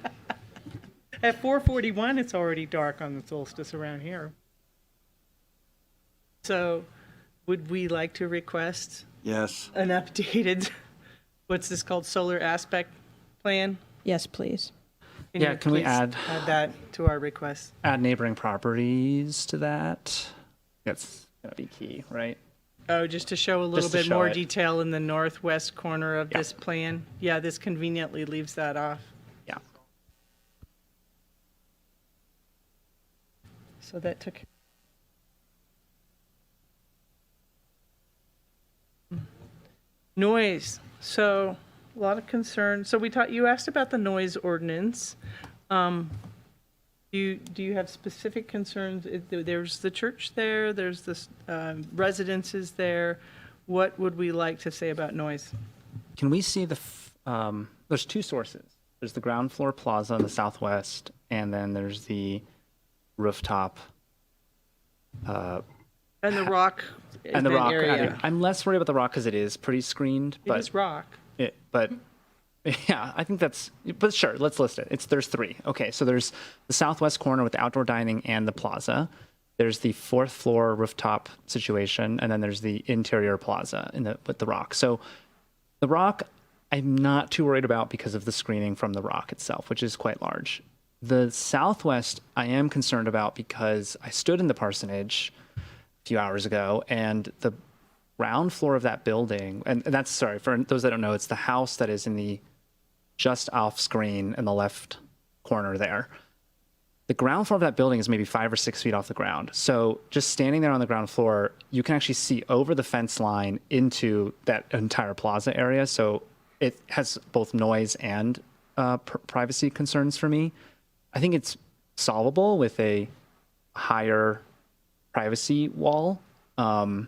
At 4:41, it's already dark on the solstice around here. So would we like to request Yes. an updated, what's this called, solar aspect plan? Yes, please. Yeah, you can we please add that to our request? add neighboring properties to that? That's gonna be key, right? Oh, just to show a little Just to bit show more it. detail in the northwest corner of Yeah. this plan? Yeah, this conveniently leaves that off. Yeah. So that took. Noise. So a lot of concern. So you asked about the noise ordinance. Do you have specific concerns? There's the church there, there's the residences there. What would we like to say about noise? Can we see there's two sources. There's the ground floor plaza in the southwest, and then there's the rooftop. And the rock And the rock. area. I'm less worried about the rock because it is pretty screened. It is rock. But yeah, I think but sure, let's list it. There's three. Okay, so there's the southwest corner with the outdoor dining and the plaza. There's the fourth floor rooftop situation, and then there's the interior plaza with the rock. So the rock, I'm not too worried about because of the screening from the rock itself, which is quite large. The southwest, I am concerned about because I stood in the parsonage a few hours ago, and the ground floor of that building, and that's, sorry, for those that don't know, it's the house that is in the just off screen in the left corner there. The ground floor of that building is maybe 5 or 6 feet off the ground. So just standing there on the ground floor, you can actually see over the fence line into that entire plaza area. So it has both noise and privacy concerns for me. I think it's solvable with a higher privacy wall. But,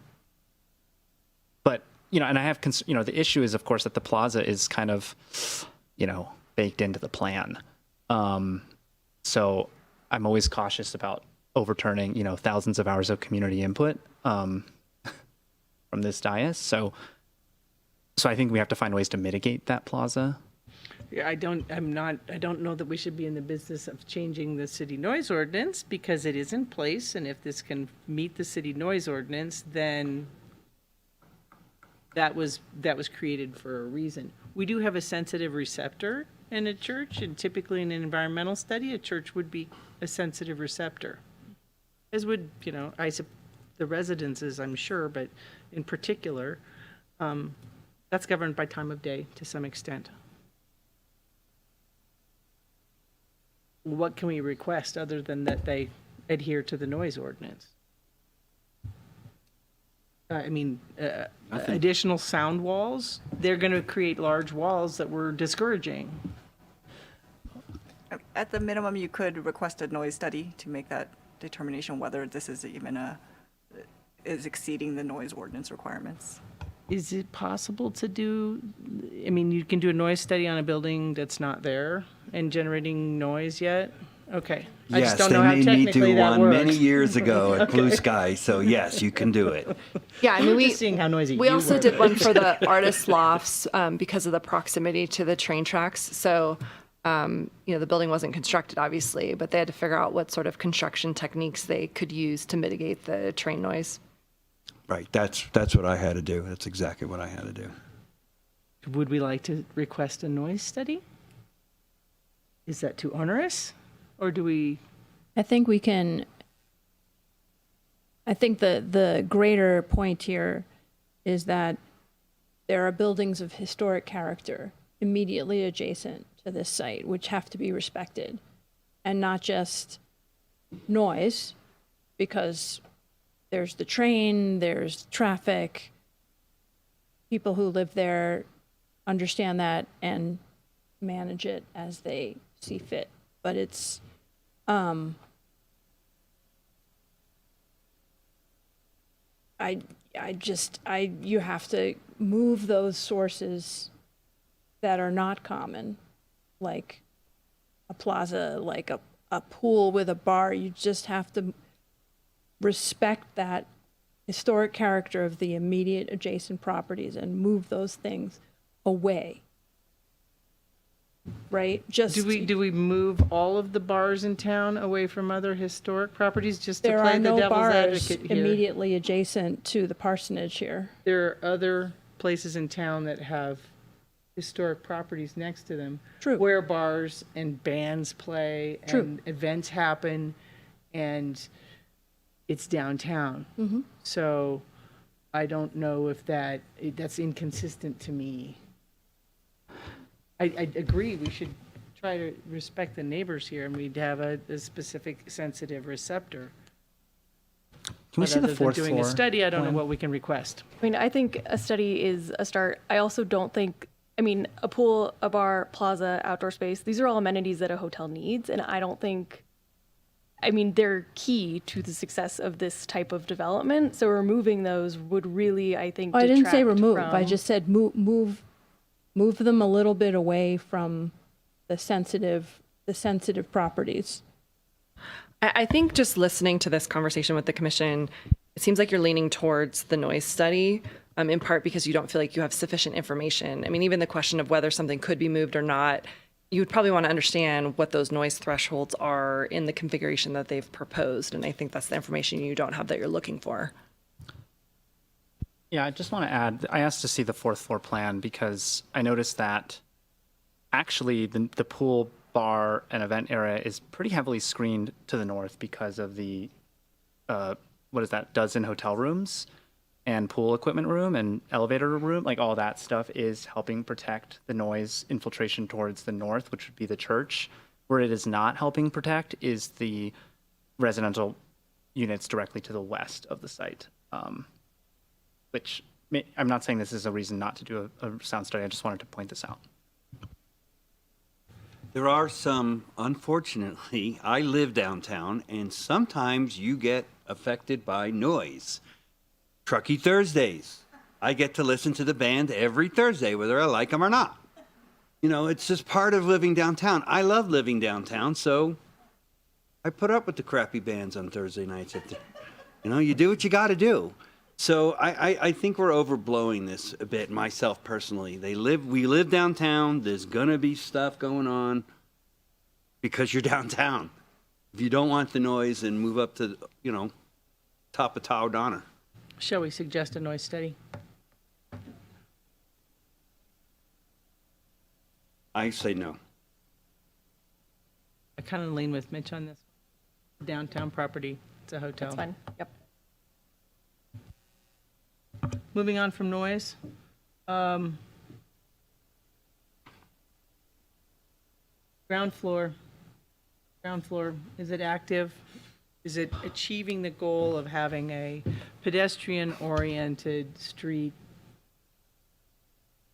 and I have, the issue is, of course, that the plaza is kind of, baked into the plan. So I'm always cautious about overturning, thousands of hours of community input from this dais. So I think we have to find ways to mitigate that plaza. Yeah, I don't know that we should be in the business of changing the city noise ordinance because it is in place, and if this can meet the city noise ordinance, then that was created for a reason. We do have a sensitive receptor in a church, and typically in an environmental study, a church would be a sensitive receptor. As would, the residences, I'm sure, but in particular, that's governed by time of day to some extent. What can we request other than that they adhere to the noise ordinance? Additional sound walls, they're going to create large walls that we're discouraging. At the minimum, you could request a noise study to make that determination whether this is even is exceeding the noise ordinance requirements. Is it possible to do, you can do a noise study on a building that's not there and generating noise yet? Okay. I just don't know how technically that works. Many years ago at Blue Sky, so yes, you can do it. Yeah, just seeing how noisy we you also were. did one for the artist lofts because of the proximity to the train tracks. So, the building wasn't constructed, obviously, but they had to figure out what sort of construction techniques they could use to mitigate the train noise. Right, that's what I had to do. That's exactly what I had to do. Would we like to request a noise study? Is that too onerous? Or do we? I think we can. I think the greater point here is that there are buildings of historic character immediately adjacent to this site, which have to be respected, and not just noise, because there's the train, there's traffic. People who live there understand that and manage it as they see fit. But it's, you have to move those sources that are not common, like a plaza, like a pool with a bar. You just have to respect that historic character of the immediate adjacent properties and move those things away. right? Just Do we move all of the bars in town away from other historic properties just to there play are the no devil's bars advocate here? immediately adjacent to the parsonage here. There are other places in town that have historic properties next to them. True. Where bars and bands play True. and events happen, and it's downtown. Mm-hmm. So I don't know if that's inconsistent to me. I agree, we should try to respect the neighbors here, and we'd have a specific sensitive receptor. Can we But see the other than fourth doing floor a study, I don't know plan? what we can request. I mean, I think a study is a start. I also don't think, I mean, a pool, a bar, plaza, outdoor space, these are all amenities that a hotel needs. And I don't think, I mean, they're key to the success of this type of development. So removing those would really, I think, I didn't say detract remove. I from- just said move them a little bit away from the sensitive properties. I think just listening to this conversation with the commission, it seems like you're leaning towards the noise study, in part because you don't feel like you have sufficient information. I mean, even the question of whether something could be moved or not, you would probably want to understand what those noise thresholds are in the configuration that they've proposed. And I think that's the information you don't have that you're looking for. Yeah, I just want to add, I asked to see the fourth floor plan because I noticed that actually the pool, bar, and event area is pretty heavily screened to the north because of the, dozen hotel rooms and pool equipment room and elevator room, like all that stuff is helping protect the noise infiltration towards the north, which would be the church. Where it is not helping protect is the residential units directly to the west of the site. Which I'm not saying this is a reason not to do a sound study. I just wanted to point this out. There are some, unfortunately, I live downtown, and sometimes you get affected by noise. Truckee Thursdays. I get to listen to the band every Thursday, whether I like them or not. You know, it's just part of living downtown. I love living downtown, so I put up with the crappy bands on Thursday nights. You do what you got to do. So I think we're overblowing this a bit, myself personally. We live downtown. There's gonna be stuff going on because you're downtown. If you don't want the noise, then move up to, top of Tower Donner. Shall we suggest a noise study? I say no. I kind of lean with Mitch on this. Downtown property, it's a hotel. That's fine. Yep. Moving on from noise. Ground floor. Is it active? Is it achieving the goal of having a pedestrian-oriented street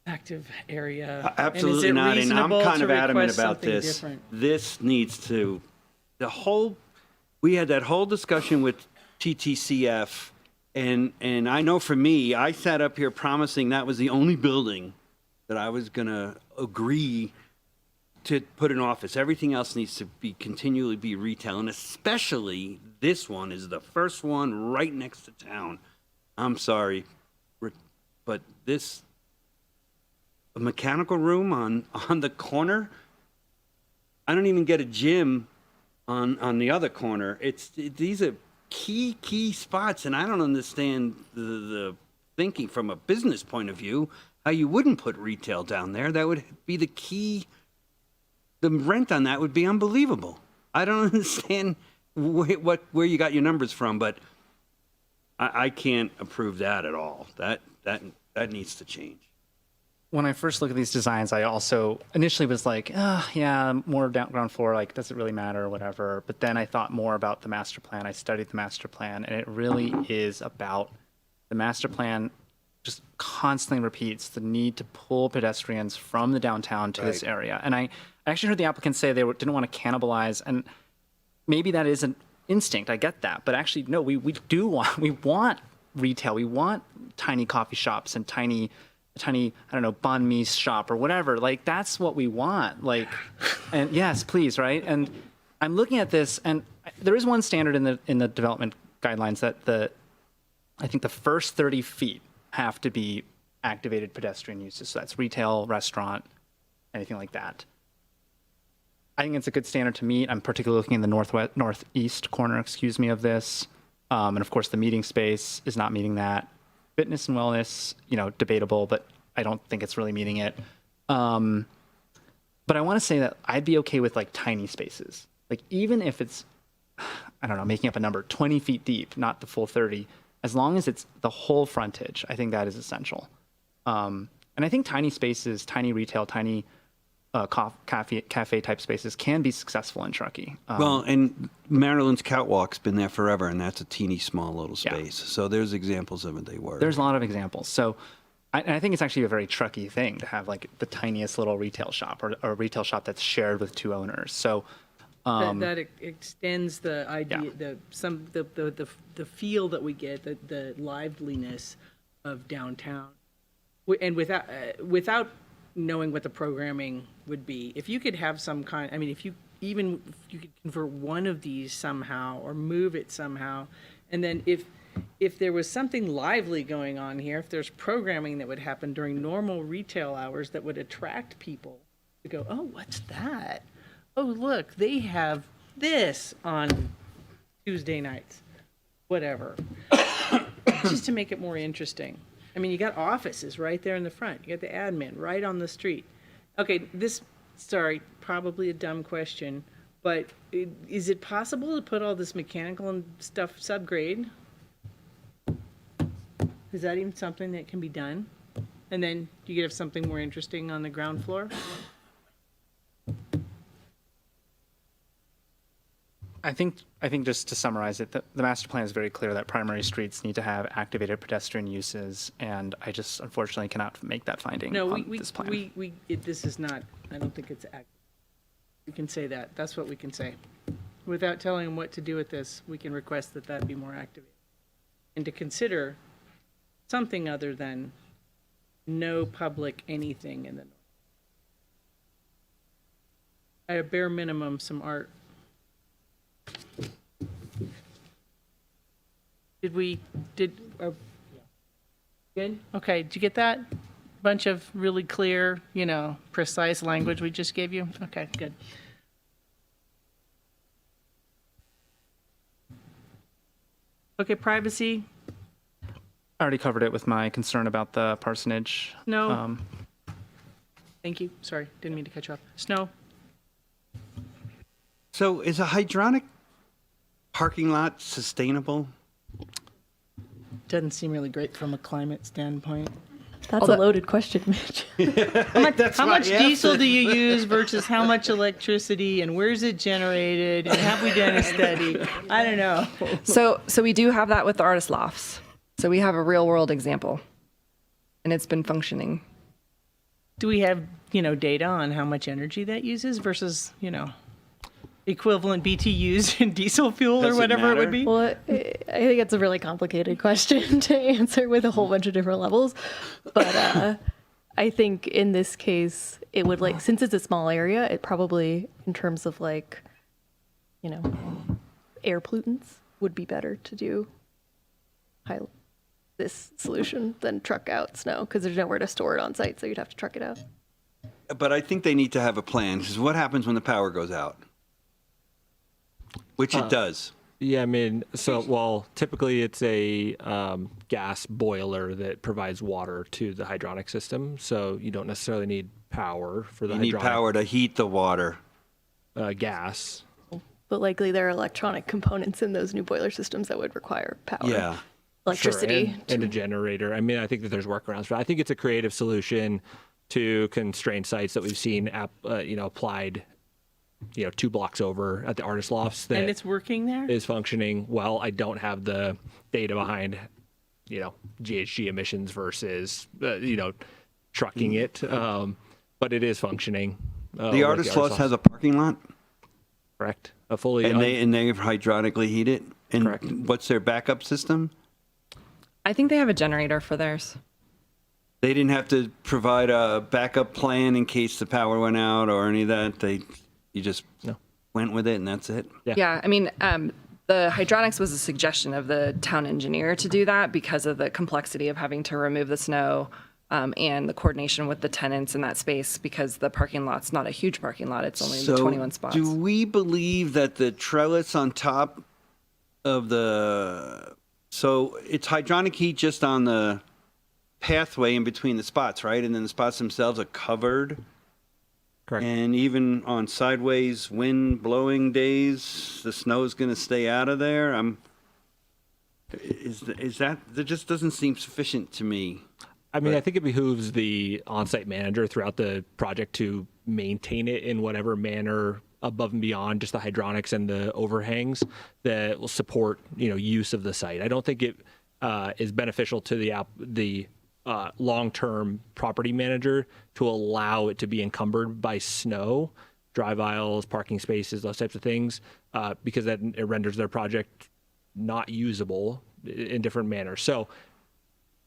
active area? Absolutely and not, is it and I'm reasonable kind to of adamant request about something this. different? This needs to, we had that whole discussion with TTCF, and I know for me, I sat up here promising that was the only building that I was going to agree to put an office. Everything else needs to continually be retail, and especially this one is the first one right next to town. I'm sorry, but a mechanical room on the corner. I don't even get a gym on the other corner. These are key spots, and I don't understand the thinking from a business point of view how you wouldn't put retail down there. That would be the key. The rent on that would be unbelievable. I don't understand where you got your numbers from, but I can't approve that at all. That needs to change. When I first looked at these designs, I also initially was like, yeah, more ground floor, like, does it really matter or whatever? But then I thought more about the master plan. I studied the master plan, and it really is about the master plan just constantly repeats the need to pull pedestrians from the downtown to this area. And I actually heard the applicants say they didn't want to cannibalize, and maybe that is an instinct. I get that. But actually, no, we want retail. We want tiny coffee shops and tiny, I don't know, banh mi shop or whatever. Like, that's what we want. Like, and yes, please, right? And I'm looking at this, and there is one standard in the development guidelines that I think the first 30 feet have to be activated pedestrian uses. So that's retail, restaurant, anything like that. I think it's a good standard to meet. I'm particularly looking in the northeast corner, of this. And of course, the meeting space is not meeting that. Fitness and wellness, debatable, but I don't think it's really meeting it. But I want to say that I'd be okay with like tiny spaces. Like even if it's, I don't know, making up a number, 20 feet deep, not the full 30, as long as it's the whole frontage, I think that is essential. And I think tiny spaces, tiny retail, tiny cafe type spaces can be successful in Truckee. Well, and Maryland's Catwalk's been there forever, and that's a teeny small little space. So there's examples of it. They work. There's a lot of examples. So I think it's actually a very Truckee thing to have like the tiniest little retail shop or a retail shop that's shared with two owners. So that extends the idea, the feel that we get, the liveliness of downtown, and without knowing what the programming would be. If you could have some kind, I mean, if you could convert one of these somehow or move it somehow, and then if there was something lively going on here, if there's programming that would happen during normal retail hours that would attract people to go, oh, what's that? Oh, look, they have this on Tuesday nights, whatever. Just to make it more interesting. I mean, you got offices right there in the front. You got the admin right on the street. Okay, sorry, probably a dumb question, but is it possible to put all this mechanical and stuff subgrade? Is that even something that can be done? And then you could have something more interesting on the ground floor? I think just to summarize it, the master plan is very clear that primary streets need to have activated pedestrian uses, and I just unfortunately cannot make that finding on this plan. This is not, I don't think it's active. We can say that. That's what we can say. Without telling them what to do with this, we can request that that be more activated. And to consider something other than no public anything in the north. At a bare minimum, some art. Good? Okay, did you get that? Bunch of really clear, precise language we just gave you? Okay, good. Okay, privacy. I already covered it with my concern about the parsonage. No. Thank you. Sorry, didn't mean to cut you off. Snow. So is a hydronic parking lot sustainable? Doesn't seem really great from a climate standpoint. That's a loaded question, Mitch. How much diesel do you use versus how much electricity, and where's it generated, and have we done a study? I don't know. So we do have that with the artist lofts. So we have a real world example, and it's been functioning. Do we have, data on how much energy that uses versus, equivalent BTUs in diesel fuel or whatever it would be? Well, I think it's a really complicated question to answer with a whole bunch of different levels. But I think in this case, it would since it's a small area, it probably, in terms of air pollutants, would be better to do this solution than truck out snow, because there's nowhere to store it on site, so you'd have to truck it out. But I think they need to have a plan, because what happens when the power goes out? Which it does. Yeah, I mean, typically it's a gas boiler that provides water to the hydronic system, so you don't necessarily need power for the hydronic. You need power to heat the water. Gas. But likely there are electronic components in those new boiler systems that would require power. Yeah. Electricity. Sure, and a generator. I mean, I think that there's workarounds, but I think it's a creative solution to constrained sites that we've seen applied 2 blocks over at the artist lofts. And it's working there? Is functioning well. I don't have the data behind, GHG emissions versus, trucking it. But it is functioning. The artist loft has a parking lot? Correct. A fully. And they hydronically heat it? And correct. What's their backup system? I think they have a generator for theirs. They didn't have to provide a backup plan in case the power went out or any of that? You just went with it and that's it? Yeah, I mean, the hydronics was a suggestion of the town engineer to do that because of the complexity of having to remove the snow, and the coordination with the tenants in that space, because the parking lot's not a huge parking lot. It's only the 21 spots. Do we believe that the trellis on top of so it's hydronic heat just on the pathway in between the spots, right? And then the spots themselves are covered? Correct. And even on sideways wind blowing days, the snow is going to stay out of there? That just doesn't seem sufficient to me. I mean, I think it behooves the on-site manager throughout the project to maintain it in whatever manner above and beyond just the hydronics and the overhangs that will support, use of the site. I don't think it is beneficial to the long-term property manager to allow it to be encumbered by snow, drive aisles, parking spaces, those types of things, because then it renders their project not usable in different manners. So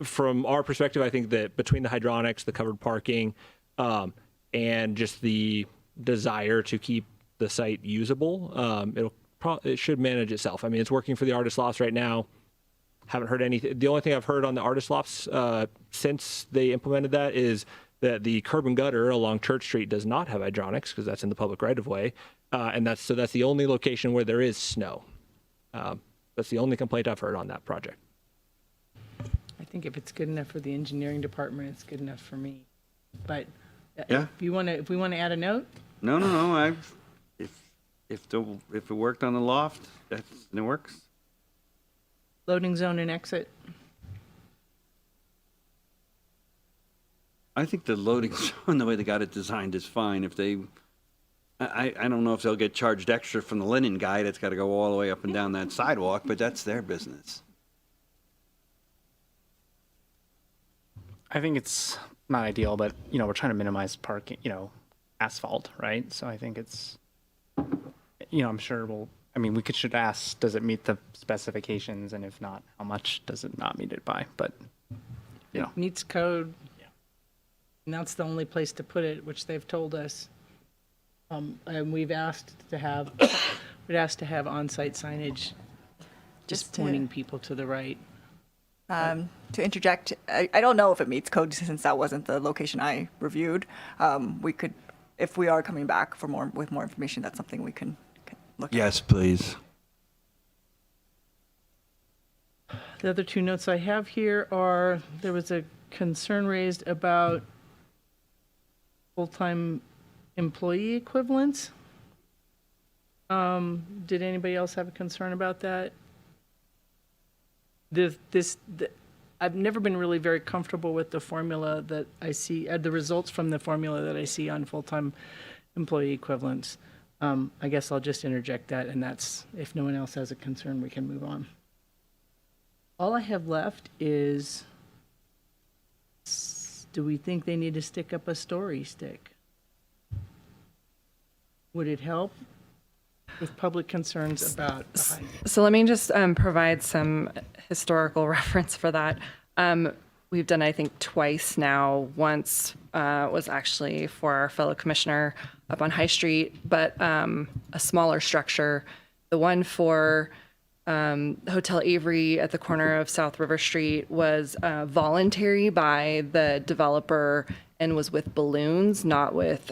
from our perspective, I think that between the hydronics, the covered parking, and just the desire to keep the site usable, it should manage itself. I mean, it's working for the artist lofts right now. Haven't heard anything. The only thing I've heard on the artist lofts since they implemented that is that the curb and gutter along Church Street does not have hydronics because that's in the public right of way, and that's the only location where there is snow. That's the only complaint I've heard on that project. I think if it's good enough for the engineering department, it's good enough for me. But Yeah. if we want to add a note, No. If it worked on the loft, it works. loading zone and exit. I think the loading zone, the way they got it designed, is fine. I don't know if they'll get charged extra from the linen guy that's got to go all the way up and down that sidewalk, but that's their business. I think it's not ideal, but we're trying to minimize parking, asphalt, right? So I think it's, I'm sure we should ask, does it meet the specifications? And if not, how much does it not meet it by? But, It meets code. And that's the only place to put it, which they've told us. And we've asked to have on-site signage, just pointing people to the right. To interject, I don't know if it meets code since that wasn't the location I reviewed. We could, if we are coming back with more information, that's something we can look at. Yes, please. The other two notes I have here are, there was a concern raised about full-time employee equivalents. Did anybody else have a concern about that? I've never been really very comfortable with the formula that I see, the results from the formula that I see on full-time employee equivalents. I guess I'll just interject that, and that's, if no one else has a concern, we can move on. All I have left is, do we think they need to stick up a story stick? Would it help with public concerns about the height? So let me just provide some historical reference for that. We've done, I think, twice now. Once was actually for our fellow commissioner up on High Street, but a smaller structure. The one for Hotel Avery at the corner of South River Street was voluntary by the developer and was with balloons, not with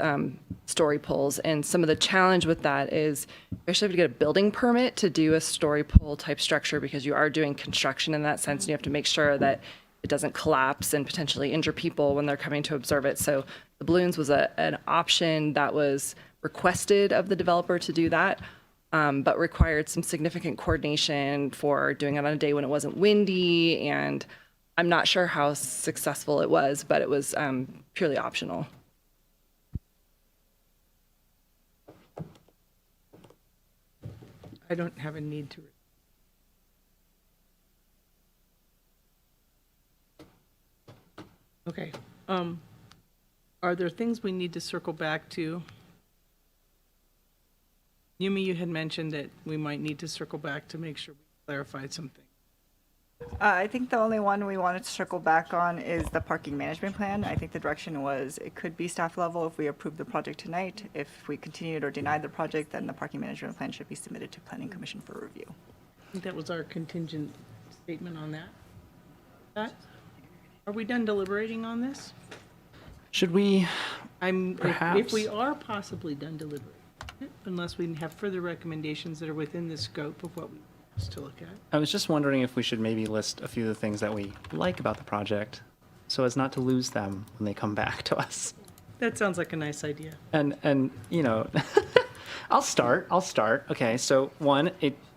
story poles. And some of the challenge with that is you actually have to get a building permit to do a story pole type structure because you are doing construction in that sense. And you have to make sure that it doesn't collapse and potentially injure people when they're coming to observe it. So the balloons was an option that was requested of the developer to do that, but required some significant coordination for doing it on a day when it wasn't windy. And I'm not sure how successful it was, but it was purely optional. I don't have a need to. Okay. Are there things we need to circle back to? Yumi, you had mentioned that we might need to circle back to make sure we clarified something. I think the only one we wanted to circle back on is the parking management plan. I think the direction was it could be staff level if we approve the project tonight. If we continued or denied the project, then the parking management plan should be submitted to Planning Commission for review. I think that was our contingent statement on that. Are we done deliberating on this? Should we? If Perhaps. we are possibly done deliberating, unless we have further recommendations that are within the scope of what we want us to look at. I was just wondering if we should maybe list a few of the things that we like about the project so as not to lose them when they come back to us. That sounds like a nice idea. And you know, I'll start. Okay, so one,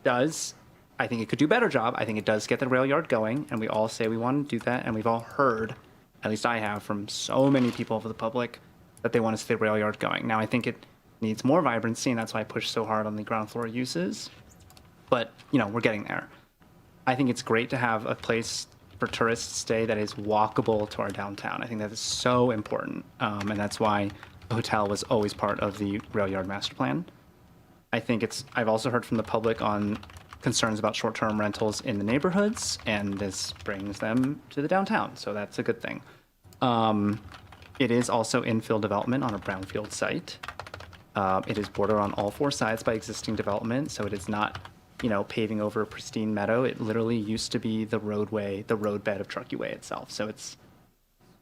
I think it could do a better job. I think it does get the rail yard going, and we all say we want to do that, and we've all heard, at least I have, from so many people of the public that they want to see the rail yard going. Now, I think it needs more vibrancy, and that's why I push so hard on the ground floor uses. But, you know, we're getting there. I think it's great to have a place for tourists to stay that is walkable to our downtown. I think that is so important, and that's why the hotel was always part of the rail yard master plan. I've also heard from the public on concerns about short-term rentals in the neighborhoods, and this brings them to the downtown, so that's a good thing. It is also infill development on a brownfield site. It is bordered on all four sides by existing development, so it is not, you know, paving over a pristine meadow. It literally used to be the roadway, the roadbed of Truckee Way itself. So it's,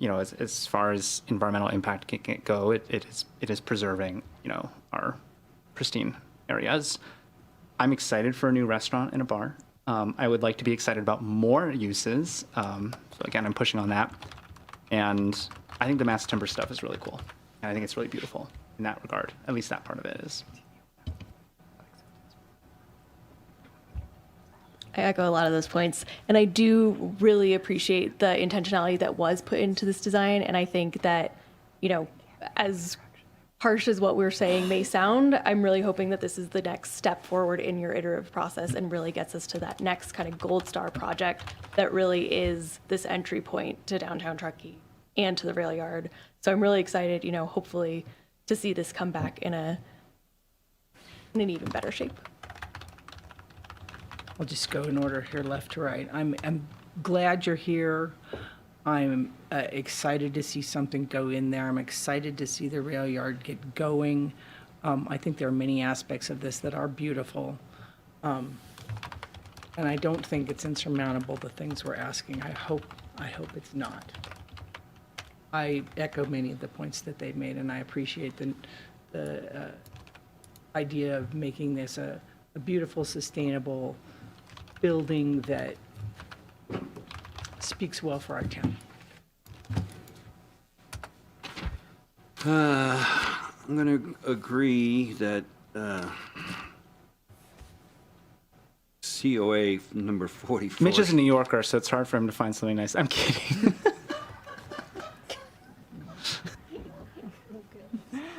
you know, as far as environmental impact can go, it is preserving, you know, our pristine areas. I'm excited for a new restaurant and a bar. I would like to be excited about more uses. So again, I'm pushing on that. And I think the mass timber stuff is really cool. And I think it's really beautiful in that regard. At least that part of it is. I echo a lot of those points. And I do really appreciate the intentionality that was put into this design. And I think that, you know, as harsh as what we're saying may sound, I'm really hoping that this is the next step forward in your iterative process and really gets us to that next kind of gold star project that really is this entry point to downtown Truckee and to the rail yard. So I'm really excited, you know, hopefully to see this come back in an even better shape. I'll just go in order here, left to right. I'm glad you're here. I'm excited to see something go in there. I'm excited to see the rail yard get going. I think there are many aspects of this that are beautiful. And I don't think it's insurmountable, the things we're asking. I hope it's not. I echo many of the points that they've made, and I appreciate the idea of making this a beautiful, sustainable building that speaks well for our town. I'm going to agree that COA number 44. Mitch is a New Yorker, so it's hard for him to find something nice. I'm kidding.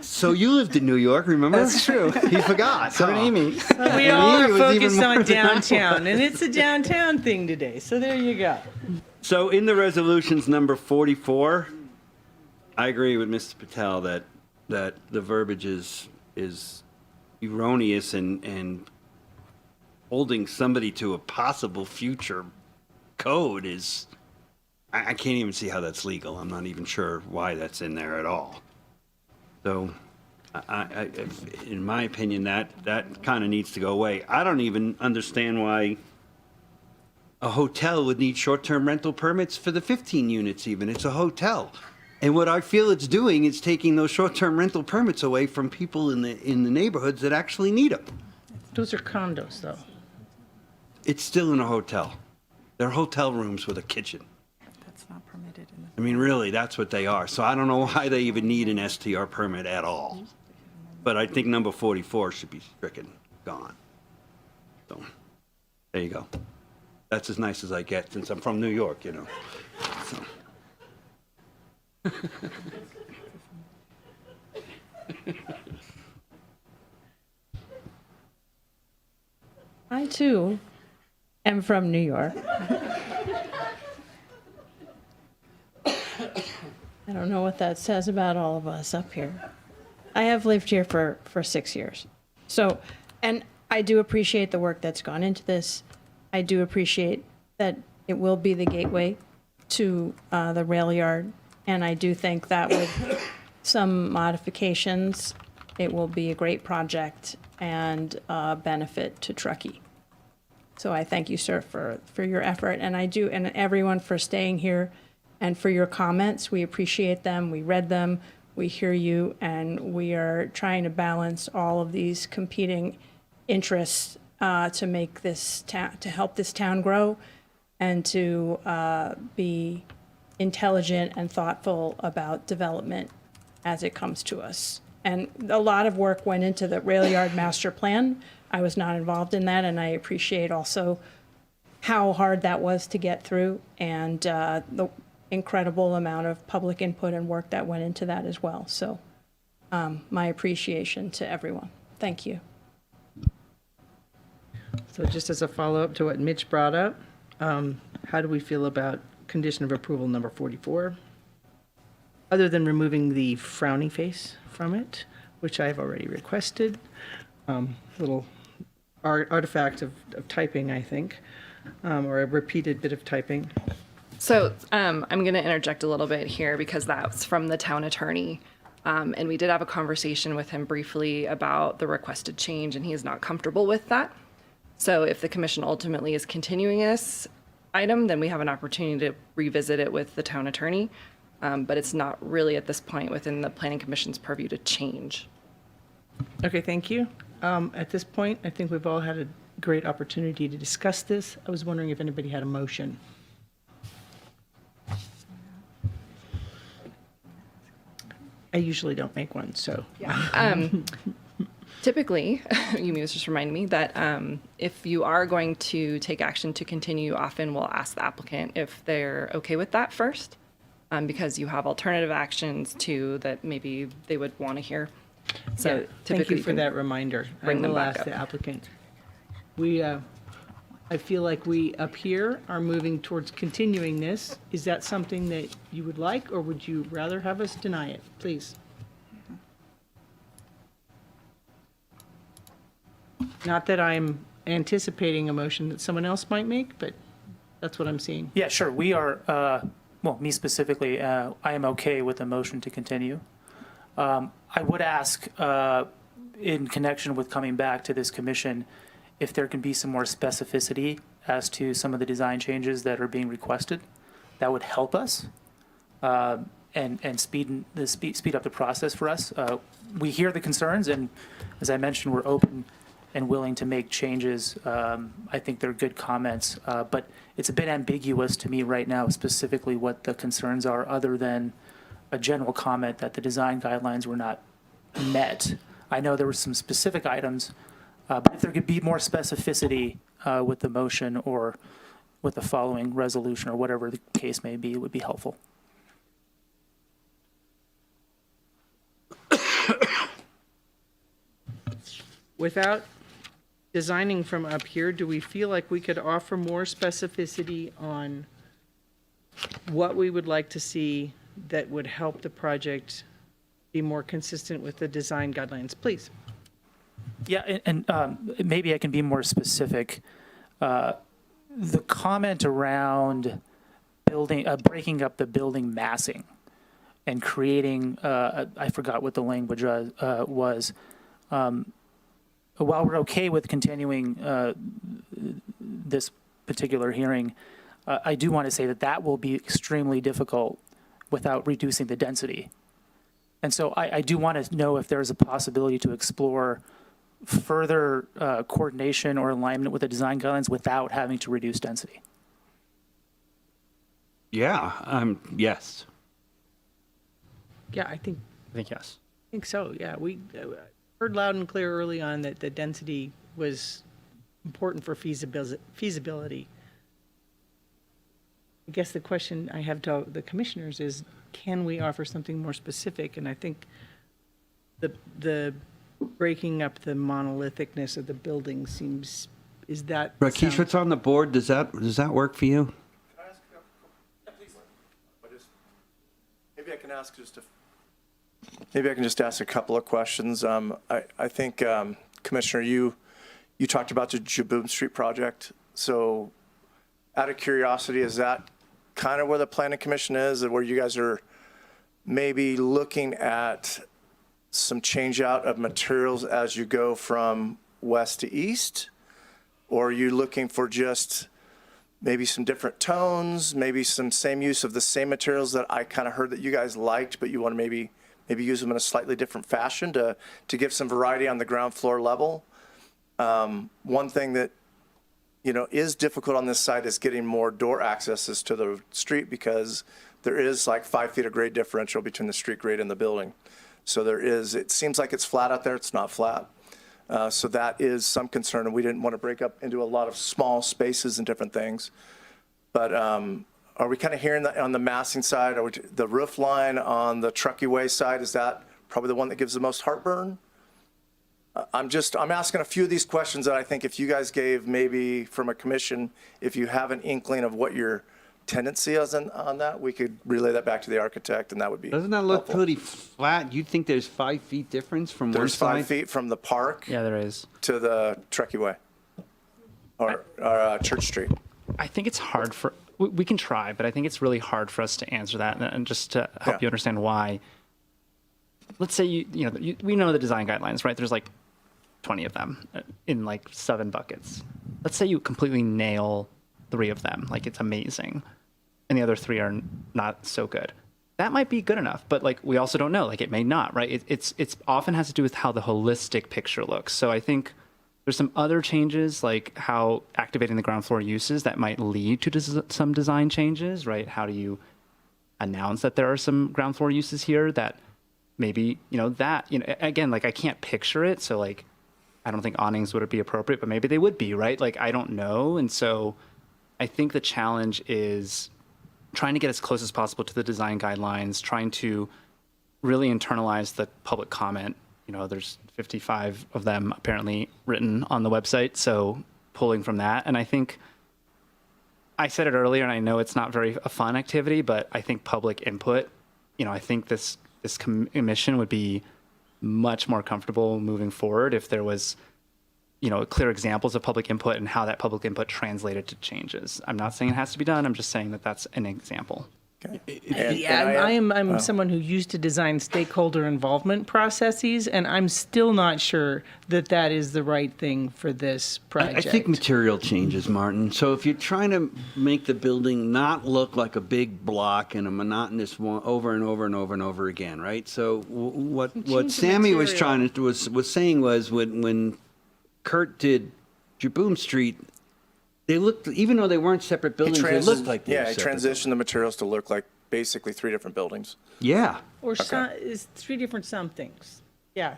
So you lived in New York, remember? That's true. He forgot. So did Amy. We all are Amy was even focused more on than I downtown, and it's a downtown thing today, so there you go. So in the resolutions number 44, I agree with Mr. Patel that the verbiage is erroneous and holding somebody to a possible future code is, I can't even see how that's legal. I'm not even sure why that's in there at all. So in my opinion, that kind of needs to go away. I don't even understand why a hotel would need short-term rental permits for the 15 units even. It's a hotel. And what I feel it's doing is taking those short-term rental permits away from people in the neighborhoods that actually need them. Those are condos, though. It's still in a hotel. They're hotel rooms with a kitchen. That's not permitted in the. I mean, really, that's what they are. So I don't know why they even need an STR permit at all. But I think number 44 should be stricken, gone. So, there you go. That's as nice as I get since I'm from New York, you know. So. I too am from New York. I don't know what that says about all of us up here. I have lived here for 6 years. So, and I do appreciate the work that's gone into this. I do appreciate that it will be the gateway to the rail yard. And I do think that with some modifications, it will be a great project and a benefit to Truckee. So I thank you, sir, for your effort. And I do, and everyone for staying here and for your comments. We appreciate them. We read them. We hear you, and we are trying to balance all of these competing interests to make this to help this town grow, and to be intelligent and thoughtful about development as it comes to us. And a lot of work went into the rail yard master plan. I was not involved in that, and I appreciate also how hard that was to get through, and the incredible amount of public input and work that went into that as well. So my appreciation to everyone. Thank you. So just as a follow-up to what Mitch brought up, how do we feel about condition of approval number 44? Other than removing the frowny face from it, which I've already requested, little artifact of typing, I think, or a repeated bit of typing. So I'm going to interject a little bit here because that's from the town attorney. And we did have a conversation with him briefly about the requested change, and he is not comfortable with that. So if the commission ultimately is continuing this item, then we have an opportunity to revisit it with the town attorney. But it's not really at this point within the planning commission's purview to change. Okay, thank you. At this point, I think we've all had a great opportunity to discuss this. I was wondering if anybody had a motion. I usually don't make one, so. Typically, you may just remind me that if you are going to take action to continue, often we'll ask the applicant if they're okay with that first, because you have alternative actions too that maybe they would want to hear. So Yeah, thank typically you for that reminder. bring them I will back ask the up. applicant. I feel like we up here are moving towards continuing this. Is that something that you would like, or would you rather have us deny it? Please. Not that I'm anticipating a motion that someone else might make, but that's what I'm seeing. Yeah, sure. We are, well, me specifically, I am okay with the motion to continue. I would ask, in connection with coming back to this commission, if there can be some more specificity as to some of the design changes that are being requested. That would help us and speed up the process for us. We hear the concerns, and as I mentioned, we're open and willing to make changes. I think they're good comments, but it's a bit ambiguous to me right now specifically what the concerns are, other than a general comment that the design guidelines were not met. I know there were some specific items, but if there could be more specificity with the motion or with the following resolution or whatever the case may be, it would be helpful. Without designing from up here, do we feel like we could offer more specificity on what we would like to see that would help the project be more consistent with the design guidelines? Please. Yeah, and maybe I can be more specific. The comment around breaking up the building massing and creating, I forgot what the language was. While we're okay with continuing this particular hearing, I do want to say that that will be extremely difficult without reducing the density. And so I do want to know if there's a possibility to explore further coordination or alignment with the design guidelines without having to reduce density. Yeah, yes. Yeah, I think yes. I think so, yeah. We heard loud and clear early on that the density was important for feasibility. I guess the question I have to the commissioners is, can we offer something more specific? And I think the breaking up the monolithicness of the building seems, is that... Rakesh, what's on the board? Does that work for you? Maybe I can just ask a couple of questions. I think, Commissioner, you talked about the Jaboom Street project. So out of curiosity, is that kind of where the Planning Commission is, and where you guys are maybe looking at some change out of materials as you go from west to east? Or are you looking for just maybe some different tones, maybe some same use of the same materials that I kind of heard that you guys liked, but you want to maybe use them in a slightly different fashion to give some variety on the ground floor level. One thing that, you know, is difficult on this site is getting more door accesses to the street because there is like 5 feet of grade differential between the street grade and the building. So it seems like it's flat out there. It's not flat. So that is some concern, and we didn't want to break up into a lot of small spaces and different things. But are we kind of hearing that on the massing side, or the roof line on the Truckee Way side, is that probably the one that gives the most heartburn? I'm asking a few of these questions that I think if you guys gave maybe from a commission, if you have an inkling of what your tendency is on that, we could relay that back to the architect, and that would be Doesn't that look helpful. pretty flat? You think there's 5 feet difference from one There's side? 5 feet from the park Yeah, there is. to the Truckee Way or Church Street. I think it's hard for, we can try, but I think it's really hard for us to answer that, and just to help you understand why. Let's say we know the design guidelines, right? There's like 20 of them in like 7 buckets. Let's say you completely nail 3 of them, like it's amazing, and the other 3 are not so good. That might be good enough, but like we also don't know, like it may not, right? It's often has to do with how the holistic picture looks. So I think there's some other changes, like how activating the ground floor uses that might lead to some design changes, right? How do you announce that there are some ground floor uses here that maybe, again, like I can't picture it. So like, I don't think awnings would be appropriate, but maybe they would be, right? Like, I don't know. And so I think the challenge is trying to get as close as possible to the design guidelines, trying to really internalize the public comment. There's 55 of them apparently written on the website, so pulling from that. And I think I said it earlier, and I know it's not a fun activity, but I think public input, I think this commission would be much more comfortable moving forward if there was, clear examples of public input and how that public input translated to changes. I'm not saying it has to be done. I'm just saying that that's an example. I'm someone who used to design stakeholder involvement processes, and I'm still not sure that is the right thing for this project. I think material changes, Martin. So if you're trying to make the building not look like a big block and a monotonous one over and over and over and over again, right? So what Sammy was trying to was saying was when Kurt did Jaboom Street, they looked, even though they weren't separate buildings, they looked like they were he separate transitioned the materials to look like basically 3 different buildings. Yeah. Or is 3 different somethings. Yeah.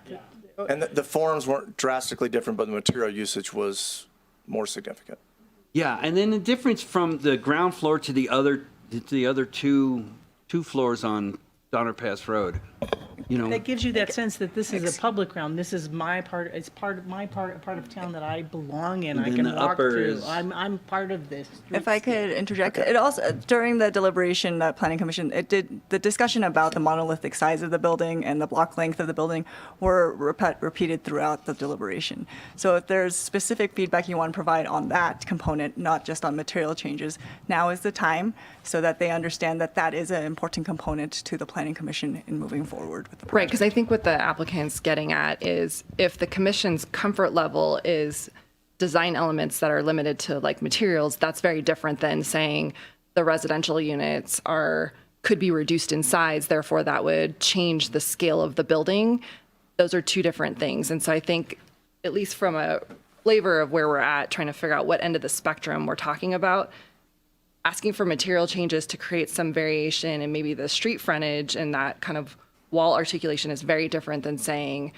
And the forms weren't drastically different, but the material usage was more significant. Yeah, and then the difference from the ground floor to the other two floors on Donner Pass Road. That gives you that sense that this is a public ground. This is my part. It's part of town that I belong in. And I then can the walk upper through. is- I'm part of this. If I could interject, it also during the deliberation, that planning commission, the discussion about the monolithic size of the building and the block length of the building were repeated throughout the deliberation. So if there's specific feedback you want to provide on that component, not just on material changes, now is the time so that they understand that is an important component to the planning commission in moving forward with the project. Right, because I think what the applicant's getting at is if the commission's comfort level is design elements that are limited to like materials, that's very different than saying the residential units could be reduced in size, therefore that would change the scale of the building. Those are 2 different things. And so I think, at least from a flavor of where we're at, trying to figure out what end of the spectrum we're talking about, asking for material changes to create some variation and maybe the street frontage and that kind of wall articulation is very different than saying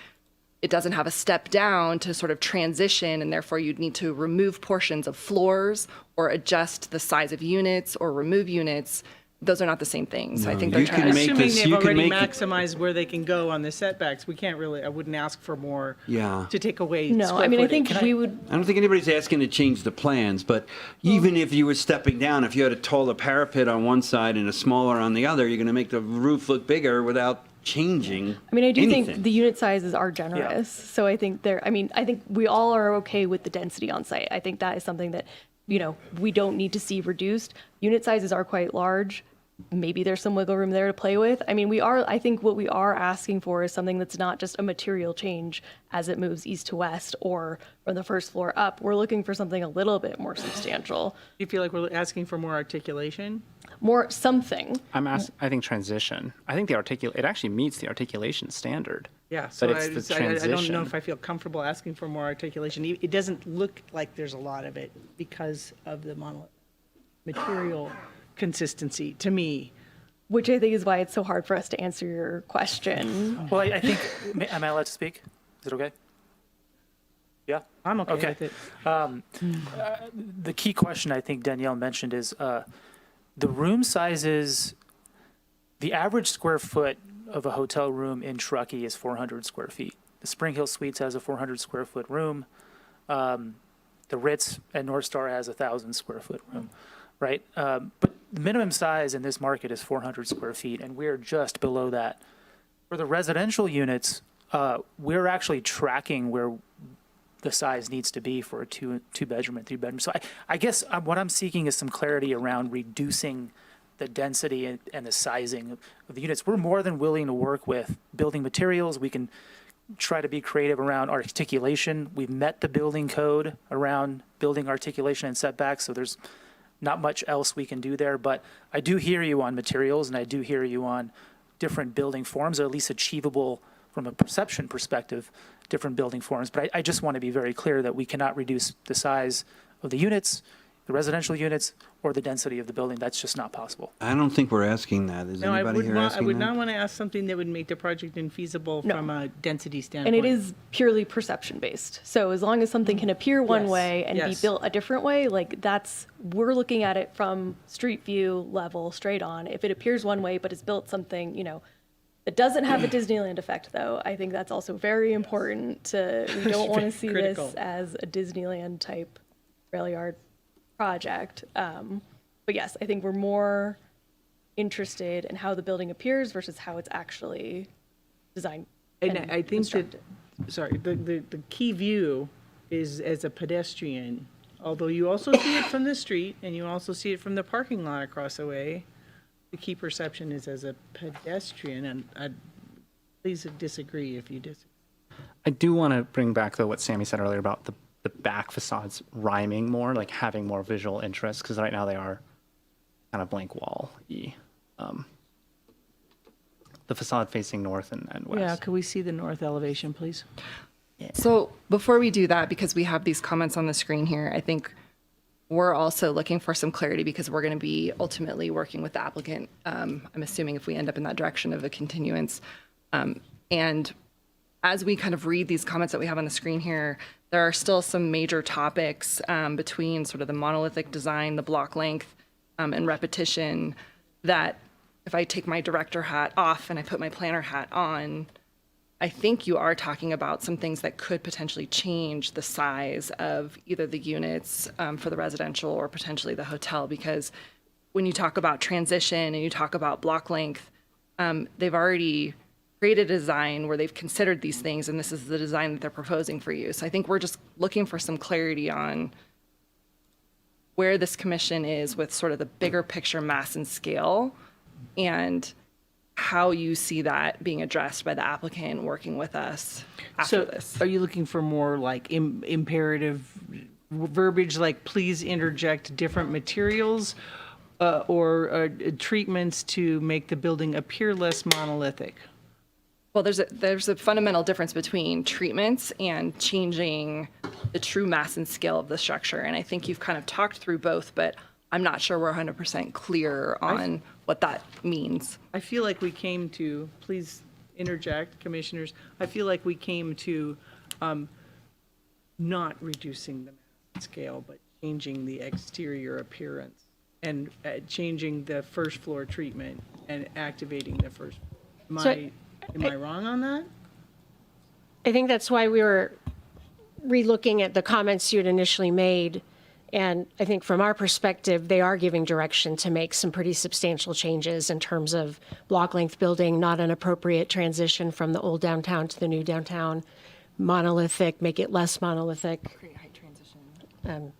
it doesn't have a step down to sort of transition, and therefore you'd need to remove portions of floors or adjust the size of units or remove units. Those are not the same things. I think they're trying to Assuming they've already maximized where they can go on the setbacks, we can't really, I wouldn't ask for more to take away. No, I mean, I think we would. I don't think anybody's asking to change the plans, but even if you were stepping down, if you had a taller parapet on one side and a smaller on the other, you're going to make the roof look bigger without changing. I mean, I do anything. think the unit sizes are generous. So I think I think we all are okay with the density on site. I think that is something that, we don't need to see reduced. Unit sizes are quite large. maybe there's some wiggle room there to play with. I mean, I think what we are asking for is something that's not just a material change as it moves east to west or from the first floor up. We're looking for something a little bit more substantial. Do you feel like we're asking for more articulation? More something. I think transition. I think it actually meets the articulation standard. Yeah, so but it's the I don't transition. know if I feel comfortable asking for more articulation. It doesn't look like there's a lot of it because of the material consistency to me. Which I think is why it's so hard for us to answer your question. Well, I think, am I allowed to speak? Is it okay? Yeah? I'm okay Okay. with it. The key question I think Danielle mentioned is the room sizes, the average square foot of a hotel room in Truckee is 400 square feet. The Spring Hill Suites has a 400 square foot room. The Ritz at North Star has a 1,000 square foot room, right? But the minimum size in this market is 400 square feet, and we're just below that. For the residential units, we're actually tracking where the size needs to be for a two-bedroom and three-bedroom. So I guess what I'm seeking is some clarity around reducing the density and the sizing of the units. We're more than willing to work with building materials. We can try to be creative around articulation. We've met the building code around building articulation and setbacks, so there's not much else we can do there. But I do hear you on materials, and I do hear you on different building forms, or at least achievable from a perception perspective, different building forms. But I just want to be very clear that we cannot reduce the size of the units, the residential units, or the density of the building. That's just not possible. I don't think we're asking that. Is No, anybody here I asking would that? not want to ask something that would make the project infeasible No. from a density standpoint. And it is purely perception based. So as long as something can appear one Yes, way and be yes. built a different way, like we're looking at it from street view level straight on. If it appears one way but is built something, that doesn't have a Disneyland effect, though, I think that's also very important we don't want to see Critical. this as a Disneyland type rail yard project. But yes, I think we're more interested in how the building appears versus how it's actually designed. And I think constructed. the key view is as a pedestrian, although you also see it from the street and you also see it from the parking lot across the way. The key perception is as a pedestrian, and please disagree if you disagree. I do want to bring back, though, what Sammy said earlier about the back facades rhyming more, like having more visual interest, because right now they are kind of blank wall-y. The facade facing north and west. Yeah, could we see the north elevation, please? So before we do that, because we have these comments on the screen here, I think we're also looking for some clarity because we're going to be ultimately working with the applicant. I'm assuming if we end up in that direction of a continuance. And as we kind of read these comments that we have on the screen here, there are still some major topics between sort of the monolithic design, the block length, and repetition that if I take my director hat off and I put my planner hat on, I think you are talking about some things that could potentially change the size of either the units for the residential or potentially the hotel, because when you talk about transition and you talk about block length, they've already created a design where they've considered these things, and this is the design that they're proposing for you. So I think we're just looking for some clarity on where this commission is with sort of the bigger picture mass and scale, and how you see that being addressed by the applicant working with us after this. Are you looking for more like imperative verbiage, like please interject different materials or treatments to make the building appear less monolithic? Well, there's a fundamental difference between treatments and changing the true mass and scale of the structure. And I think you've kind of talked through both, but I'm not sure we're 100% clear on what that means. I feel like we came to, please interject, commissioners, I feel like we came to not reducing the mass scale, but changing the exterior appearance and changing the first floor treatment and activating the first. Am I wrong on that? I think that's why we were relooking at the comments you had initially made. And I think from our perspective, they are giving direction to make some pretty substantial changes in terms of block length building, not an appropriate transition from the old downtown to the new downtown, monolithic, make it less monolithic. Create height transition.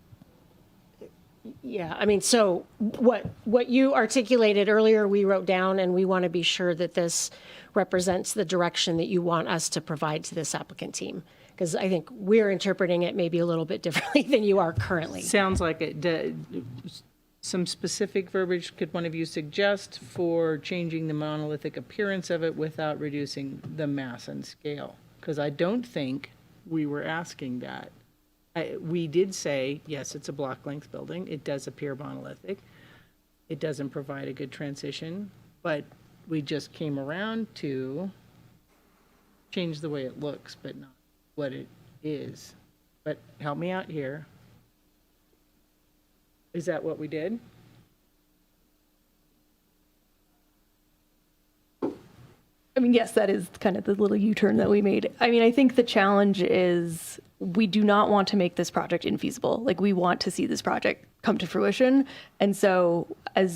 Yeah, I mean, so what you articulated earlier, we wrote down, and we want to be sure that this represents the direction that you want us to provide to this applicant team. Because I think we're interpreting it maybe a little bit differently than you are currently. Sounds like it. Some specific verbiage could one of you suggest for changing the monolithic appearance of it without reducing the mass and scale? Because I don't think we were asking that. We did say, yes, it's a block length building. It does appear monolithic. It doesn't provide a good transition, but we just came around to change the way it looks, but not what it is. But help me out here. Is that what we did? I mean, yes, that is kind of the little U-turn that we made. I mean, I think the challenge is we do not want to make this project infeasible. Like, we want to see this project come to fruition. And so I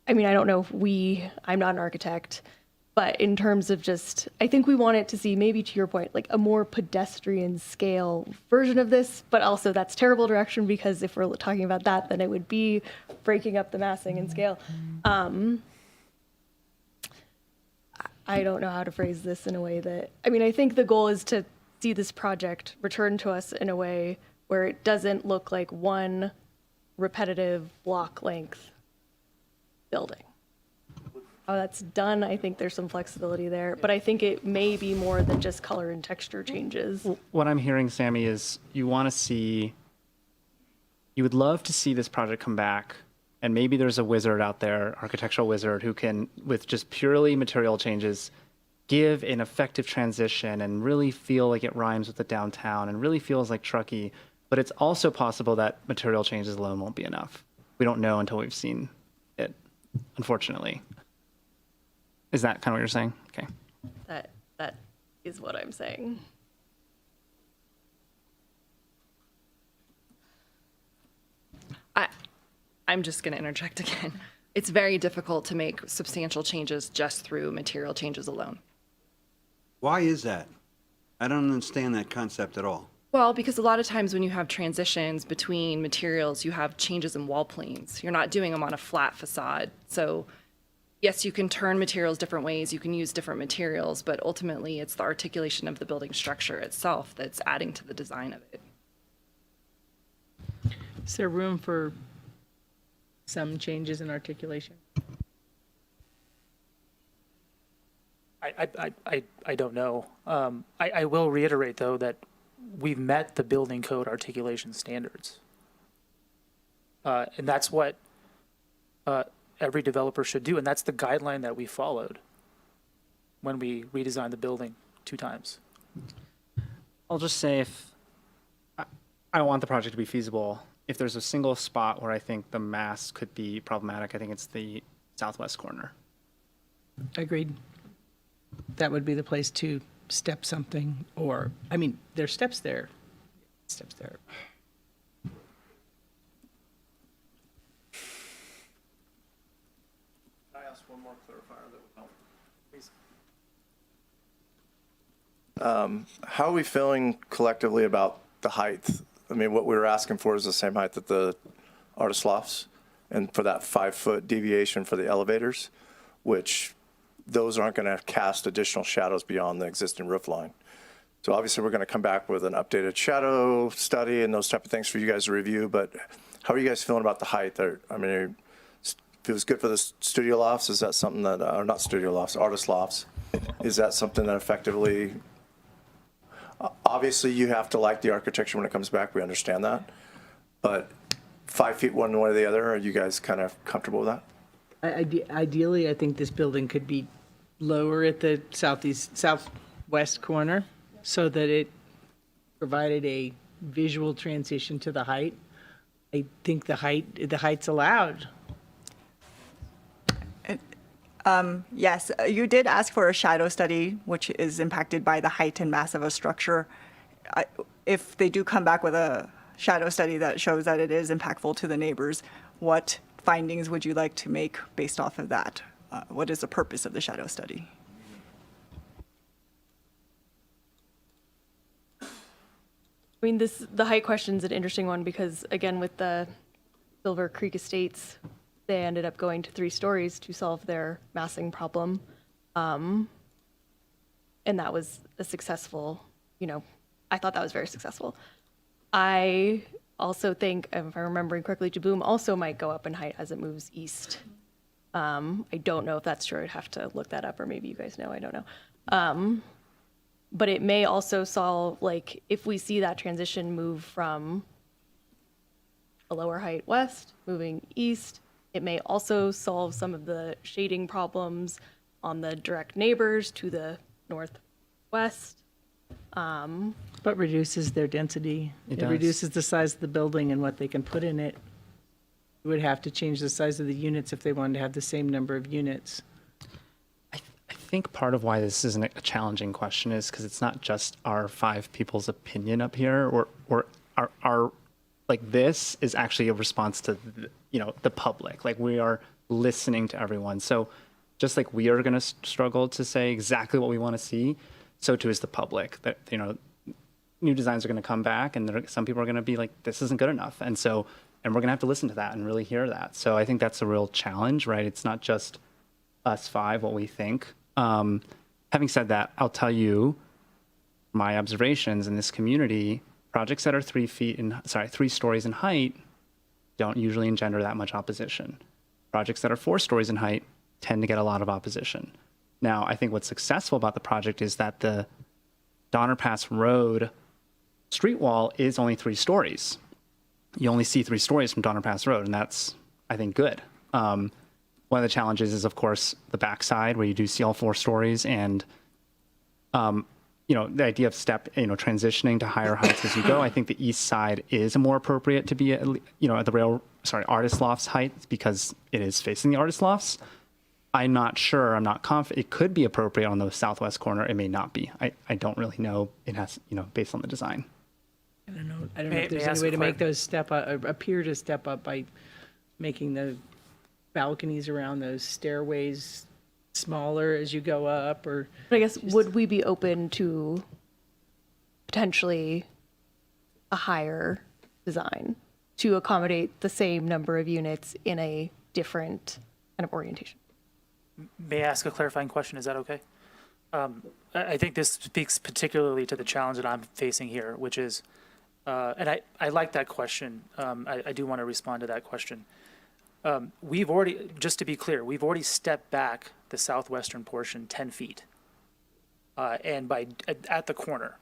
don't know if I'm not an architect, but in terms of just, I think we want it to see, maybe to your point, like a more pedestrian scale version of this, but also that's terrible direction, because if we're talking about that, then it would be breaking up the massing and scale. I don't know how to phrase this in a way that, I think the goal is to see this project returned to us in a way where it doesn't look like one repetitive block length building. Oh, that's done. I think there's some flexibility there, but I think it may be more than just color and texture changes. What I'm hearing, Sammy, is you would love to see this project come back, and maybe there's a wizard out there, architectural wizard, who can, with just purely material changes, give an effective transition and really feel like it rhymes with the downtown and really feels like Truckee. But it's also possible that material changes alone won't be enough. We don't know until we've seen it, unfortunately. Is that kind of what you're saying? Okay. That is what I'm saying. I'm just going to interject again. It's very difficult to make substantial changes just through material changes alone. Why is that? I don't understand that concept at all. Well, because a lot of times when you have transitions between materials, you have changes in wall planes. You're not doing them on a flat facade. So yes, you can turn materials different ways, you can use different materials, but ultimately it's the articulation of the building structure itself that's adding to the design of it. Is there room for some changes in articulation? I don't know. I will reiterate, though, that we've met the building code articulation standards. And that's what every developer should do. And that's the guideline that we followed when we redesigned the building 2 times. I'll just say, if I want the project to be feasible, if there's a single spot where I think the mass could be problematic, I think it's the southwest corner. Agreed. That would be the place to step something, or, there's steps there. Steps there. Can I ask one more clarifier that would help? Please. How are we feeling collectively about the height? What we were asking for is the same height that the artist lofts, and for that 5-foot deviation for the elevators, which those aren't going to cast additional shadows beyond the existing roof line. So obviously we're going to come back with an updated shadow study and those type of things for you guys to review, but how are you guys feeling about the height there? It feels good for the studio lofts. Is that something that, or not studio lofts, artist lofts? Is that something that effectively, obviously you have to like the architecture when it comes back, we understand that, but 5 feet one way or the other, are you guys kind of comfortable with that? Ideally, I think this building could be lower at the southwest corner so that it provided a visual transition to the height. I think the height's allowed. Yes, you did ask for a shadow study, which is impacted by the height and mass of a structure. If they do come back with a shadow study that shows that it is impactful to the neighbors, what findings would you like to make based off of that? What is the purpose of the shadow study? I mean, the height question is an interesting one because, again, with the Silver Creek Estates, they ended up going to 3 stories to solve their massing problem. And that was a successful, I thought that was very successful. I also think, if I'm remembering correctly, Jaboom also might go up in height as it moves east. I don't know if that's true. I'd have to look that up, or maybe you guys know. I don't know. But it may also solve, like, if we see that transition move from a lower height west, moving east, it may also solve some of the shading problems on the direct neighbors to the northwest. But reduces their density. It It does. reduces the size of the building and what they can put in it. You would have to change the size of the units if they wanted to have the same number of units. I think part of why this isn't a challenging question is because it's not just our 5 people's opinion up here, or our like this is actually a response to the public. Like we are listening to everyone. So just like we are going to struggle to say exactly what we want to see, so too is the public. That new designs are going to come back, and some people are going to be like, this isn't good enough, and we're going to have to listen to that and really hear that. So I think that's a real challenge, right? It's not just us 5 what we think. Having said that, I'll tell you my observations in this community. Projects that are 3 stories in height don't usually engender that much opposition. Projects that are 4 stories in height tend to get a lot of opposition. Now, I think what's successful about the project is that the Donner Pass Road street wall is only 3 stories. You only see 3 stories from Donner Pass Road, and that's, I think, good. One of the challenges is, of course, the backside where you do see all 4 stories, and the idea of transitioning to higher heights as you go. I think the east side is more appropriate to be at the artist lofts height because it is facing the artist lofts. I'm not sure. I'm not confident. It could be appropriate on the southwest corner. It may not be. I don't really know. It has, based on the design. I don't know if May there's I any ask way a to make those appear to step up by making the balconies around those stairways smaller as you go up, or. But I guess, would we be open to potentially a higher design to accommodate the same number of units in a different kind of orientation? May I ask a clarifying question? Is that okay? I think this speaks particularly to the challenge that I'm facing here, which is, and I like that question. I do want to respond to that question. We've already, just to be clear, we've already stepped back the southwestern portion 10 feet. And at the corner,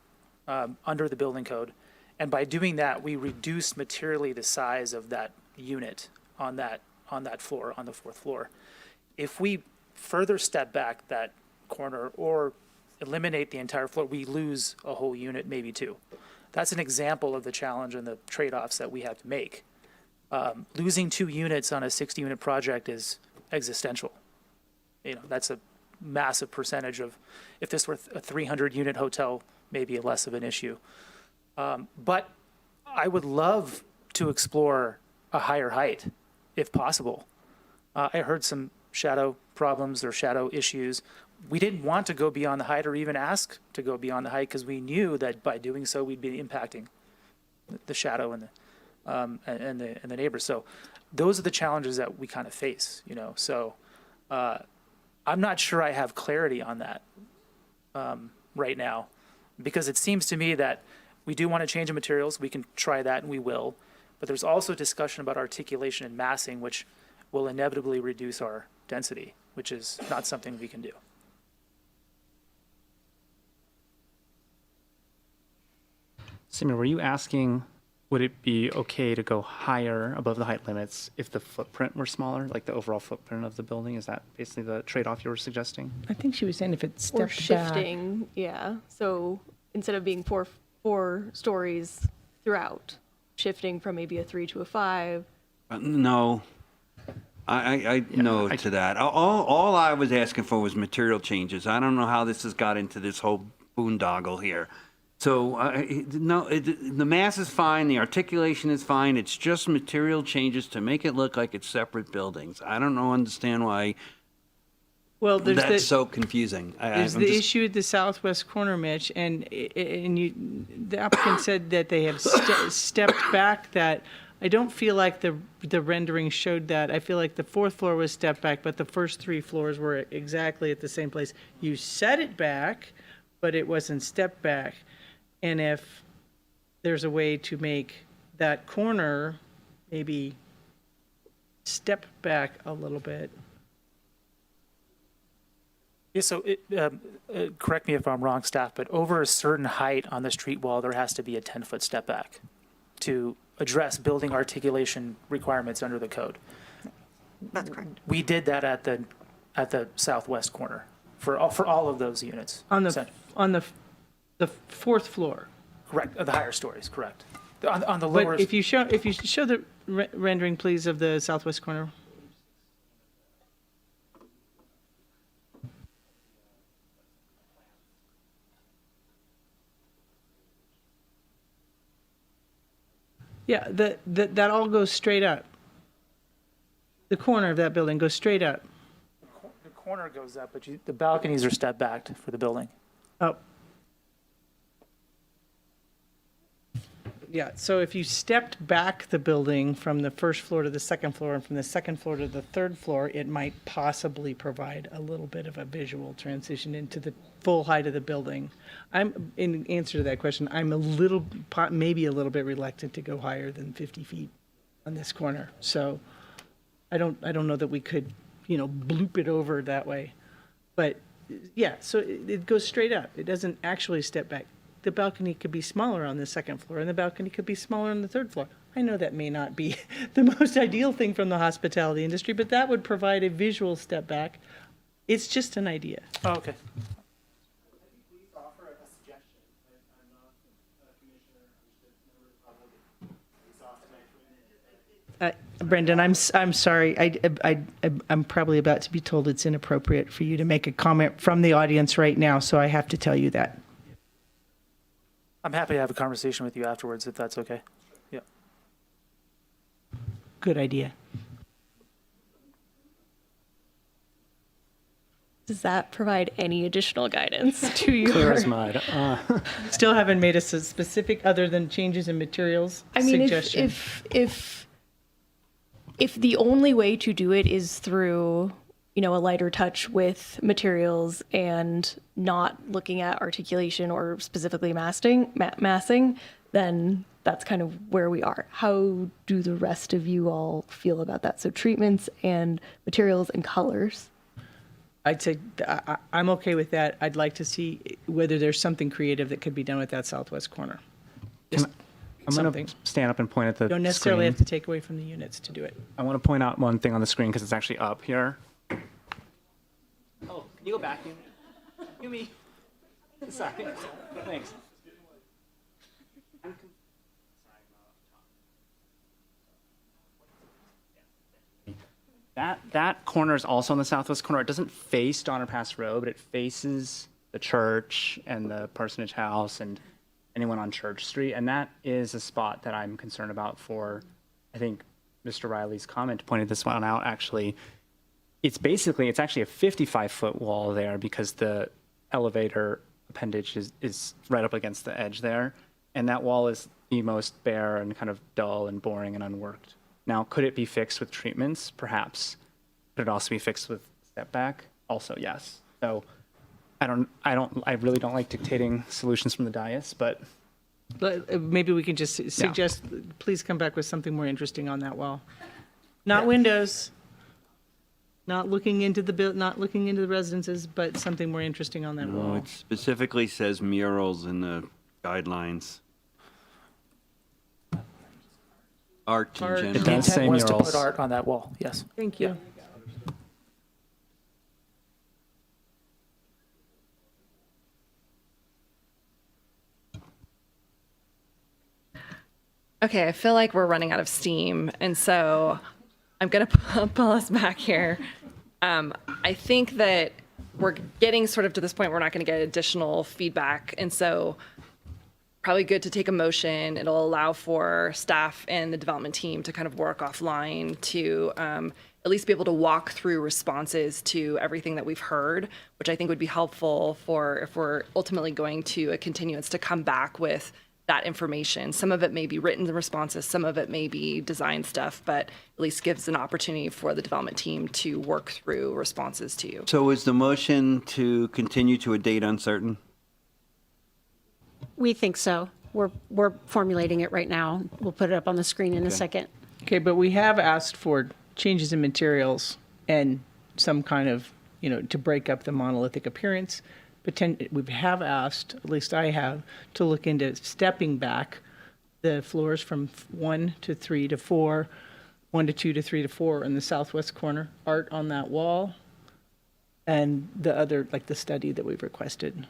under the building code. And by doing that, we reduce materially the size of that unit on that floor, on the 4th floor. If we further step back that corner or eliminate the entire floor, we lose a whole unit, maybe 2. That's an example of the challenge and the trade-offs that we have to make. Losing 2 units on a 60-unit project is existential. That's a massive percentage of, if this were a 300-unit hotel, maybe less of an issue. But I would love to explore a higher height, if possible. I heard some shadow problems or shadow issues. We didn't want to go beyond the height or even ask to go beyond the height because we knew that by doing so we'd be impacting the shadow and the neighbors. So those are the challenges that we kind of face, So I'm not sure I have clarity on that right now, because it seems to me that we do want to change the materials. We can try that, and we will. But there's also discussion about articulation and massing, which will inevitably reduce our density, which is not something we can do. Simon, were you asking, would it be okay to go higher above the height limits if the footprint were smaller, like the overall footprint of the building? Is that basically the trade-off you were suggesting? I think she was saying if it stepped Or back. shifting, yeah. So instead of being four stories throughout, shifting from maybe a 3 to a 5. No. I no to that. All I was asking for was material changes. I don't know how this has got into this whole boondoggle here. So, the mass is fine, the articulation is fine, it's just material changes to make it look like it's separate buildings. I don't understand why Well, there's That's the, so confusing. there's I'm the just- issue at the southwest corner, Mitch, and the applicant said that they have stepped back that. I don't feel like the rendering showed that. I feel like the fourth floor was stepped back, but the first 3 floors were exactly at the same place. You set it back, but it wasn't stepped back. And if there's a way to make that corner maybe step back a little bit. Yeah, so correct me if I'm wrong, staff, but over a certain height on the street wall, there has to be a 10-foot step back to address building articulation requirements under the code. That's correct. We did that at the southwest corner for all of those units. On the fourth floor. Correct, the higher stories, correct. On the But lower. if you show the rendering, please, of the southwest corner. Yeah, that all goes straight up. The corner of that building goes straight up. The corner goes up, but the balconies are step backed for the building. Oh. Yeah, so if you stepped back the building from the first floor to the second floor and from the second floor to the third floor, it might possibly provide a little bit of a visual transition into the full height of the building. I'm, in answer to that question, I'm maybe a little bit reluctant to go higher than 50 feet on this corner. So I don't know that we could, bloop it over that way. But yeah, so it goes straight up. It doesn't actually step back. The balcony could be smaller on the second floor, and the balcony could be smaller on the third floor. I know that may not be the most ideal thing from the hospitality industry, but that would provide a visual step back. It's just an idea. Oh, okay. Brendan, I'm sorry. I'm probably about to be told it's inappropriate for you to make a comment from the audience right now, so I have to tell you that. I'm happy to have a conversation with you afterwards if that's okay. Yeah. Good idea. Does that provide any additional guidance to you? Clear as mud. Still haven't made us a specific, other than changes in materials, I mean, suggestion. if the only way to do it is through, a lighter touch with materials and not looking at articulation or specifically massing, then that's kind of where we are. How do the rest of you all feel about that? So treatments and materials and colors. I'd say I'm okay with that. I'd like to see whether there's something creative that could be done with that southwest corner. Just I'm going to stand up and point at the Don't necessarily screen. have to take away from the units to do it. I want to point out one thing on the screen because it's actually up here. Oh, can you go back? Yumi. Sorry. Thanks. That corner is also on the southwest corner. It doesn't face Donner Pass Road, but it faces the church and the parsonage house and anyone on Church Street. And that is a spot that I'm concerned about for, I think Mr. Riley's comment pointed this one out actually. It's actually a 55-foot wall there because the elevator appendage is right up against the edge there. And that wall is the most bare and kind of dull and boring and unworked. Now, could it be fixed with treatments? Perhaps. Could it also be fixed with step back? Also, yes. So I really don't like dictating solutions from the dais, but Maybe we can just suggest, please come back with something more interesting on that wall. Not windows, not looking into the residences, but something more interesting on that No, wall. it specifically says murals in the guidelines. Art in Art. general. It The does say intent was to murals. put art on that wall, yes. Thank you. Okay, I feel like we're running out of steam, and so I'm going to pull us back here. I think that we're getting sort of to this point where we're not going to get additional feedback, and so probably good to take a motion. It'll allow for staff and the development team to kind of work offline to at least be able to walk through responses to everything that we've heard, which I think would be helpful for if we're ultimately going to a continuance to come back with that information. Some of it may be written responses, some of it may be design stuff, but at least gives an opportunity for the development team to work through responses to you. So is the motion to continue to a date uncertain? We think so. We're formulating it right now. We'll put it up on the screen in a second. Okay, but we have asked for changes in materials and some kind of, to break up the monolithic appearance. We have asked, at least I have, to look into stepping back the floors from 1 to 3 to 4, 1 to 2 to 3 to 4 in the southwest corner, art on that wall, and the other, like the study that we've requested.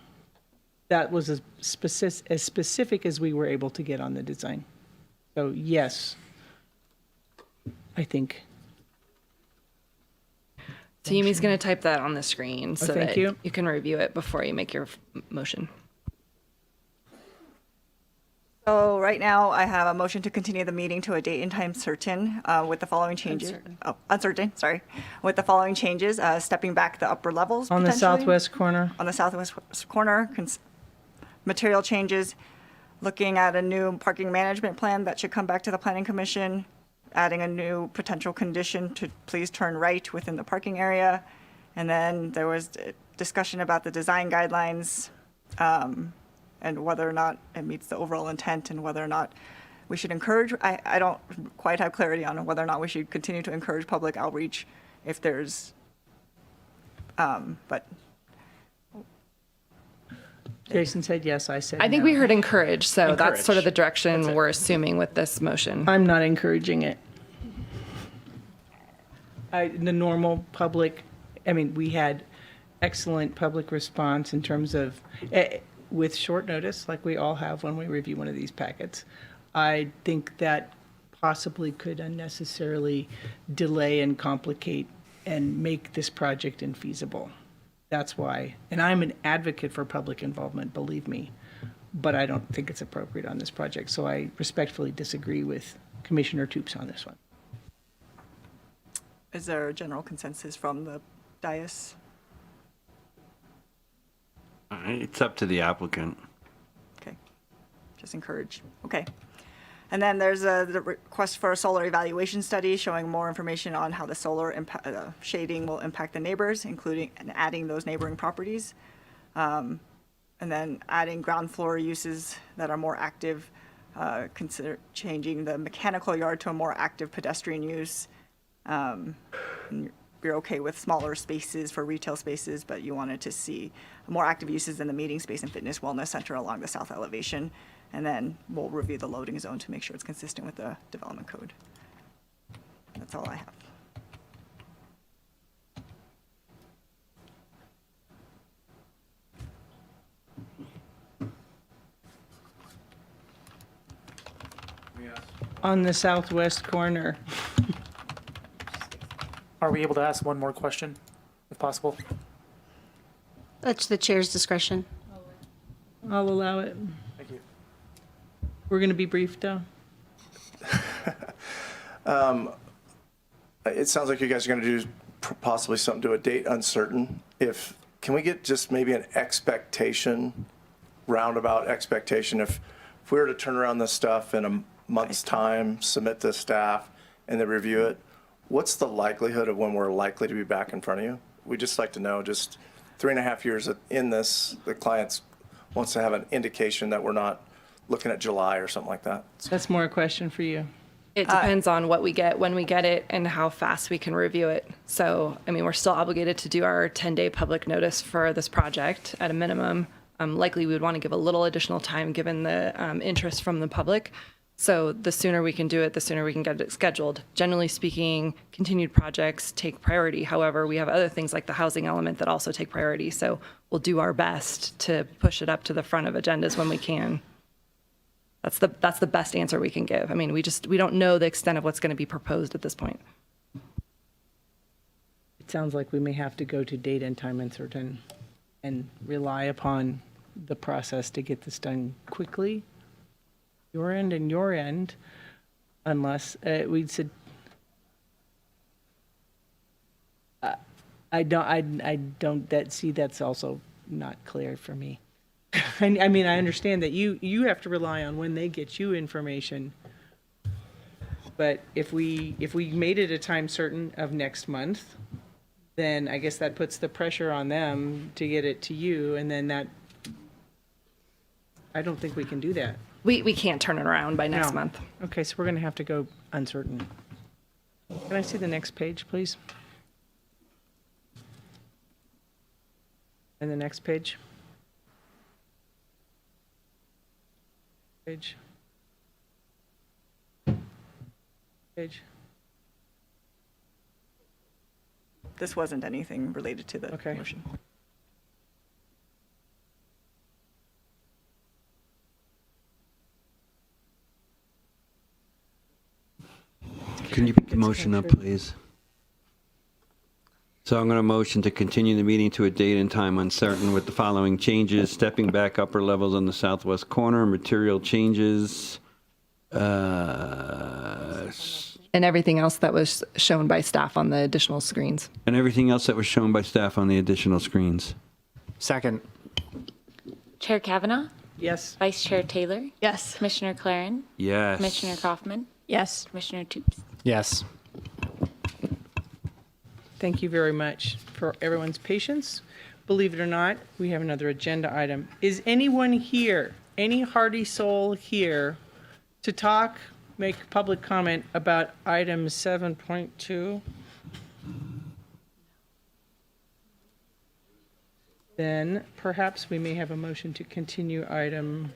That was as specific as we were able to get on the design. So yes, I think. So Yumi's going to type that on the screen so thank that you. you can review it before you make your motion. So right now, I have a motion to continue the meeting to a date and time certain with the following changes. Uncertain, sorry. With the following changes, stepping back the upper levels On the potentially. southwest corner. On the southwest corner, material changes, looking at a new parking management plan that should come back to the Planning Commission, adding a new potential condition to please turn right within the parking area. And then there was discussion about the design guidelines and whether or not it meets the overall intent and whether or not we should encourage. I don't quite have clarity on whether or not we should continue to encourage public outreach if there's, but. Jason said yes, I said I think no. we heard encourage, so that's Encourage. sort of the direction we're assuming with this motion. I'm not encouraging it. The normal public, we had excellent public response in terms of, with short notice, like we all have when we review one of these packets. I think that possibly could unnecessarily delay and complicate and make this project infeasible. That's why, and I'm an advocate for public involvement, believe me, but I don't think it's appropriate on this project. So I respectfully disagree with Commissioner Toops on this one. Is there a general consensus from the dais? It's up to the applicant. Okay, just encourage, okay. And then there's the request for a solar evaluation study showing more information on how the solar shading will impact the neighbors, including and adding those neighboring properties. And then adding ground floor uses that are more active, consider changing the mechanical yard to a more active pedestrian use. And you're okay with smaller spaces for retail spaces, but you wanted to see more active uses in the meeting space and fitness wellness center along the south elevation. And then we'll review the loading zone to make sure it's consistent with the development code. That's all I have. On the southwest corner. Are we able to ask one more question, if possible? That's the chair's discretion. I'll allow it. Thank you. We're going to be brief, though. It sounds like you guys are going to do possibly something to a date uncertain. Can we get just maybe an expectation, roundabout expectation, if we were to turn around this stuff in a month's time, submit to staff, and then review it, what's the likelihood of when we're likely to be back in front of you? We'd just like to know, just 3.5 years in this, the client wants to have an indication that we're not looking at July or something like that. That's more a question for you. It depends on what we get, when we get it, and how fast we can review it. So, we're still obligated to do our 10-day public notice for this project at a minimum. Likely, we would want to give a little additional time given the interest from the public. So the sooner we can do it, the sooner we can get it scheduled. Generally speaking, continued projects take priority. However, we have other things like the housing element that also take priority. So we'll do our best to push it up to the front of agendas when we can. That's the best answer we can give. We don't know the extent of what's going to be proposed at this point. It sounds like we may have to go to date and time uncertain and rely upon the process to get this done quickly your end and your end, unless we said. I don't. That's also not clear for me. I mean, I understand that you have to rely on when they get you information. But if we made it a time certain of next month, then I guess that puts the pressure on them to get it to you, and then that, I don't think we can do that. We can't turn it around by next No. month. Okay, so we're going to have to go uncertain. Can I see the next page, please? And the next page? Page. Page. This wasn't anything related to the Okay. motion. Can you pick the motion up, please? So I'm going to motion to continue the meeting to a date and time uncertain with the following changes: stepping back upper levels on the southwest corner, material changes, And everything else that was shown by staff on the additional screens. and everything else that was shown by staff on the additional screens. Second. Chair Kavanaugh? Yes. Vice Chair Taylor? Yes. Commissioner Claren? Yes. Commissioner Kaufman? Yes. Commissioner Toops? Yes. Thank you very much for everyone's patience. Believe it or not, we have another agenda item. Is anyone here, any hearty soul here, to talk, make public comment about item 7.2? Then perhaps we may have a motion to continue item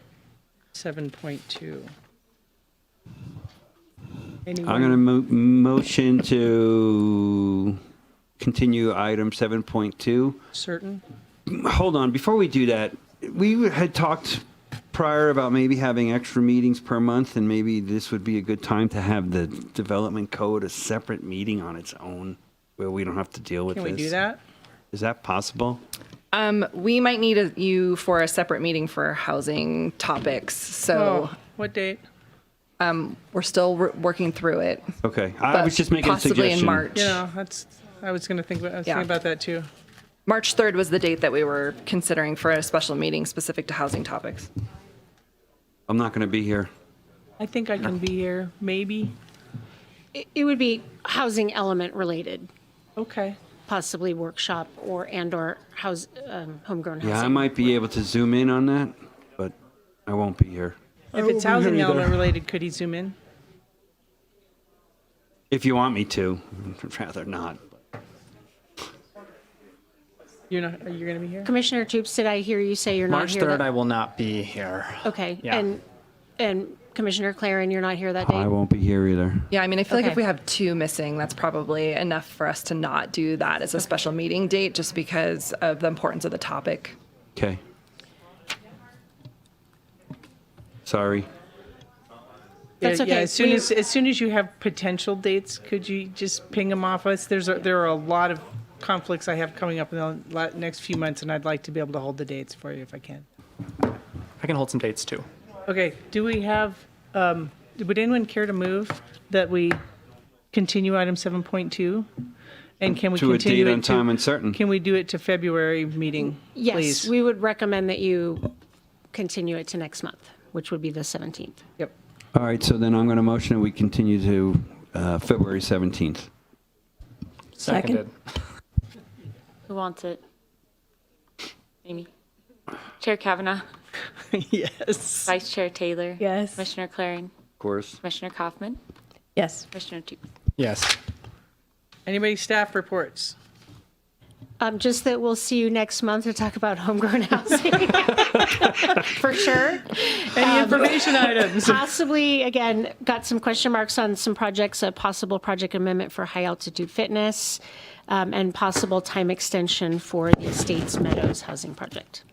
7.2. I'm going to motion to continue item 7.2. Certain? Hold on, before we do that, we had talked prior about maybe having extra meetings per month, and maybe this would be a good time to have the development code a separate meeting on its own, where we don't have to deal with Can this. we do that? Is that possible? We might need you for a separate meeting for housing topics. So Oh, what date? we're still working through it. Okay, I But was just making a possibly in suggestion. March. Yeah, I was going to think, Yeah. thinking about that too. March 3rd was the date that we were considering for a special meeting specific to housing topics. I'm not going to be here. I think I can be here, maybe. It would be housing element related, Okay. possibly workshop or homegrown housing. Yeah, I might be able to zoom in on that, but I won't be here. If it's housing element related, could he zoom in? If you want me to, I'd rather not. You're going to be here? Commissioner Toops, did I hear you say you're not March here? 3rd, I will not be here. Okay, Yeah. and Commissioner Claren, you're not here that day? I won't be here either. Yeah, I mean, I feel like Okay. if we have two missing, that's probably enough for us to not do that as a special meeting date, just because of the importance of the topic. Okay. Sorry. That's okay. As soon as you have potential dates, could you just ping them off us? There are a lot of conflicts I have coming up in the next few months, and I'd like to be able to hold the dates for you if I can. I can hold some dates too. Okay, do we have, would anyone care to move that we continue item 7.2? And can we To a continue date it and to? time uncertain. Can we do it to February meeting, Yes, please? we would recommend that you continue it to next month, which would be the 17th. Yep. All right, so then I'm going to motion that we continue to February 17th. Seconded. Who wants it? Amy? Chair Kavanaugh? Yes. Vice Chair Taylor? Yes. Commissioner Claren? Of course. Commissioner Kaufman? Yes. Commissioner Toops? Yes. Anybody staff reports? Just that we'll see you next month to talk about homegrown housing. For sure. Any information items? Possibly, again, got some question marks on some projects, a possible project amendment for high altitude fitness, and possible time extension for the Estates Meadows housing project.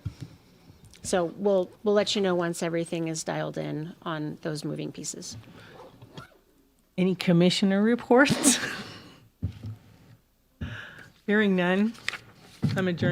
So we'll let you know once everything is dialed in on those moving pieces. Any commissioner reports? Hearing none, I'm adjourning.